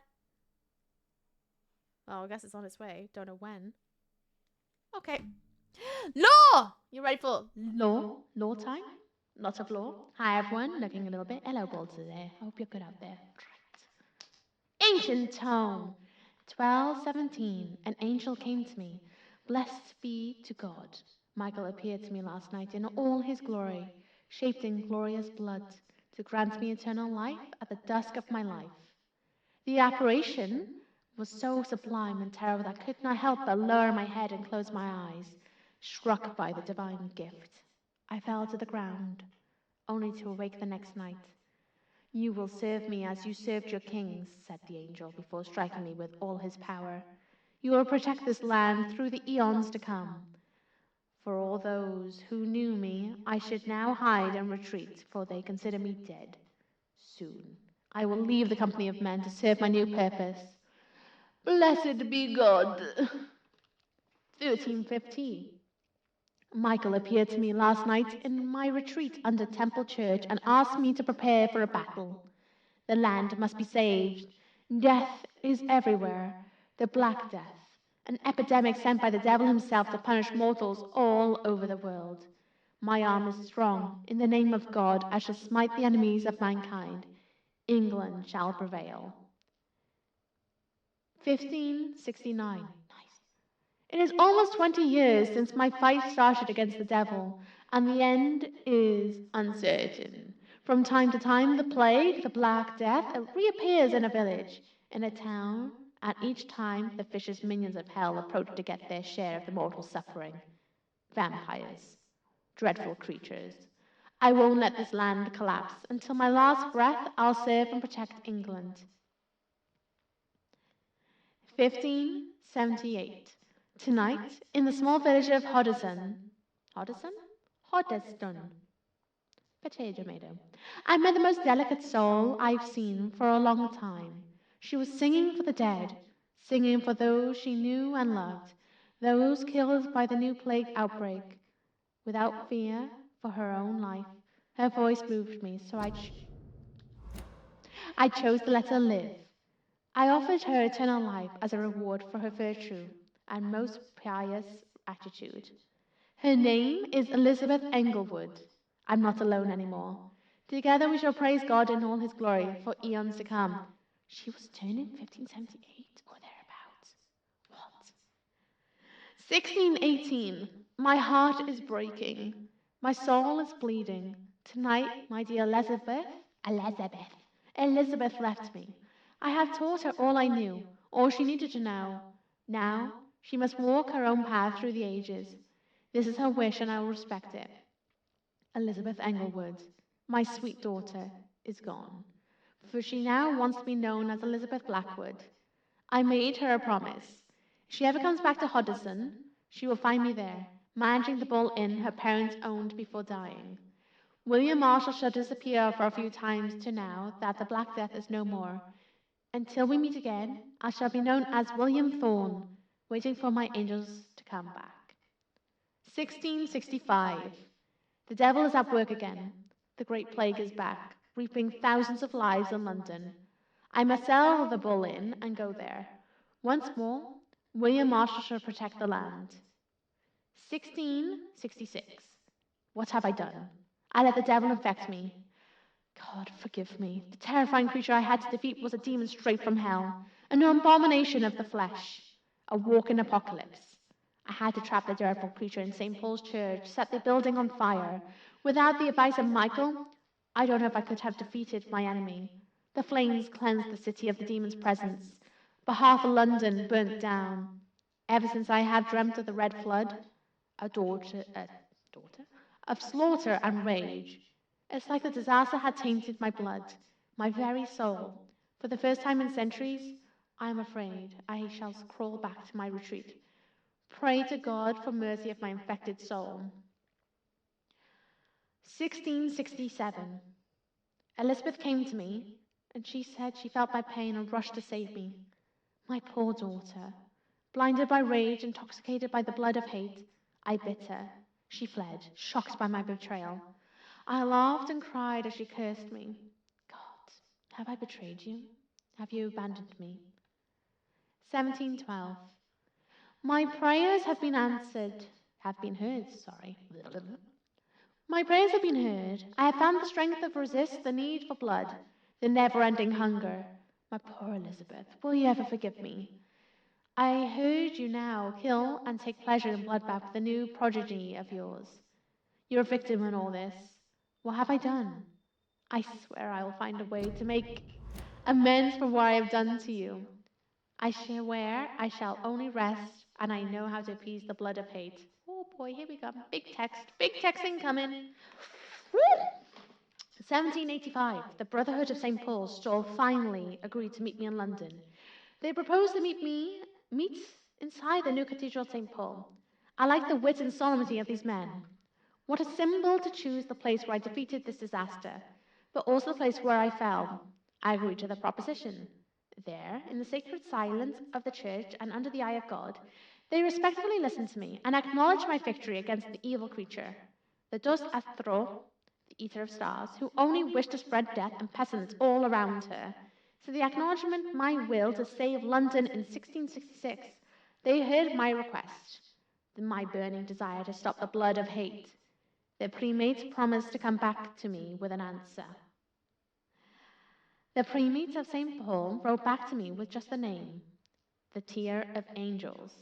I guess it's on its way. Don't know when. Okay. Law! You ready for law? Law time? Lots of law. Hi, everyone. Looking a little bit hello balls today. I hope you're good out there. Right. Ancient tome. 12:17. An angel came to me. Blessed be to God. Michael appeared to me last night in all his glory, shaped in glorious blood, to grant me eternal life at the dusk of my life. The apparition was so sublime and terrible that I could not help but lower my head and close my eyes, struck by the divine gift. I fell to the ground, only to awake the next night. You will serve me as you served your kings, said the angel before striking me with all his power. You will protect this land through the eons to come. For all those who knew me, I should now hide and retreat, for they consider me dead. Soon, I will leave the company of men to serve my new purpose. Blessed be God. 13:50. Michael appeared to me last night in my retreat under Temple Church and asked me to prepare for a battle. The land must be saved. Death is everywhere. The Black Death. An epidemic sent by the devil himself to punish mortals all over the world. My arm is strong. In the name of God, I shall smite the enemies of mankind. England shall prevail. 1569. It is almost 20 years since my fight started against the devil, and the end is uncertain. From time to time, the plague, the Black Death, reappears in a village, in a town, and each time the vicious minions of hell approach to get their share of the mortal suffering. Vampires. Dreadful creatures. I won't let this land collapse. Until my last breath, I'll serve and protect England. 1578. Tonight, in the small village of Hoddesdon. Potato. I met the most delicate soul I've seen for a long time. She was singing for the dead, singing for those she knew and loved, those killed by the new plague outbreak. Without fear for her own life, her voice moved me, so I chose to let her live. I offered her eternal life as a reward for her virtue and most pious attitude. Her name is Elizabeth Englewood. I'm not alone anymore. Together we shall praise God in all his glory for eons to come. She was turning 1578 or thereabouts. 1618. My heart is breaking. My soul is bleeding. Tonight, my dear Elizabeth left me. I have taught her all I knew, all she needed to know. Now, she must walk her own path through the ages. This is her wish, and I will respect it. Elizabeth Englewood, my sweet daughter, is gone, for she now wants to be known as Elizabeth Blackwood. I made her a promise. If she ever comes back to Hoddesdon, she will find me there, managing the Bull Inn her parents owned before dying. William Marshall shall disappear for a few times to now that the Black Death is no more. Until we meet again, I shall be known as William Thorne, waiting for my angels to come back. 1665. The devil is at work again. The Great Plague is back, reaping thousands of lives in London. I must sell the Bull Inn and go there. Once more, William Marshall shall protect the land. 1666. What have I done? I let the devil infect me. God, forgive me. The terrifying creature I had to defeat was a demon straight from hell, an abomination of the flesh, a walking apocalypse. I had to trap the dreadful creature in St. Paul's Church, set the building on fire. Without the advice of Michael, I don't know if I could have defeated my enemy. The flames cleansed the city of the demon's presence, but half of London burnt down. Ever since I have dreamt of the Red Flood, a daughter of slaughter and rage. It's like the disaster had tainted my blood, my very soul. For the first time in centuries, I am afraid I shall crawl back to my retreat. Pray to God for mercy of my infected soul. 1667. Elizabeth came to me, and she said she felt my pain and rushed to save me. My poor daughter. Blinded by rage, intoxicated by the blood of hate, I bit her. She fled, shocked by my betrayal. I laughed and cried as she cursed me. God, have I betrayed you? Have you abandoned me? 1712. My prayers have been answered. Have been heard, sorry. My prayers have been heard. I have found the strength to resist the need for blood, the never-ending hunger. My poor Elizabeth, will you ever forgive me? I heard you now kill and take pleasure in bloodbath with a new prodigy of yours. You're a victim in all this. What have I done? I swear I will find a way to make amends for what I have done to you. I swear I shall only rest, and I know how to appease the blood of hate. Oh boy, here we go. Big text incoming. Woo! 1785. The Brotherhood of St. Paul's Store finally agreed to meet me in London. They proposed to meet inside the new Cathedral of St. Paul. I like the wit and solemnity of these men. What a symbol to choose the place where I defeated this disaster, but also the place where I fell. I agreed to the proposition. There, in the sacred silence of the church and under the eye of God, they respectfully listened to me and acknowledged my victory against the evil creature, the Dus Athro, the eater of stars, who only wished to spread death and pestilence all around her. So the acknowledgement my will to save London in 1666, they heard my request, my burning desire to stop the blood of hate. The primates promised to come back to me with an answer. The primates of St. Paul wrote back to me with just the name, the Tear of Angels.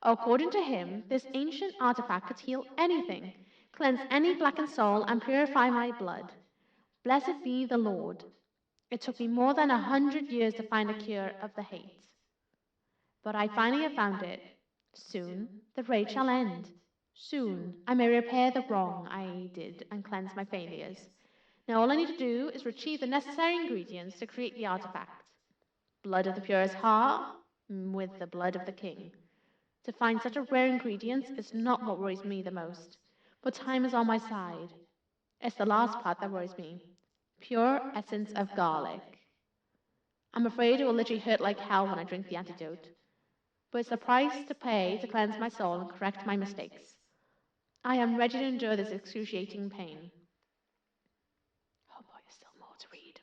According to him, this ancient artifact could heal anything, cleanse any blackened soul, and purify my blood. Blessed be the Lord. It took me more than 100 years to find a cure of the hate. But I finally have found it. Soon, the rage shall end. Soon, I may repair the wrong I did and cleanse my failures. Now all I need to do is retrieve the necessary ingredients to create the artifact. Blood of the purest heart with the blood of the king. To find such a rare ingredient is not what worries me the most, but time is on my side. It's the last part that worries me. Pure essence of garlic. I'm afraid it will literally hurt like hell when I drink the antidote, but it's the price to pay to cleanse my soul and correct my mistakes. I am ready to endure this excruciating pain. Oh boy, there's still more to read.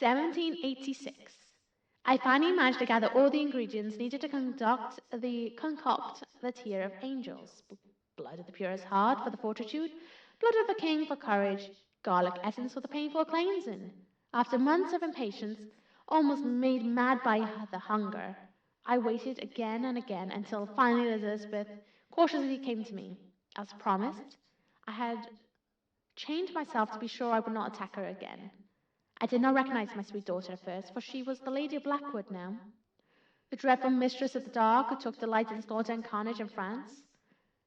1786. I finally managed to gather all the ingredients needed to concoct the Tear of Angels. Blood of the purest heart for the fortitude, blood of the king for courage, garlic essence for the painful cleansing. After months of impatience, almost made mad by the hunger, I waited again and again until finally Elizabeth cautiously came to me. As promised, I had chained myself to be sure I would not attack her again. I did not recognize my sweet daughter at first, for she was the Lady of Blackwood now, the dreadful mistress of the dark who took delight in slaughter and carnage in France.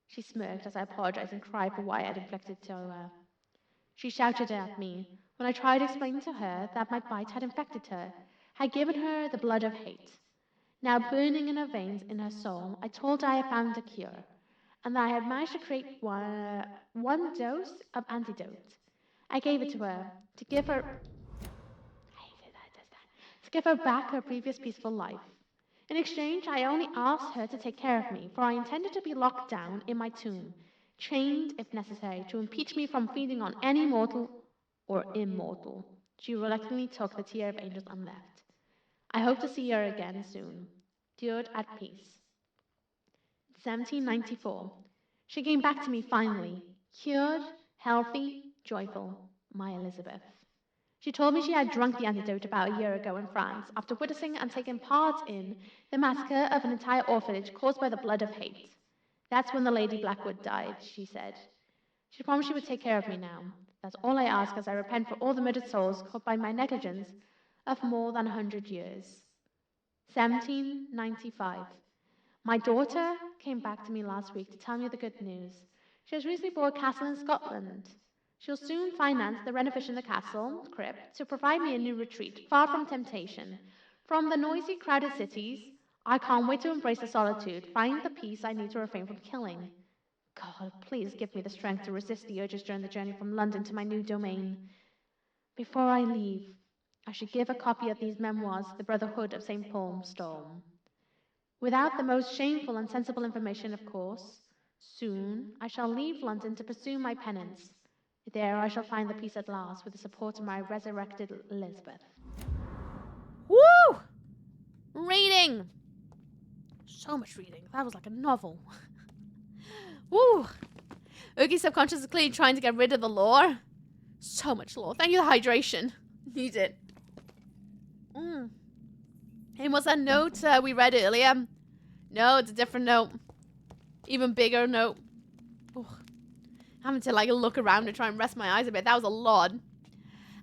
She smirked as I apologized and cried for why I had inflicted to her. She shouted at me when I tried to explain to her that my bite had infected her, had given her the blood of hate. Now burning in her veins, in her soul, I told her I had found a cure, and that I had managed to create one dose of antidote. I gave it to her to give her back her previous peaceful life. In exchange, I only asked her to take care of me, for I intended to be locked down in my tomb, chained if necessary, to impeach me from feeding on any mortal or immortal. She reluctantly took the tier of angels and left. I hope to see her again soon. Cured at peace. 1794. She came back to me finally, cured, healthy, joyful, my Elizabeth. She told me she had drunk the antidote about a year ago in France, after witnessing and taking part in the massacre of an entire orphanage caused by the blood of hate. That's when the Lady Blackwood died, she said. She promised she would take care of me now. That's all I ask as I repent for all the murdered souls caused by my negligence of more than 100 years. 1795. My daughter came back to me last week to tell me the good news. She has recently bought a castle in Scotland. She'll soon finance the renovation of the castle crypt to provide me a new retreat, far from temptation. From the noisy, crowded cities, I can't wait to embrace the solitude, find the peace I need to refrain from killing. God, please give me the strength to resist the urges during the journey from London to my new domain. Before I leave, I should give a copy of these memoirs to the Brotherhood of St. Paul's Storm. Without the most shameful and sensible information, of course. Soon I shall leave London to pursue my penance. There I shall find the peace at last with the support of my resurrected Elizabeth. Woo! Reading! So much reading. That was like a novel. Woo! Oogie subconscious is clearly trying to get rid of the lore. So much lore. Thank you for the hydration. Need it. And was that note we read earlier? No, it's a different note. Even bigger note. Ugh. Having to like look around and try and rest my eyes a bit. That was a lot.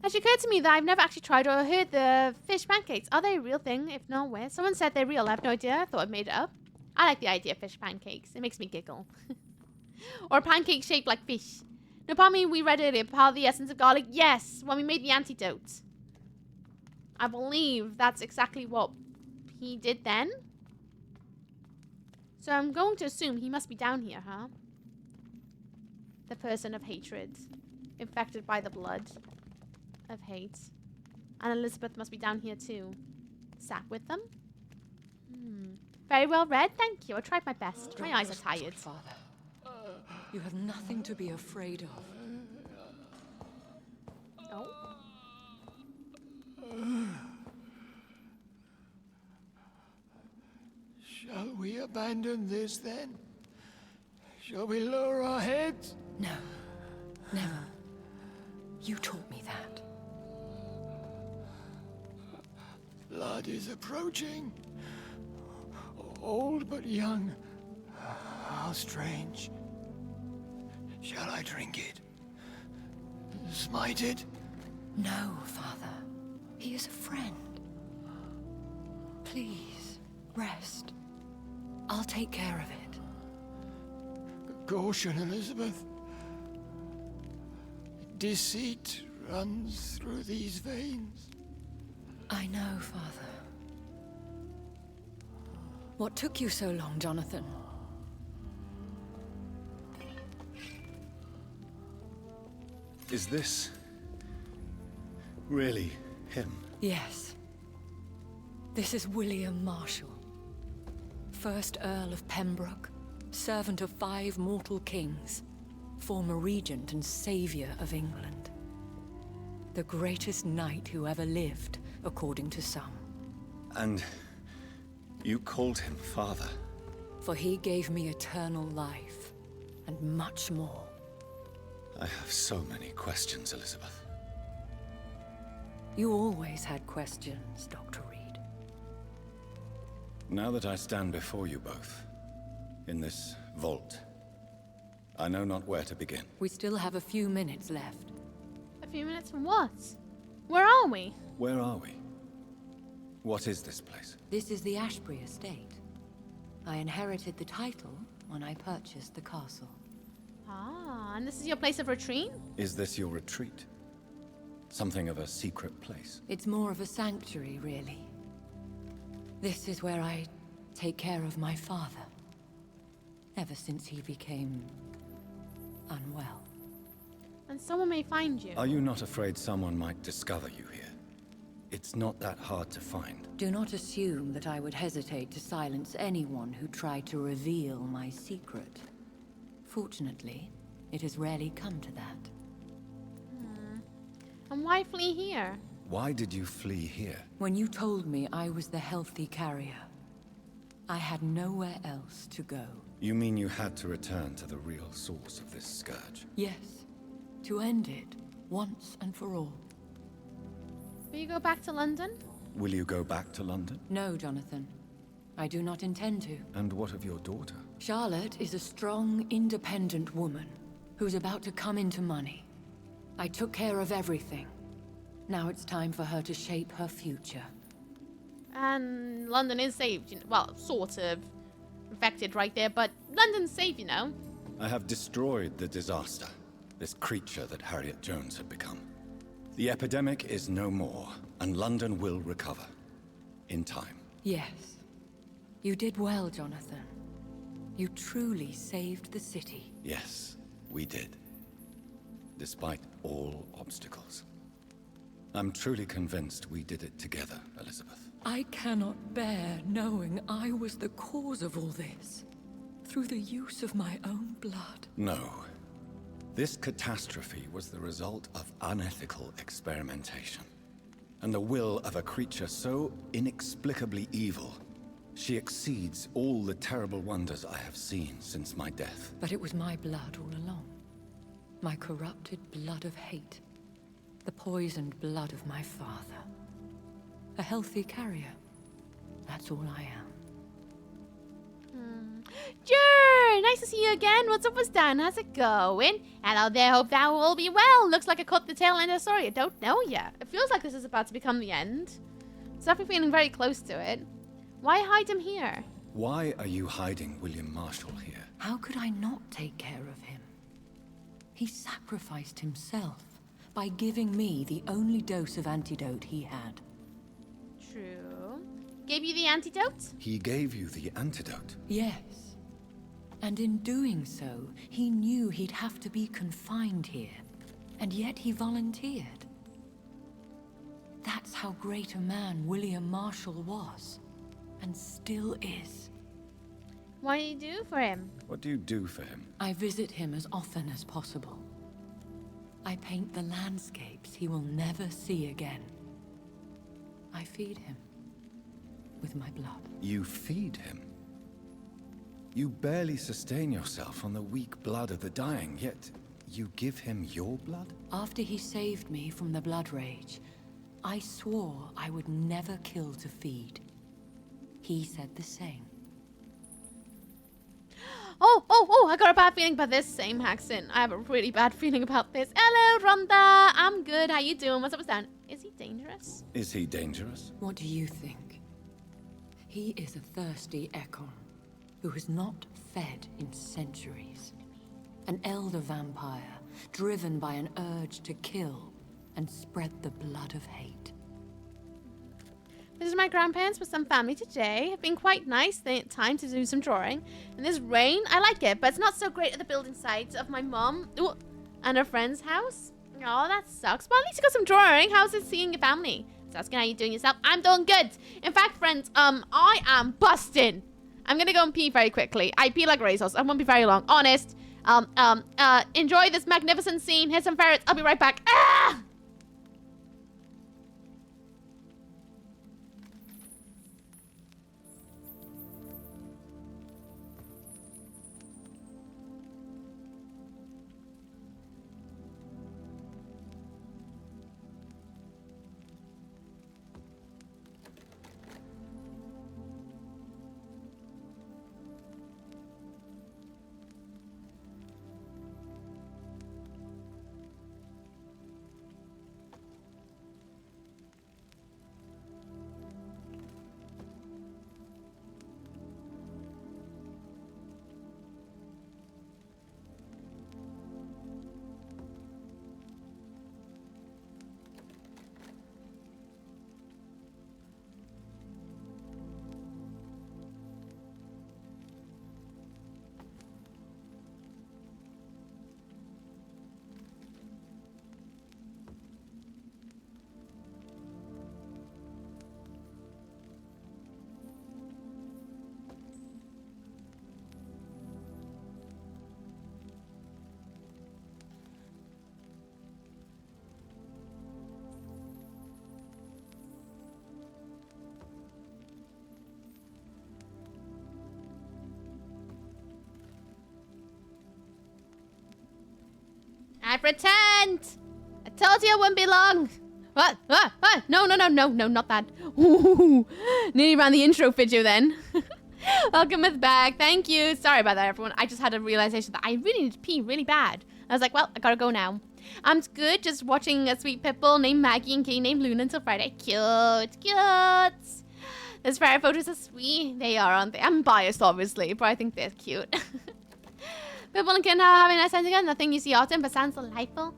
It occurred to me that I've never actually tried or heard the fish pancakes. Are they a real thing? If not, where? Someone said they're real. I have no idea. I thought I made it up. I like the idea of fish pancakes. It makes me giggle. Or a pancake shaped like fish. No, pardon me, we read earlier. Part of the essence of garlic. Yes, when we made the antidote. I believe that's exactly what he did then. So I'm going to assume he must be down here, huh? The person of hatred. Infected by the blood of hate. And Elizabeth must be down here too. Sat with them? Very well read, thank you. I tried my best. My eyes are tired. Father, you have nothing to be afraid of. Oh. Shall we abandon this then? Shall we lower our heads? No, never. You taught me that. Blood is approaching. Old but young. How strange. Shall I drink it? Smite it? No, Father. He is a friend. Please, rest. I'll take care of it. Caution, Elizabeth. Deceit runs through these veins. I know, Father. What took you so long, Jonathan? Is this really him? Yes. This is William Marshall, 1st Earl of Pembroke, servant of 5 mortal kings, former regent and savior of England. The greatest knight who ever lived, according to some. And you called him father? For he gave me eternal life, and much more. I have so many questions, Elizabeth. You always had questions, Dr. Reed. Now that I stand before you both, in this vault, I know not where to begin. We still have a few minutes left. A few minutes from what? Where are we? Where are we? What is this place? This is the Ashbury estate. I inherited the title when I purchased the castle. Ah, and this is your place of retreat? Is this your retreat? Something of a secret place? It's more of a sanctuary, really. This is where I take care of my father. Ever since he became unwell. And someone may find you. Are you not afraid someone might discover you here? It's not that hard to find. Do not assume that I would hesitate to silence anyone who tried to reveal my secret. Fortunately, it has rarely come to that. And why flee here? Why did you flee here? When you told me I was the healthy carrier, I had nowhere else to go. You mean you had to return to the real source of this scourge? Yes, to end it once and for all. Will you go back to London? Will you go back to London? No, Jonathan. I do not intend to. And what of your daughter? Charlotte is a strong, independent woman who's about to come into money. I took care of everything. Now it's time for her to shape her future. And London is safe, well, sort of infected right there, but London's safe, you know. I have destroyed the disaster, this creature that Harriet Jones had become. The epidemic is no more, and London will recover. In time. Yes. You did well, Jonathan. You truly saved the city. Yes, we did. Despite all obstacles. I'm truly convinced we did it together, Elizabeth. I cannot bear knowing I was the cause of all this. Through the use of my own blood. No. This catastrophe was the result of unethical experimentation. And the will of a creature so inexplicably evil, she exceeds all the terrible wonders I have seen since my death. But it was my blood all along. My corrupted blood of hate. The poisoned blood of my father. A healthy carrier. That's all I am. Jer, nice to see you again. What's up, what's down? How's it going? Hello there, hope that will all be well. Looks like I caught the tail end of the story. I don't know yet. It feels like this is about to become the end. It's definitely feeling very close to it. Why hide him here? Why are you hiding William Marshall here? How could I not take care of him? He sacrificed himself by giving me the only dose of antidote he had. True. Gave you the antidote? He gave you the antidote? Yes. And in doing so, he knew he'd have to be confined here. And yet he volunteered. That's how great a man William Marshall was. And still is. What do you do for him? What do you do for him? I visit him as often as possible. I paint the landscapes he will never see again. I feed him with my blood. You feed him? You barely sustain yourself on the weak blood of the dying, yet you give him your blood? After he saved me from the blood rage, I swore I would never kill to feed. He said the same. Oh, I got a bad feeling about this. Same accent. I have a really bad feeling about this. Hello, Rhonda. I'm good. How you doing? What's up, what's down? Is he dangerous? Is he dangerous? What do you think? He is a thirsty Ekon who has not fed in centuries. An elder vampire driven by an urge to kill and spread the blood of hate. Visited my grandparents with some family today. Have been quite nice. They had time to do some drawing. And this rain, I like it, but it's not so great at the building sites of my mum and her friend's house. Oh, that sucks. But at least you got some drawing. How's it seeing your family? So asking how you doing yourself. I'm doing good. In fact, friends, I am busting. I'm gonna go and pee very quickly. I pee like a racehorse. I won't be very long. Honest. Enjoy this magnificent scene. Hit some ferrets. I'll be right back. Ah! I've returned! I told you it wouldn't be long! What? No, not that. Ooh, nearly ran the intro video then. Welcome back. Thank you. Sorry about that, everyone. I just had a realization that I really need to pee really bad. I was like, well, I gotta go now. I'm good. Just watching a sweet pitbull named Maggie and kitty named Luna until Friday. Cute. Those fire photos are sweet. They are, aren't they? I'm biased, obviously, but I think they're cute. Pitbull and kitten are having a nice time together. Nothing you see often, but sounds delightful.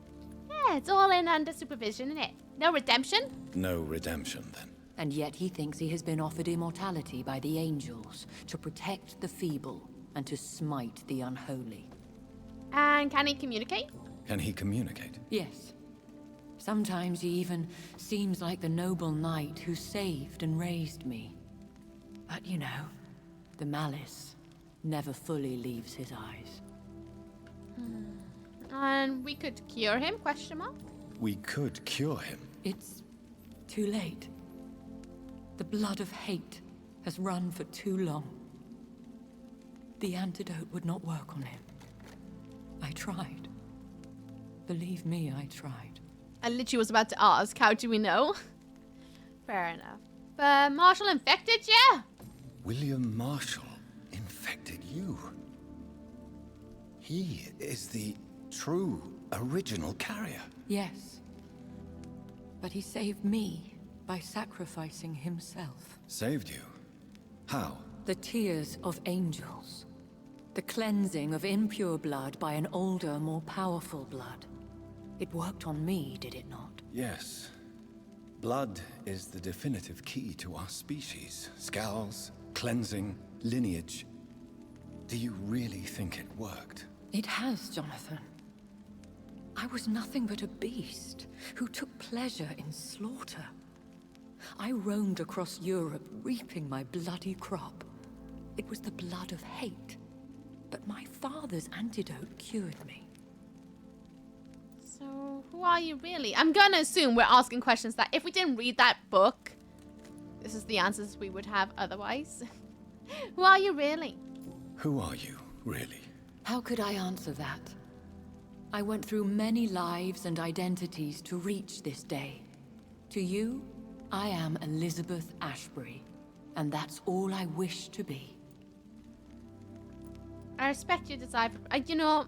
Yeah, it's all in under supervision, isn't it? No redemption? No redemption, then. And yet he thinks he has been offered immortality by the angels to protect the feeble and to smite the unholy. And can he communicate? Can he communicate? Yes. Sometimes he even seems like the noble knight who saved and raised me. But you know, the malice never fully leaves his eyes. And we could cure him, question mark? We could cure him. It's too late. The blood of hate has run for too long. The antidote would not work on him. I tried. Believe me, I tried. I literally was about to ask, how do we know? Fair enough. But Marshall infected you? William Marshall infected you? He is the true, original carrier. Yes. But he saved me by sacrificing himself. Saved you? How? The tears of angels. The cleansing of impure blood by an older, more powerful blood. It worked on me, did it not? Yes. Blood is the definitive key to our species. Scowls, cleansing, lineage. Do you really think it worked? It has, Jonathan. I was nothing but a beast who took pleasure in slaughter. I roamed across Europe, reaping my bloody crop. It was the blood of hate. But my father's antidote cured me. So, who are you really? I'm gonna assume we're asking questions that if we didn't read that book, this is the answers we would have otherwise. Who are you really? Who are you, really? How could I answer that? I went through many lives and identities to reach this day. To you, I am Elizabeth Ashbury, and that's all I wish to be. I respect your desire for... you know,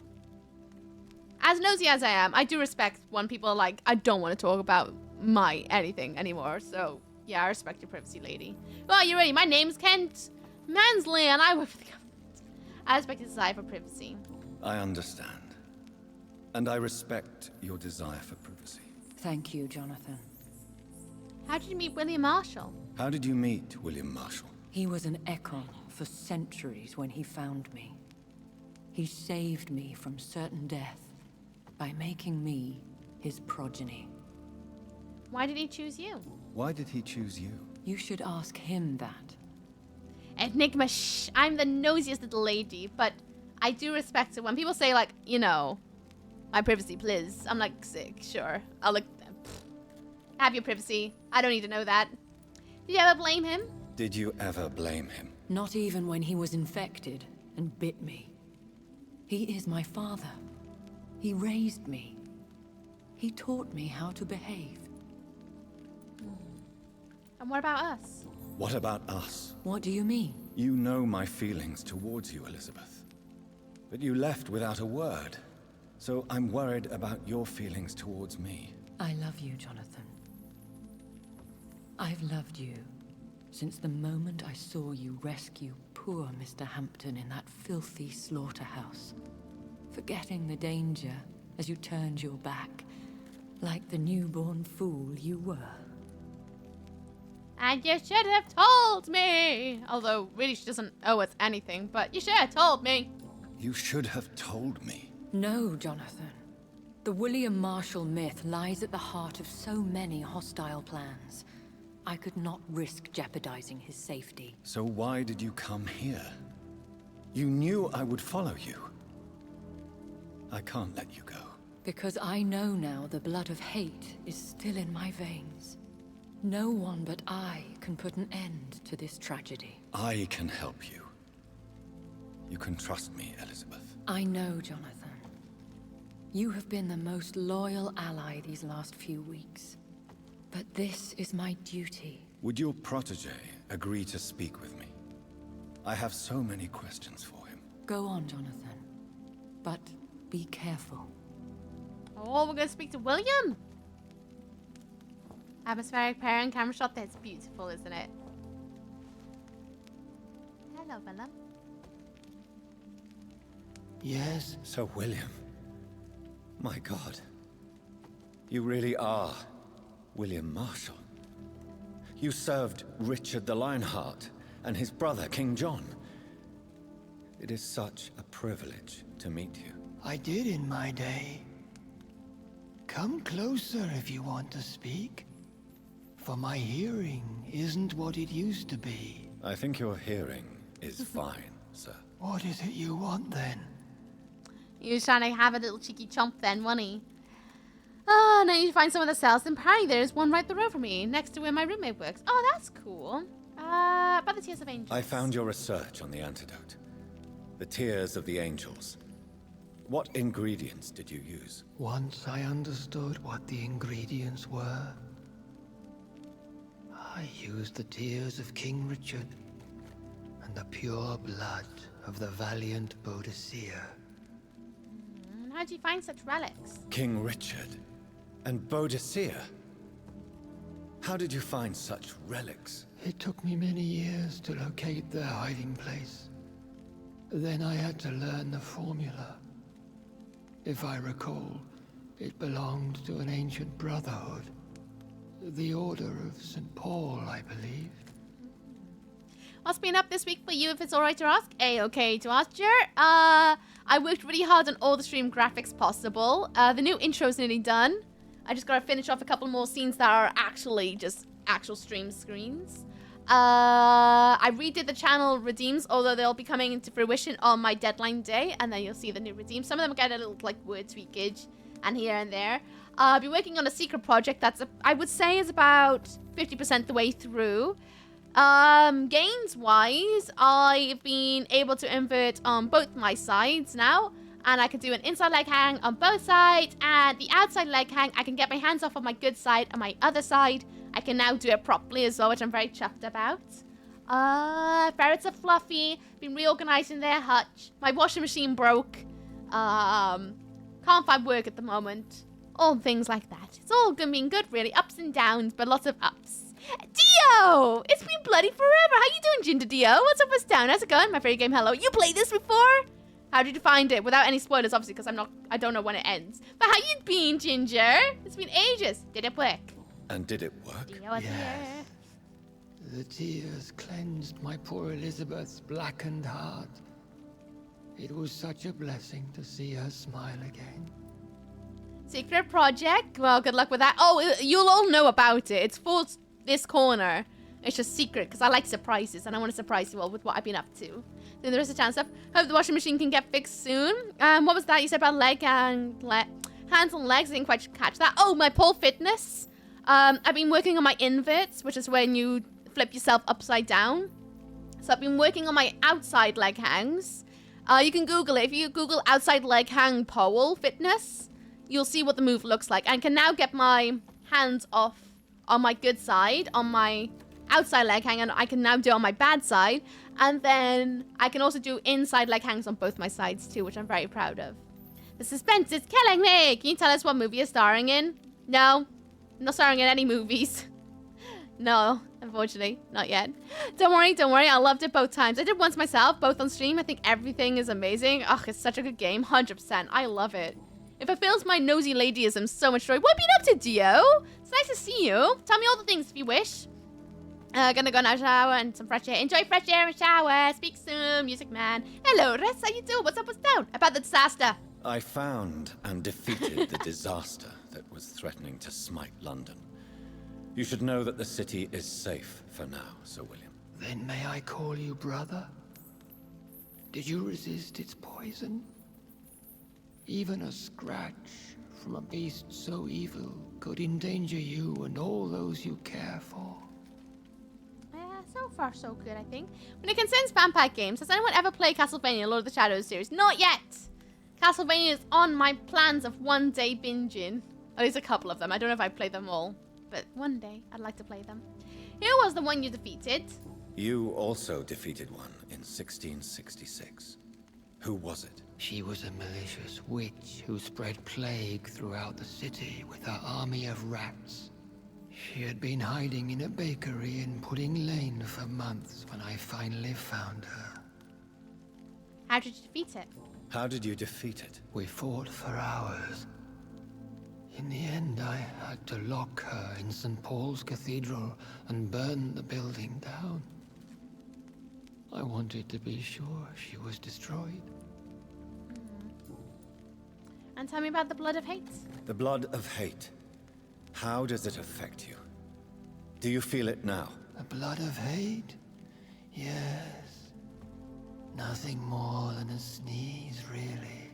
as nosy as I am, I do respect when people are like, I don't want to talk about my anything anymore. So, yeah, I respect your privacy, lady. Well, you're ready. My name's Kent Mansley, and I work for the government. I respect your desire for privacy. I understand. And I respect your desire for privacy. Thank you, Jonathan. How did you meet William Marshall? How did you meet William Marshall? He was an Ekon for centuries when he found me. He saved me from certain death by making me his progeny. Why did he choose you? Why did he choose you? You should ask him that. Enigma, shh. I'm the nosiest little lady, but I do respect it. When people say, like, you know, my privacy, please. I'm like, sick, sure. I'll look. Have your privacy. I don't need to know that. Did you ever blame him? Did you ever blame him? Not even when he was infected and bit me. He is my father. He raised me. He taught me how to behave. And what about us? What about us? What do you mean? You know my feelings towards you, Elizabeth. But you left without a word. So I'm worried about your feelings towards me. I love you, Jonathan. I've loved you since the moment I saw you rescue poor Mr. Hampton in that filthy slaughterhouse, forgetting the danger as you turned your back, like the newborn fool you were. And you should have told me! Although, really, she doesn't owe us anything, but you should have told me. You should have told me. No, Jonathan. The William Marshall myth lies at the heart of so many hostile plans. I could not risk jeopardizing his safety. So why did you come here? You knew I would follow you. I can't let you go. Because I know now the blood of hate is still in my veins. No one but I can put an end to this tragedy. I can help you. You can trust me, Elizabeth. I know, Jonathan. You have been the most loyal ally these last few weeks. But this is my duty. Would your protege agree to speak with me? I have so many questions for him. Go on, Jonathan. But be careful. Oh, we're gonna speak to William. Atmospheric parent camera shot. That's beautiful, isn't it? Hello, William. Yes? So, William. My God. You really are William Marshall. You served Richard the Lionheart and his brother, King John. It is such a privilege to meet you. I did in my day. Come closer if you want to speak. For my hearing isn't what it used to be. I think your hearing is fine, sir. What is it you want then? He was trying to have a little cheeky chomp then, wasn't he? Oh, now you find some of the cells in Paris. There's one right the road from me, next to where my roommate works. Oh, that's cool. About the Tears of Angels. I found your research on the antidote. The Tears of the Angels. What ingredients did you use? Once I understood what the ingredients were, I used the tears of King Richard and the pure blood of the valiant Boadicea. How did you find such relics? King Richard and Boadicea? How did you find such relics? It took me many years to locate their hiding place. Then I had to learn the formula. If I recall, it belonged to an ancient brotherhood. The Order of St. Paul, I believe. What's been up this week for you, if it's alright to ask? A-okay to ask, Jer. I worked really hard on all the stream graphics possible. The new intro's nearly done. I just gotta finish off a couple more scenes that are actually just actual stream screens. I redid the channel redeems, although they'll be coming into fruition on my deadline day, and then you'll see the new redeems. Some of them get a little, like, word tweakage and here and there. I'll be working on a secret project that's, I would say, is about 50% the way through. Gains-wise, I've been able to invert on both my sides now, and I can do an inside leg hang on both sides, and the outside leg hang, I can get my hands off on my good side and my other side. I can now do it properly as well, which I'm very chuffed about. Ferrets are fluffy, been reorganizing their hutch. My washing machine broke. Can't find work at the moment. All things like that. It's all been good, really. Ups and downs, but lots of ups. Dio! It's been bloody forever. How you doing, Ginger Dio? What's up, what's down? How's it going? My favorite game, hello. You played this before? How did you find it? Without any spoilers, obviously, because I don't know when it ends. But how you been, Ginger? It's been ages. Did it work? And did it work? Dio was here. The tears cleansed my poor Elizabeth's blackened heart. It was such a blessing to see her smile again. Secret project? Well, good luck with that. Oh, you'll all know about it. It's for this corner. It's just secret, because I like surprises, and I want to surprise you all with what I've been up to. Then there is a chance stuff. Hope the washing machine can get fixed soon. What was that you said about leg and hands and legs? I didn't quite catch that. Oh, my pole fitness. I've been working on my inverts, which is when you flip yourself upside down. So I've been working on my outside leg hangs. You can Google it. If you Google outside leg hang pole fitness, you'll see what the move looks like. And can now get my hands off on my good side, on my outside leg hang, and I can now do it on my bad side. And then I can also do inside leg hangs on both my sides too, which I'm very proud of. The suspense is killing me. Can you tell us what movie you're starring in? No, I'm not starring in any movies. No, unfortunately, not yet. Don't worry, I loved it both times. I did once myself, both on stream. I think everything is amazing. Ugh, it's such a good game, 100%. I love it. It fulfills my nosy ladyism so much joy. What have you been up to, Dio? It's nice to see you. Tell me all the things if you wish. Gonna go now, shower and some fresh air. Enjoy fresh air and shower. Speak soon, Music Man. Hello, Ress. How you doing? What's up? What's down? About the disaster. I found and defeated the disaster that was threatening to smite London. You should know that the city is safe for now, Sir William. Then may I call you brother? Did you resist its poison? Even a scratch from a beast so evil could endanger you and all those you care for. So far, so good, I think. When it concerns vampire games, has anyone ever played Castlevania Lord of the Shadows series? Not yet! Castlevania is on my plans of one day binging. At least a couple of them. I don't know if I play them all, but one day I'd like to play them. Who was the one you defeated? You also defeated one in 1666. Who was it? She was a malicious witch who spread plague throughout the city with her army of rats. She had been hiding in a bakery in Pudding Lane for months when I finally found her. How did you defeat it? How did you defeat it? We fought for hours. In the end, I had to lock her in St. Paul's Cathedral and burn the building down. I wanted to be sure she was destroyed. And tell me about the Blood of Hate. The blood of hate. How does it affect you? Do you feel it now? The blood of hate? Yes. Nothing more than a sneeze, really.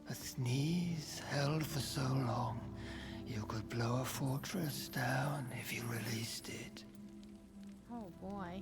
A sneeze held for so long, you could blow a fortress down if you released it. Oh boy.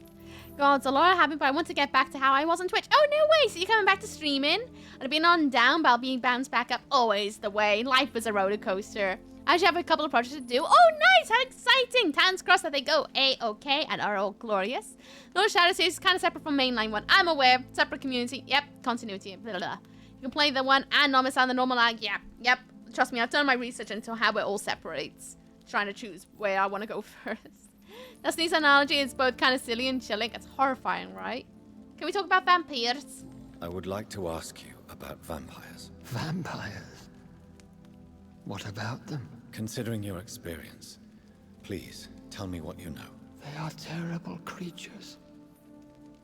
God, it's a lot happened, but I want to get back to how I was on Twitch. Oh, no way! So you're coming back to streaming? I've been on down, but I'll be bounced back up. Always the way. Life is a roller coaster. I actually have a couple of projects to do. Oh, nice! How exciting! Hands crossed that they go A-okay and are all glorious. No Shadow Series is kind of separate from mainline one. I'm aware. Separate community. Yep. Continuity. Blah, blah, blah. You can play the one and not miss out on the normal lag. Yep. Trust me, I've done my research into how it all separates. Trying to choose where I want to go first. That sneeze analogy is both kind of silly and chilling. It's horrifying, right? Can we talk about vampires? I would like to ask you about vampires. Vampires? What about them? Considering your experience, please tell me what you know. They are terrible creatures.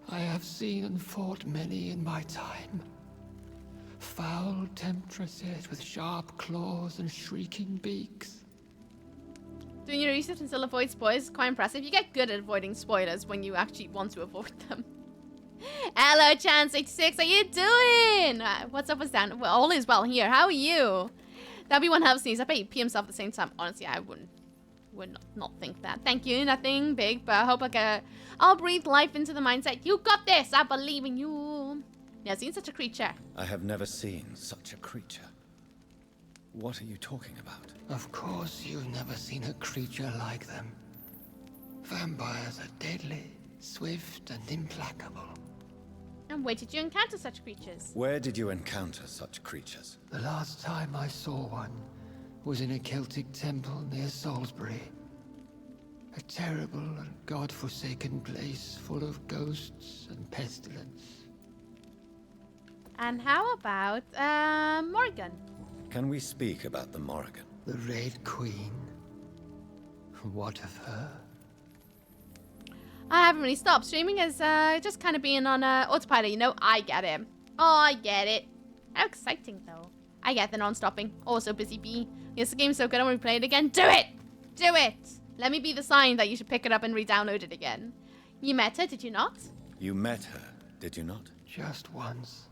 I have seen and fought many in my time. Foul temptresses with sharp claws and shrieking beaks. Doing your research and still avoid spoilers is quite impressive. You get good at avoiding spoilers when you actually want to avoid them. Hello, Chance86. How you doing? What's up, what's down? Well, all is well here. How are you? That'd be one hell of a sneeze. I bet he'd pee himself at the same time. Honestly, I would not think that. Thank you. Nothing big, but I hope I'll breathe life into the mindset. You got this. I believe in you. Yeah, I've seen such a creature. I have never seen such a creature. What are you talking about? Of course you've never seen a creature like them. Vampires are deadly, swift, and implacable. And where did you encounter such creatures? Where did you encounter such creatures? The last time I saw one was in a Celtic temple near Salisbury. A terrible and god-forsaken place full of ghosts and pestilence. And how about, Morgan? Can we speak about the Morrigan? The Red Queen. What of her? I haven't really stopped. Streaming is just kind of being on autopilot, you know? I get it. Oh, I get it. How exciting, though. I get the non-stopping. Also, busy bee. Yes, the game's so good, I want to play it again. Do it! Do it! Let me be the sign that you should pick it up and re-download it again. You met her, did you not? You met her, did you not? Just once.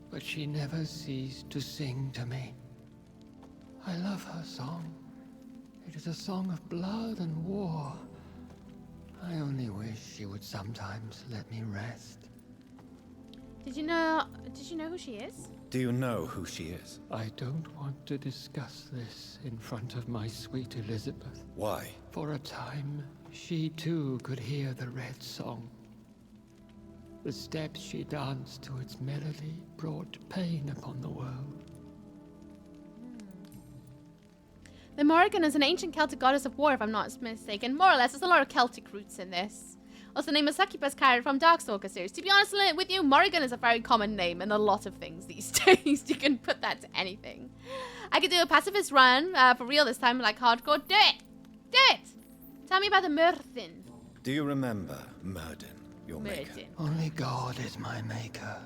But she never ceased to sing to me. I love her song. It is a song of blood and war. I only wish she would sometimes let me rest. Did you know who she is? Do you know who she is? I don't want to discuss this in front of my sweet Elizabeth. Why? For a time, she too could hear the Red Song. The steps she danced to its melody brought pain upon the world. The Morrigan is an ancient Celtic goddess of war, if I'm not mistaken. More or less, there's a lot of Celtic roots in this. Also, the name is Succubus carried from Darkstalker series. To be honest with you, Morrigan is a very common name in a lot of things these days. You can put that to anything. I could do a pacifist run for real this time, like hardcore. Do it! Do it! Tell me about the Myrddin. Do you remember Myrddin, your maker? Only God is my maker,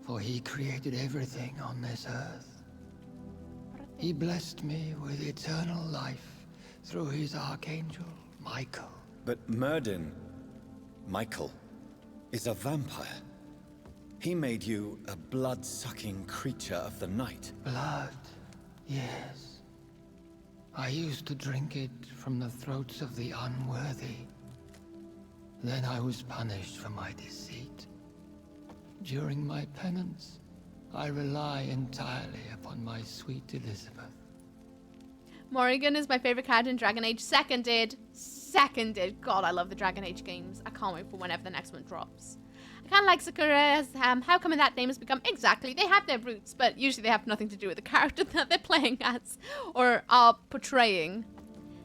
for he created everything on this earth. He blessed me with eternal life through his archangel, Michael. But Myrddin, Michael, is a vampire. He made you a blood-sucking creature of the night. Blood, yes. I used to drink it from the throats of the unworthy. Then I was punished for my deceit. During my penance, I rely entirely upon my sweet Elizabeth. Morrigan is my favorite character in Dragon Age. Seconded. God, I love the Dragon Age games. I can't wait for whenever the next one drops. I kind of like Sakura. How come that name has become... Exactly. They have their roots, but usually they have nothing to do with the character that they're playing as or are portraying.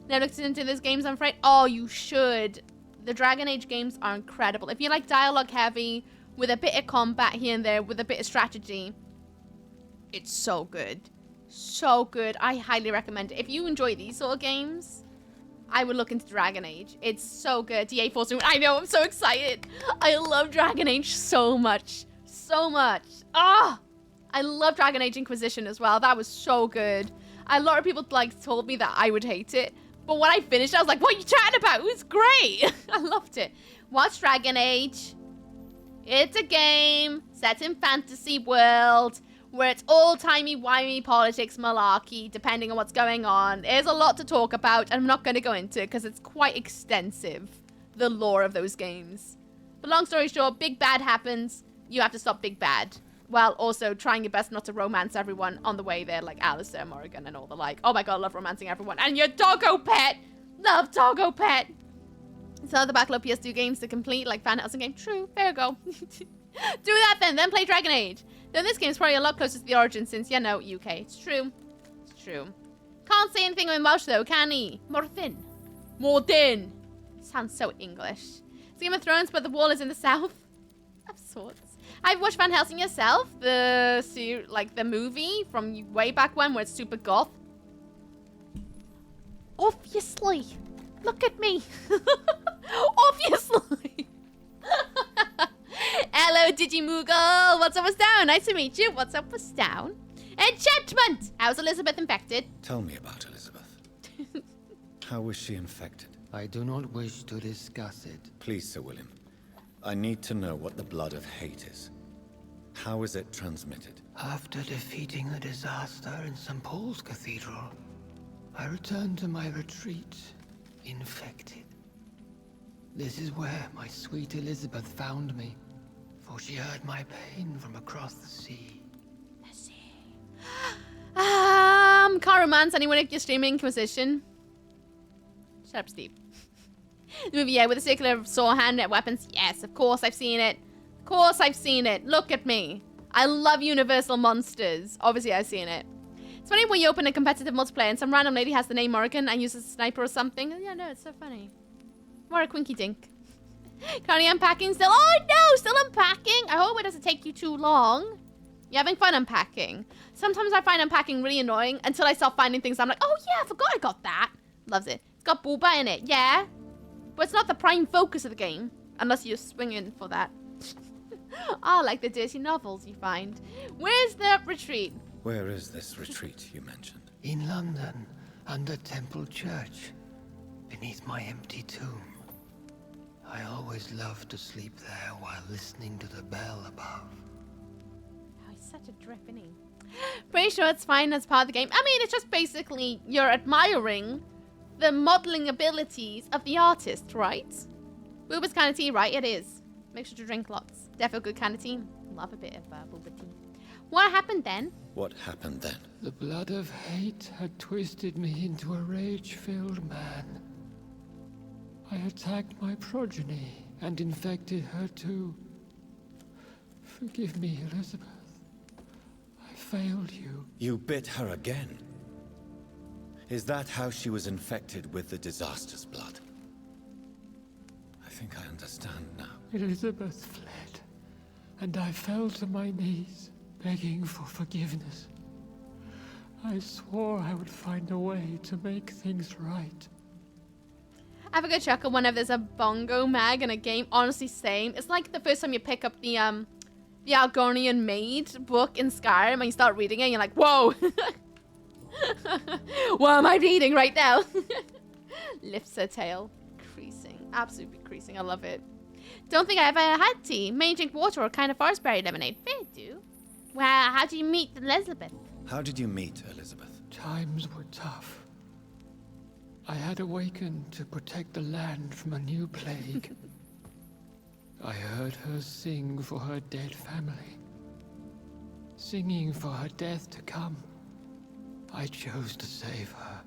Never looked into these games, I'm afraid. Oh, you should. The Dragon Age games are incredible. If you like dialogue heavy, with a bit of combat here and there, with a bit of strategy, it's so good. So good. I highly recommend it. If you enjoy these sort of games, I would look into Dragon Age. It's so good. DA Force. I know, I'm so excited. I love Dragon Age so much. So much. Ah! I love Dragon Age Inquisition as well. That was so good. A lot of people told me that I would hate it. But when I finished, I was like, what are you chatting about? It was great. I loved it. What's Dragon Age? It's a game set in fantasy world where it's old-timey-wimey politics malarkey, depending on what's going on. There's a lot to talk about, and I'm not going to go into it because it's quite extensive, the lore of those games. But long story short, Big Bad happens. You have to stop Big Bad, while also trying your best not to romance everyone on the way there, like Alistair, Morrigan, and all the like. Oh my god, I love romancing everyone. And your doggo pet! Love doggo pet! So the backlog PS2 games to complete, like Van Helsing game. True, fair go. Do that then play Dragon Age. Though this game is probably a lot closer to the origin since, you know, UK. It's true. It's true. Can't say anything in Welsh though, can he? Morthin. Sounds so English. It's Game of Thrones, but the wall is in the south. Of sorts. I've watched Van Helsing yourself, the movie from way back when, where it's super goth. Obviously. Look at me. Obviously. Hello, Digimoogle. What's up, what's down? Nice to meet you. What's up, what's down? Enchantment. How's Elizabeth infected? Tell me about Elizabeth. How was she infected? I do not wish to discuss it. Please, Sir William. I need to know what the blood of hate is. How is it transmitted? After defeating the disaster in St. Paul's Cathedral, I returned to my retreat, infected. This is where my sweet Elizabeth found me, for she heard my pain from across the sea. The sea. Can't romance anyone if you're streaming Inquisition. Shut up, Steve. The movie, yeah, with a circular saw hand at weapons. Yes, of course I've seen it. Of course I've seen it. Look at me. I love Universal Monsters. Obviously I've seen it. It's funny when you open a competitive multiplayer and some random lady has the name Morrigan and uses a sniper or something. Yeah, no, it's so funny. What a quinky dink. Currently unpacking still. Oh no, still unpacking. I hope it doesn't take you too long. You having fun unpacking? Sometimes I find unpacking really annoying until I start finding things I'm like, oh yeah, I forgot I got that. Loves it. It's got booba in it, yeah. But it's not the prime focus of the game, unless you're swinging for that. Oh, like the dirty novels you find. Where's the retreat? Where is this retreat you mentioned? In London, under Temple Church, beneath my empty tomb. I always loved to sleep there while listening to the bell above. Oh, he's such a drip, isn't he? Pretty sure it's fine as part of the game. I mean, it's just basically you're admiring the modeling abilities of the artist, right? Booba's kind of tea, right? It is. Make sure to drink lots. Defo good kind of tea. Love a bit of booba tea. What happened then? What happened then? The blood of hate had twisted me into a rage-filled man. I attacked my progeny and infected her too. Forgive me, Elizabeth. I failed you. You bit her again? Is that how she was infected with the disaster's blood? I think I understand now. Elizabeth fled, and I fell to my knees, begging for forgiveness. I swore I would find a way to make things right. I have a good chuckle whenever there's a bongo mag in a game. Honestly, same. It's like the first time you pick up the Argonian Maid book in Skyrim and you start reading it and you're like, whoa! What am I reading right now? Lifts her tail. Creasing. Absolutely creasing. I love it. Don't think I ever had tea. May drink water or kind of forest berry lemonade. Fair do. Well, how did you meet Elizabeth? How did you meet Elizabeth? Times were tough. I had awakened to protect the land from a new plague. I heard her sing for her dead family. singing for her death to come. I chose to save her.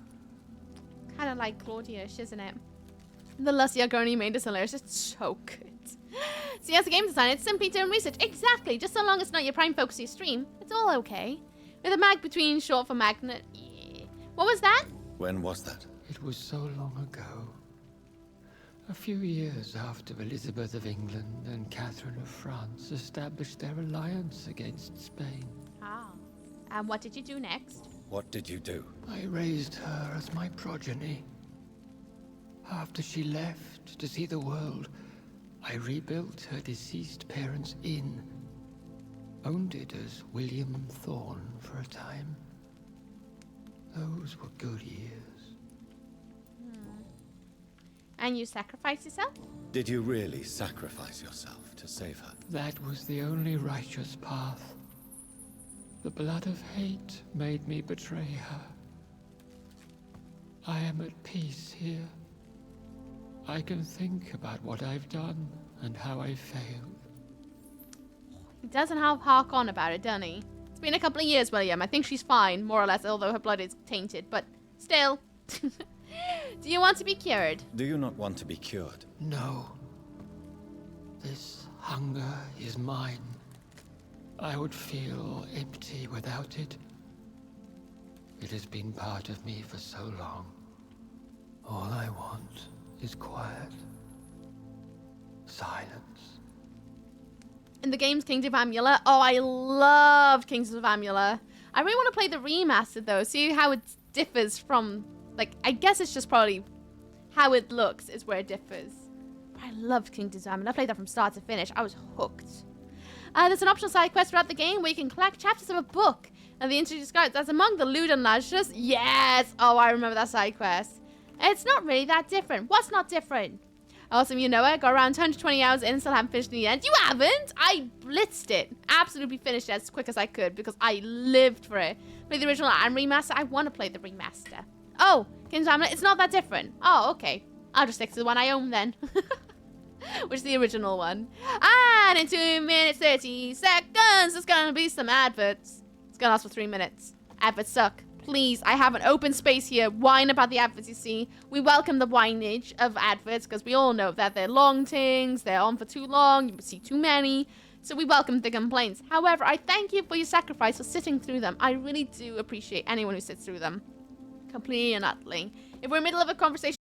Kind of like Claudia-ish, isn't it? The Lucia Gurney made this hilarious. It's so good. See, as a game designer, it's simply doing research. Exactly. Just so long as it's not your prime focus of your stream, it's all okay. With a mag between short for magnet. Yeah. What was that? When was that? It was so long ago. A few years after Elizabeth of England and Catherine of France established their alliance against Spain. Ah. And what did you do next? What did you do? I raised her as my progeny. After she left to see the world, I rebuilt her deceased parents' inn. Owned it as William Thorne for a time. Those were good years. And you sacrificed yourself? Did you really sacrifice yourself to save her? That was the only righteous path. The blood of hate made me betray her. I am at peace here. I can think about what I've done and how I failed. He doesn't have hark on about it, doesn't he? It's been a couple of years, William. I think she's fine, more or less, although her blood is tainted. But still. Do you want to be cured? Do you not want to be cured? No. This hunger is mine. I would feel empty without it. It has been part of me for so long. All I want is quiet. Silence. In the game's Kings of Amula. Oh, I loved Kings of Amula. I really want to play the remastered, though. See how it differs from... Like, I guess it's just probably how it looks is where it differs. But I loved Kings of Amula. I played that from start to finish. I was hooked. There's an optional side quest throughout the game where you can collect chapters of a book. And the entry describes as among the loot and lashes. Yes! Oh, I remember that side quest. It's not really that different. What's not different? Awesome, you know it. Got around 120 hours in, still haven't finished in the end. You haven't? I blitzed it. Absolutely finished it as quick as I could because I lived for it. Play the original and remaster. I want to play the remaster. Oh, King's Hamlet. It's not that different. Oh, okay. I'll just stick to the one I own then. Which is the original one. And in 2 minutes, 30 seconds, there's going to be some adverts. It's going to last for 3 minutes. Adverts suck. Please, I have an open space here. Whine about the adverts, you see. We welcome the whinage of adverts because we all know that they're long things. They're on for too long. You see too many. So we welcome the complaints. However, I thank you for your sacrifice for sitting through them. I really do appreciate anyone who sits through them. Completely and utterly. If we're in the middle of a conversation,